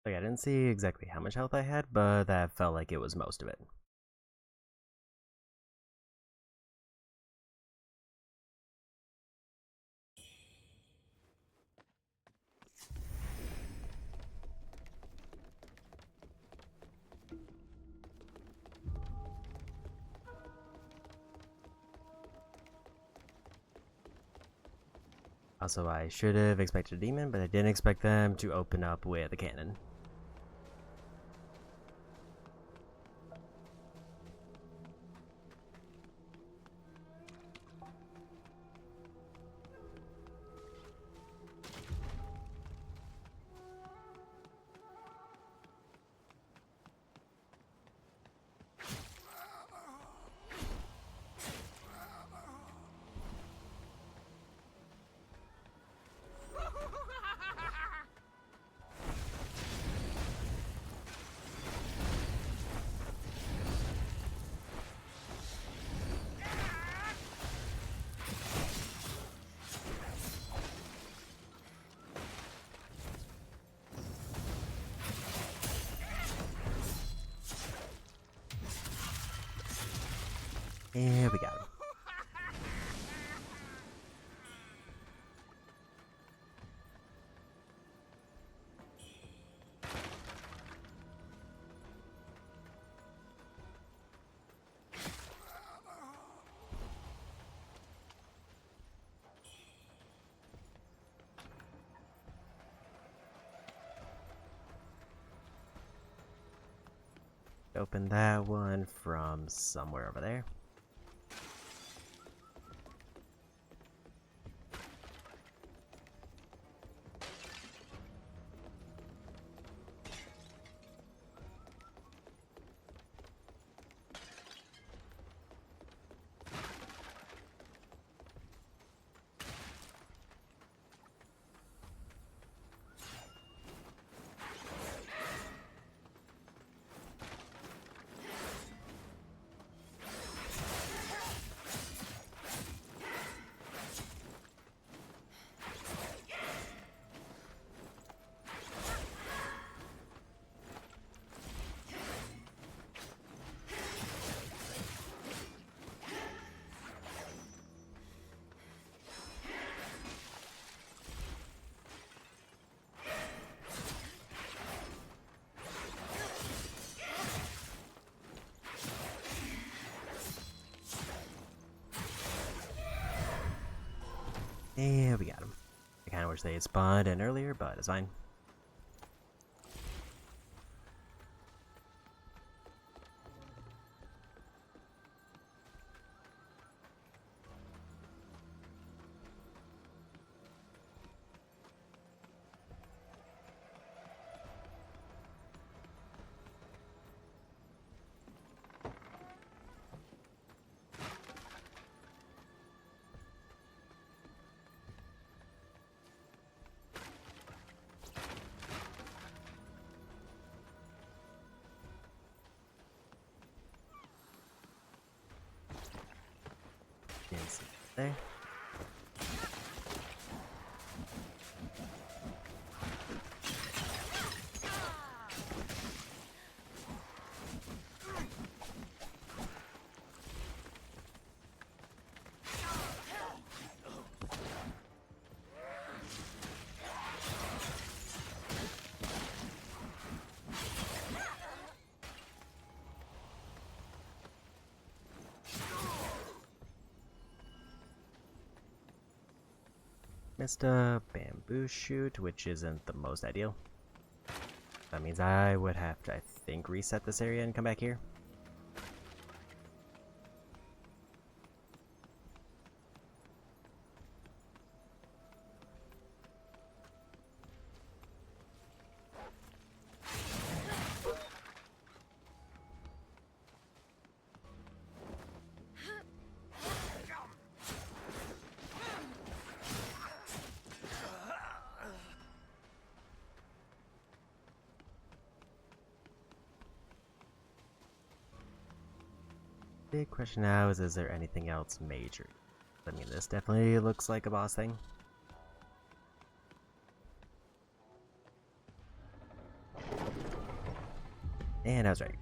Like, I didn't see exactly how much health I had, but that felt like it was most of it. Also, I should have expected a demon, but I didn't expect them to open up with a cannon. Yeah, we got him. Open that one from somewhere over there. Yeah, we got him. I kind of wish they had spawned in earlier, but it's fine. there. Missed a bamboo shoot, which isn't the most ideal. That means I would have to, I think, reset this area and come back here. Big question now is there anything else major? I mean, this definitely looks like a boss thing. And I was right.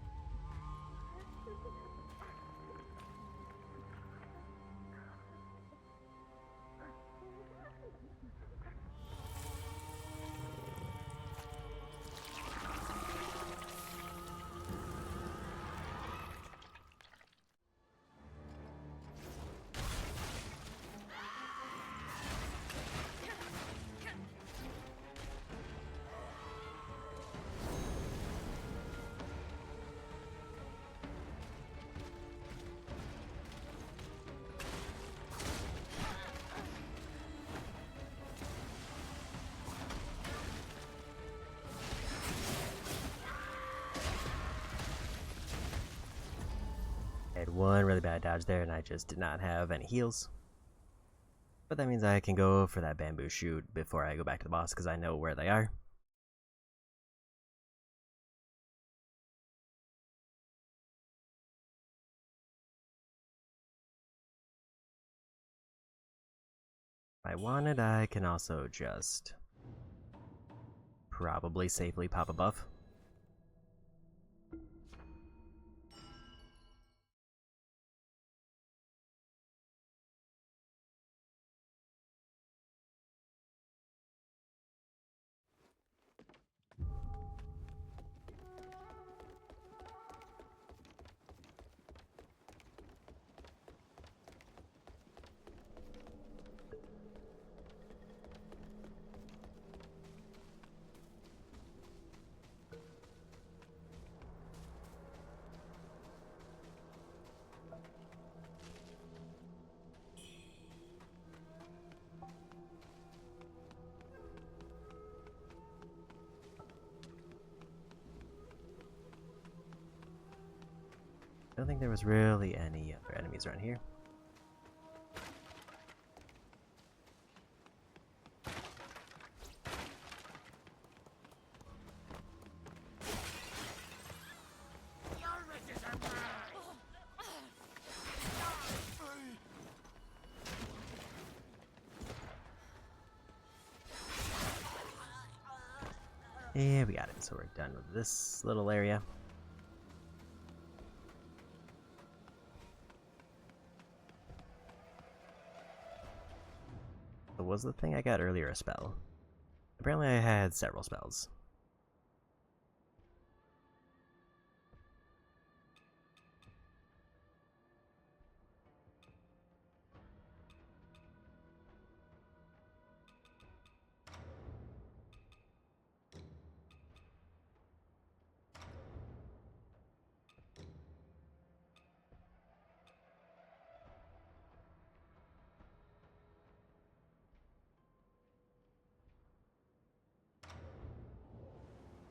I had one really bad dodge there and I just did not have any heals. But that means I can go for that bamboo shoot before I go back to the boss because I know where they are. If I wanted, I can also just probably safely pop a buff. I don't think there was really any other enemies around here. Yeah, we got it. So we're done with this little area. So was the thing I got earlier a spell? Apparently I had several spells.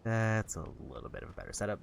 That's a little bit of a better setup.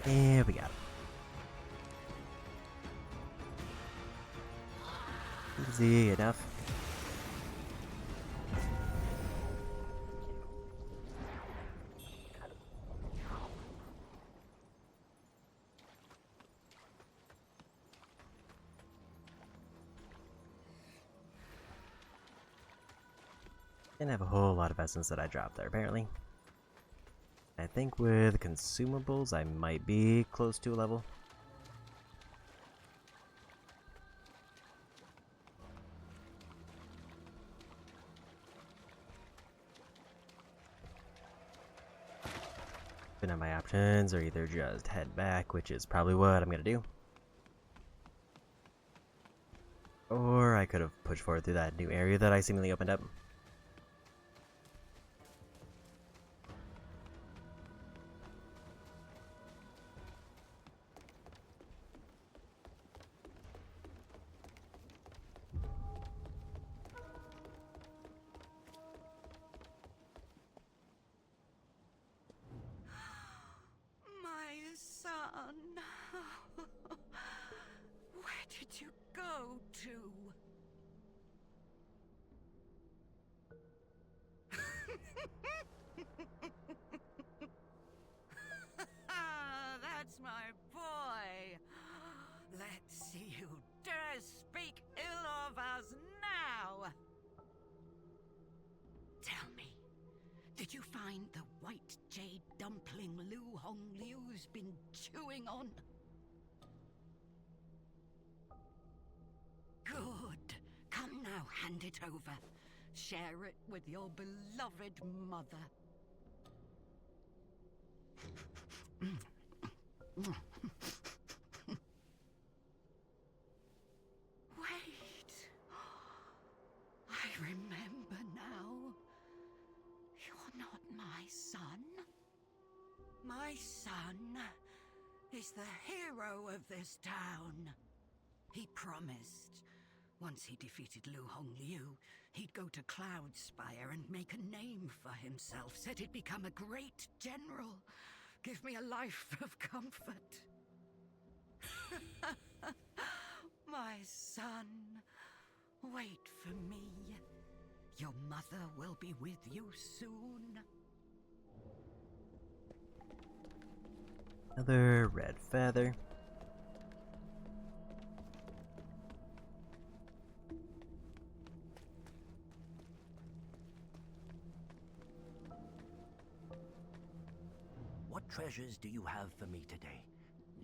There we got it. Easy enough. Didn't have a whole lot of essence that I dropped there, apparently. I think with consumables, I might be close to a level. But now my options are either just head back, which is probably what I'm gonna do. Or I could have pushed forward through that new area that I seemingly opened up. My son. Where did you go to? That's my boy. Let's see who dares speak ill of us now. Tell me, did you find the white jade dumpling Lu Hongliu's been chewing on? Good. Come now, hand it over. Share it with your beloved mother. Wait. I remember now. You're not my son. My son is the hero of this town. He promised, once he defeated Lu Hongliu, he'd go to Cloudspire and make a name for himself. Said he'd become a great general. Give me a life of comfort. My son, wait for me. Your mother will be with you soon. Another red feather. What treasures do you have for me today?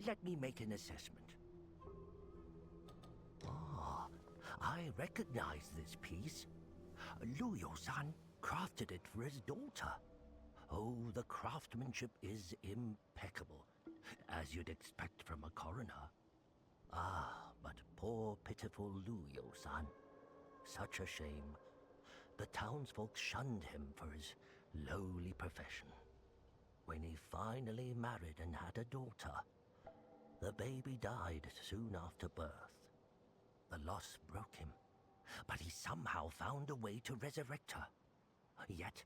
Let me make an assessment. Ah, I recognize this piece. Lu Yo-san crafted it for his daughter. Oh, the craftsmanship is impeccable, as you'd expect from a coroner. Ah, but poor pitiful Lu Yo-san. Such a shame. The townsfolk shunned him for his lowly profession. When he finally married and had a daughter, the baby died soon after birth. The loss broke him, but he somehow found a way to resurrect her. Yet,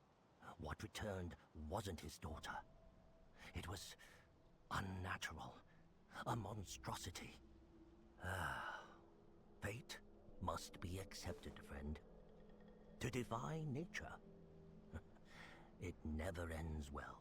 what returned wasn't his daughter. It was unnatural, a monstrosity. Ah, fate must be accepted, friend. To defy nature, it never ends well.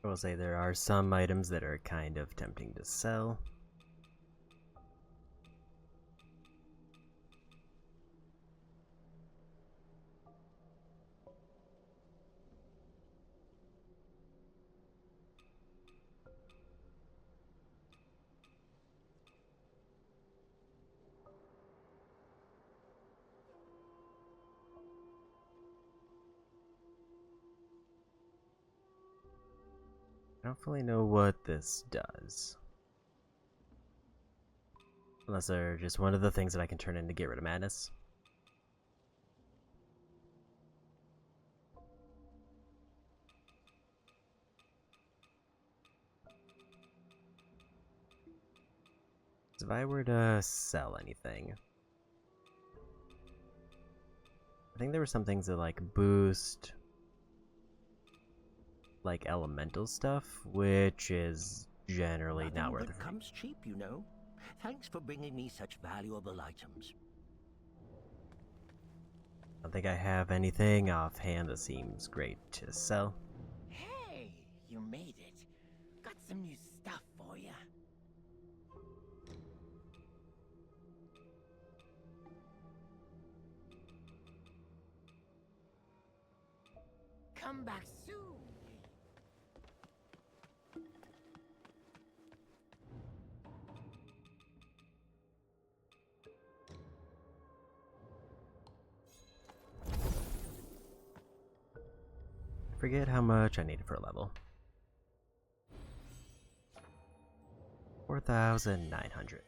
I will say there are some items that are kind of tempting to sell. I don't fully know what this does. Unless they're just one of the things that I can turn in to get rid of madness. If I were to sell anything, I think there were some things that like boost like elemental stuff, which is generally Nothing not worth good it. comes cheap, you know. Thanks for bringing me such valuable items. I don't think I have anything offhand that seems great to sell. Hey, you made it. Got some new stuff for you. Come back soon. I forget how much I needed for a level. 4,900.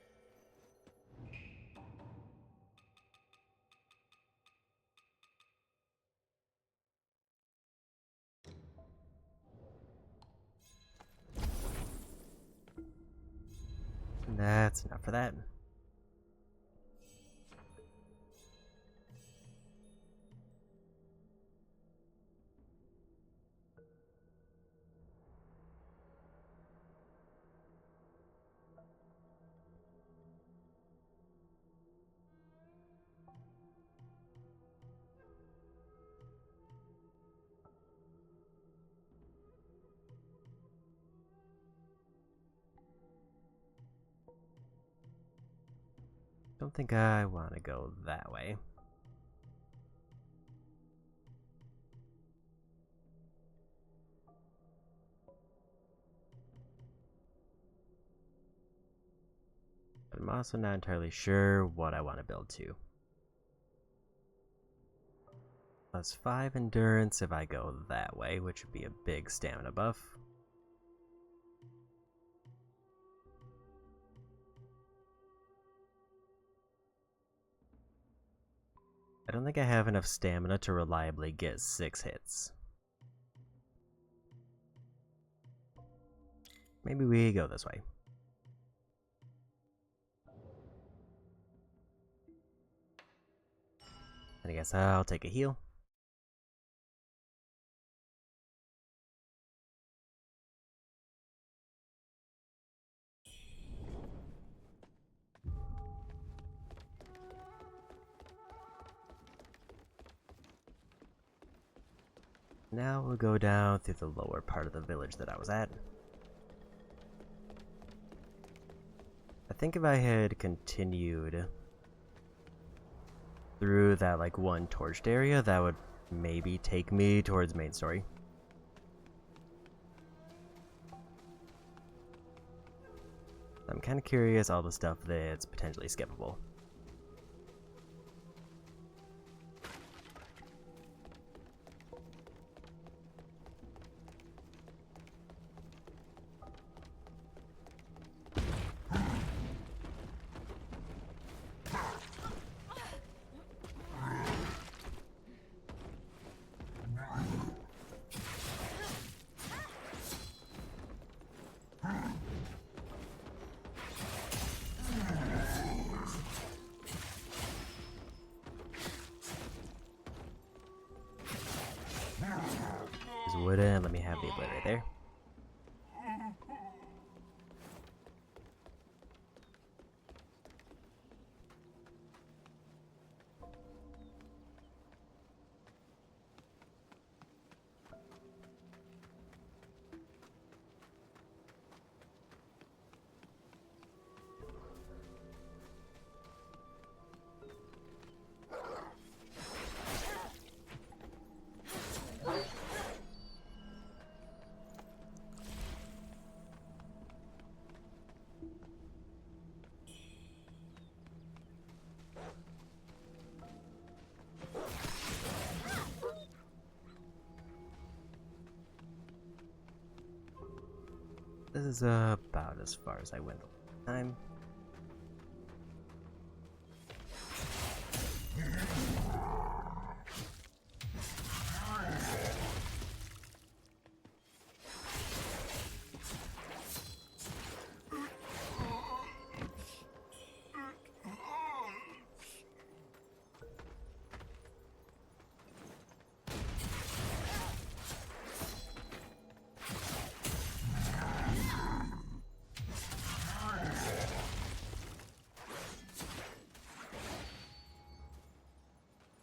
That's enough for that. Don't think I want to go that way. I'm also not entirely sure what I want to build to. +5 endurance if I go that way, which would be a big stamina buff. I don't think I have enough stamina to reliably get 6 hits. Maybe we go this way. And I guess I'll take a heal. Now we'll go down through the lower part of the village that I was at. I think if I had continued through that like one torched area, that would maybe take me towards main story. I'm kind of curious all the stuff that's potentially skippable. Wouldn't let me have the blade right there. This is about as far as I went the time.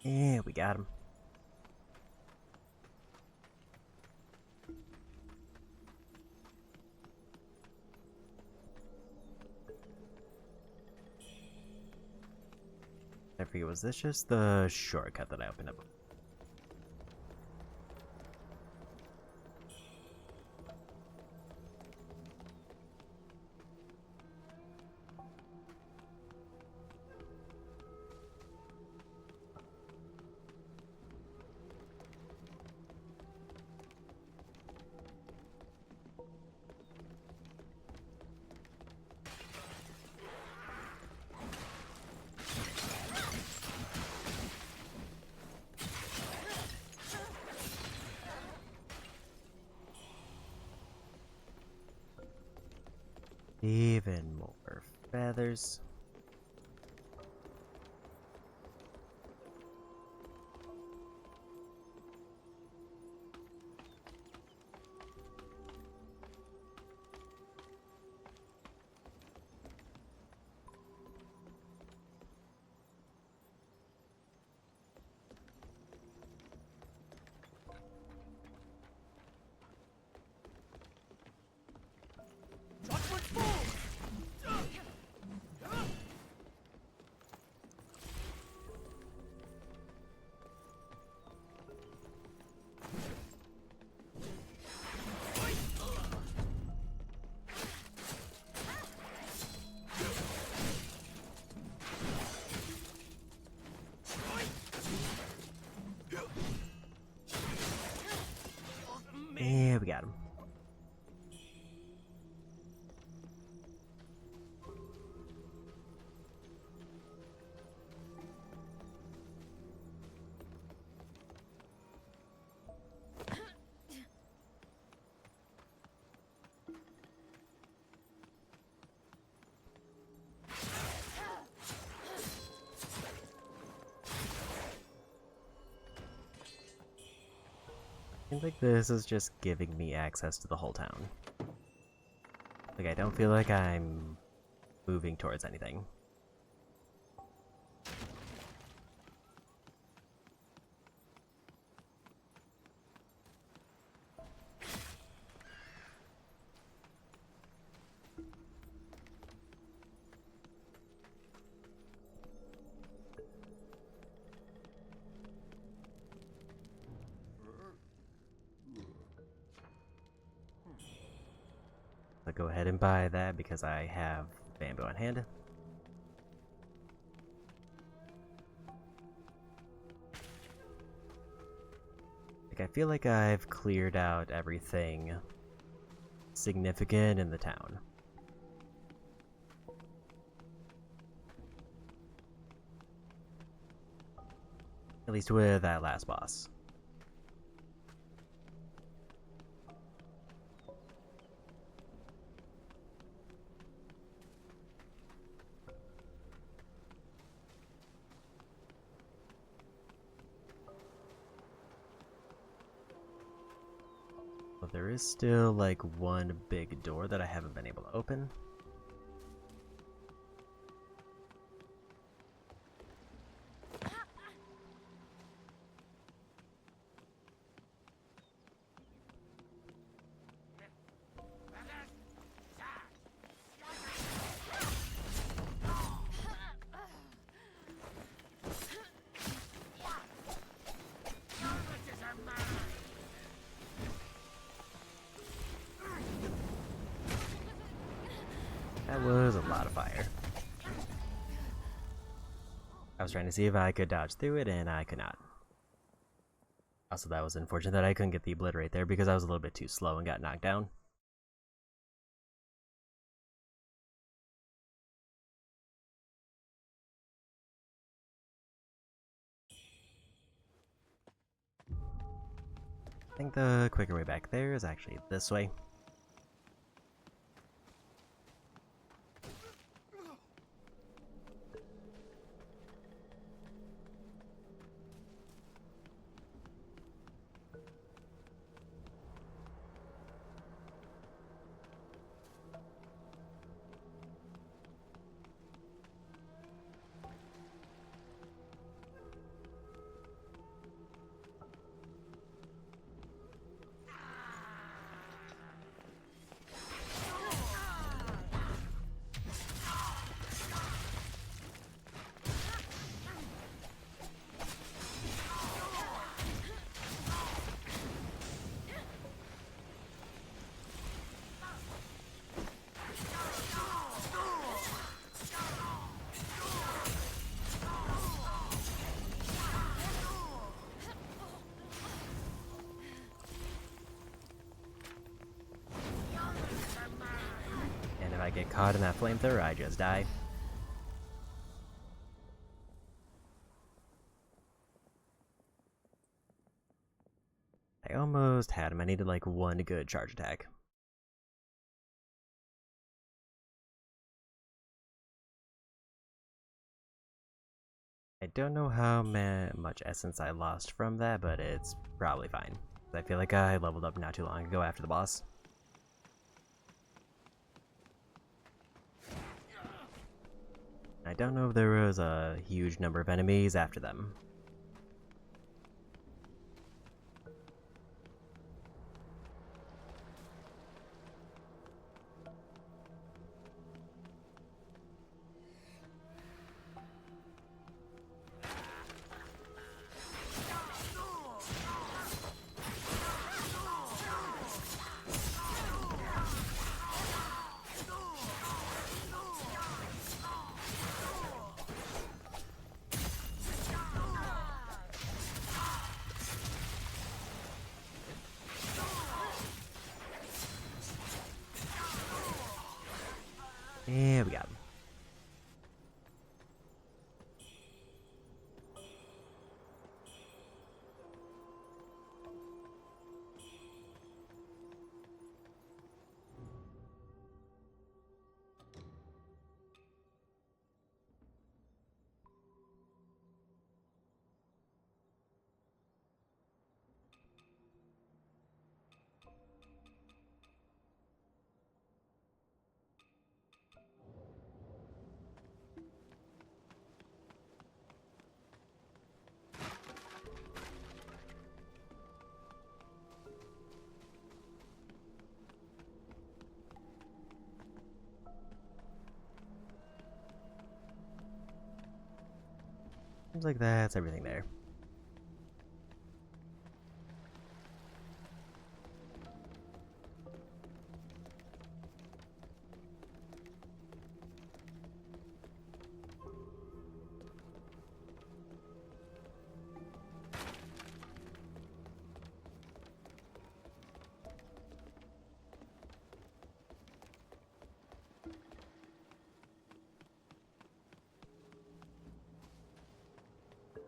Yeah, we got him. I forget, was this just the shortcut that I opened up? Even more feathers. Yeah, we got him. Seems like this is just giving me access to the whole town. Like, I don't feel like I'm moving towards anything. I'll go ahead and buy that because I have bamboo on hand. Like, I feel like I've cleared out everything significant in the town. At least with that last boss. But there is still like one big door that I haven't been able to open. That was a lot of fire. I was trying to see if I could dodge through it, and I could not. Also, that was unfortunate that I couldn't get the obliterate there because I was a little bit too slow and got knocked down. I think the quicker way back there is actually this way. get caught in that flamethrower, I just die. I almost had him. I needed like one good charge attack. I don't know how much essence I lost from that, but it's probably fine. I feel like I leveled up not too long ago after the boss. I don't know if there was a huge number of enemies after them. Yeah, we got him. Seems like that's everything there.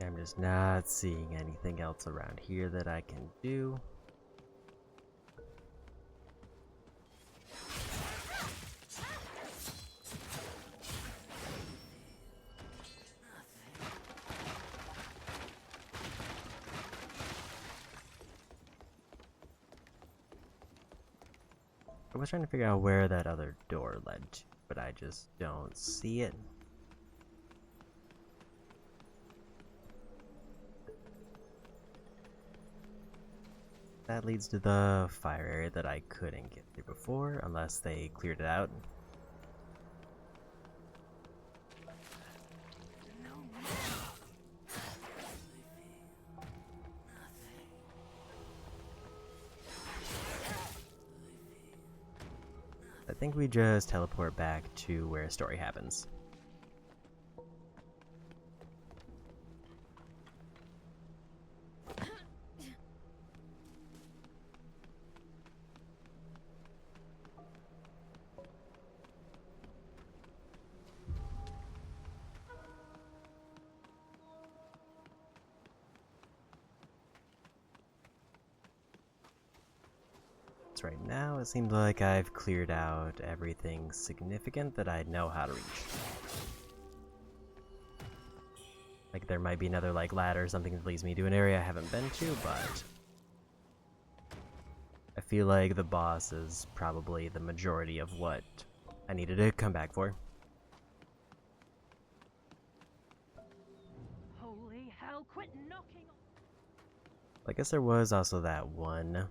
I'm just not seeing anything else around here that I can do. I was trying to figure out where that other door led to, but I just don't see it. That leads to the fire area that I couldn't get through before, unless they cleared it out. I think we just teleport back to where story happens. Right now, it seems like I've cleared out everything significant that I know how to reach. Like, there might be another, like, ladder or something that leads me to an area I haven't been to, but I feel like the boss is probably the majority of what I needed to come back for. Holy hell, quit knocking on. I guess there was also that one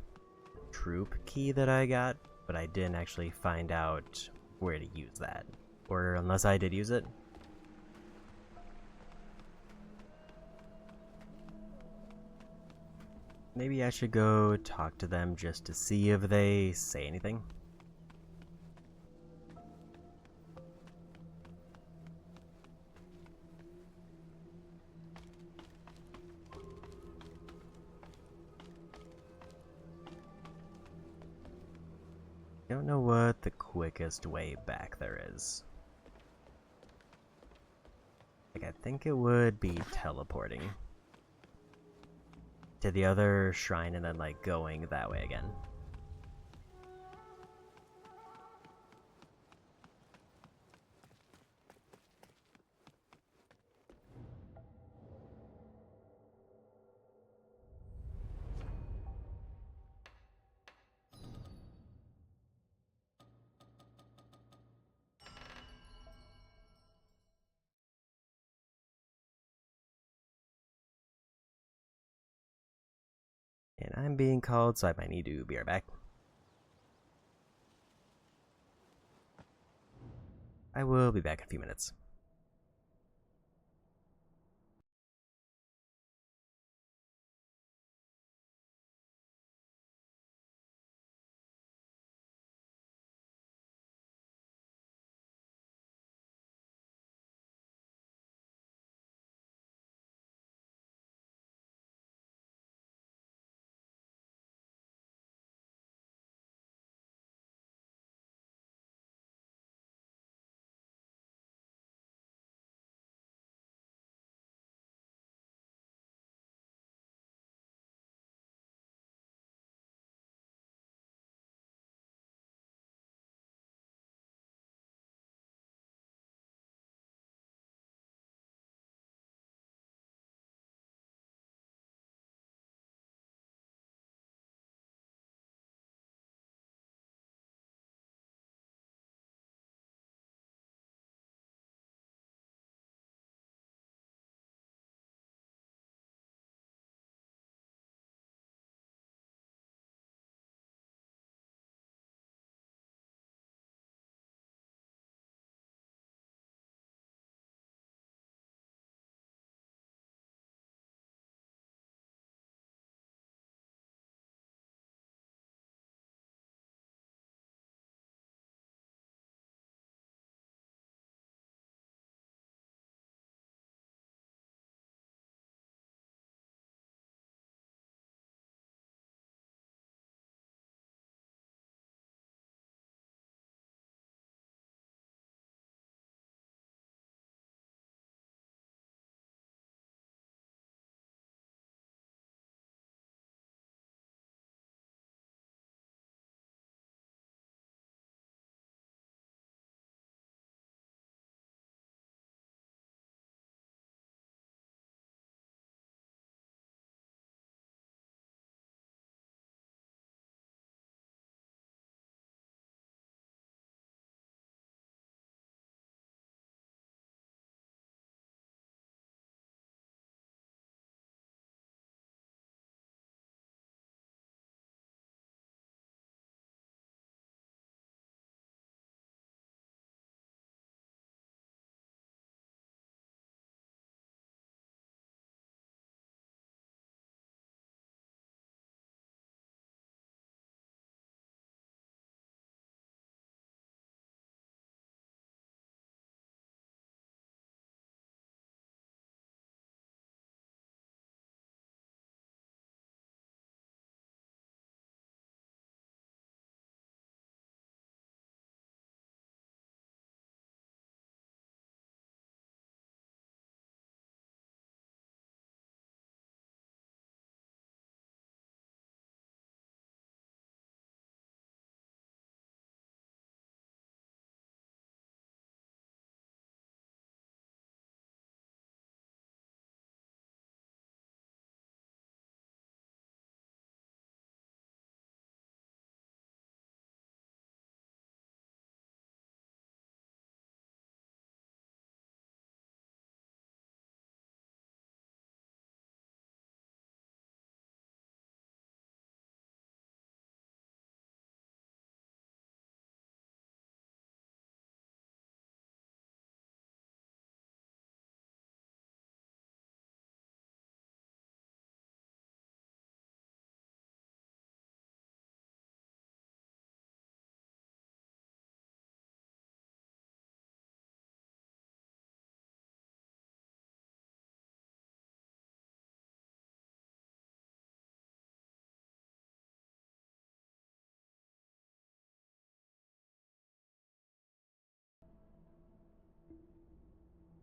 troop key that I got, but I didn't actually find out where to use that. Or unless I did use it. Maybe I should go talk to them just to see if they say anything. Don't know what the quickest way back there is. Like, I think it would be teleporting to the other shrine and then, like, going that way again. And I'm being called, so I might need to be right back. I will be back in a few minutes.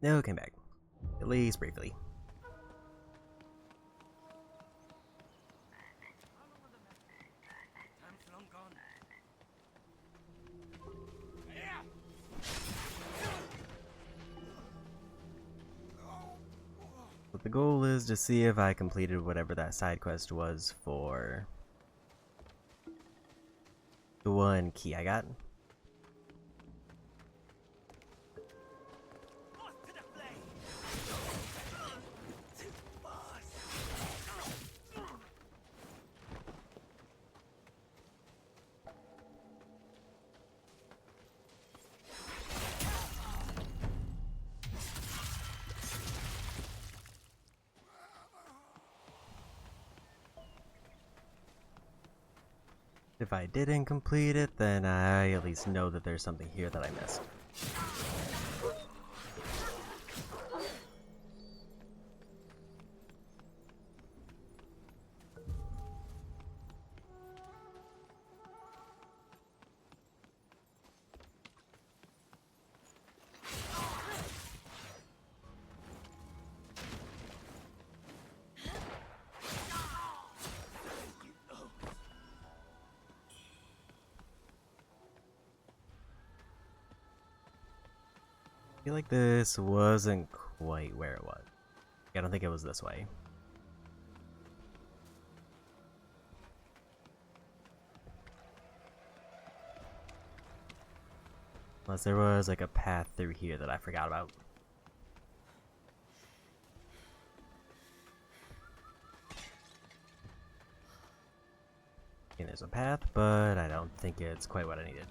No, came back. At least briefly. But the goal is to see if I completed whatever that side quest was for the one key I got. If I didn't complete it, then I at least know that there's something here that I missed. I feel like this wasn't quite where it was. I don't think it was this way. Unless there was like a path through here that I forgot about. And there's a path, but I don't think it's quite what I needed.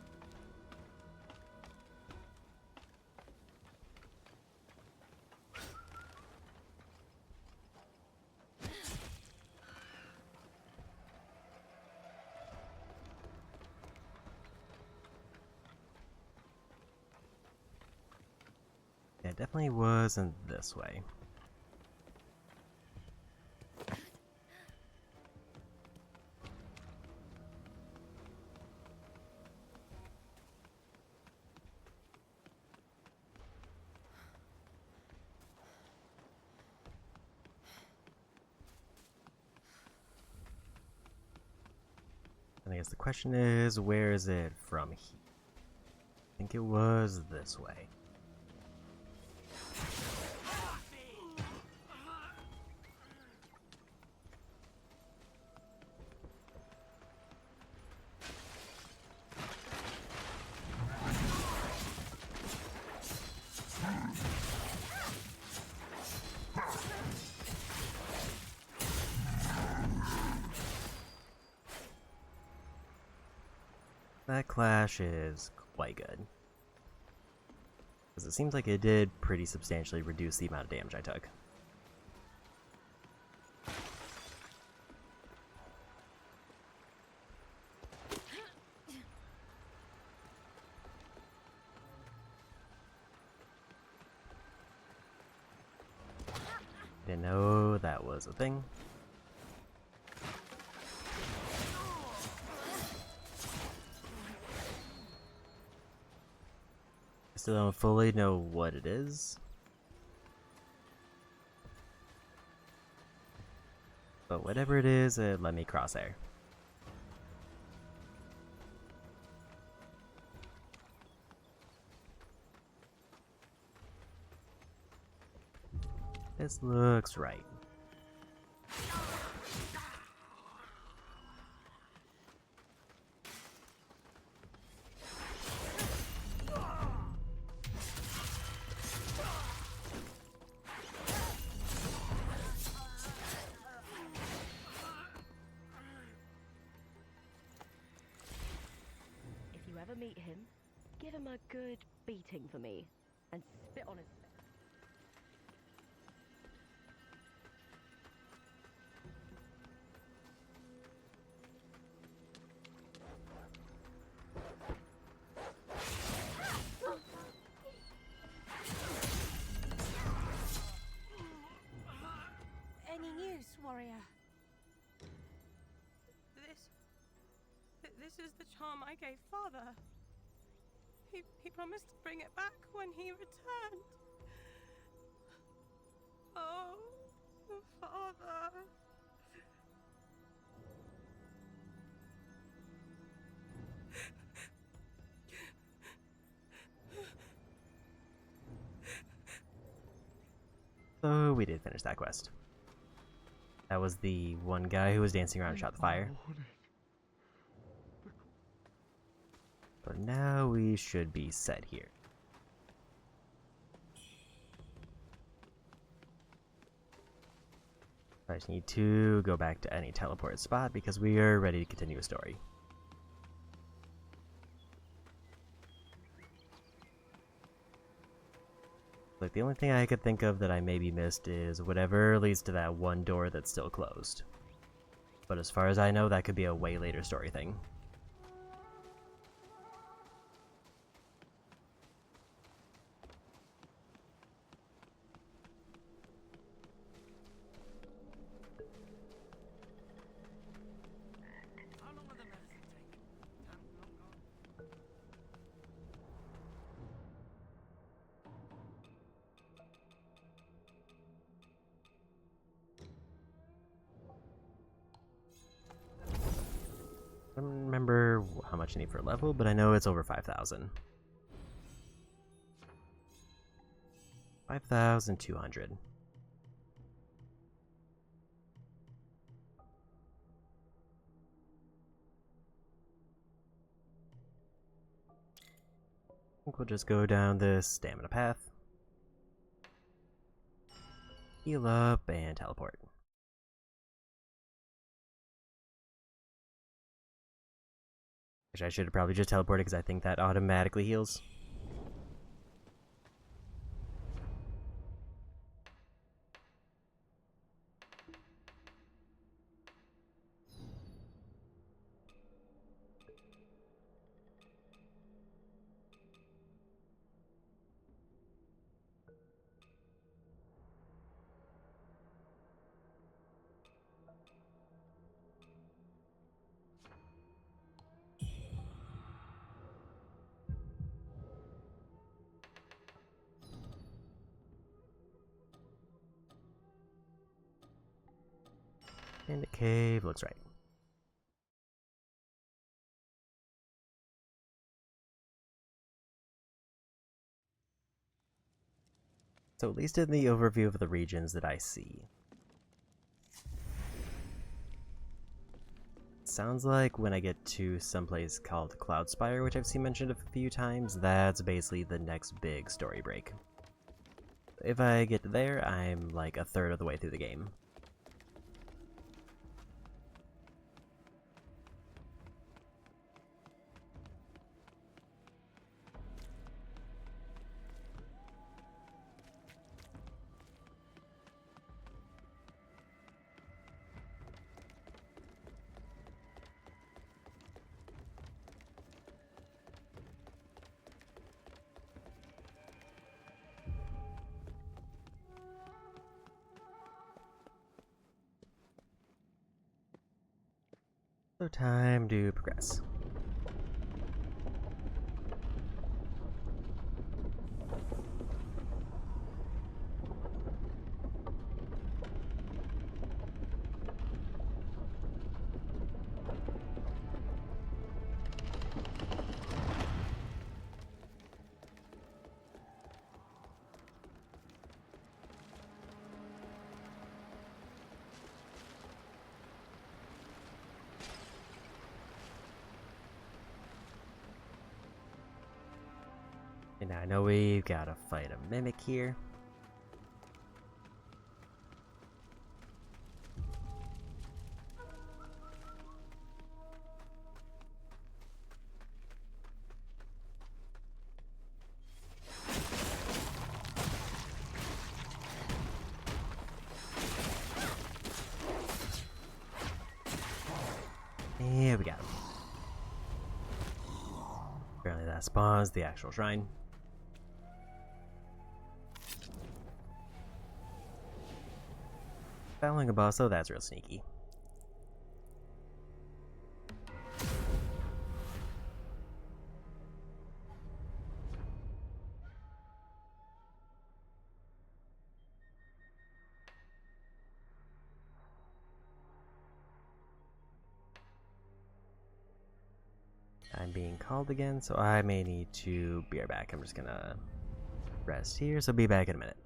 Yeah, it definitely wasn't this way. And I guess the question is, where is it from here? I think it was this way. That clash is quite good. Because it seems like it did pretty substantially reduce the amount of damage I took. Didn't know that was a thing. Still don't fully know what it is. But whatever it is, it let me crosshair. This looks right. If you ever meet him, give him a good beating for me and spit on his face. Any news, warrior? This is the charm I gave father. He promised to bring it back when he returned. Oh, Father. So we did finish that quest. That was the one guy who was dancing around and shot the fire. But now we should be set here. I just need to go back to any teleported spot because we are ready to continue a story. Like, the only thing I could think of that I maybe missed is whatever leads to that one door that's still closed. But as far as I know, that could be a way later story thing. How long will the medicine take? Time long gone. I don't remember how much I need for a level, but I know it's over 5,000. 5,200. I think we'll just go down this stamina path. Heal up and teleport. Which I should have probably just teleported because I think that automatically heals. And the cave looks right. So at least in the overview of the regions that I see. It sounds like when I get to someplace called Cloudspire, which I've seen mentioned a few times, that's basically the next big story break. If I get there, I'm like a third of the way through the game. So time to progress. And I know we've got to fight a mimic here. Yeah, we got him. Apparently that spawns the actual shrine. Battling a boss, though, that's real sneaky. I'm being called again, so I may need to be right back. I'm just gonna rest here, so be back in a minute.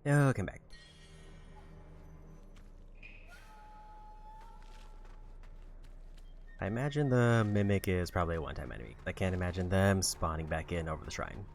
Welcome back. I imagine the Mimic is probably a one-time enemy. I can't imagine them spawning back in over the shrine.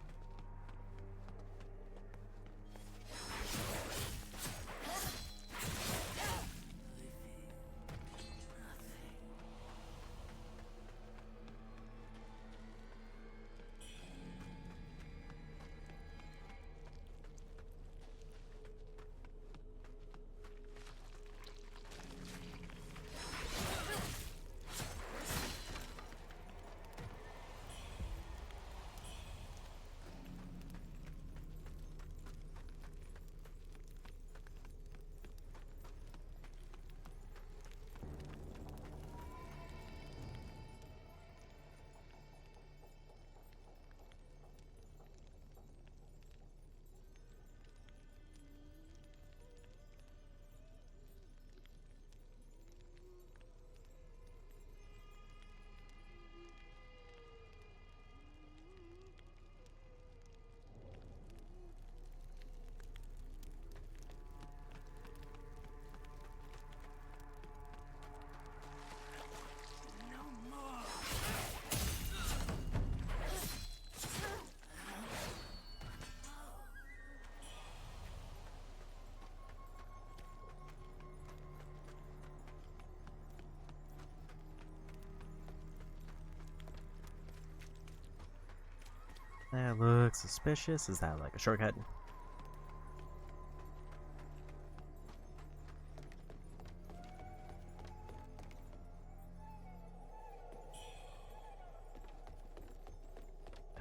That looks suspicious. Is that like a shortcut?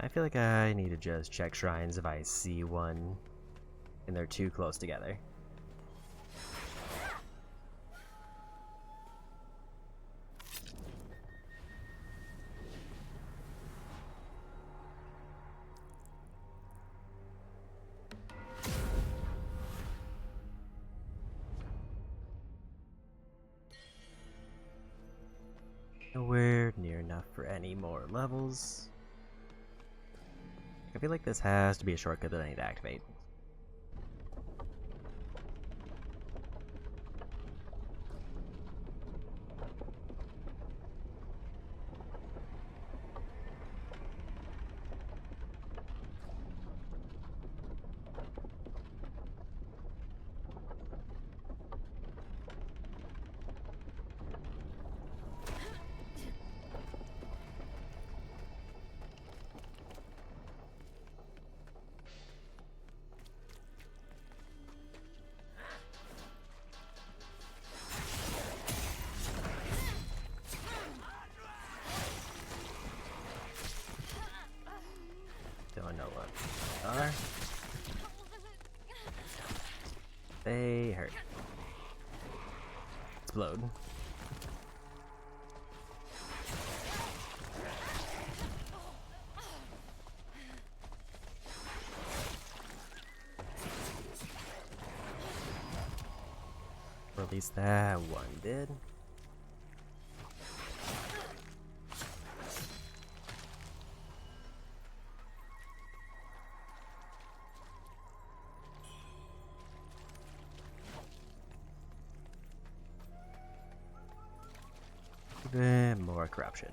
I feel like I need to just check shrines if I see one and they're too close together. Nowhere near enough for any more levels. I feel like this has to be a shortcut that I need to activate. Don't know what they are. They hurt. Explode. Or at least that one did. Even more corruption.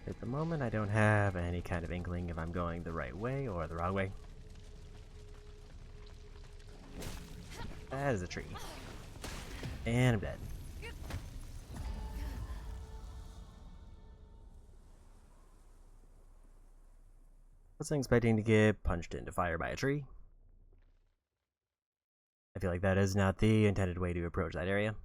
At the moment, I don't have any kind of inkling if I'm going the right way or the wrong way. That is a tree. And I'm dead. Wasn't expecting to get punched into fire by a tree. I feel like that is not the intended way to approach that area.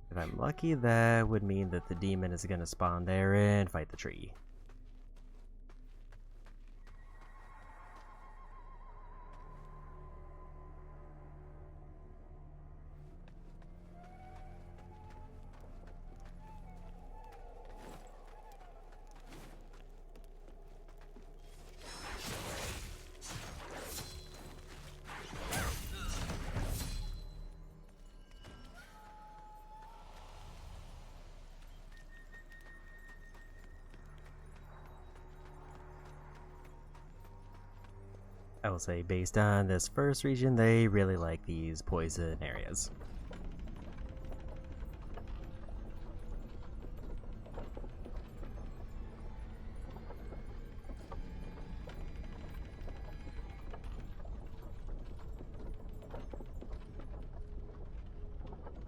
If I'm lucky, that would mean that the demon is going to spawn there and fight the tree. I will say, based on this first region, they really like these poison areas.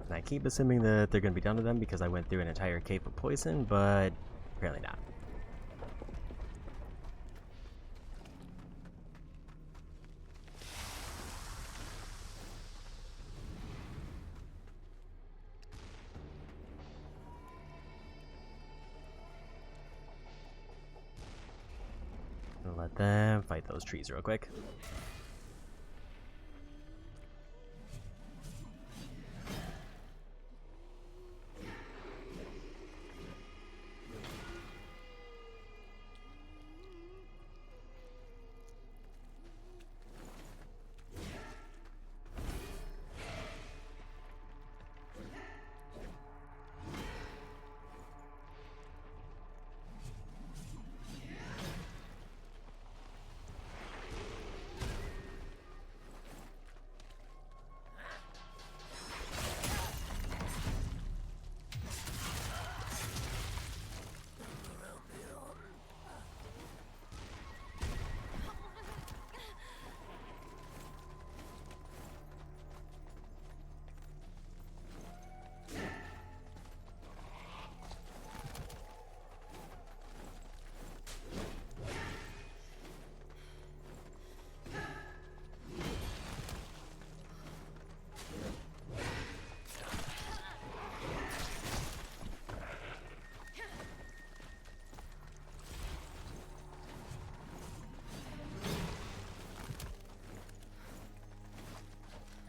And I keep assuming that they're going to be done with them because I went through an entire cave of poison, but apparently not. Let them fight those trees real quick.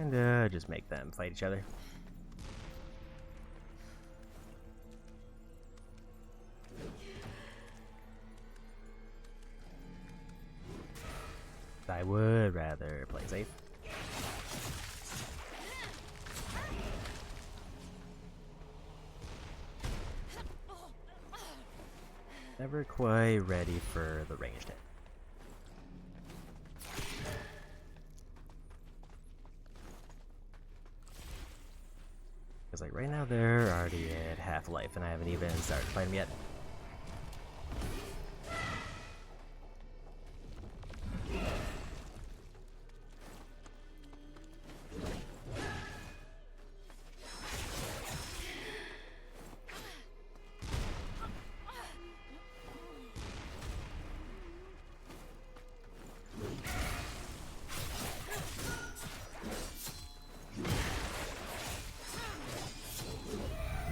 And just make them fight each other. I would rather play safe. Never quite ready for the ranged hit. Because like right now they're already at half life and I haven't even started fighting yet.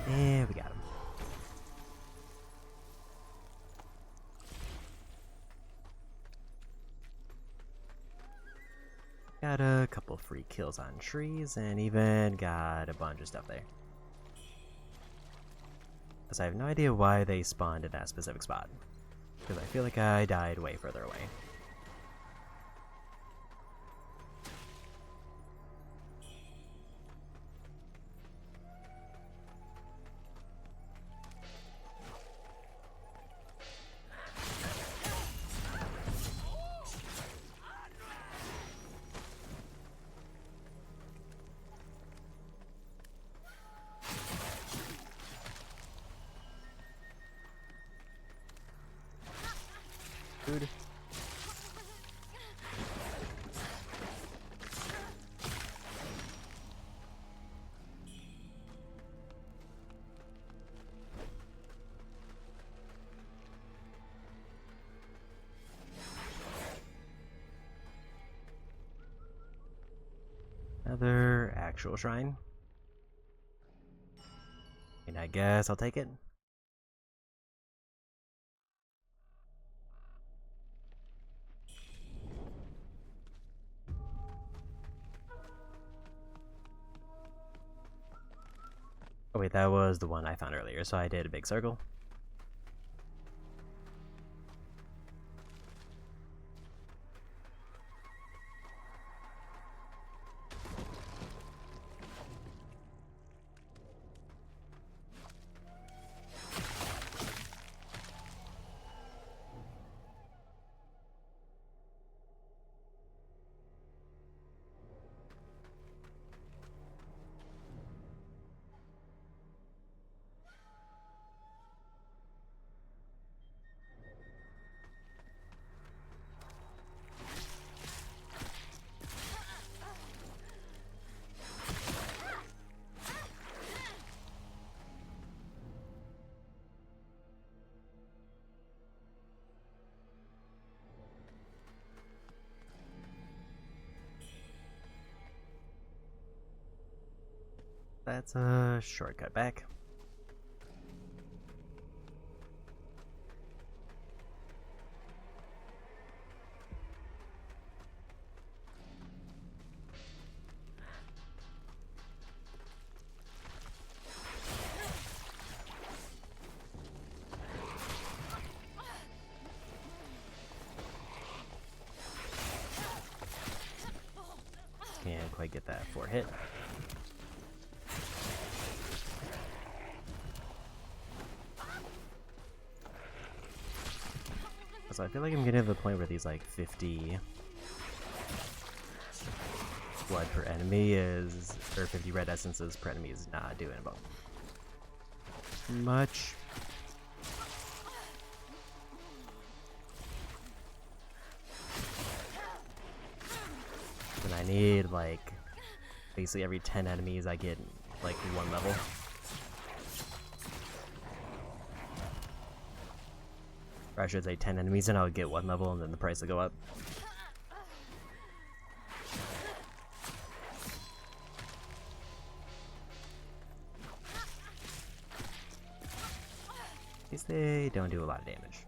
Yeah, we got him. Got a couple free kills on trees, and even got a bunch of stuff there. Because I have no idea why they spawned in that specific spot. Because I feel like I died way further away. Food. Another actual shrine. And I guess I'll take it. Oh wait, that was the one I found earlier, so I did a big circle. That's a shortcut back. Can't quite get that 4 hit. So I feel like I'm getting to the point where these like 50 blood per enemy is, or 50 red essences per enemy is not doing about much. And I need like basically every 10 enemies I get like 1 level. Or I should say 10 enemies and I'll get 1 level and then the price will go up. At least they don't do a lot of damage.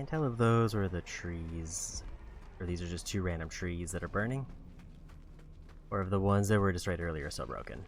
Can't tell if those were the trees, or these are just two random trees that are burning, or if the ones that were destroyed earlier are still broken.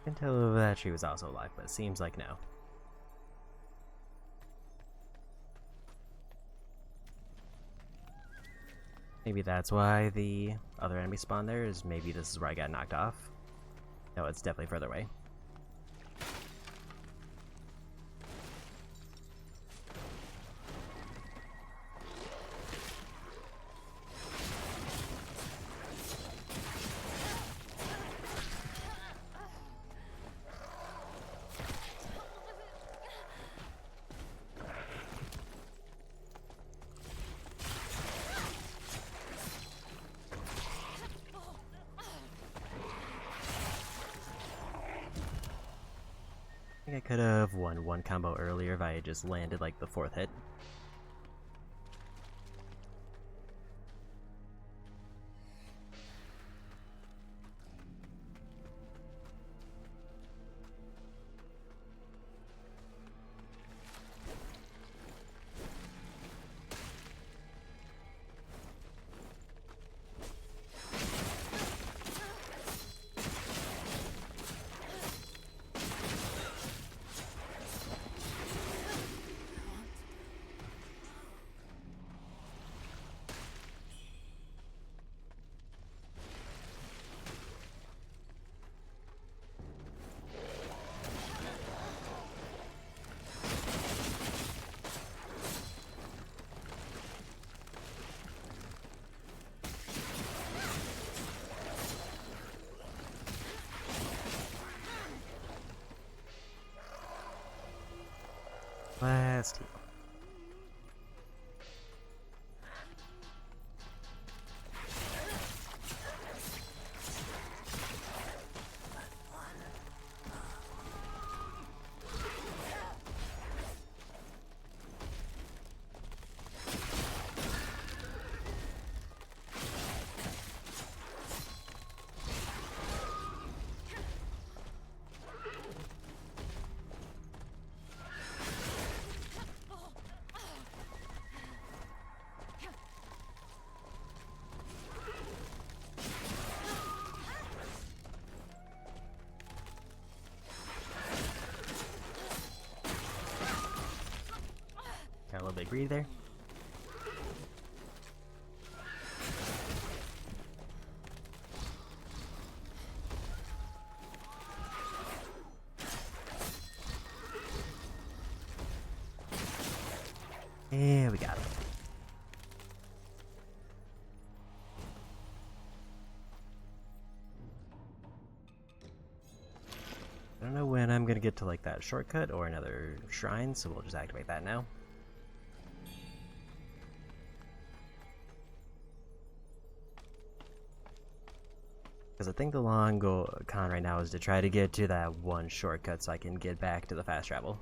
Can't tell if that tree was also alive, but it seems like no. Maybe that's why the other enemy spawned there, is maybe this is where I got knocked off. No, it's definitely further away. I think I could have won one combo earlier if I had just landed like the 4th hit. Last heal. Got a little bit greedy there. Yeah, we got it. I don't know when I'm gonna get to like that shortcut or another shrine, so we'll just activate that now. Because I think the long con right now is to try to get to that one shortcut so I can get back to the fast travel.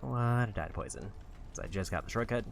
What a died poison. So I just got the shortcut.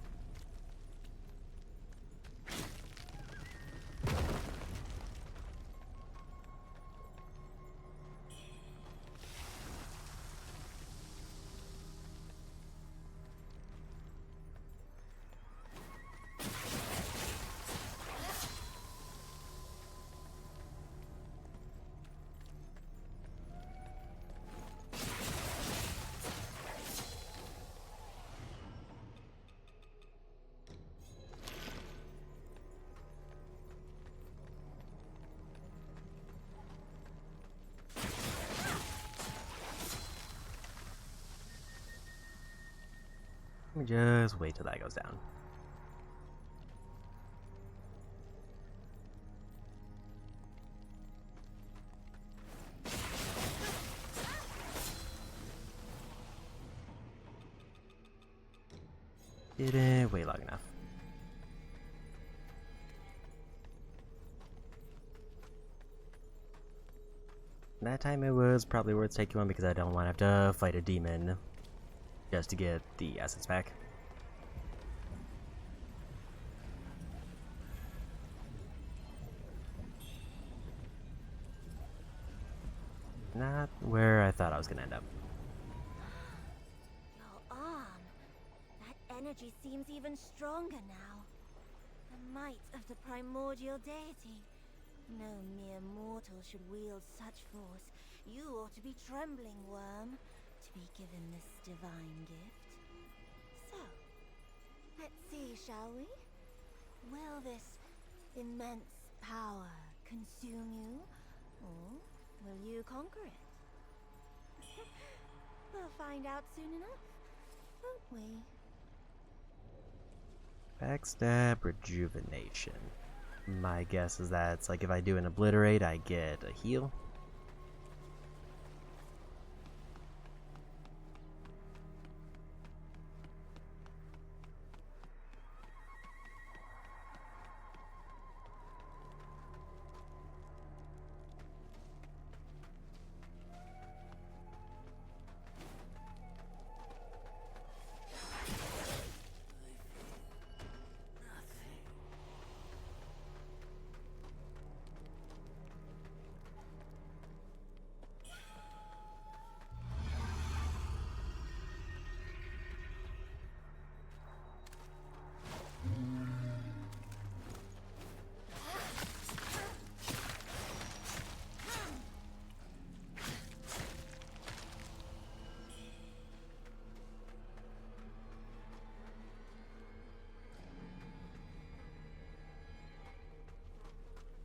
Let me just wait till that goes down. Didn't wait long enough. That time it was probably worth taking one because I don't want to have to fight a demon just to get the essence back. Not where I thought I was gonna end up. Your arm. That energy seems even stronger now. The might of the primordial deity. No mere mortal should wield such force. You ought to be trembling, worm, to be given this divine gift. So, let's see, shall we? Will this immense power consume you, or will you conquer it? We'll find out soon enough, won't we? Backstab rejuvenation. My guess is that it's like if I do an obliterate, I get a heal.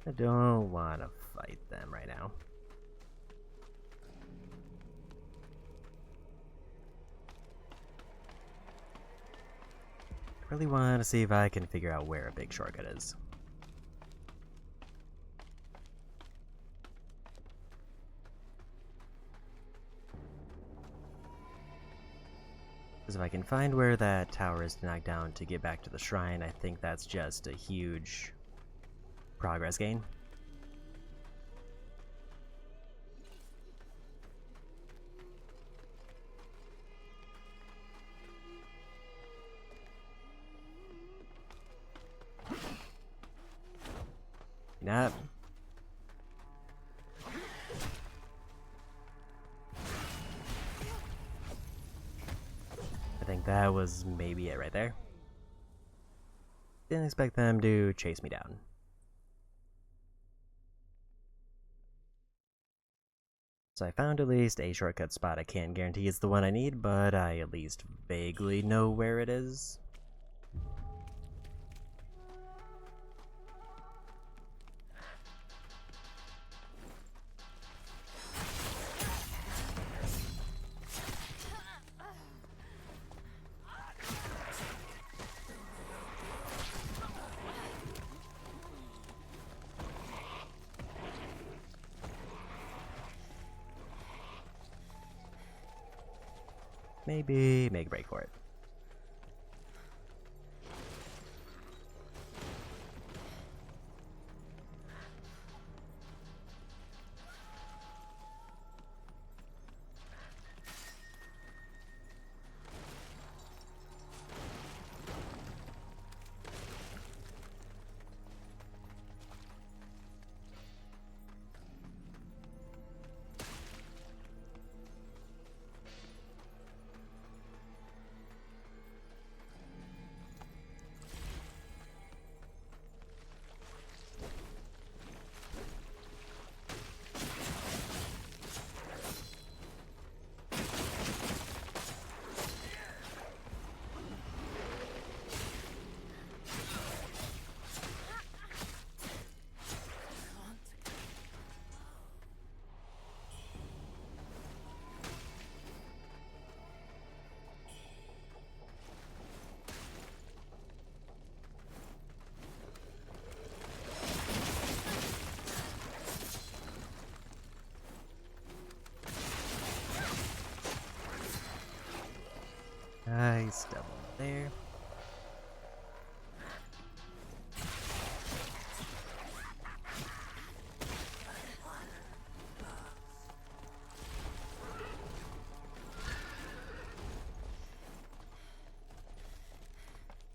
I don't want to fight them right now. I really want to see if I can figure out where a big shortcut is. Because if I can find where that tower is to knock down to get back to the shrine, I think that's just a huge progress gain. Nah. I think that was maybe it right there. Didn't expect them to chase me down. So I found at least a shortcut spot. I can't guarantee it's the one I need, but I at least vaguely know where it is. Maybe make a break for it. Nice double there.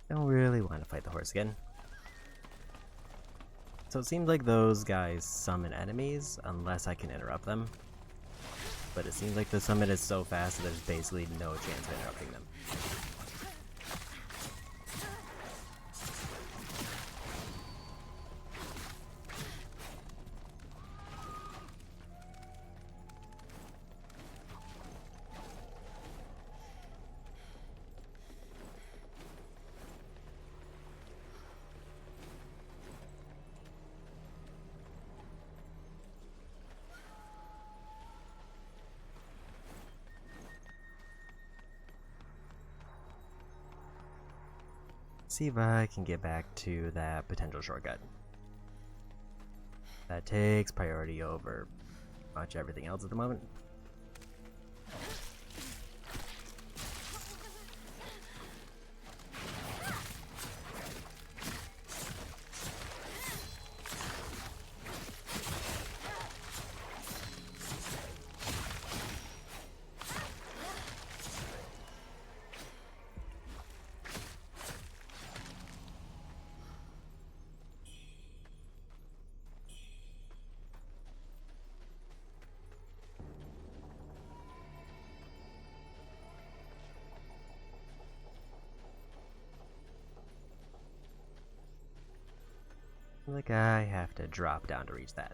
Don't really want to fight the horse again. So it seems like those guys summon enemies unless I can interrupt them. But it seems like the summon is so fast that there's basically no chance of interrupting them. See if I can get back to that potential shortcut. That takes priority over much everything else at the moment. Like I have to drop down to reach that.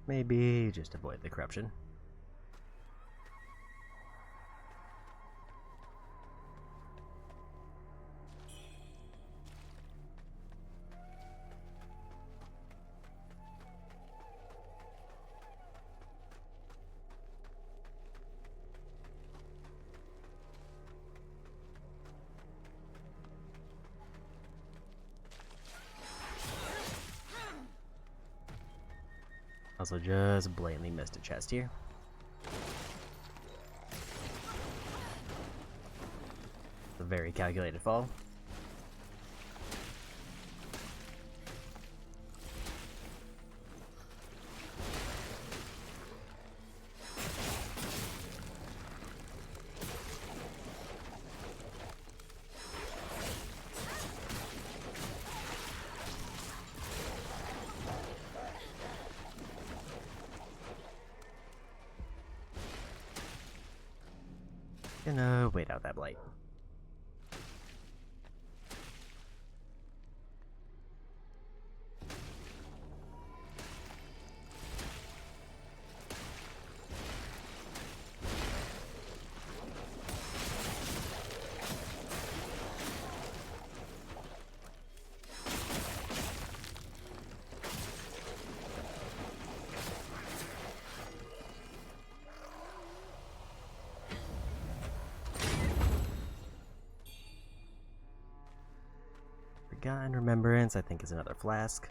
Maybe just avoid the corruption. Also just blatantly missed a chest here. A very calculated fall. Gonna wait out that blight. Forgotten Remembrance, I think, is another flask.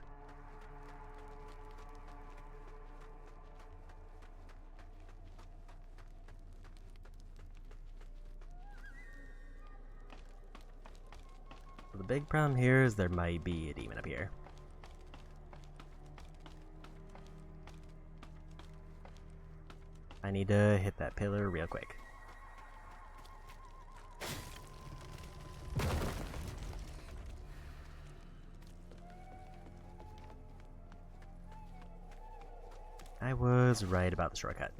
The big problem here is there might be a demon up here. I need to hit that pillar real quick. I was right about the shortcut.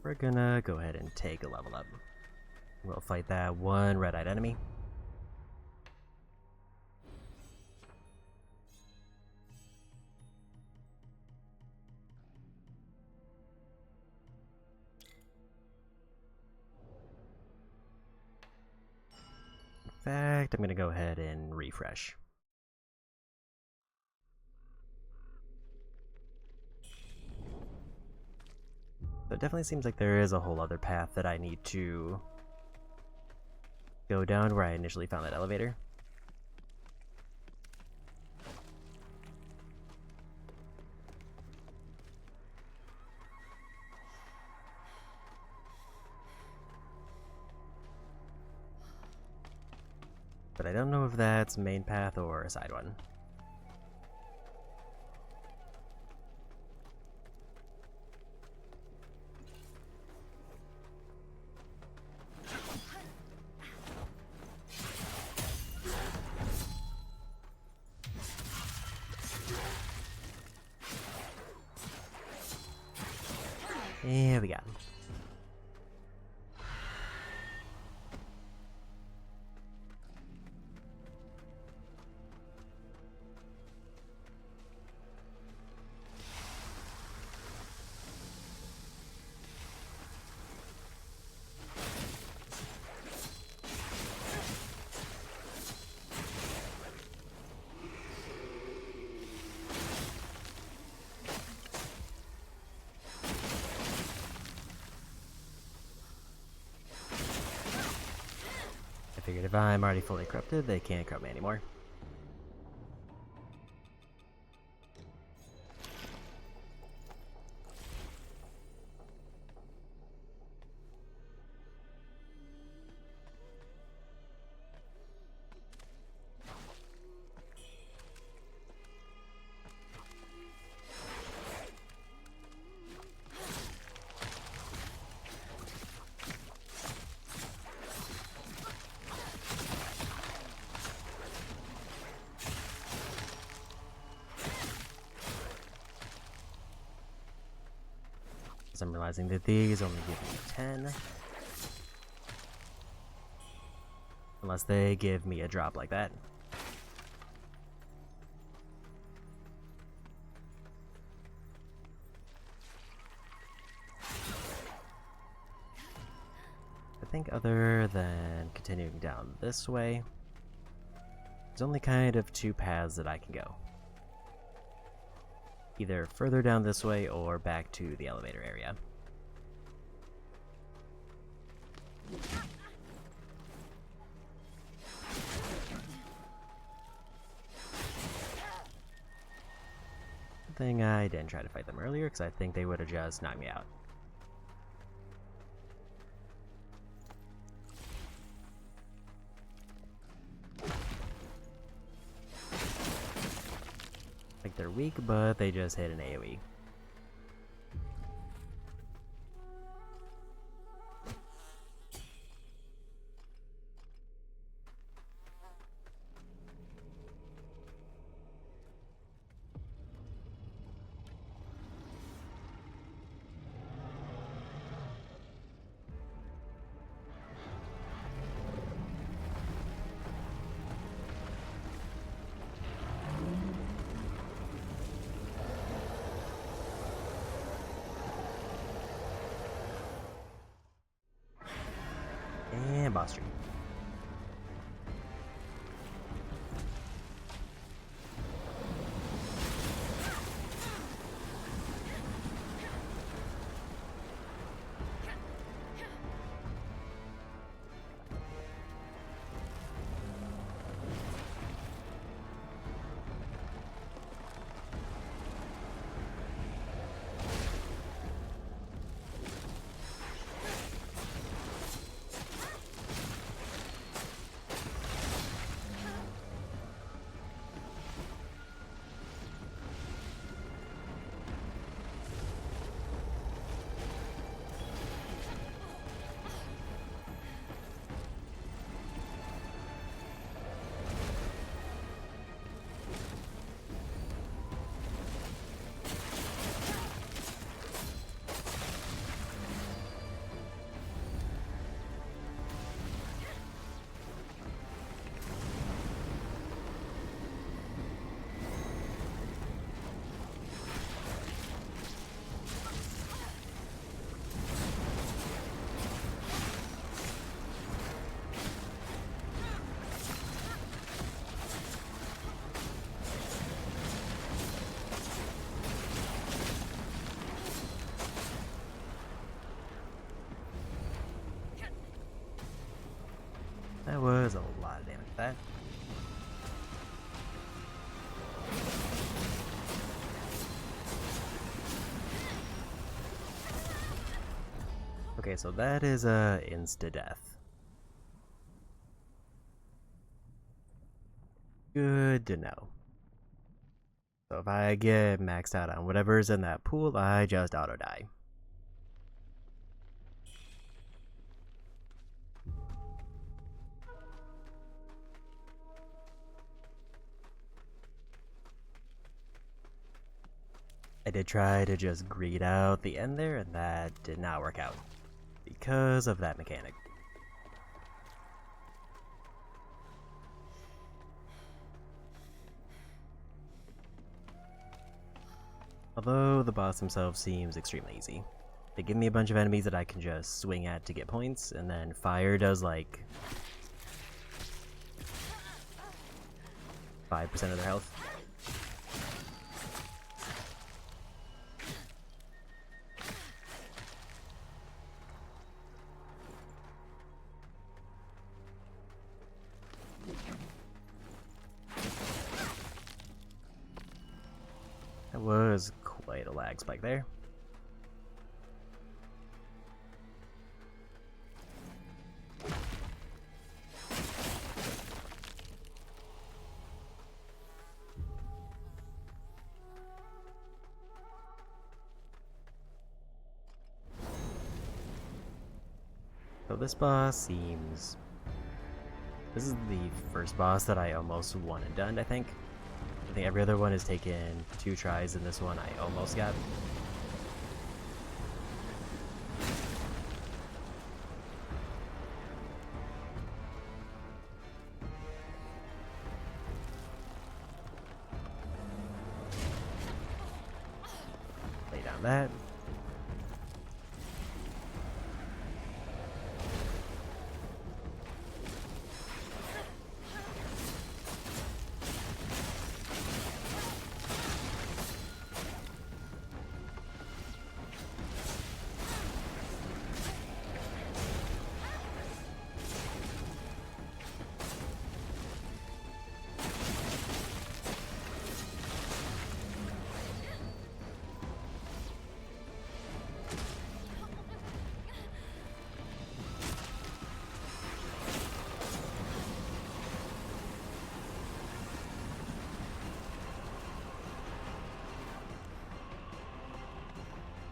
We're gonna go ahead and take a level up. We'll fight that one red-eyed enemy. In fact, I'm going to go ahead and refresh. So it definitely seems like there is a whole other path that I need to go down where I initially found that elevator. But I don't know if that's main path or a side one. Yeah, we got him. I figured if I'm already fully corrupted, they can't corrupt me anymore. I'm realizing that these only give me 10. Unless they give me a drop like that. I think other than continuing down this way, there's only kind of two paths that I can go. Either further down this way or back to the elevator area. Good thing I didn't try to fight them earlier, because I think they would have just knocked me out. Like they're weak, but they just hit an AoE. And boss tree. was a lot of damage to that. Okay, so that is a insta-death. Good to know. So if I get maxed out on whatever's in that pool, I just auto-die. I did try to just greed out the end there, and that did not work out because of that mechanic. Although the boss himself seems extremely easy. They give me a bunch of enemies that I can just swing at to get points, and then fire does like 5% of their health. That was quite a lag spike there. So this boss seems... This is the first boss that I almost one and done, I think. I think every other one has taken 2 tries, and this one I almost got. Lay down that.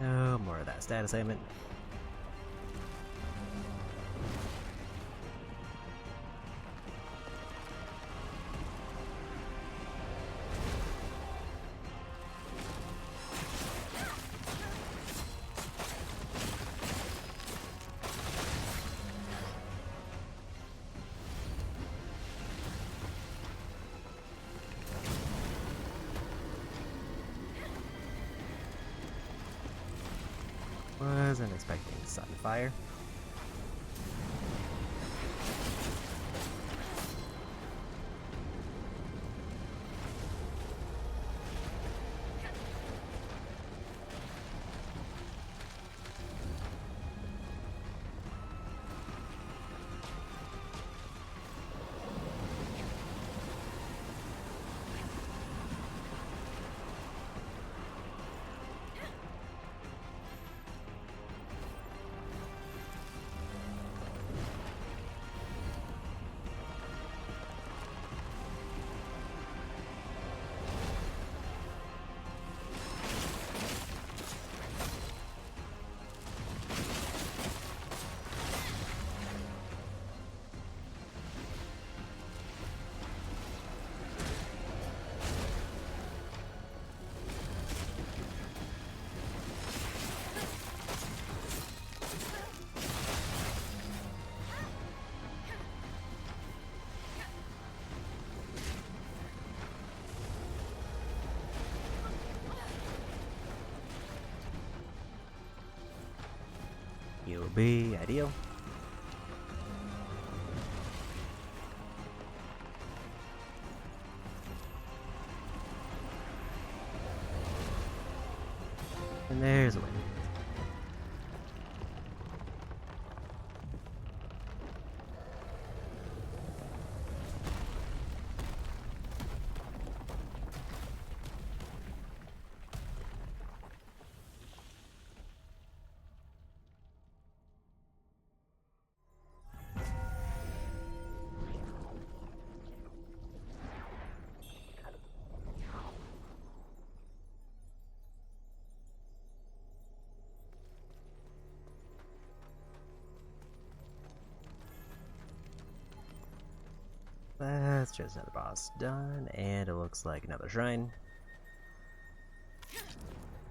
Oh, more of that status ailment. Wasn't expecting Sunfire. You'll be ideal. And there's a win. That's just another boss done, and it looks like another shrine.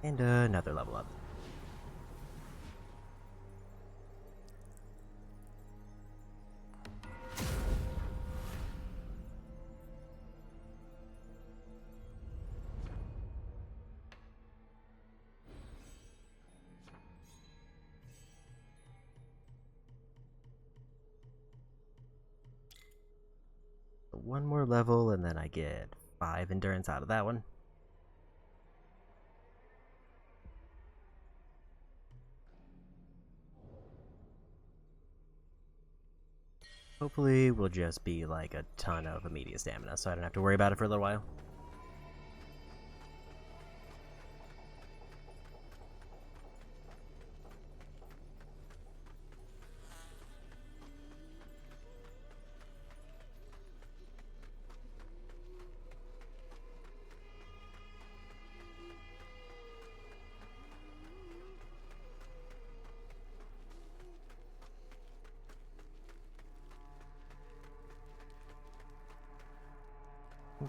And another level up. One more level, and then I get 5 endurance out of that one. Hopefully, we'll just be like a ton of immediate stamina, so I don't have to worry about it for a little while.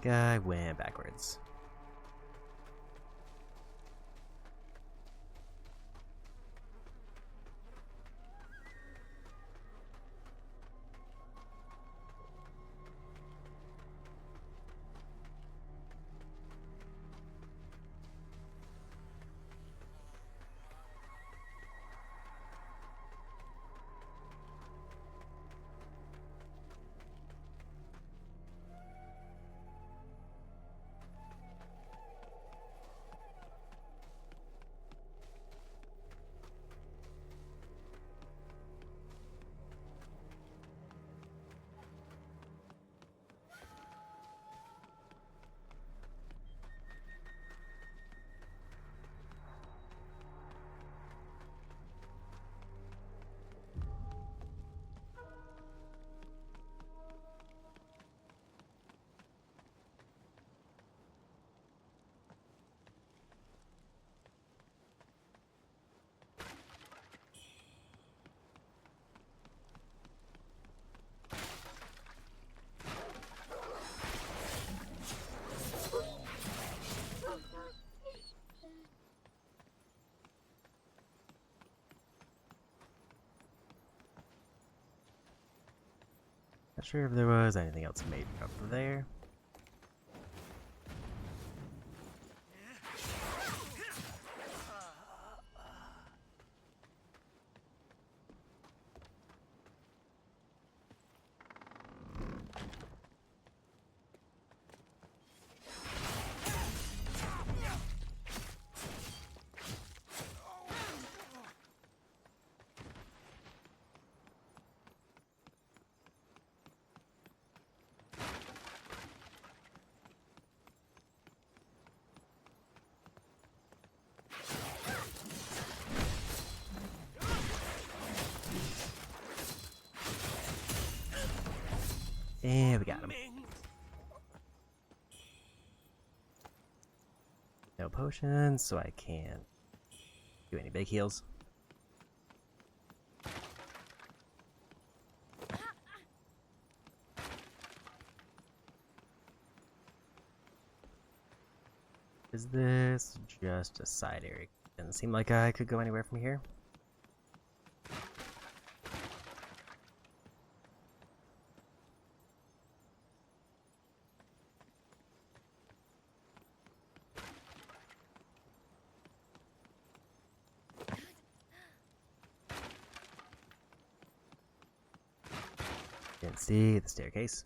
Guy went backwards. Not sure if there was anything else made up there. And we got him. No potions, so I can't do any big heals. Is this just a side area? Doesn't seem like I could go anywhere from here. Didn't see the staircase.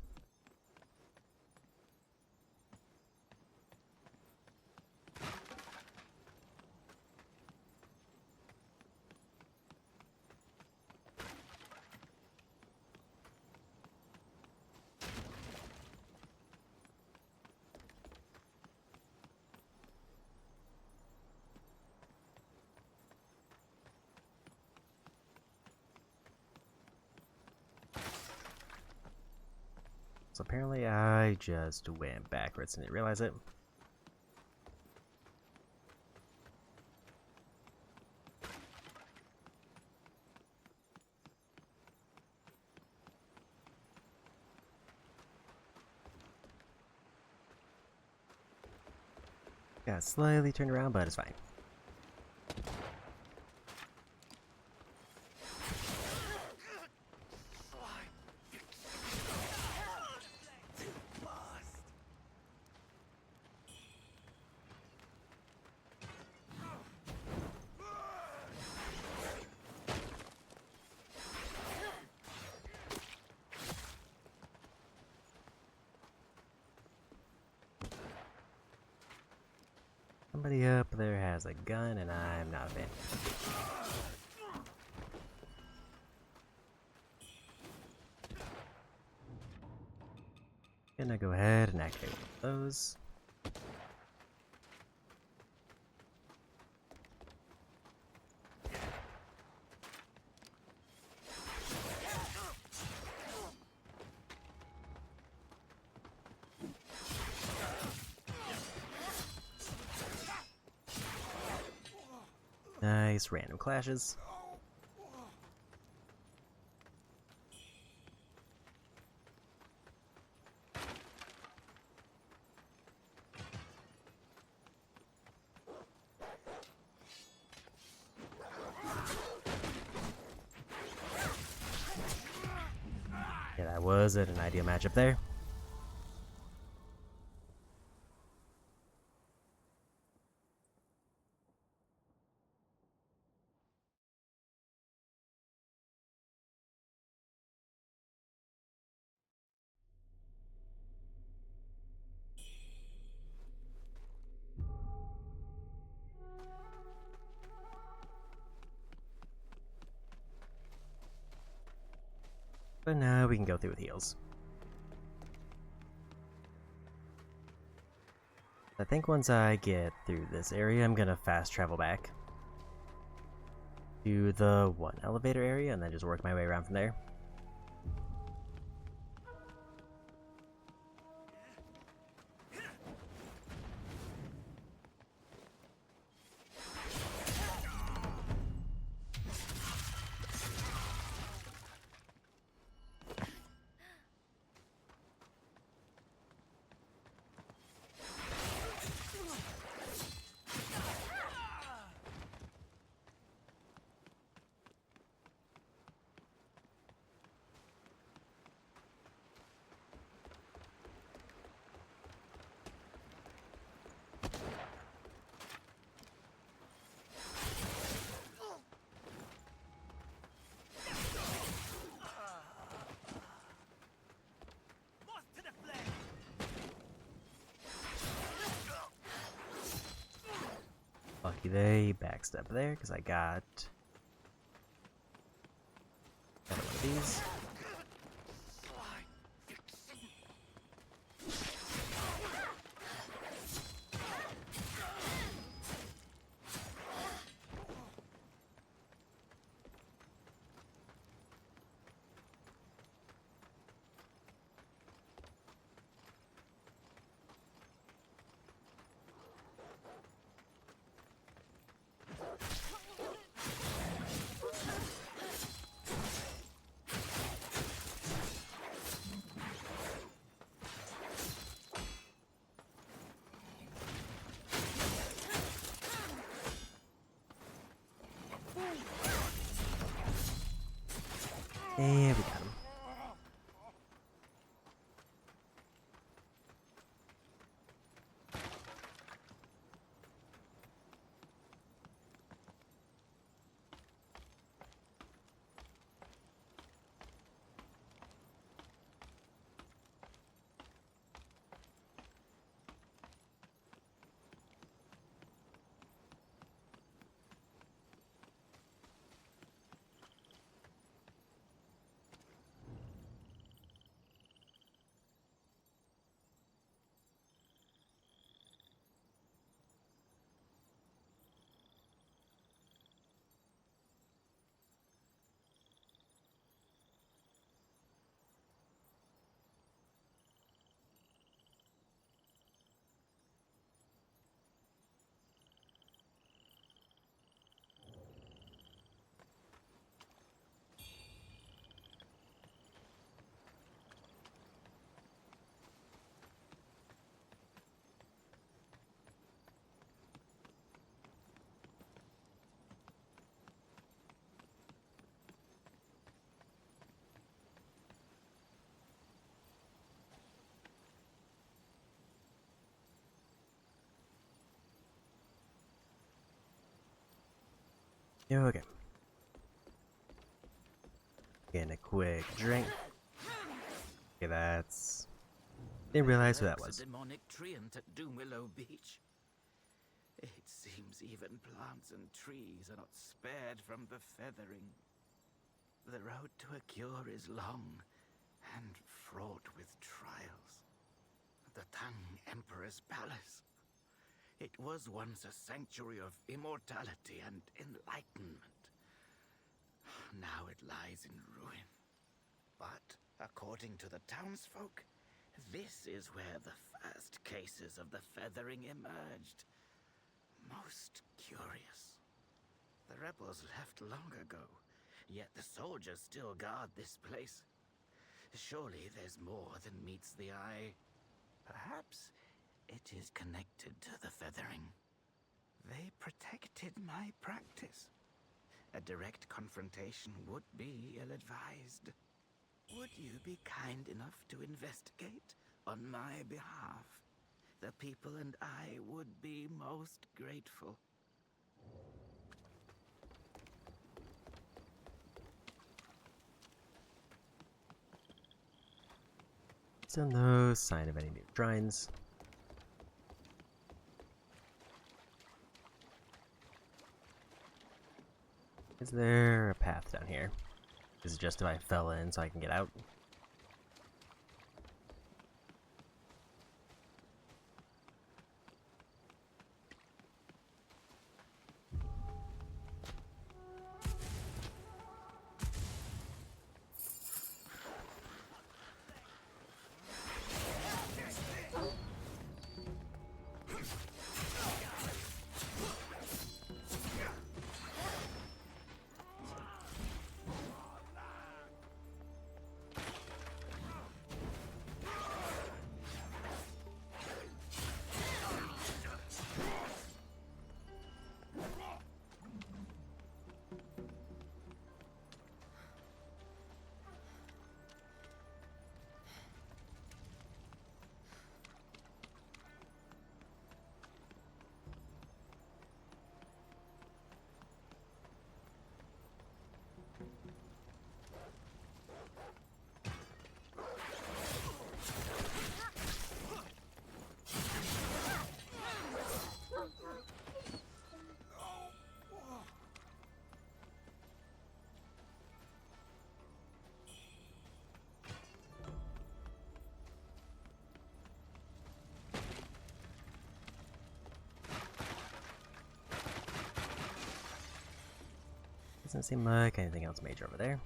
So apparently I just went backwards and didn't realize it. Got slightly turned around, but it's fine. Somebody up there has a gun, and I'm not a fan. Gonna go ahead and activate those. Nice random clashes. Yeah, that was an ideal matchup there. But now we can go through with heals. I think once I get through this area, I'm gonna fast travel back to the one elevator area and then just work my way around from there. Lucky they backstep there because I got one of these. And we got him. Okay. Getting a quick drink. Okay, that's... Didn't realize who that was. A demonic treant at Doomwillow Beach. It seems even plants and trees are not spared from the feathering. The road to a cure is long and fraught with trials. The Tang Emperor's palace. It was once a sanctuary of immortality and enlightenment. Now it lies in ruin. But, according to the townsfolk, this is where the first cases of the feathering emerged. Most curious. The rebels left long ago, yet the soldiers still guard this place. Surely there's more than meets the eye. Perhaps it is connected to the feathering. They protected my practice. A direct confrontation would be ill-advised. Would you be kind enough to investigate on my behalf? The people and I would be most grateful. Still no sign of any new shrines. Is there a path down here? Is it just if I fell in so I can get out? Doesn't seem like anything else major over there.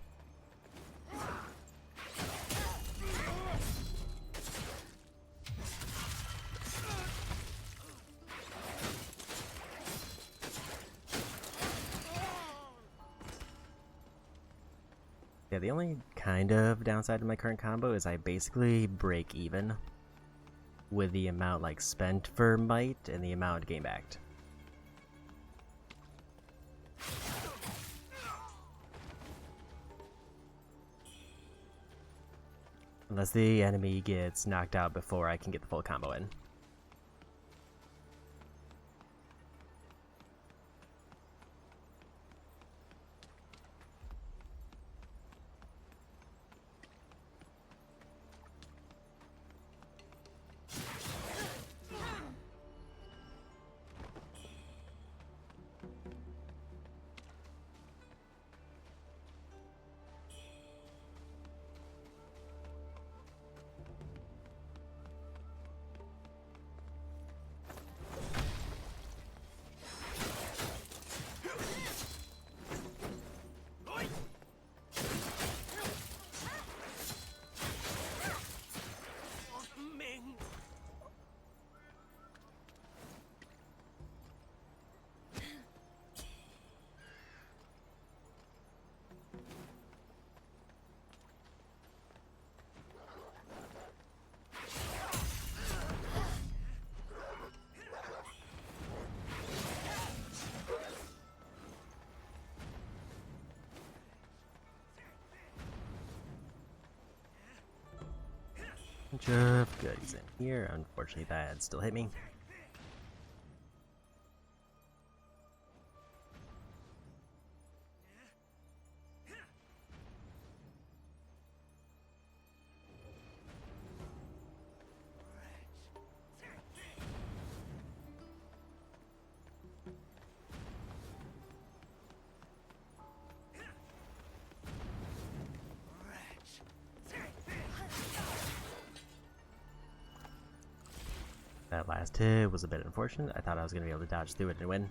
Yeah, the only kind of downside to my current combo is I basically break even with the amount like spent for might and the amount gain back. Unless the enemy gets knocked out before I can get the full combo in. Bunch of goodies in here. Unfortunately, that still hit me. That last hit was a bit unfortunate. I thought I was going to be able to dodge through it and win.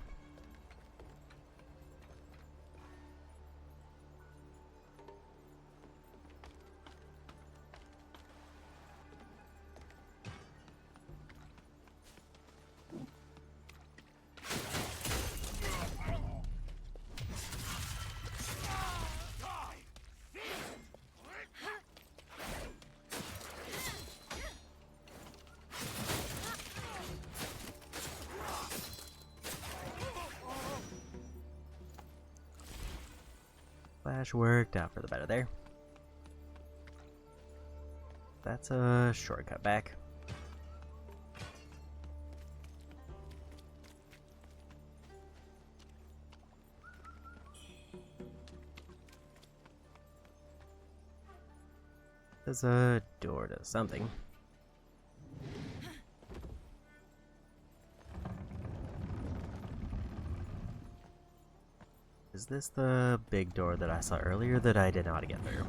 Flash worked out for the better there. That's a shortcut back. There's a door to something. Is this the big door that I saw earlier that I didn't know how to get through?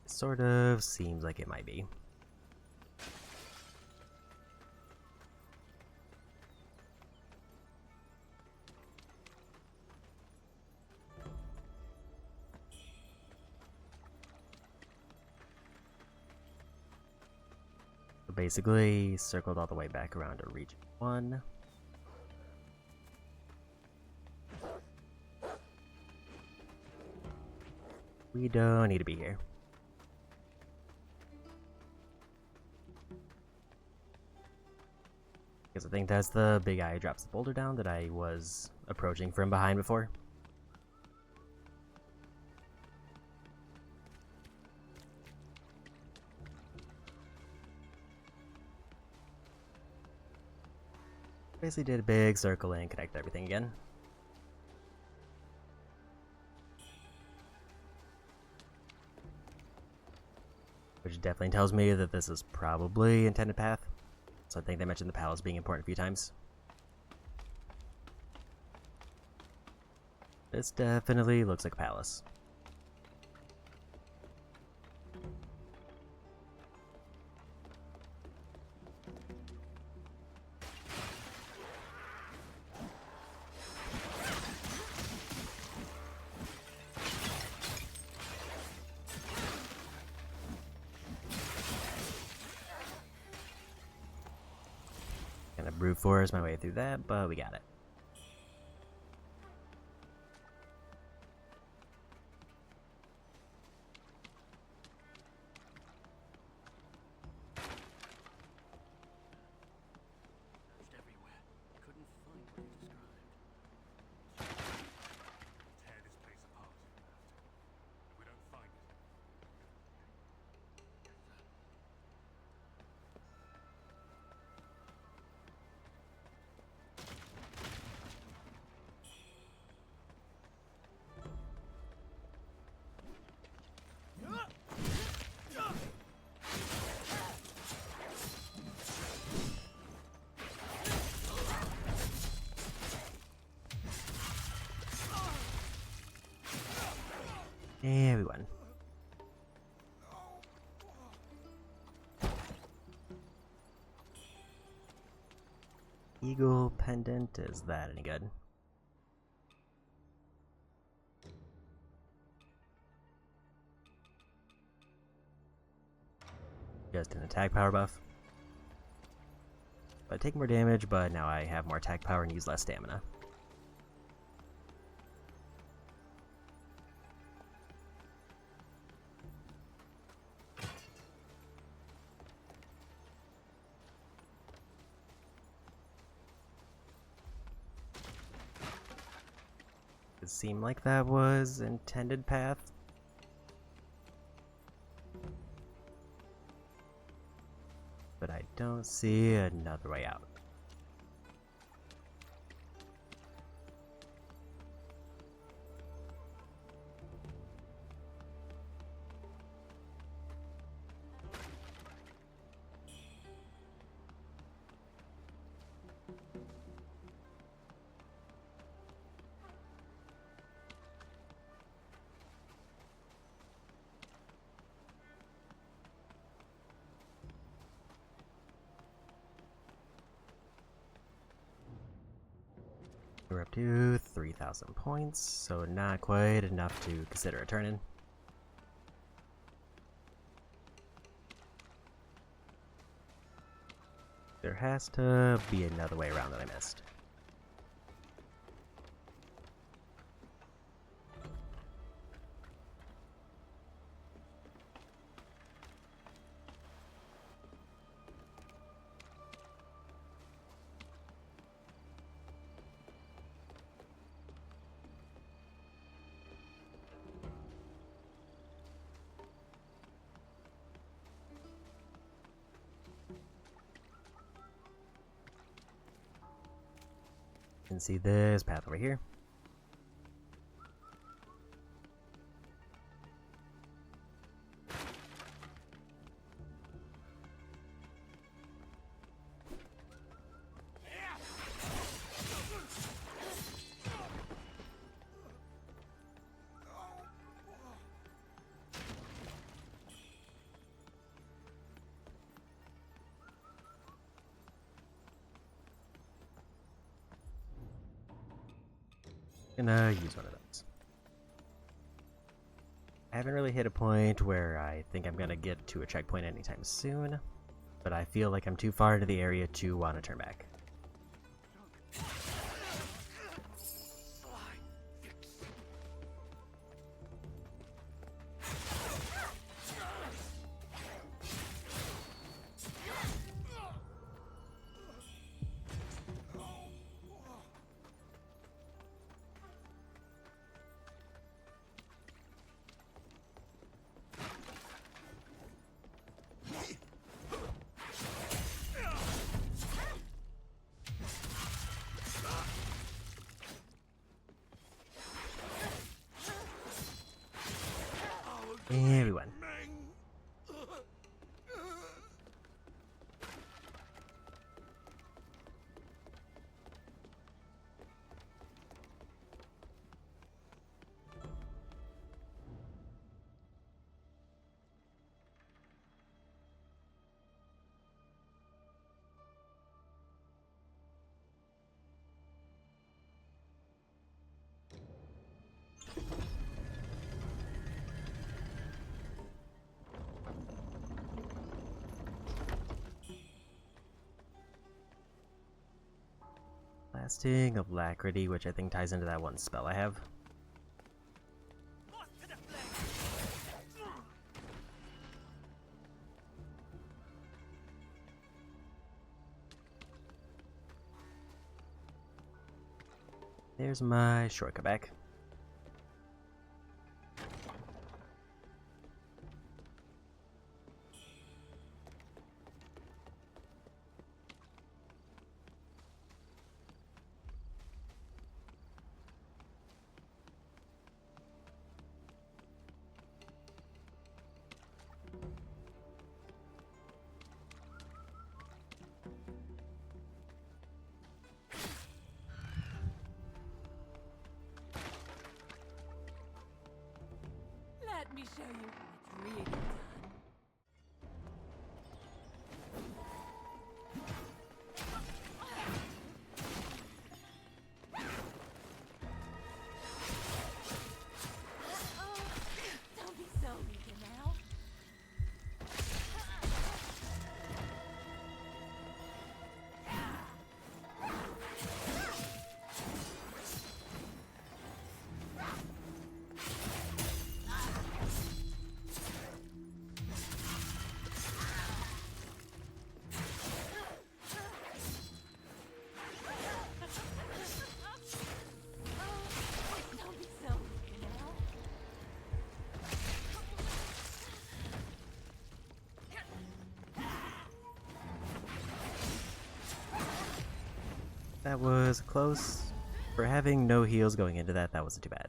Sort of seems like it might be. Basically, circled all the way back around to region 1. We don't need to be here. Because I think that's the big eye who drops the boulder down that I was approaching from behind before. Basically did a big circle and connect everything again. Which definitely tells me that this is probably intended path. So I think they mentioned the palace being important a few times. This definitely looks like a palace. Gonna brute force my way through that, but we got it. Yeah, we won. Eagle pendant, is that any good? Just an attack power buff. I take more damage, but now I have more attack power and use less stamina. It seemed like that was intended path. But I don't see another way out. We're up to 3,000 points, so not quite enough to consider a turn-in. There has to be another way around that I missed. You can see this path over here. Gonna use one of those. I haven't really hit a point where I think I'm gonna get to a checkpoint anytime soon, but I feel like I'm too far into the area to want to turn back. Everyone. Blasting of Alacrity, which I think ties into that one spell I have. There's my shortcut back. Let me show you how it's really done. Don't be so eager now. Don't be so eager now. That was close. For having no heals going into that, that wasn't too bad.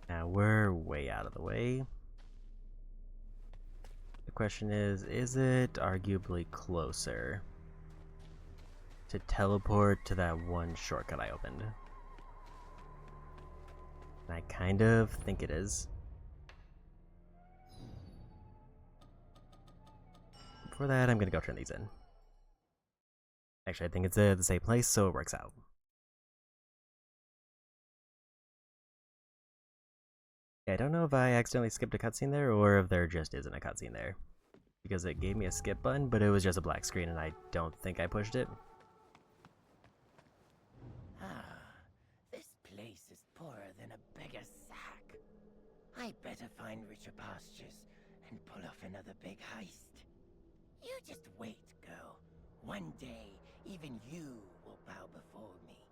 Now we're way out of the way. The question is it arguably closer to teleport to that one shortcut I opened? And I kind of think it is. For that, I'm gonna go turn these in. Actually, I think it's the same place, so it works out. I don't know if I accidentally skipped a cutscene there, or if there just isn't a cutscene there. Because it gave me a skip button, but it was just a black screen, and I don't think I pushed it. This place is poorer than a beggar's sack. I better find richer pastures and pull off another big heist. You just wait, girl. One day, even you will bow before me.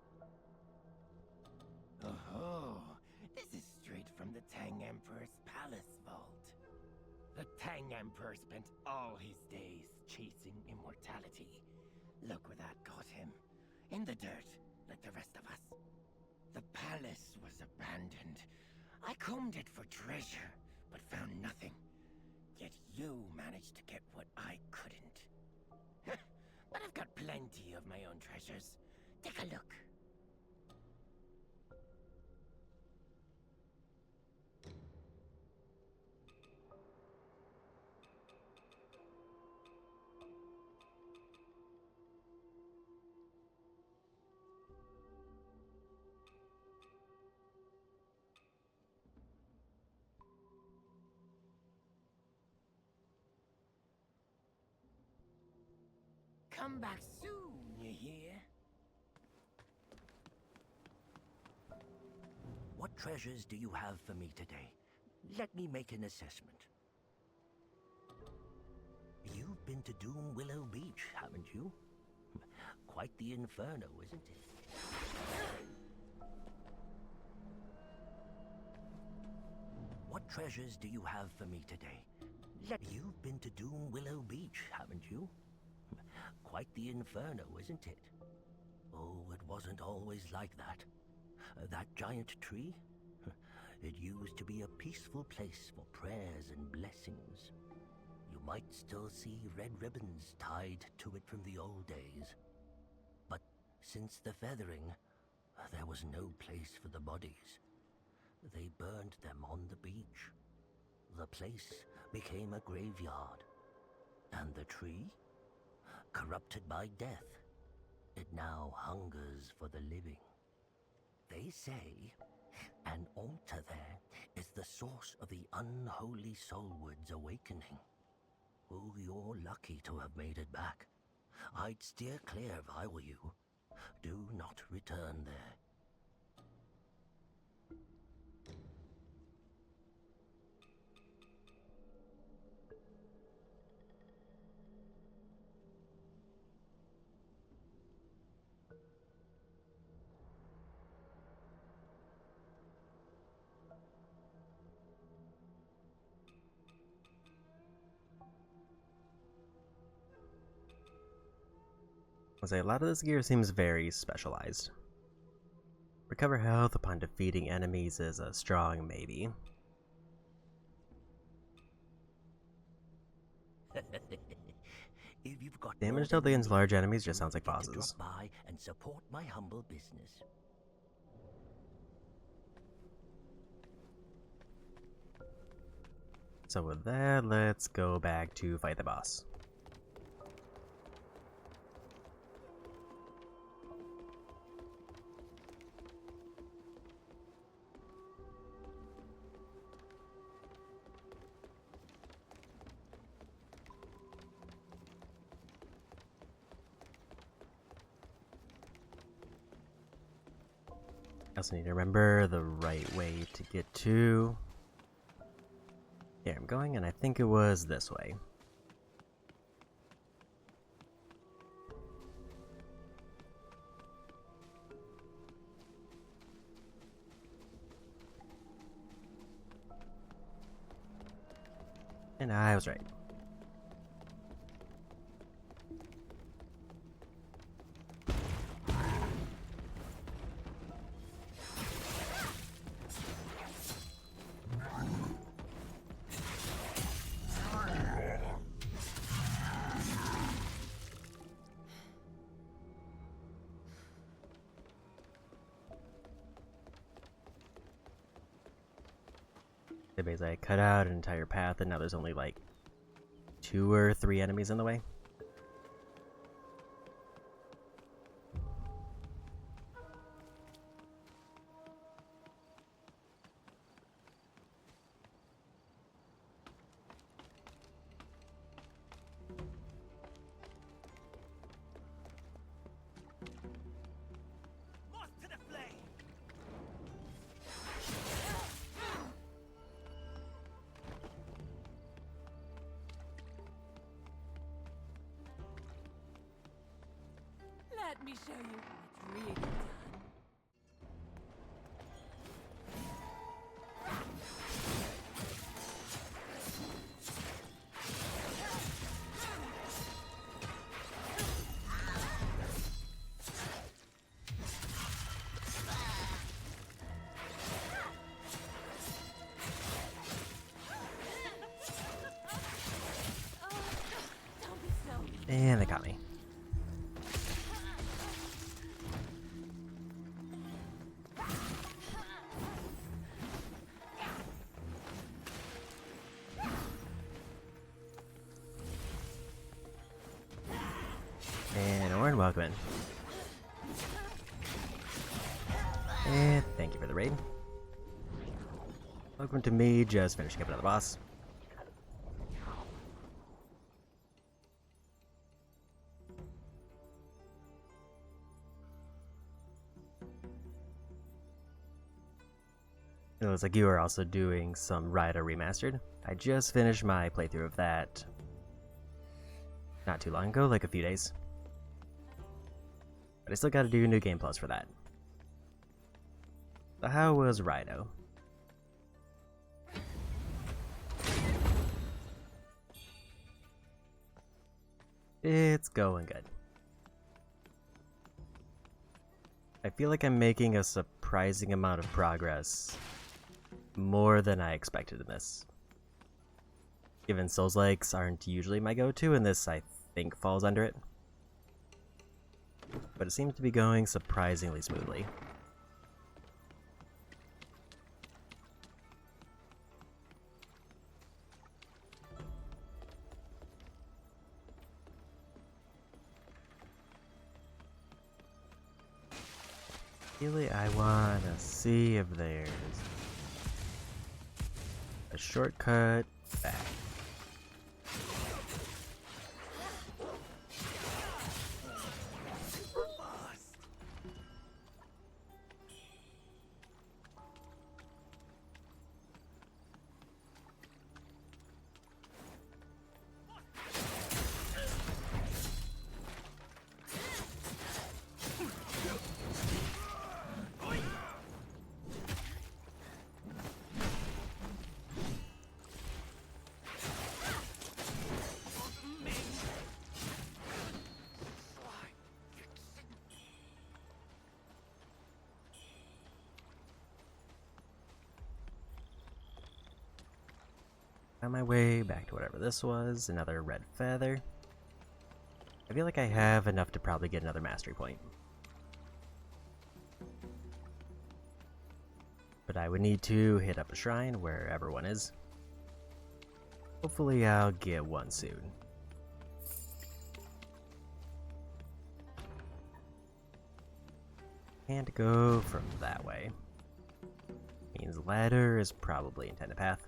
Oh, this is straight from the Tang Emperor's palace vault. The Tang Emperor spent all his days chasing immortality. Look where that got him. In the dirt, like the rest of us. The palace was abandoned. I combed it for treasure, but found nothing. Yet you managed to get what I couldn't. But I've got plenty of my own treasures. Take a look. Come back soon, you hear? What treasures do you have for me today? Let me make an assessment. You've been to Doom Willow Beach, haven't you? Quite the inferno, isn't it? What treasures do you have for me today? You've been to Doom Willow Beach, haven't you? Quite the inferno, isn't it? Oh, it wasn't always like that. That giant tree? It used to be a peaceful place for prayers and blessings. You might still see red ribbons tied to it from the old days. But since the feathering, there was no place for the bodies. They burned them on the beach. The place became a graveyard. And the tree? Corrupted by death, it now hungers for the living. They say an altar there is the source of the unholy soulward's awakening. Oh, you're lucky to have made it back. I'd steer clear if I were you. Do not return there. I'll say a lot of this gear seems very specialized. Recover health upon defeating enemies is a strong maybe. If you've got Damage dealt against large enemies just sounds like bosses. Drop by and support my humble business. So with that, let's go back to fight the boss. I also need to remember the right way to get to... Here I'm going, and I think it was this way. And I was right. They basically cut out an entire path, and now there's only like 2 or 3 enemies in the way. Let me show you how it's really done. And they got me. And Orin, welcome in. And thank you for the raid. Welcome to me, just finishing up another boss. It looks like you are also doing some Ryder Remastered. I just finished my playthrough of that not too long ago, like a few days. But I still gotta do New Game Plus for that. So how was Rhino? It's going good. I feel like I'm making a surprising amount of progress. More than I expected in this. Given Souls-likes aren't usually my go-to, and this, I think, falls under it. But it seems to be going surprisingly smoothly. Really, I wanna see if there's a shortcut back. On my way back to whatever this was, another red feather. I feel like I have enough to probably get another mastery point. But I would need to hit up a shrine wherever one is. Hopefully I'll get one soon. And go from that way. Means ladder is probably intended path.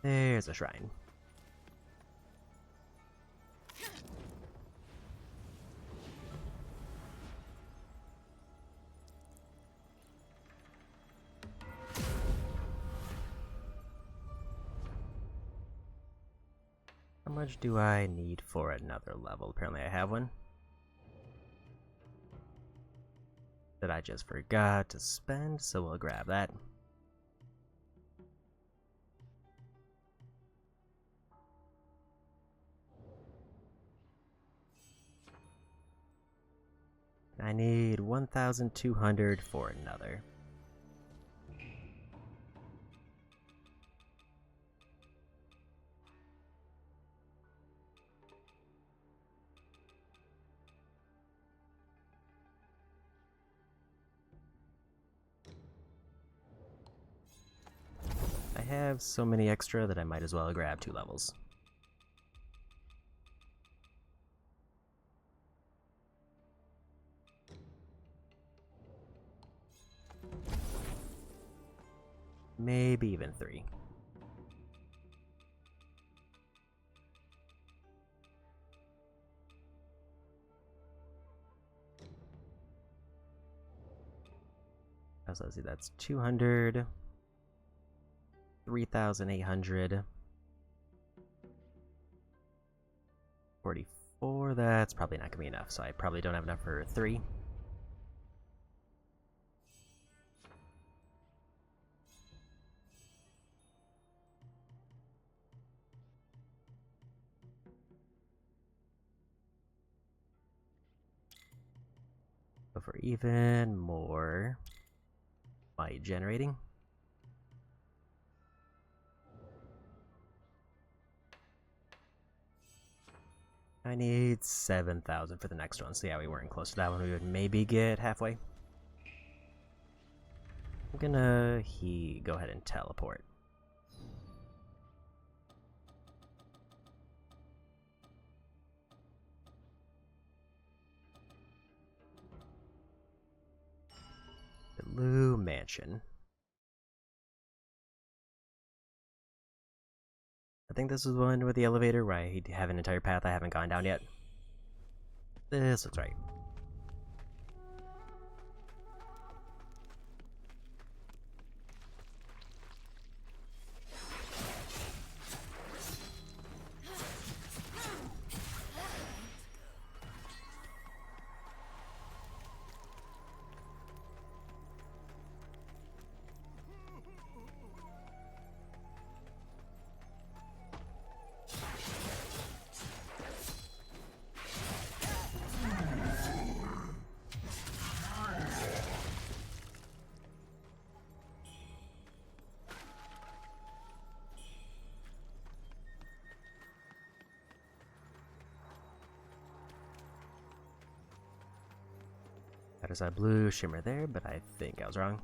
There's a shrine. How much do I need for another level? Apparently I have one. That I just forgot to spend, so we'll grab that. I need 1,200 for another. I have so many extra that I might as well grab 2 levels. Maybe even 3. So let's see, that's 200, 3,800, 44. That's probably not gonna be enough, so I probably don't have enough for 3. Go for even more might generating. I need 7,000 for the next one, so yeah, we weren't close to that one. We would maybe get halfway. I'm gonna go ahead and teleport. The Lou Mansion. I think this is one with the elevator where I have an entire path I haven't gone down yet. This looks right. There's a blue shimmer there, but I think I was wrong.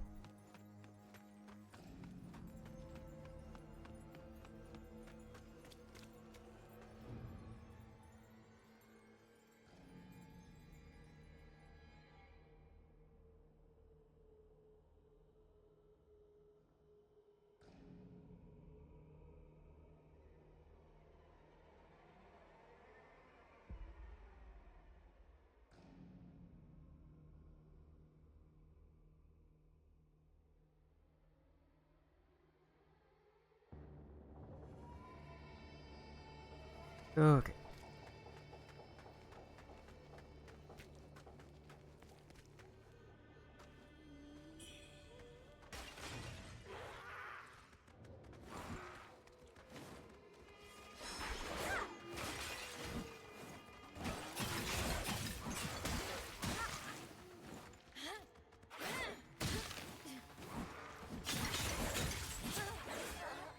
Okay.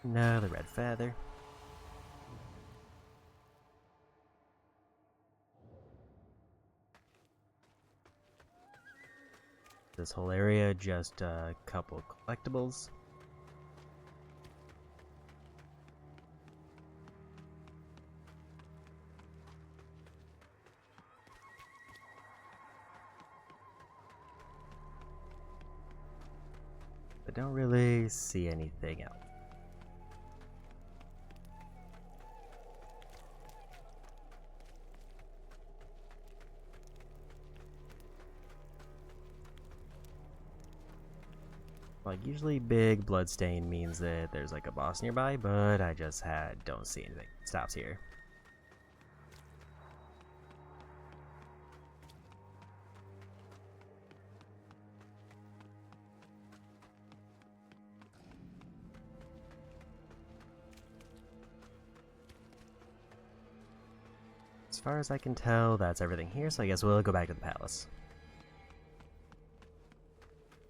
No, the red feather. This whole area, just a couple collectibles. I don't really see anything else. Like, usually big bloodstain means that there's like a boss nearby, but I just don't see anything. It stops here. As far as I can tell, that's everything here, so I guess we'll go back to the palace.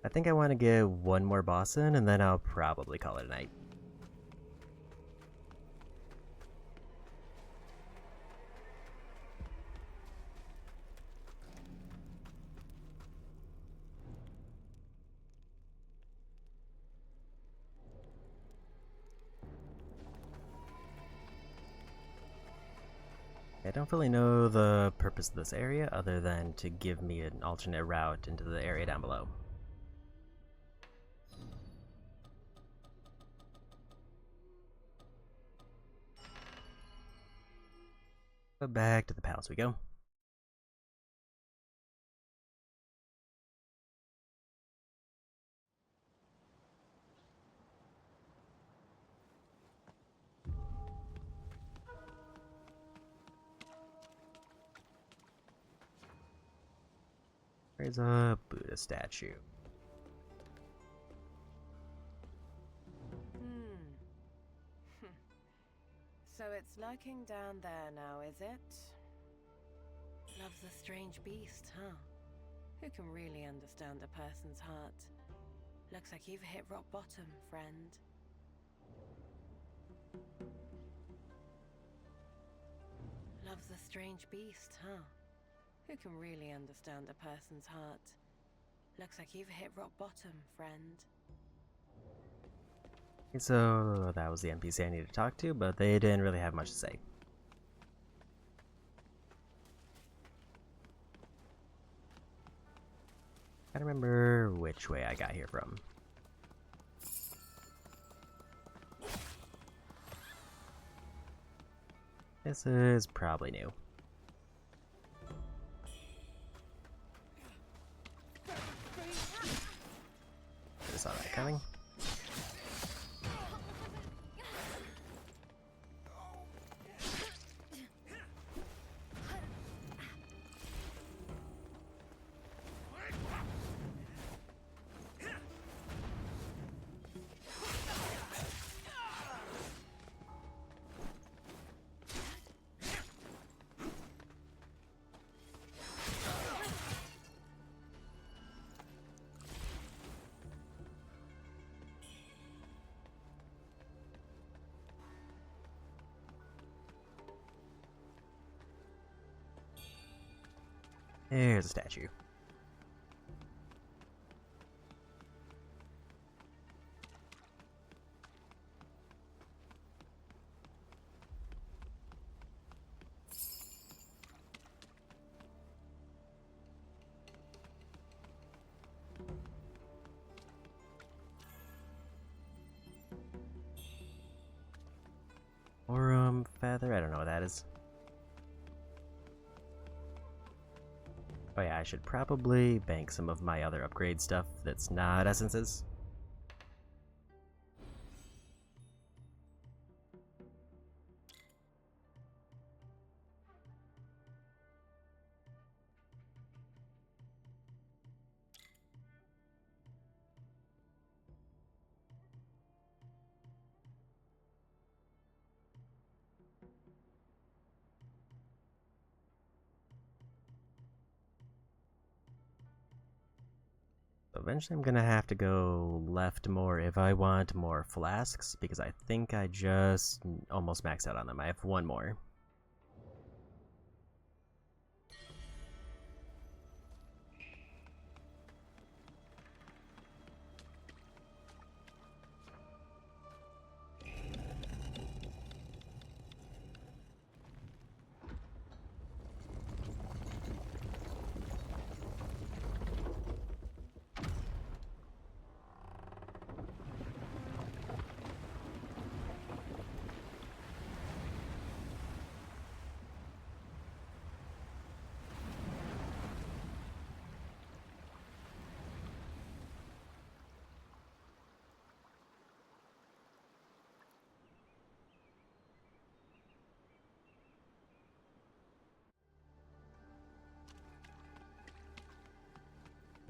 I think I want to get one more boss in, and then I'll probably call it a night. I don't really know the purpose of this area other than to give me an alternate route into the area down below. But back to the palace we go. There's a Buddha statue. So it's lurking down there now, is it? Love's a strange beast, huh? Who can really understand a person's heart? Looks like you've hit rock bottom, friend. Love's a strange beast, huh? Who can really understand a person's heart? Looks like you've hit rock bottom, friend. So that was the NPC I needed to talk to, but they didn't really have much to say. I don't remember which way I got here from. This is probably new. I saw that coming. There's a statue. Or feather, I don't know what that is. Oh yeah, I should probably bank some of my other upgrade stuff that's not essences. Eventually I'm gonna have to go left more if I want more flasks, because I think I just almost maxed out on them. I have one more.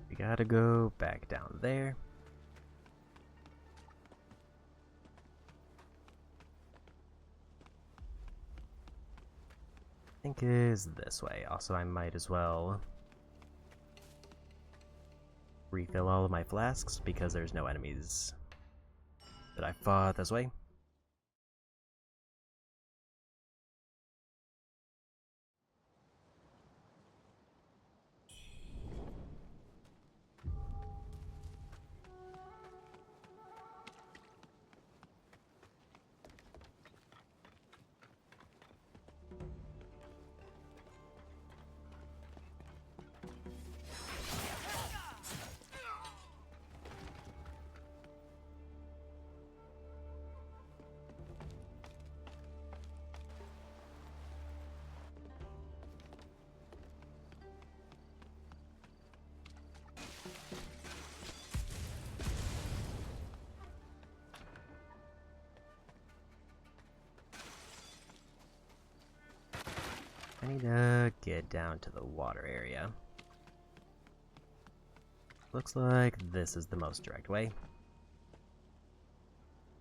We gotta go back down there. I think is this way. Also, I might as well refill all of my flasks because there's no enemies that I fought this way. I need to get down to the water area. Looks like this is the most direct way.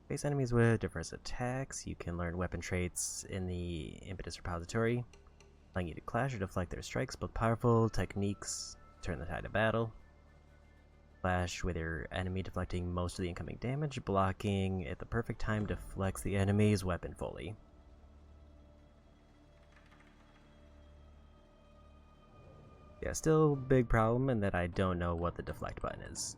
Face enemies with diverse attacks. You can learn weapon traits in the Impetus Repository, allowing you to clash or deflect their strikes. Both powerful techniques turn the tide of battle. Clash with your enemy, deflecting most of the incoming damage, blocking at the perfect time deflects the enemy's weapon fully. Yeah, still big problem in that I don't know what the deflect button is.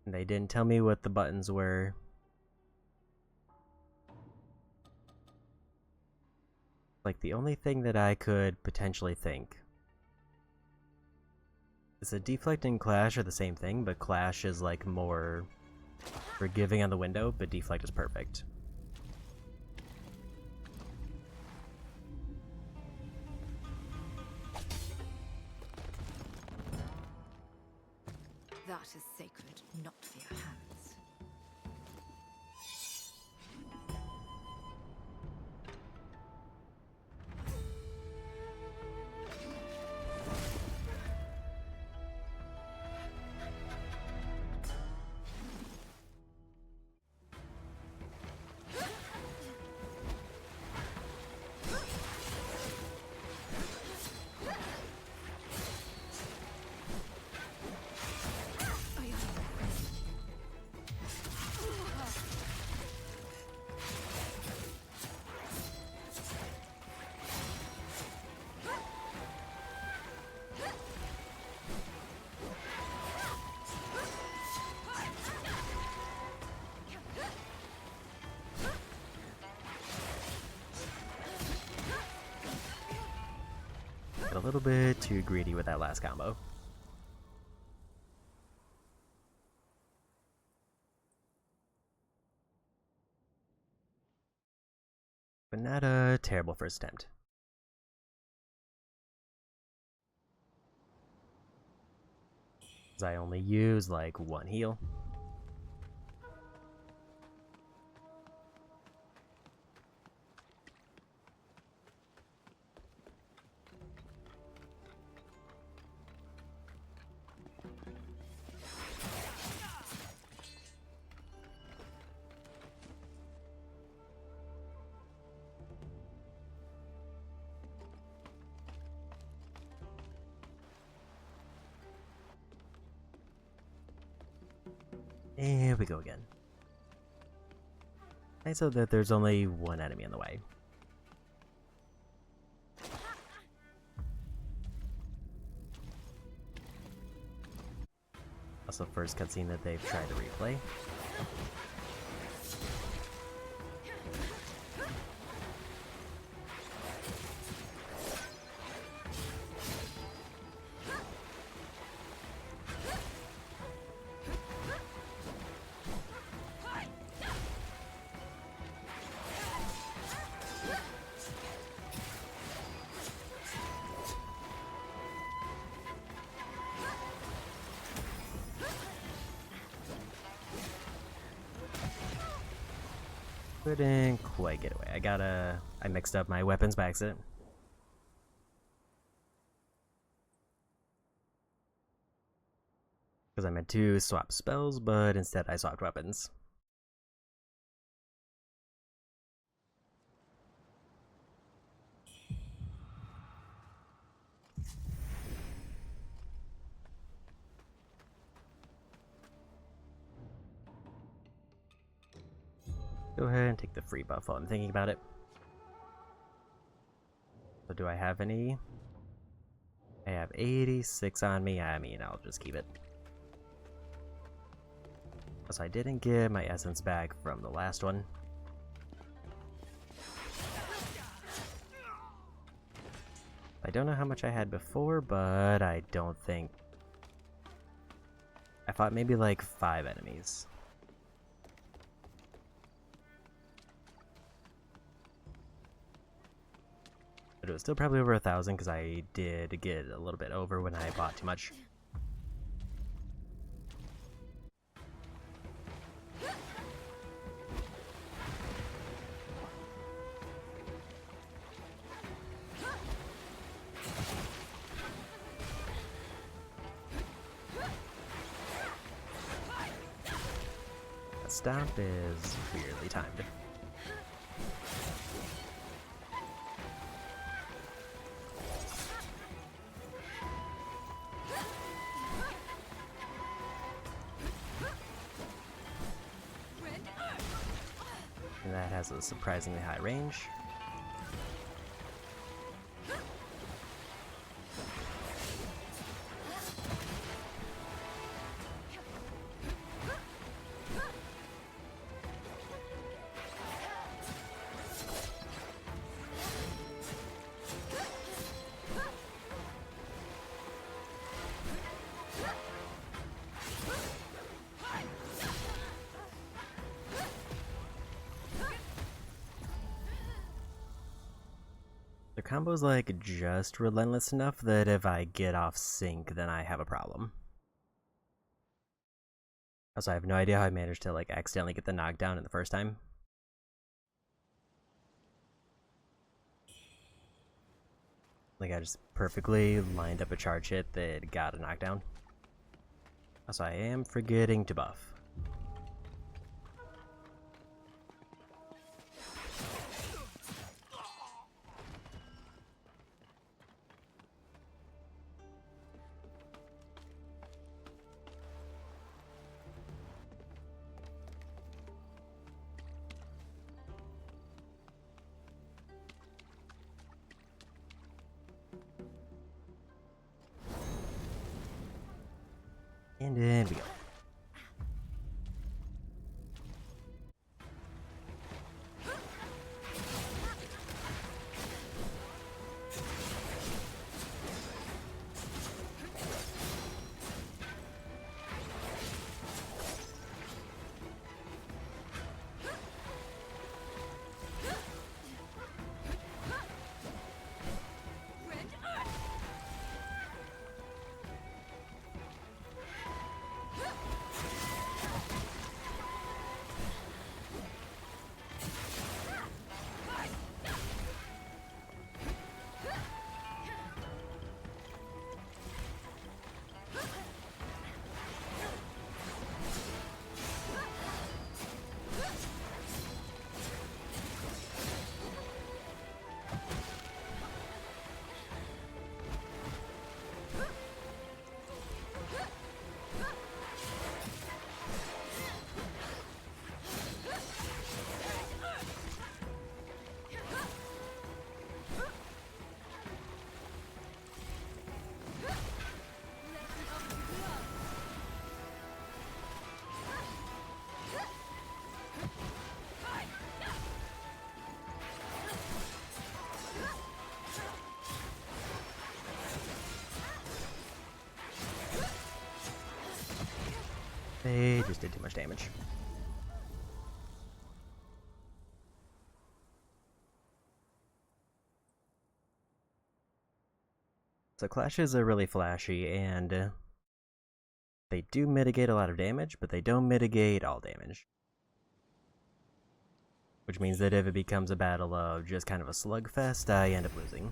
And they didn't tell me what the buttons were. Like, the only thing that I could potentially think is that deflect and clash are the same thing, but clash is like more forgiving on the window, but deflect is perfect. That is sacred, not for your hands. Got a little bit too greedy with that last combo. But not a terrible first attempt. As I only use like one heal. Here we go again. Nice so that there's only one enemy in the way. Also, first cutscene that they've tried to replay. Couldn't quite get away. I mixed up my weapons by accident. Because I meant to swap spells, but instead I swapped weapons. Go ahead and take the free buff while I'm thinking about it. So do I have any? I have 86 on me. I mean, I'll just keep it. So I didn't get my essence back from the last one. I don't know how much I had before, but I don't think... I fought maybe like 5 enemies. But it was still probably over 1,000 because I did get a little bit over when I bought too much. That stomp is weirdly timed. And that has a surprisingly high range. The combo's like just relentless enough that if I get off sync, then I have a problem. Also, I have no idea how I managed to like accidentally get the knockdown in the first time. Like I just perfectly lined up a charge hit that got a knockdown. Also, I am forgetting to buff. And in we go. They just did too much damage. So clashes are really flashy, and they do mitigate a lot of damage, but they don't mitigate all damage. Which means that if it becomes a battle of just kind of a slugfest, I end up losing.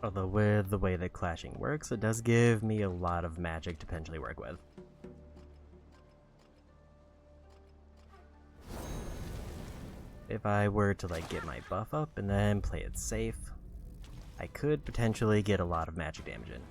Although with the way that clashing works, it does give me a lot of magic to potentially work with. If I were to like get my buff up and then play it safe, I could potentially get a lot of magic damage in.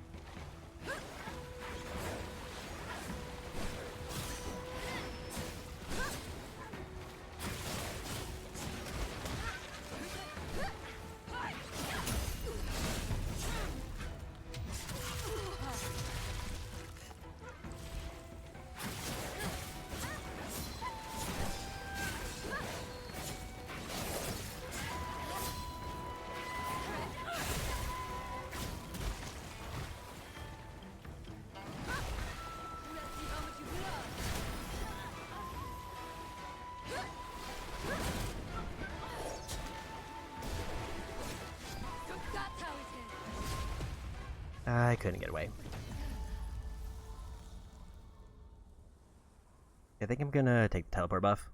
I couldn't get away. I think I'm gonna take the teleport buff.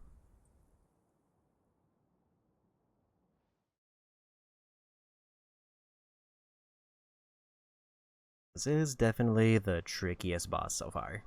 This is definitely the trickiest boss so far.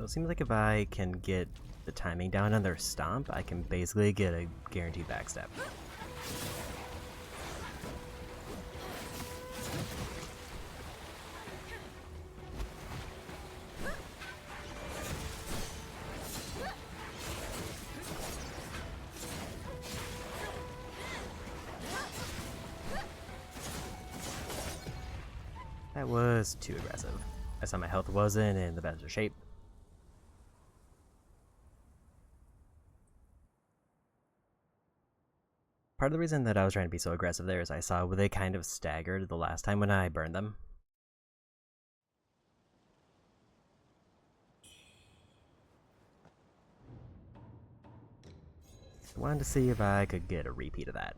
So it seems like if I can get the timing down on their stomp, I can basically get a guaranteed backstep. That was too aggressive. I saw my health wasn't in the best of shape. Part of the reason that I was trying to be so aggressive there is I saw they kind of staggered the last time when I burned them. I wanted to see if I could get a repeat of that.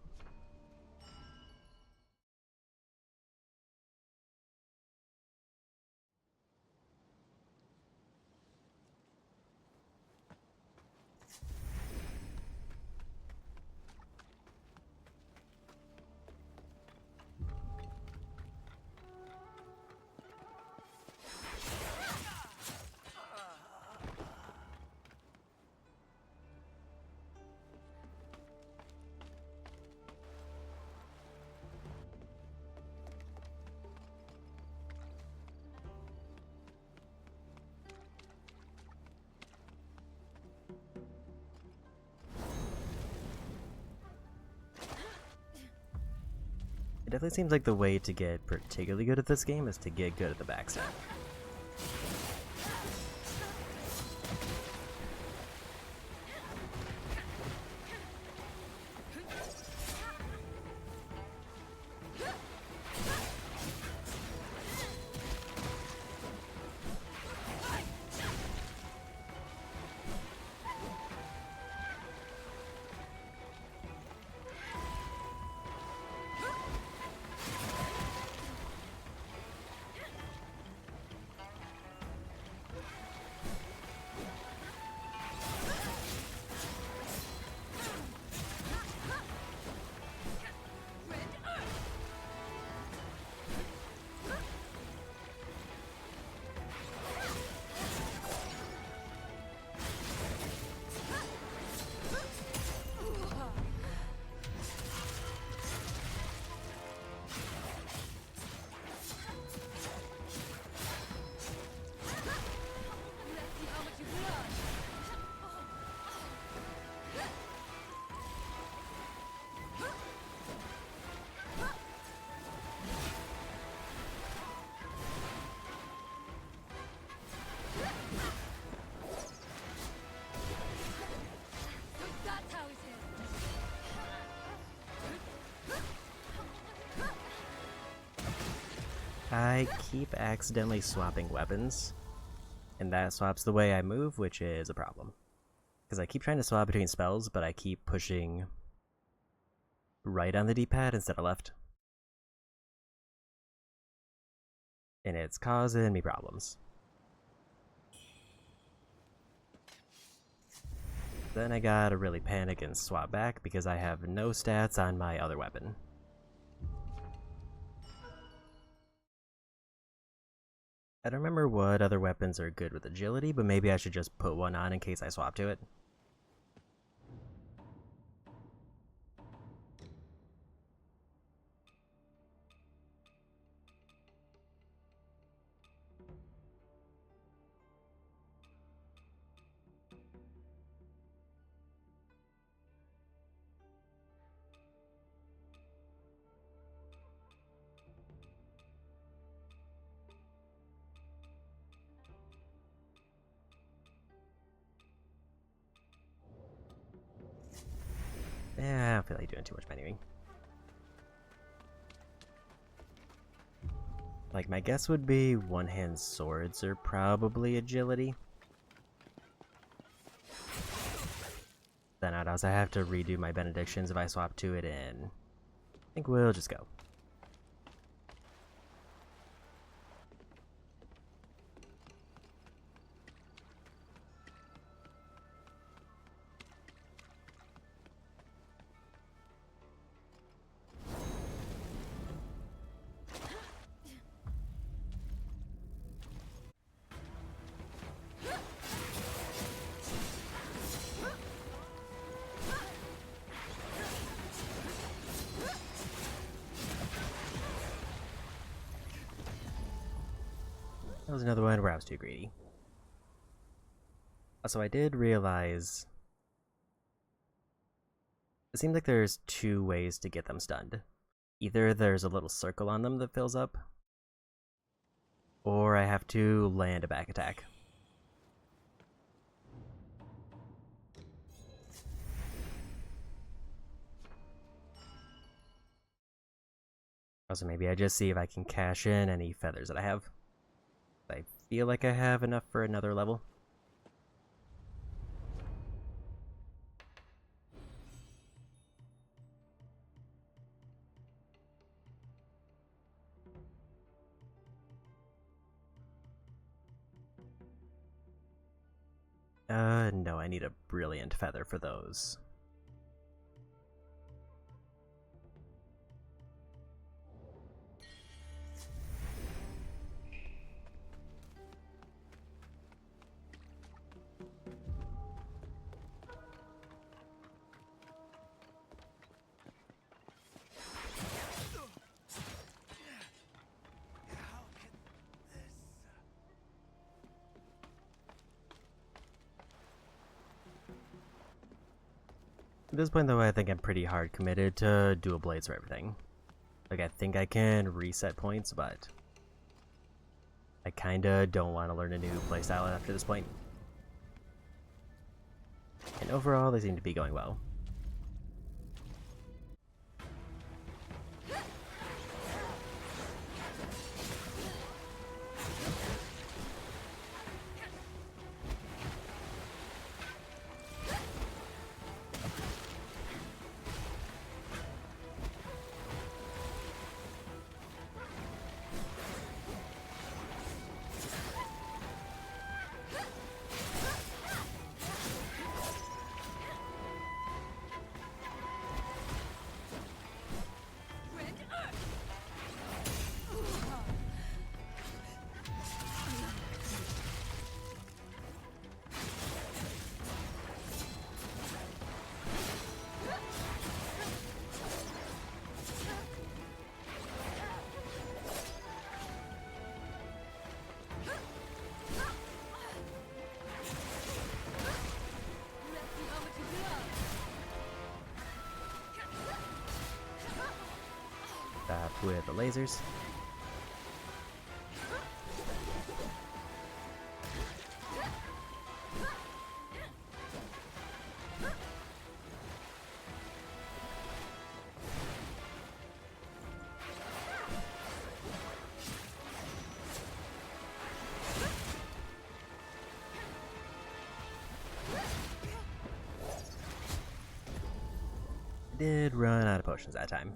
It definitely seems like the way to get particularly good at this game is to get good at the backstab. I keep accidentally swapping weapons, and that swaps the way I move, which is a problem. Because I keep trying to swap between spells, but I keep pushing right on the D-pad instead of left. And it's causing me problems. Then I gotta really panic and swap back because I have no stats on my other weapon. I don't remember what other weapons are good with agility, but maybe I should just put one on in case I swap to it. Yeah, I don't feel like doing too much menuing. Like, my guess would be one-hand swords are probably agility. Then I'd also have to redo my benedictions if I swap to it, and I think we'll just go. That was another one where I was too greedy. Also, I did realize it seems like there's two ways to get them stunned. Either there's a little circle on them that fills up, or I have to land a back attack. Also, maybe I just see if I can cash in any feathers that I have. I feel like I have enough for another level. No, I need a brilliant feather for those. At this point, though, I think I'm pretty hard committed to dual blades for everything. Like, I think I can reset points, but I kinda don't want to learn a new playstyle after this point. And overall, they seem to be going well. With the lasers. did run out of potions that time.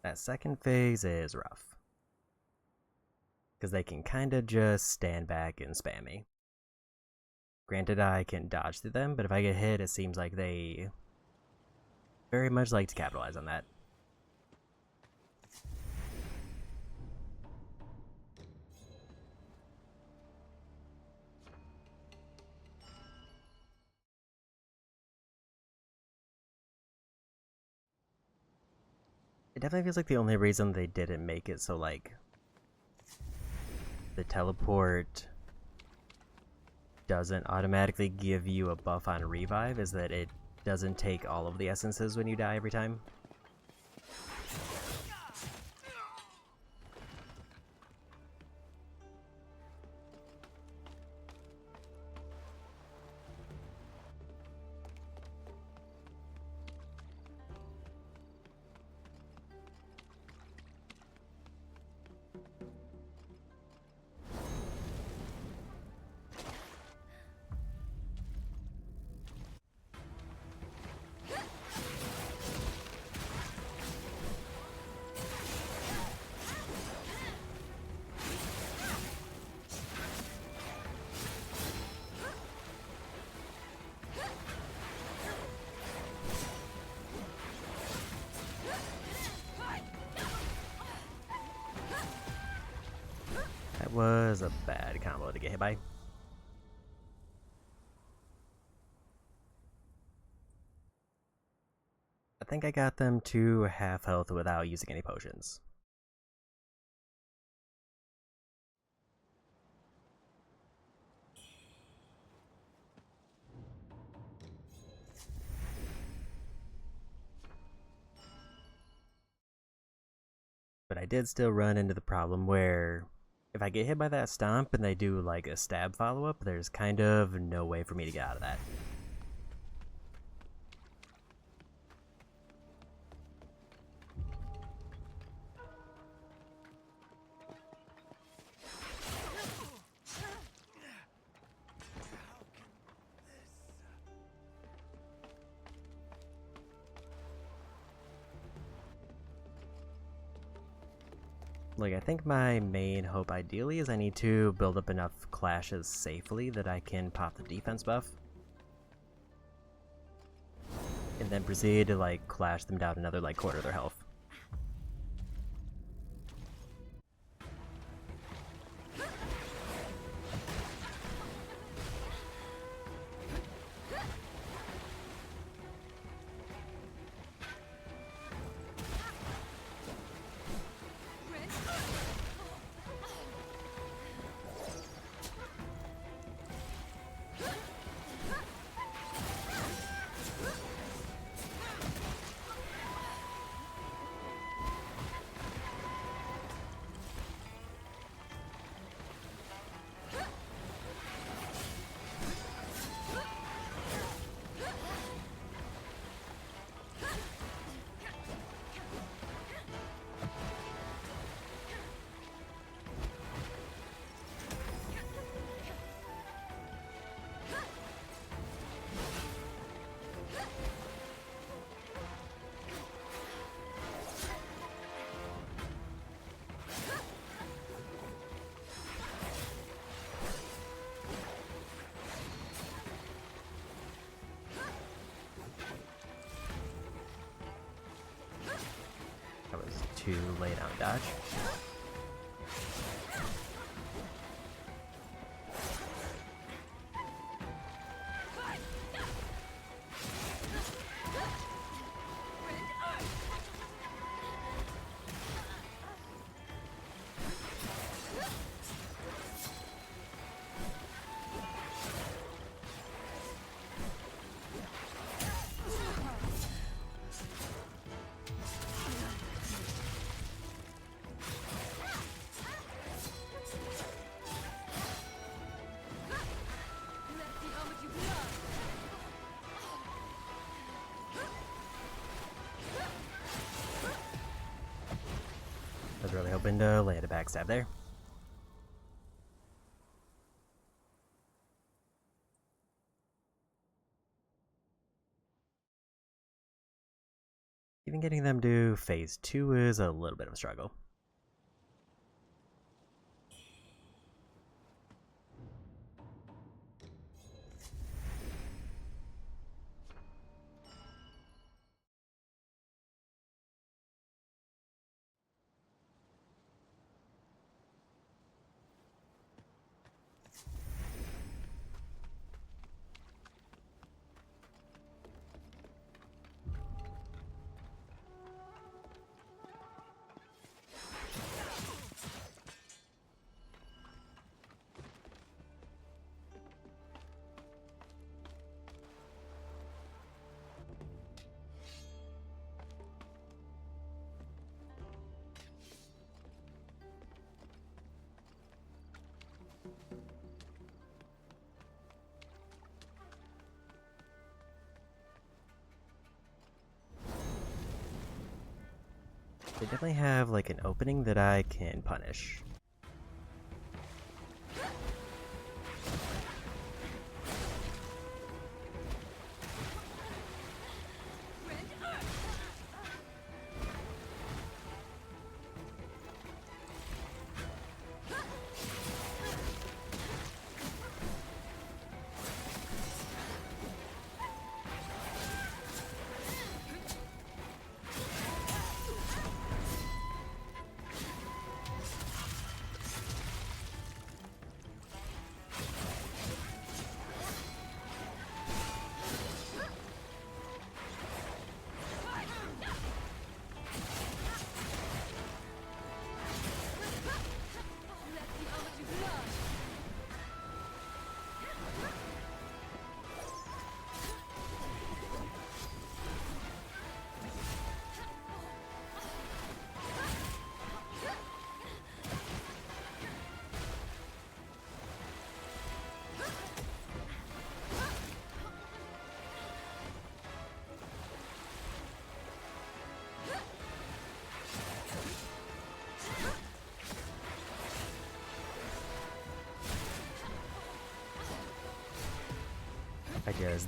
That second phase is rough. Because they can kinda just stand back and spam me. Granted, I can dodge through them, but if I get hit, it seems like they very much like to capitalize on that. It definitely feels like the only reason they didn't make it so, like, the teleport doesn't automatically give you a buff on revive is that it doesn't take all of the essences when you die every time. That was a bad combo to get hit by. I think I got them to half health without using any potions. But I did still run into the problem where if I get hit by that stomp and they do like a stab follow-up, there's kind of no way for me to get out of that. Like, I think my main hope ideally is I need to build up enough clashes safely that I can pop the defense buff. And then proceed to, like, clash them down another, like, quarter of their health. That was too late on dodge. I was really hoping to land a backstab there. even getting them to phase 2 is a little bit of a struggle. They definitely have like an opening that I can punish.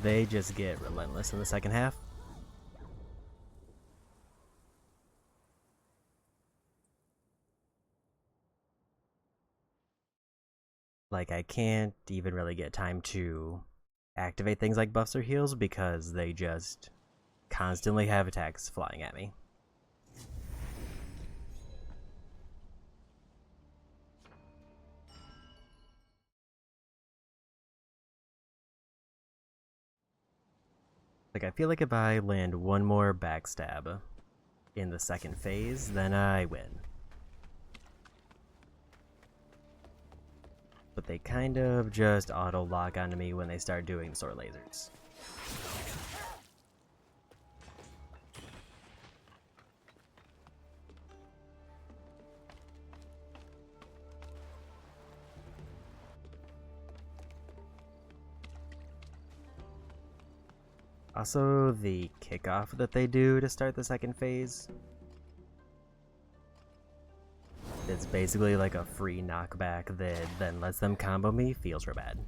They just get relentless in the second half. Like, I can't even really get time to activate things like buffs or heals because they just constantly have attacks flying at me. Like, I feel like if I land one more backstab in the second phase, then I win. But they kind of just auto-lock onto me when they start doing the sword lasers. Also, the kickoff that they do to start the second phase. It's basically like a free knockback that then lets them combo me, feels real bad.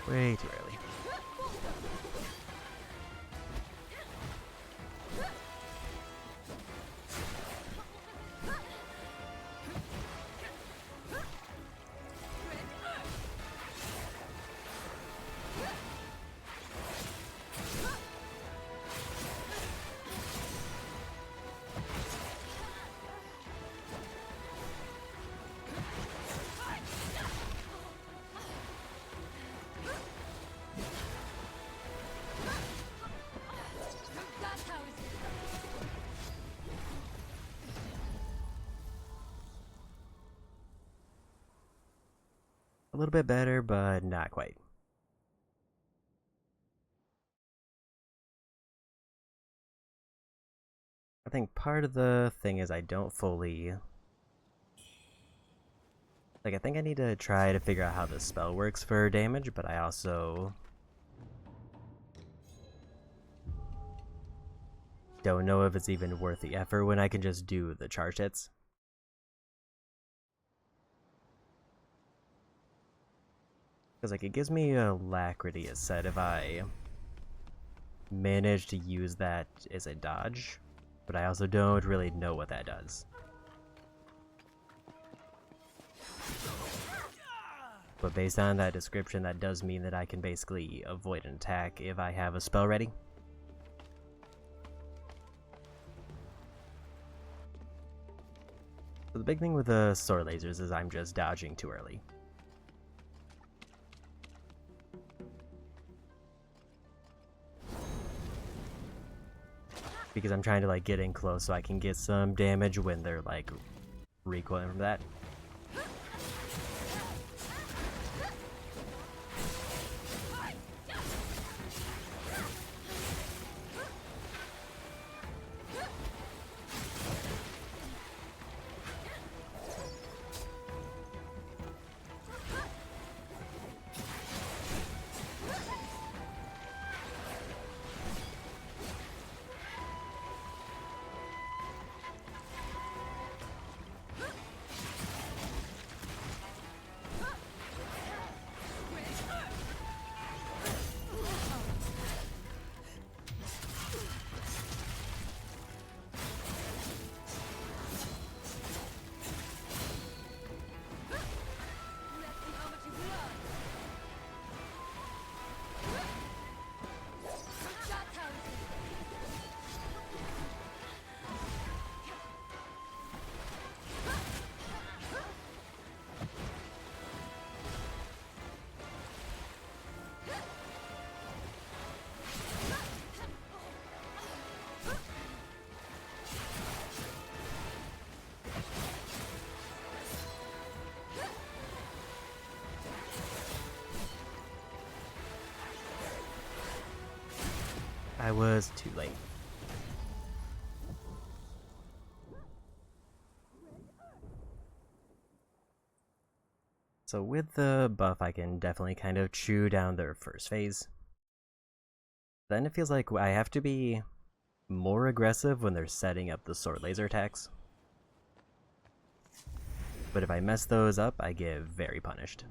Way too early. a little bit better, but not quite. I think part of the thing is I don't fully... Like, I think I need to try to figure out how the spell works for damage, but I also... don't know if it's even worth the effort when I can just do the charge hits. Because, like, it gives me alacrity as said if I manage to use that as a dodge, but I also don't really know what that does. But based on that description, that does mean that I can basically avoid an attack if I have a spell ready. So the big thing with the sword lasers is I'm just dodging too early. Because I'm trying to like get in close so I can get some damage when they're like recoiling from that. I was too late. So with the buff, I can definitely kind of chew down their first phase. Then it feels like I have to be more aggressive when they're setting up the sword laser attacks. But if I mess those up, I get very punished.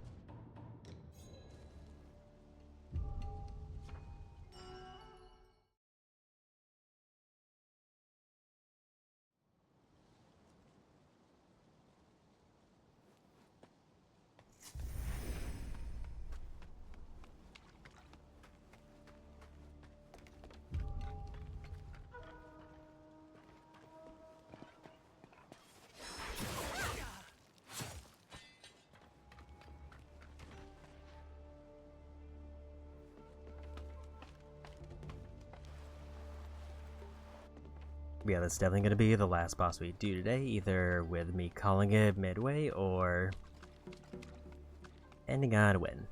Yeah, that's definitely going to be the last boss we do today, either with me calling it midway or ending on a win.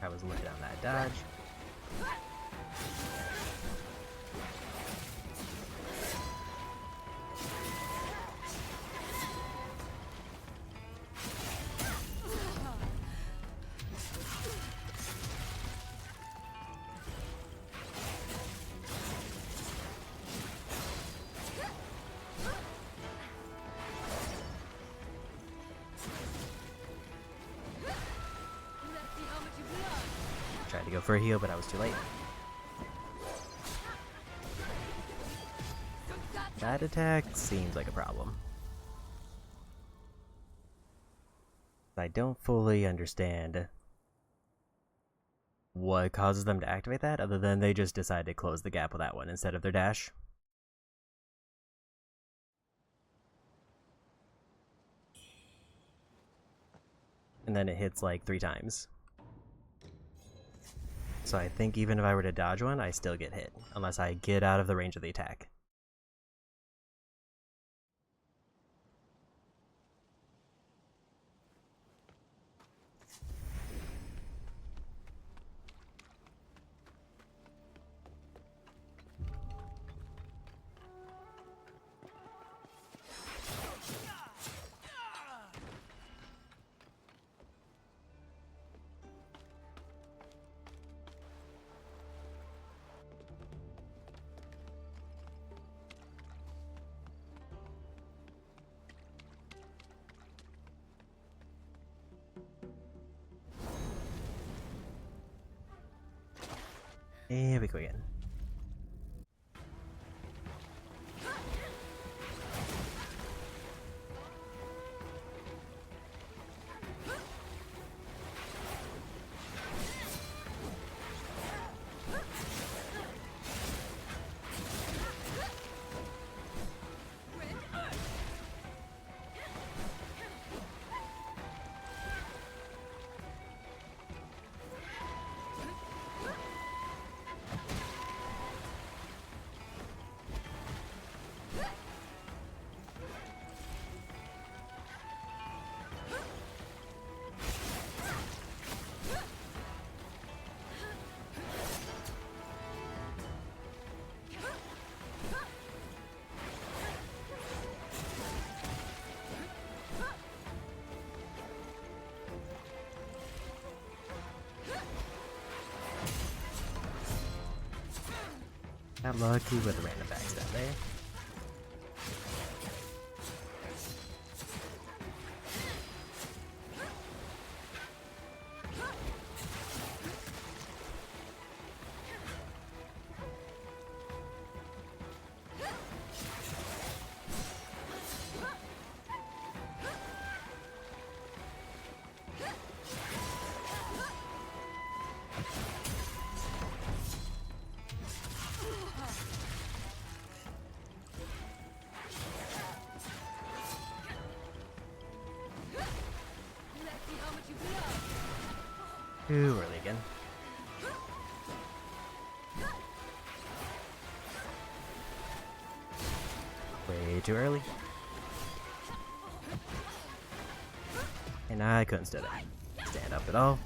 I was looking on that dodge. Tried to go for a heal, but I was too late. That attack seems like a problem. I don't fully understand what causes them to activate that, other than they just decide to close the gap with that one instead of their dash. And then it hits like 3 times. So I think even if I were to dodge one, I still get hit, unless I get out of the range of the attack. Here we go again. Got lucky with a random backstab there. Too early again. Way too early. And I couldn't stand up at all.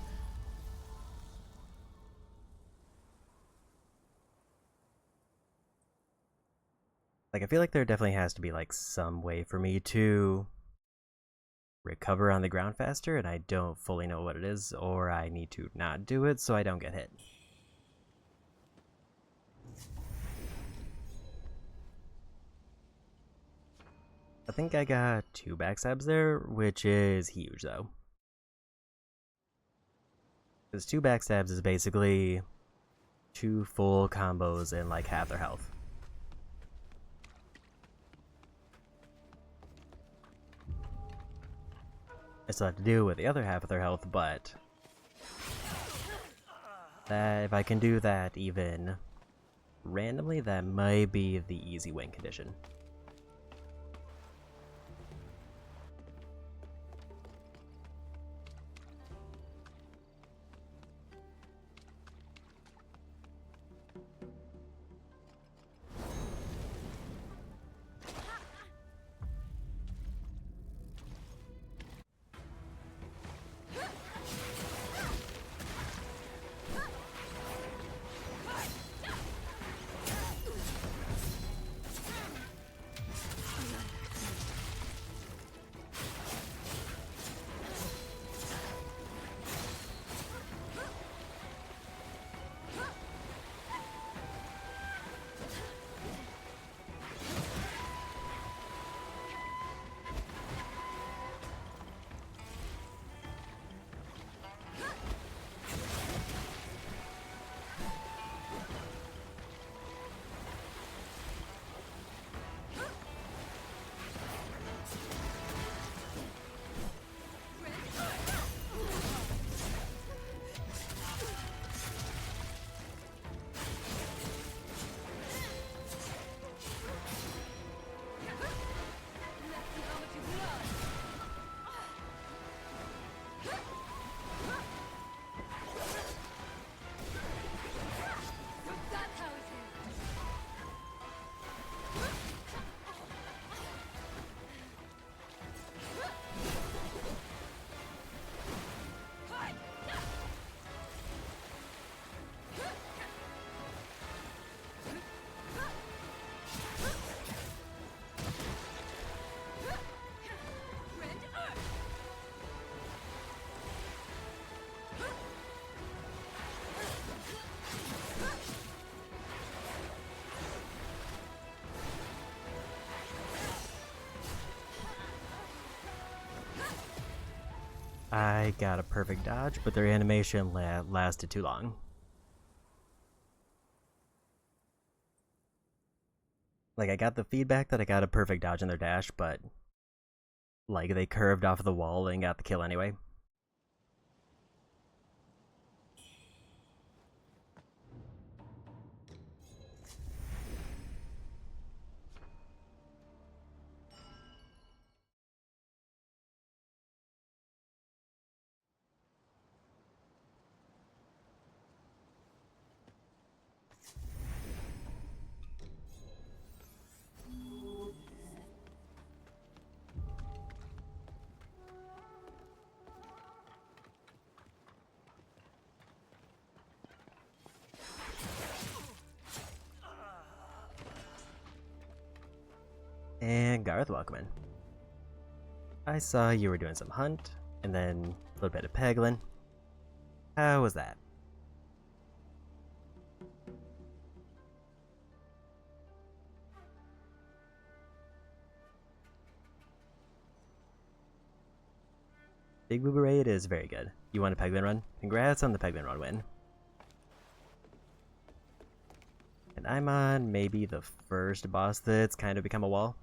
Like, I feel like there definitely has to be like some way for me to recover on the ground faster, and I don't fully know what it is, or I need to not do it so I don't get hit. I think I got 2 backstabs there, which is huge though. Because 2 backstabs is basically 2 full combos in like half their health. I still have to deal with the other half of their health, but if I can do that even randomly, that might be the easy win condition. I got a perfect dodge, but their animation lasted too long. Like, I got the feedback that I got a perfect dodge in their dash, but like, they curved off the wall and got the kill anyway. And Garth, welcome in. I saw you were doing some hunt, and then a little bit of peggling. How was that? Big Booba Raid is very good. You want a Peglin run? Congrats on the Peglin run win. And I'm on maybe the first boss that's kind of become a wall.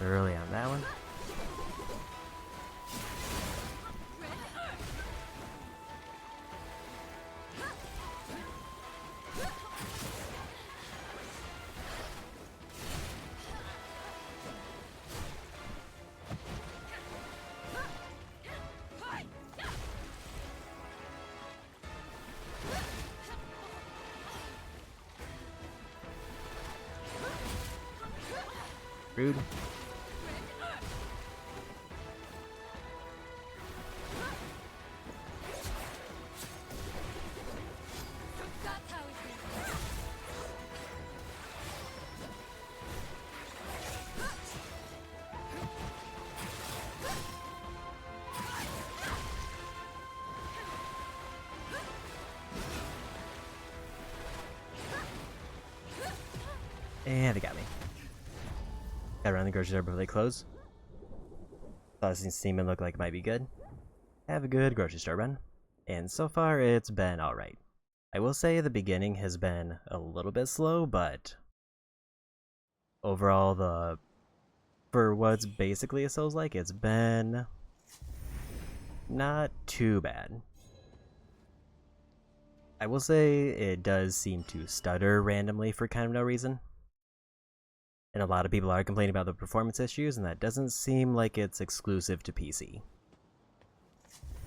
Early on that one. Rude. And they got me. Got around the grocery store before they close. Thought this seeming looked like it might be good. Have a good grocery store run. And so far, it's been alright. I will say the beginning has been a little bit slow, but overall, for what's basically a Souls-like, it's been not too bad. I will say it does seem to stutter randomly for kind of no reason. And a lot of people are complaining about the performance issues, and that doesn't seem like it's exclusive to PC.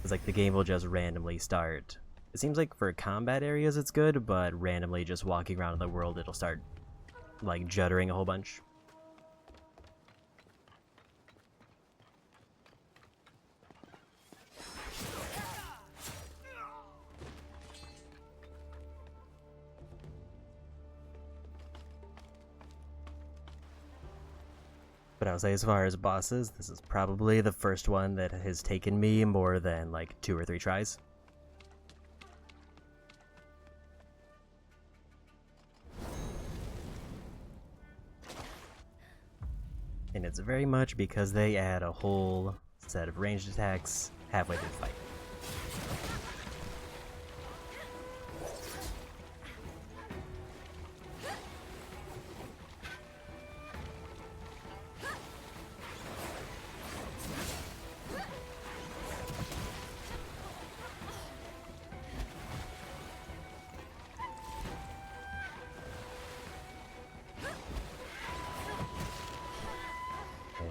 It's like the game will just randomly start. It seems like for combat areas it's good, but randomly just walking around in the world it'll start like juddering a whole bunch. But I'll say as far as bosses, this is probably the first one that has taken me more than like 2 or 3 tries. And it's very much because they add a whole set of ranged attacks halfway through the fight.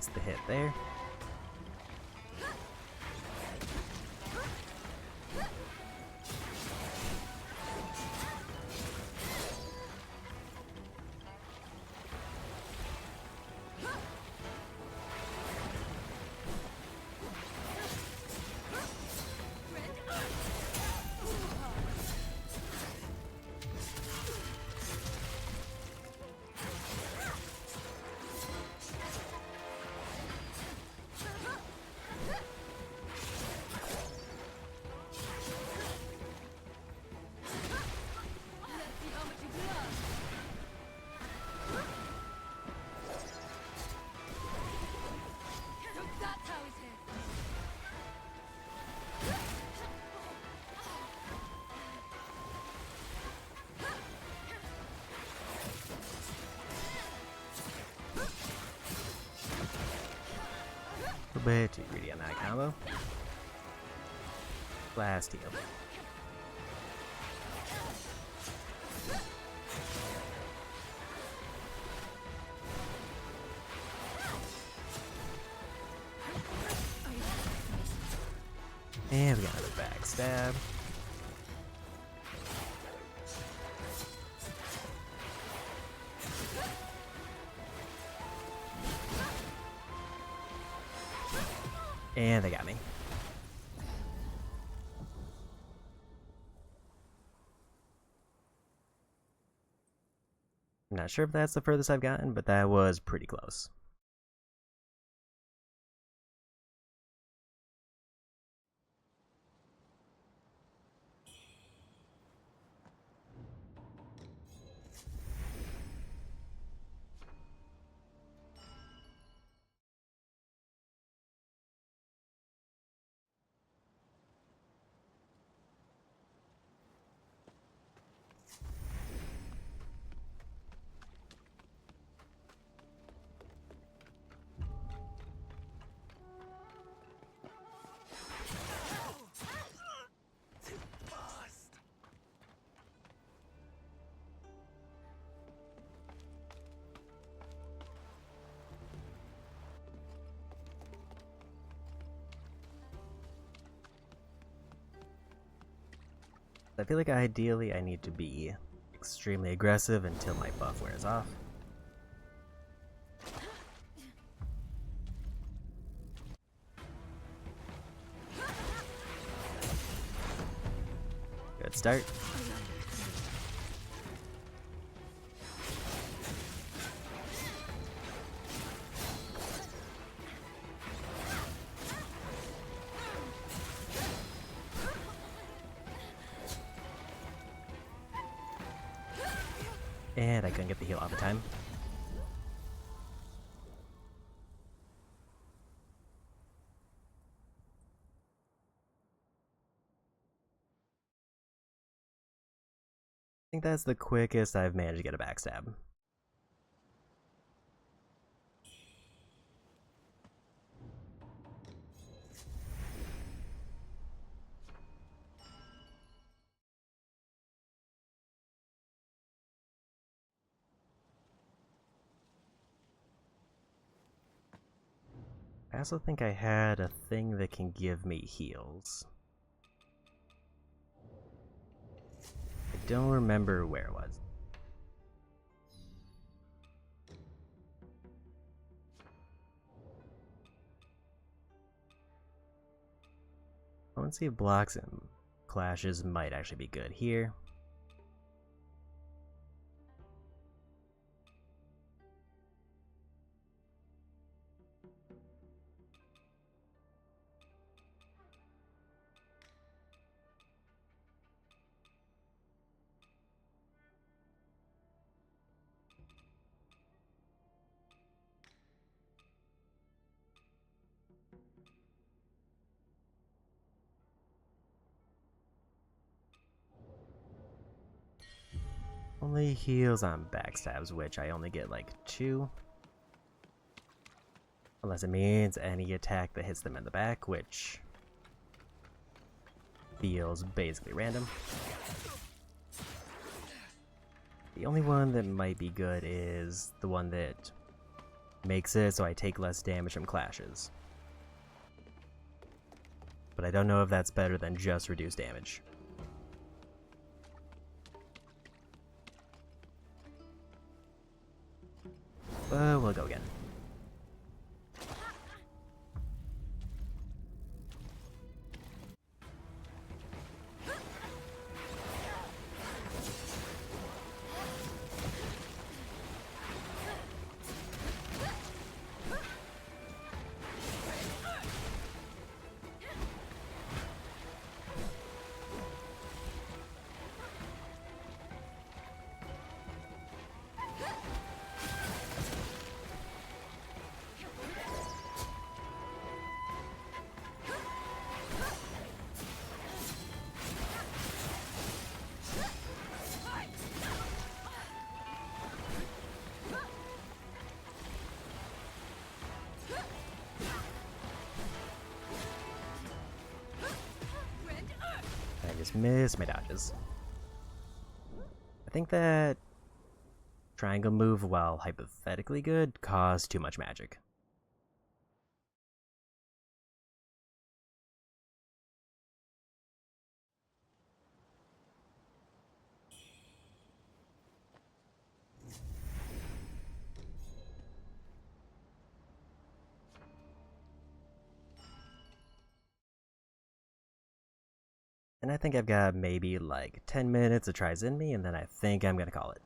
Gets the hit there. A bit too greedy on that combo. Last heal. And we got another backstab. And they got me. I'm not sure if that's the furthest I've gotten, but that was pretty close. I feel like ideally I need to be extremely aggressive until my buff wears off. Good start. And I couldn't get the heal off in time. I think that's the quickest I've managed to get a backstab. I also think I had a thing that can give me heals. I don't remember where it was. I want to see if blocks and clashes might actually be good here. Only heals on backstabs, which I only get like 2. Unless it means any attack that hits them in the back, which feels basically random. The only one that might be good is the one that makes it so I take less damage from clashes. But I don't know if that's better than just reduced damage. But we'll go again. Just miss my dodges. I think that triangle move, while hypothetically good, caused too much magic. And I think I've got maybe like 10 minutes to try Zinmi, and then I think I'm gonna call it.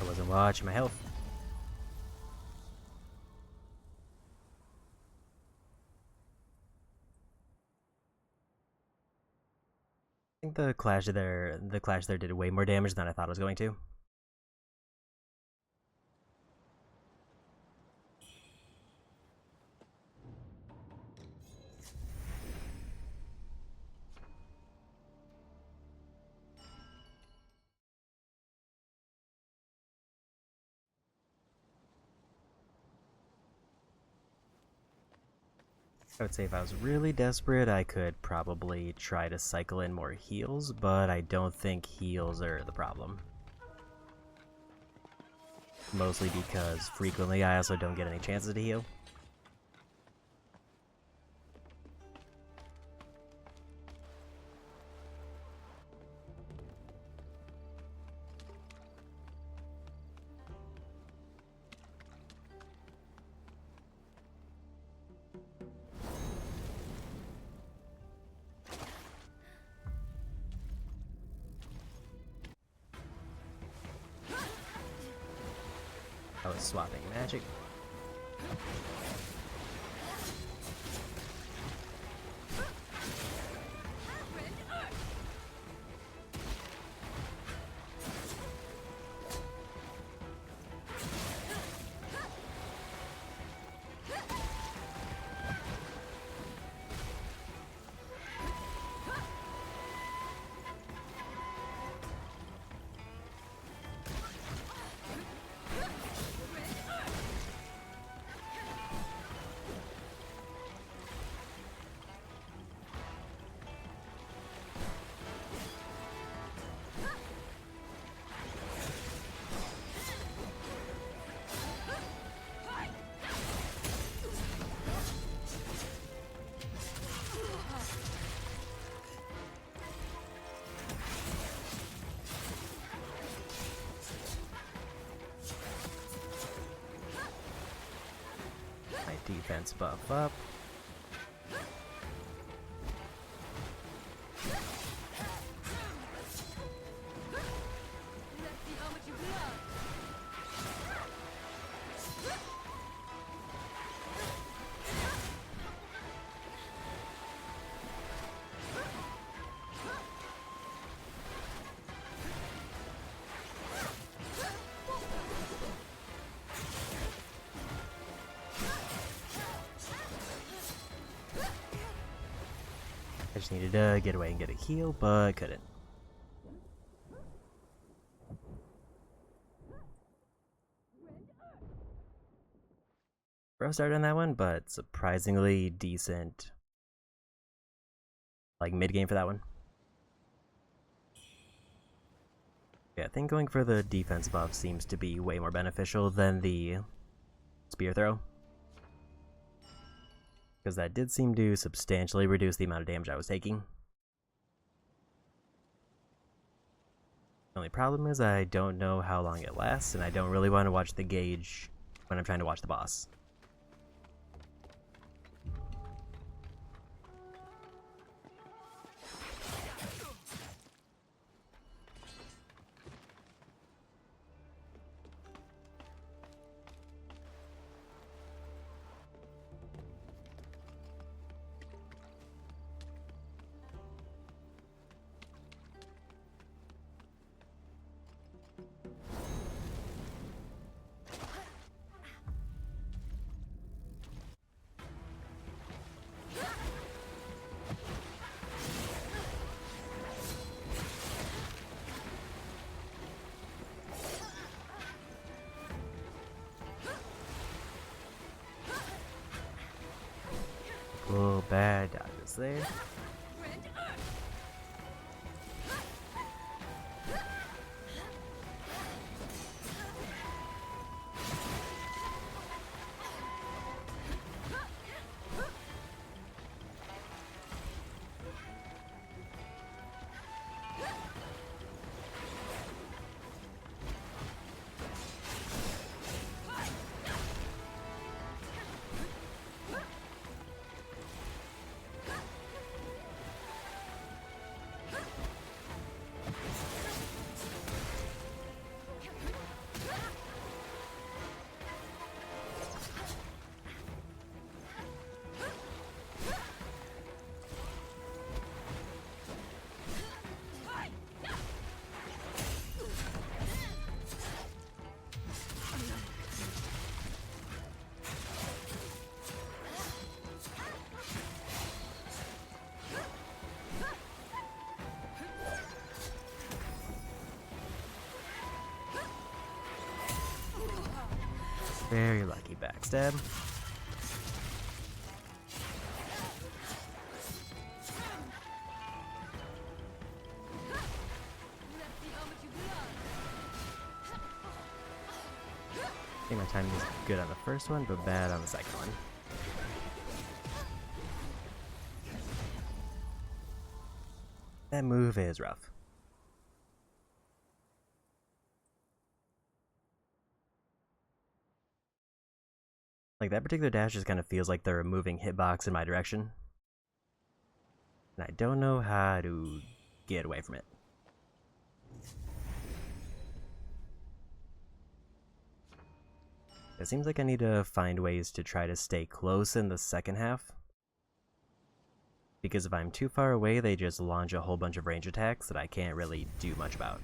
I wasn't watching my health. I think the clash there did way more damage than I thought it was going to. I would say if I was really desperate, I could probably try to cycle in more heals, but I don't think heals are the problem. Mostly because frequently I also don't get any chances to heal. I was swapping magic. Defense buff up. just needed to get away and get a heal, but couldn't. Rough start on that one, but surprisingly decent, like, mid-game for that one. Yeah, I think going for the defense buff seems to be way more beneficial than the spear throw, because that did seem to substantially reduce the amount of damage I was taking. The only problem is I don't know how long it lasts, and I don't really want to watch the gauge when I'm trying to watch the boss. Cool, bad dodges there. Very lucky backstab. I think my timing is good on the first one, but bad on the second one. That move is rough. Like, that particular dash just kind of feels like they're a moving hitbox in my direction. And I don't know how to get away from it. It seems like I need to find ways to try to stay close in the second half. Because if I'm too far away, they just launch a whole bunch of range attacks that I can't really do much about.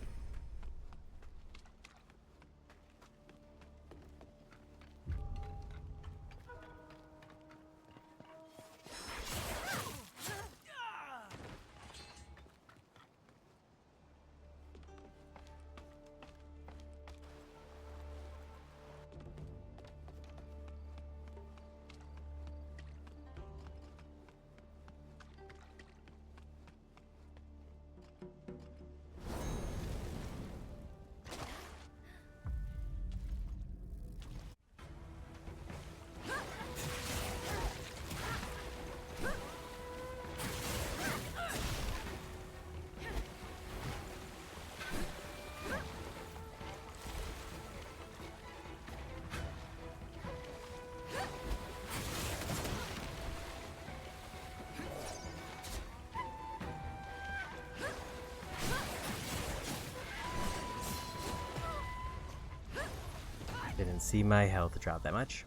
Didn't see my health drop that much.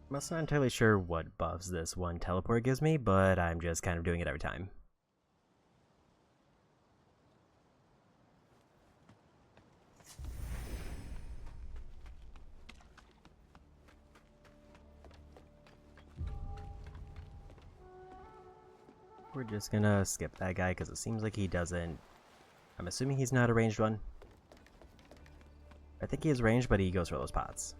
I'm also not entirely sure what buffs this one teleport gives me, but I'm just kind of doing it every time. We're just gonna skip that guy because it seems like he doesn't... I'm assuming he's not a ranged one. I think he is ranged, but he goes for those pots.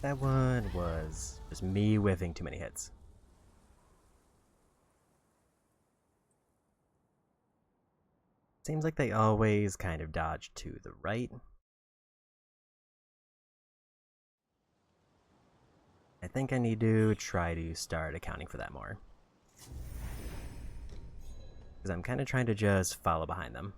That one was just me whiffing too many hits. Seems like they always kind of dodge to the right. I think I need to try to start accounting for that more. Because I'm kind of trying to just follow behind them.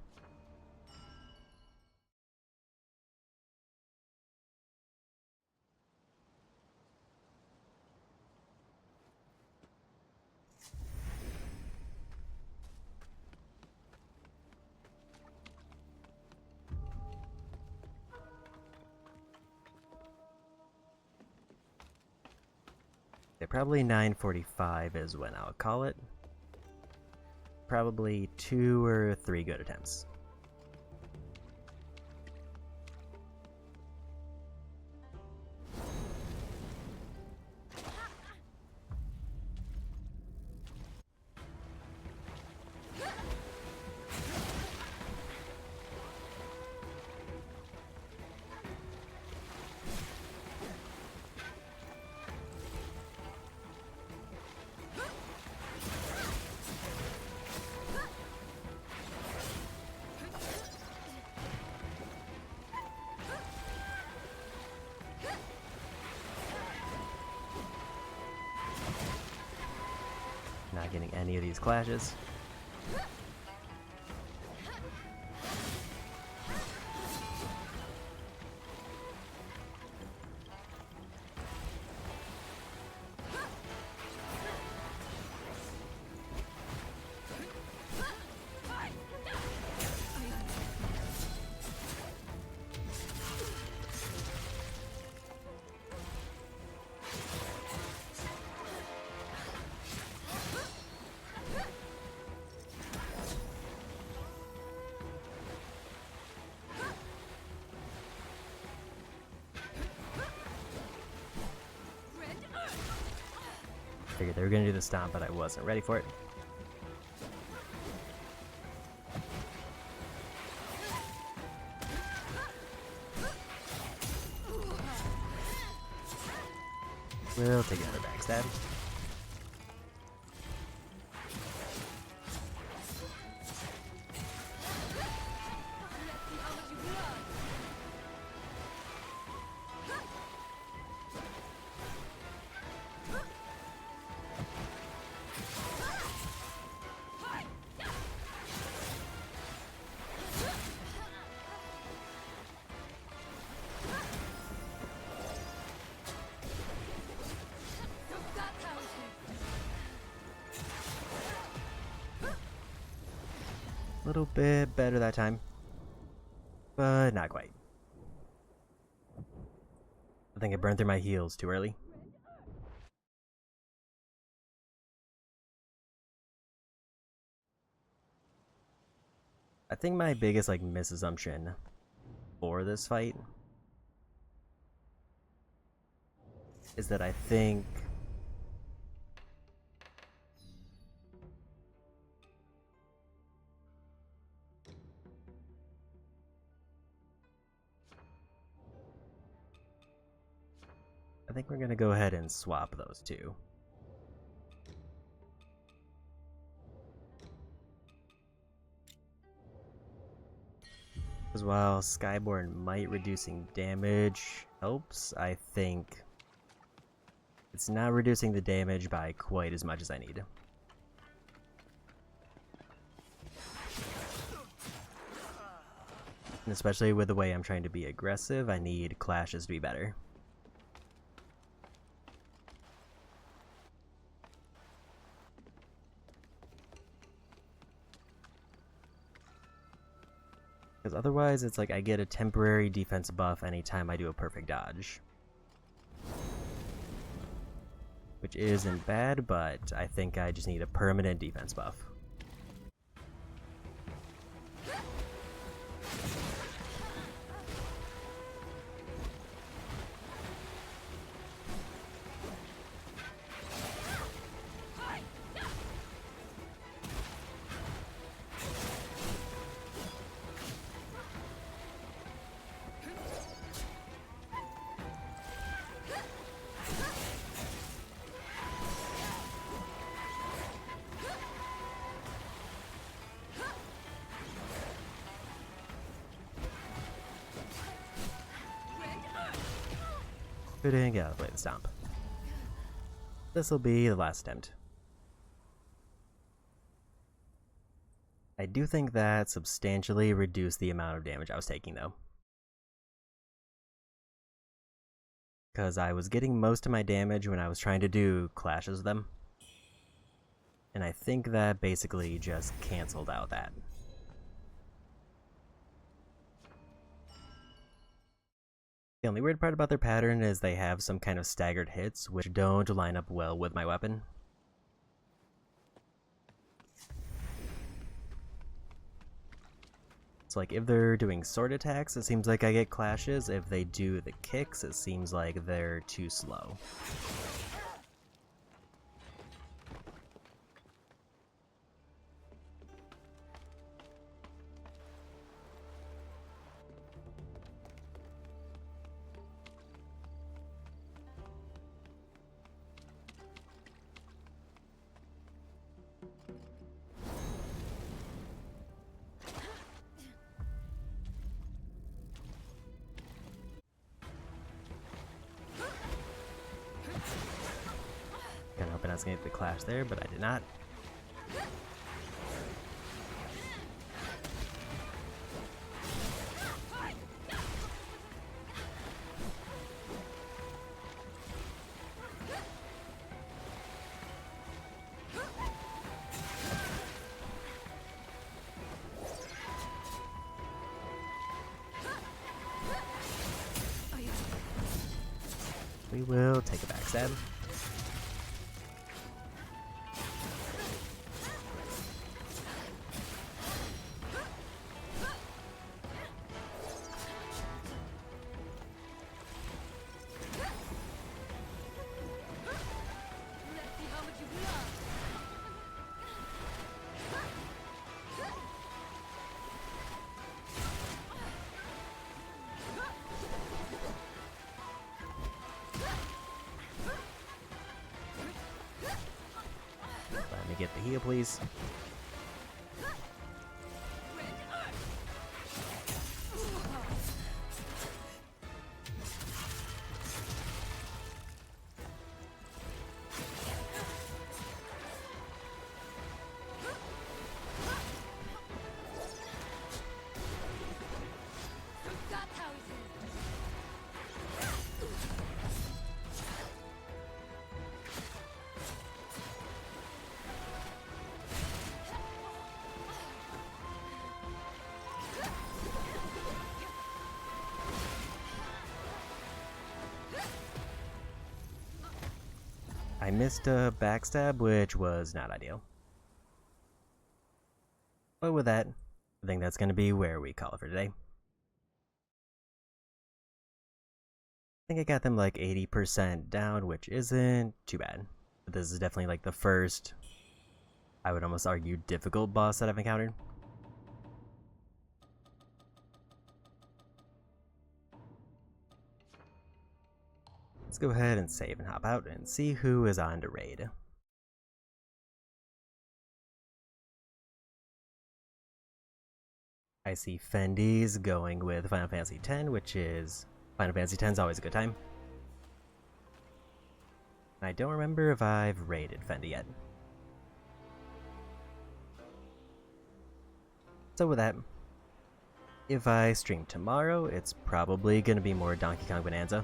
Yeah, probably 9:45 is when I'll call it. Probably 2 or 3 good attempts. Not getting any of these clashes. Figured they were gonna do the stomp, but I wasn't ready for it. We'll take another backstab. little bit better that time, but not quite. I think I burned through my heals too early. I think my biggest like misassumption for this fight is that I think we're gonna go ahead and swap those two. Because while Skyborn might reducing damage helps, I think it's not reducing the damage by quite as much as I need. And especially with the way I'm trying to be aggressive, I need clashes to be better. Because otherwise, it's like I get a temporary defense buff anytime I do a perfect dodge. Which isn't bad, but I think I just need a permanent defense buff. Couldn't get out of the way of the stomp. This'll be the last attempt. I do think that substantially reduced the amount of damage I was taking though. Because I was getting most of my damage when I was trying to do clashes with them. And I think that basically just canceled out that. The only weird part about their pattern is they have some kind of staggered hits, which don't line up well with my weapon. So like if they're doing sword attacks, it seems like I get clashes. If they do the kicks, it seems like they're too slow. Kinda hoping I was gonna get the clash there, but I did not. We will take a backstab. Let me get the heal, please. I missed a backstab, which was not ideal. But with that, I think that's going to be where we call it for today. I think I got them like 80% down, which isn't too bad. But this is definitely like the first, I would almost argue, difficult boss that I've encountered. Let's go ahead and save and hop out and see who is on to raid. I see Fendy's going with Final Fantasy X, which is... Final Fantasy X is always a good time. I don't remember if I've raided Fendi yet. So with that, if I stream tomorrow, it's probably going to be more Donkey Kong Bonanza.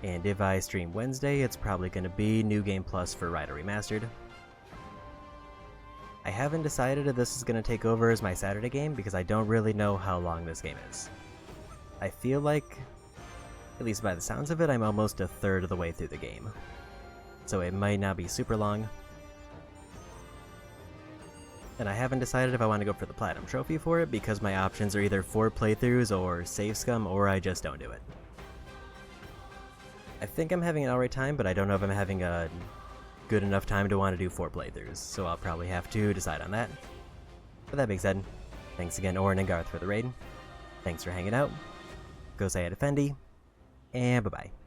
And if I stream Wednesday, it's probably going to be New Game Plus for Rider Remastered. I haven't decided if this is going to take over as my Saturday game because I don't really know how long this game is. I feel like, at least by the sounds of it, I'm almost a third of the way through the game. So it might not be super long. And I haven't decided if I want to go for the Platinum Trophy for it because my options are either 4 playthroughs or Save Scum, or I just don't do it. I think I'm having an alright time, but I don't know if I'm having a good enough time to want to do 4 playthroughs, so I'll probably have to decide on that. But that being said, thanks again Orin and Garth for the raid. Thanks for hanging out. Go say hi to Fendi, and bye-bye.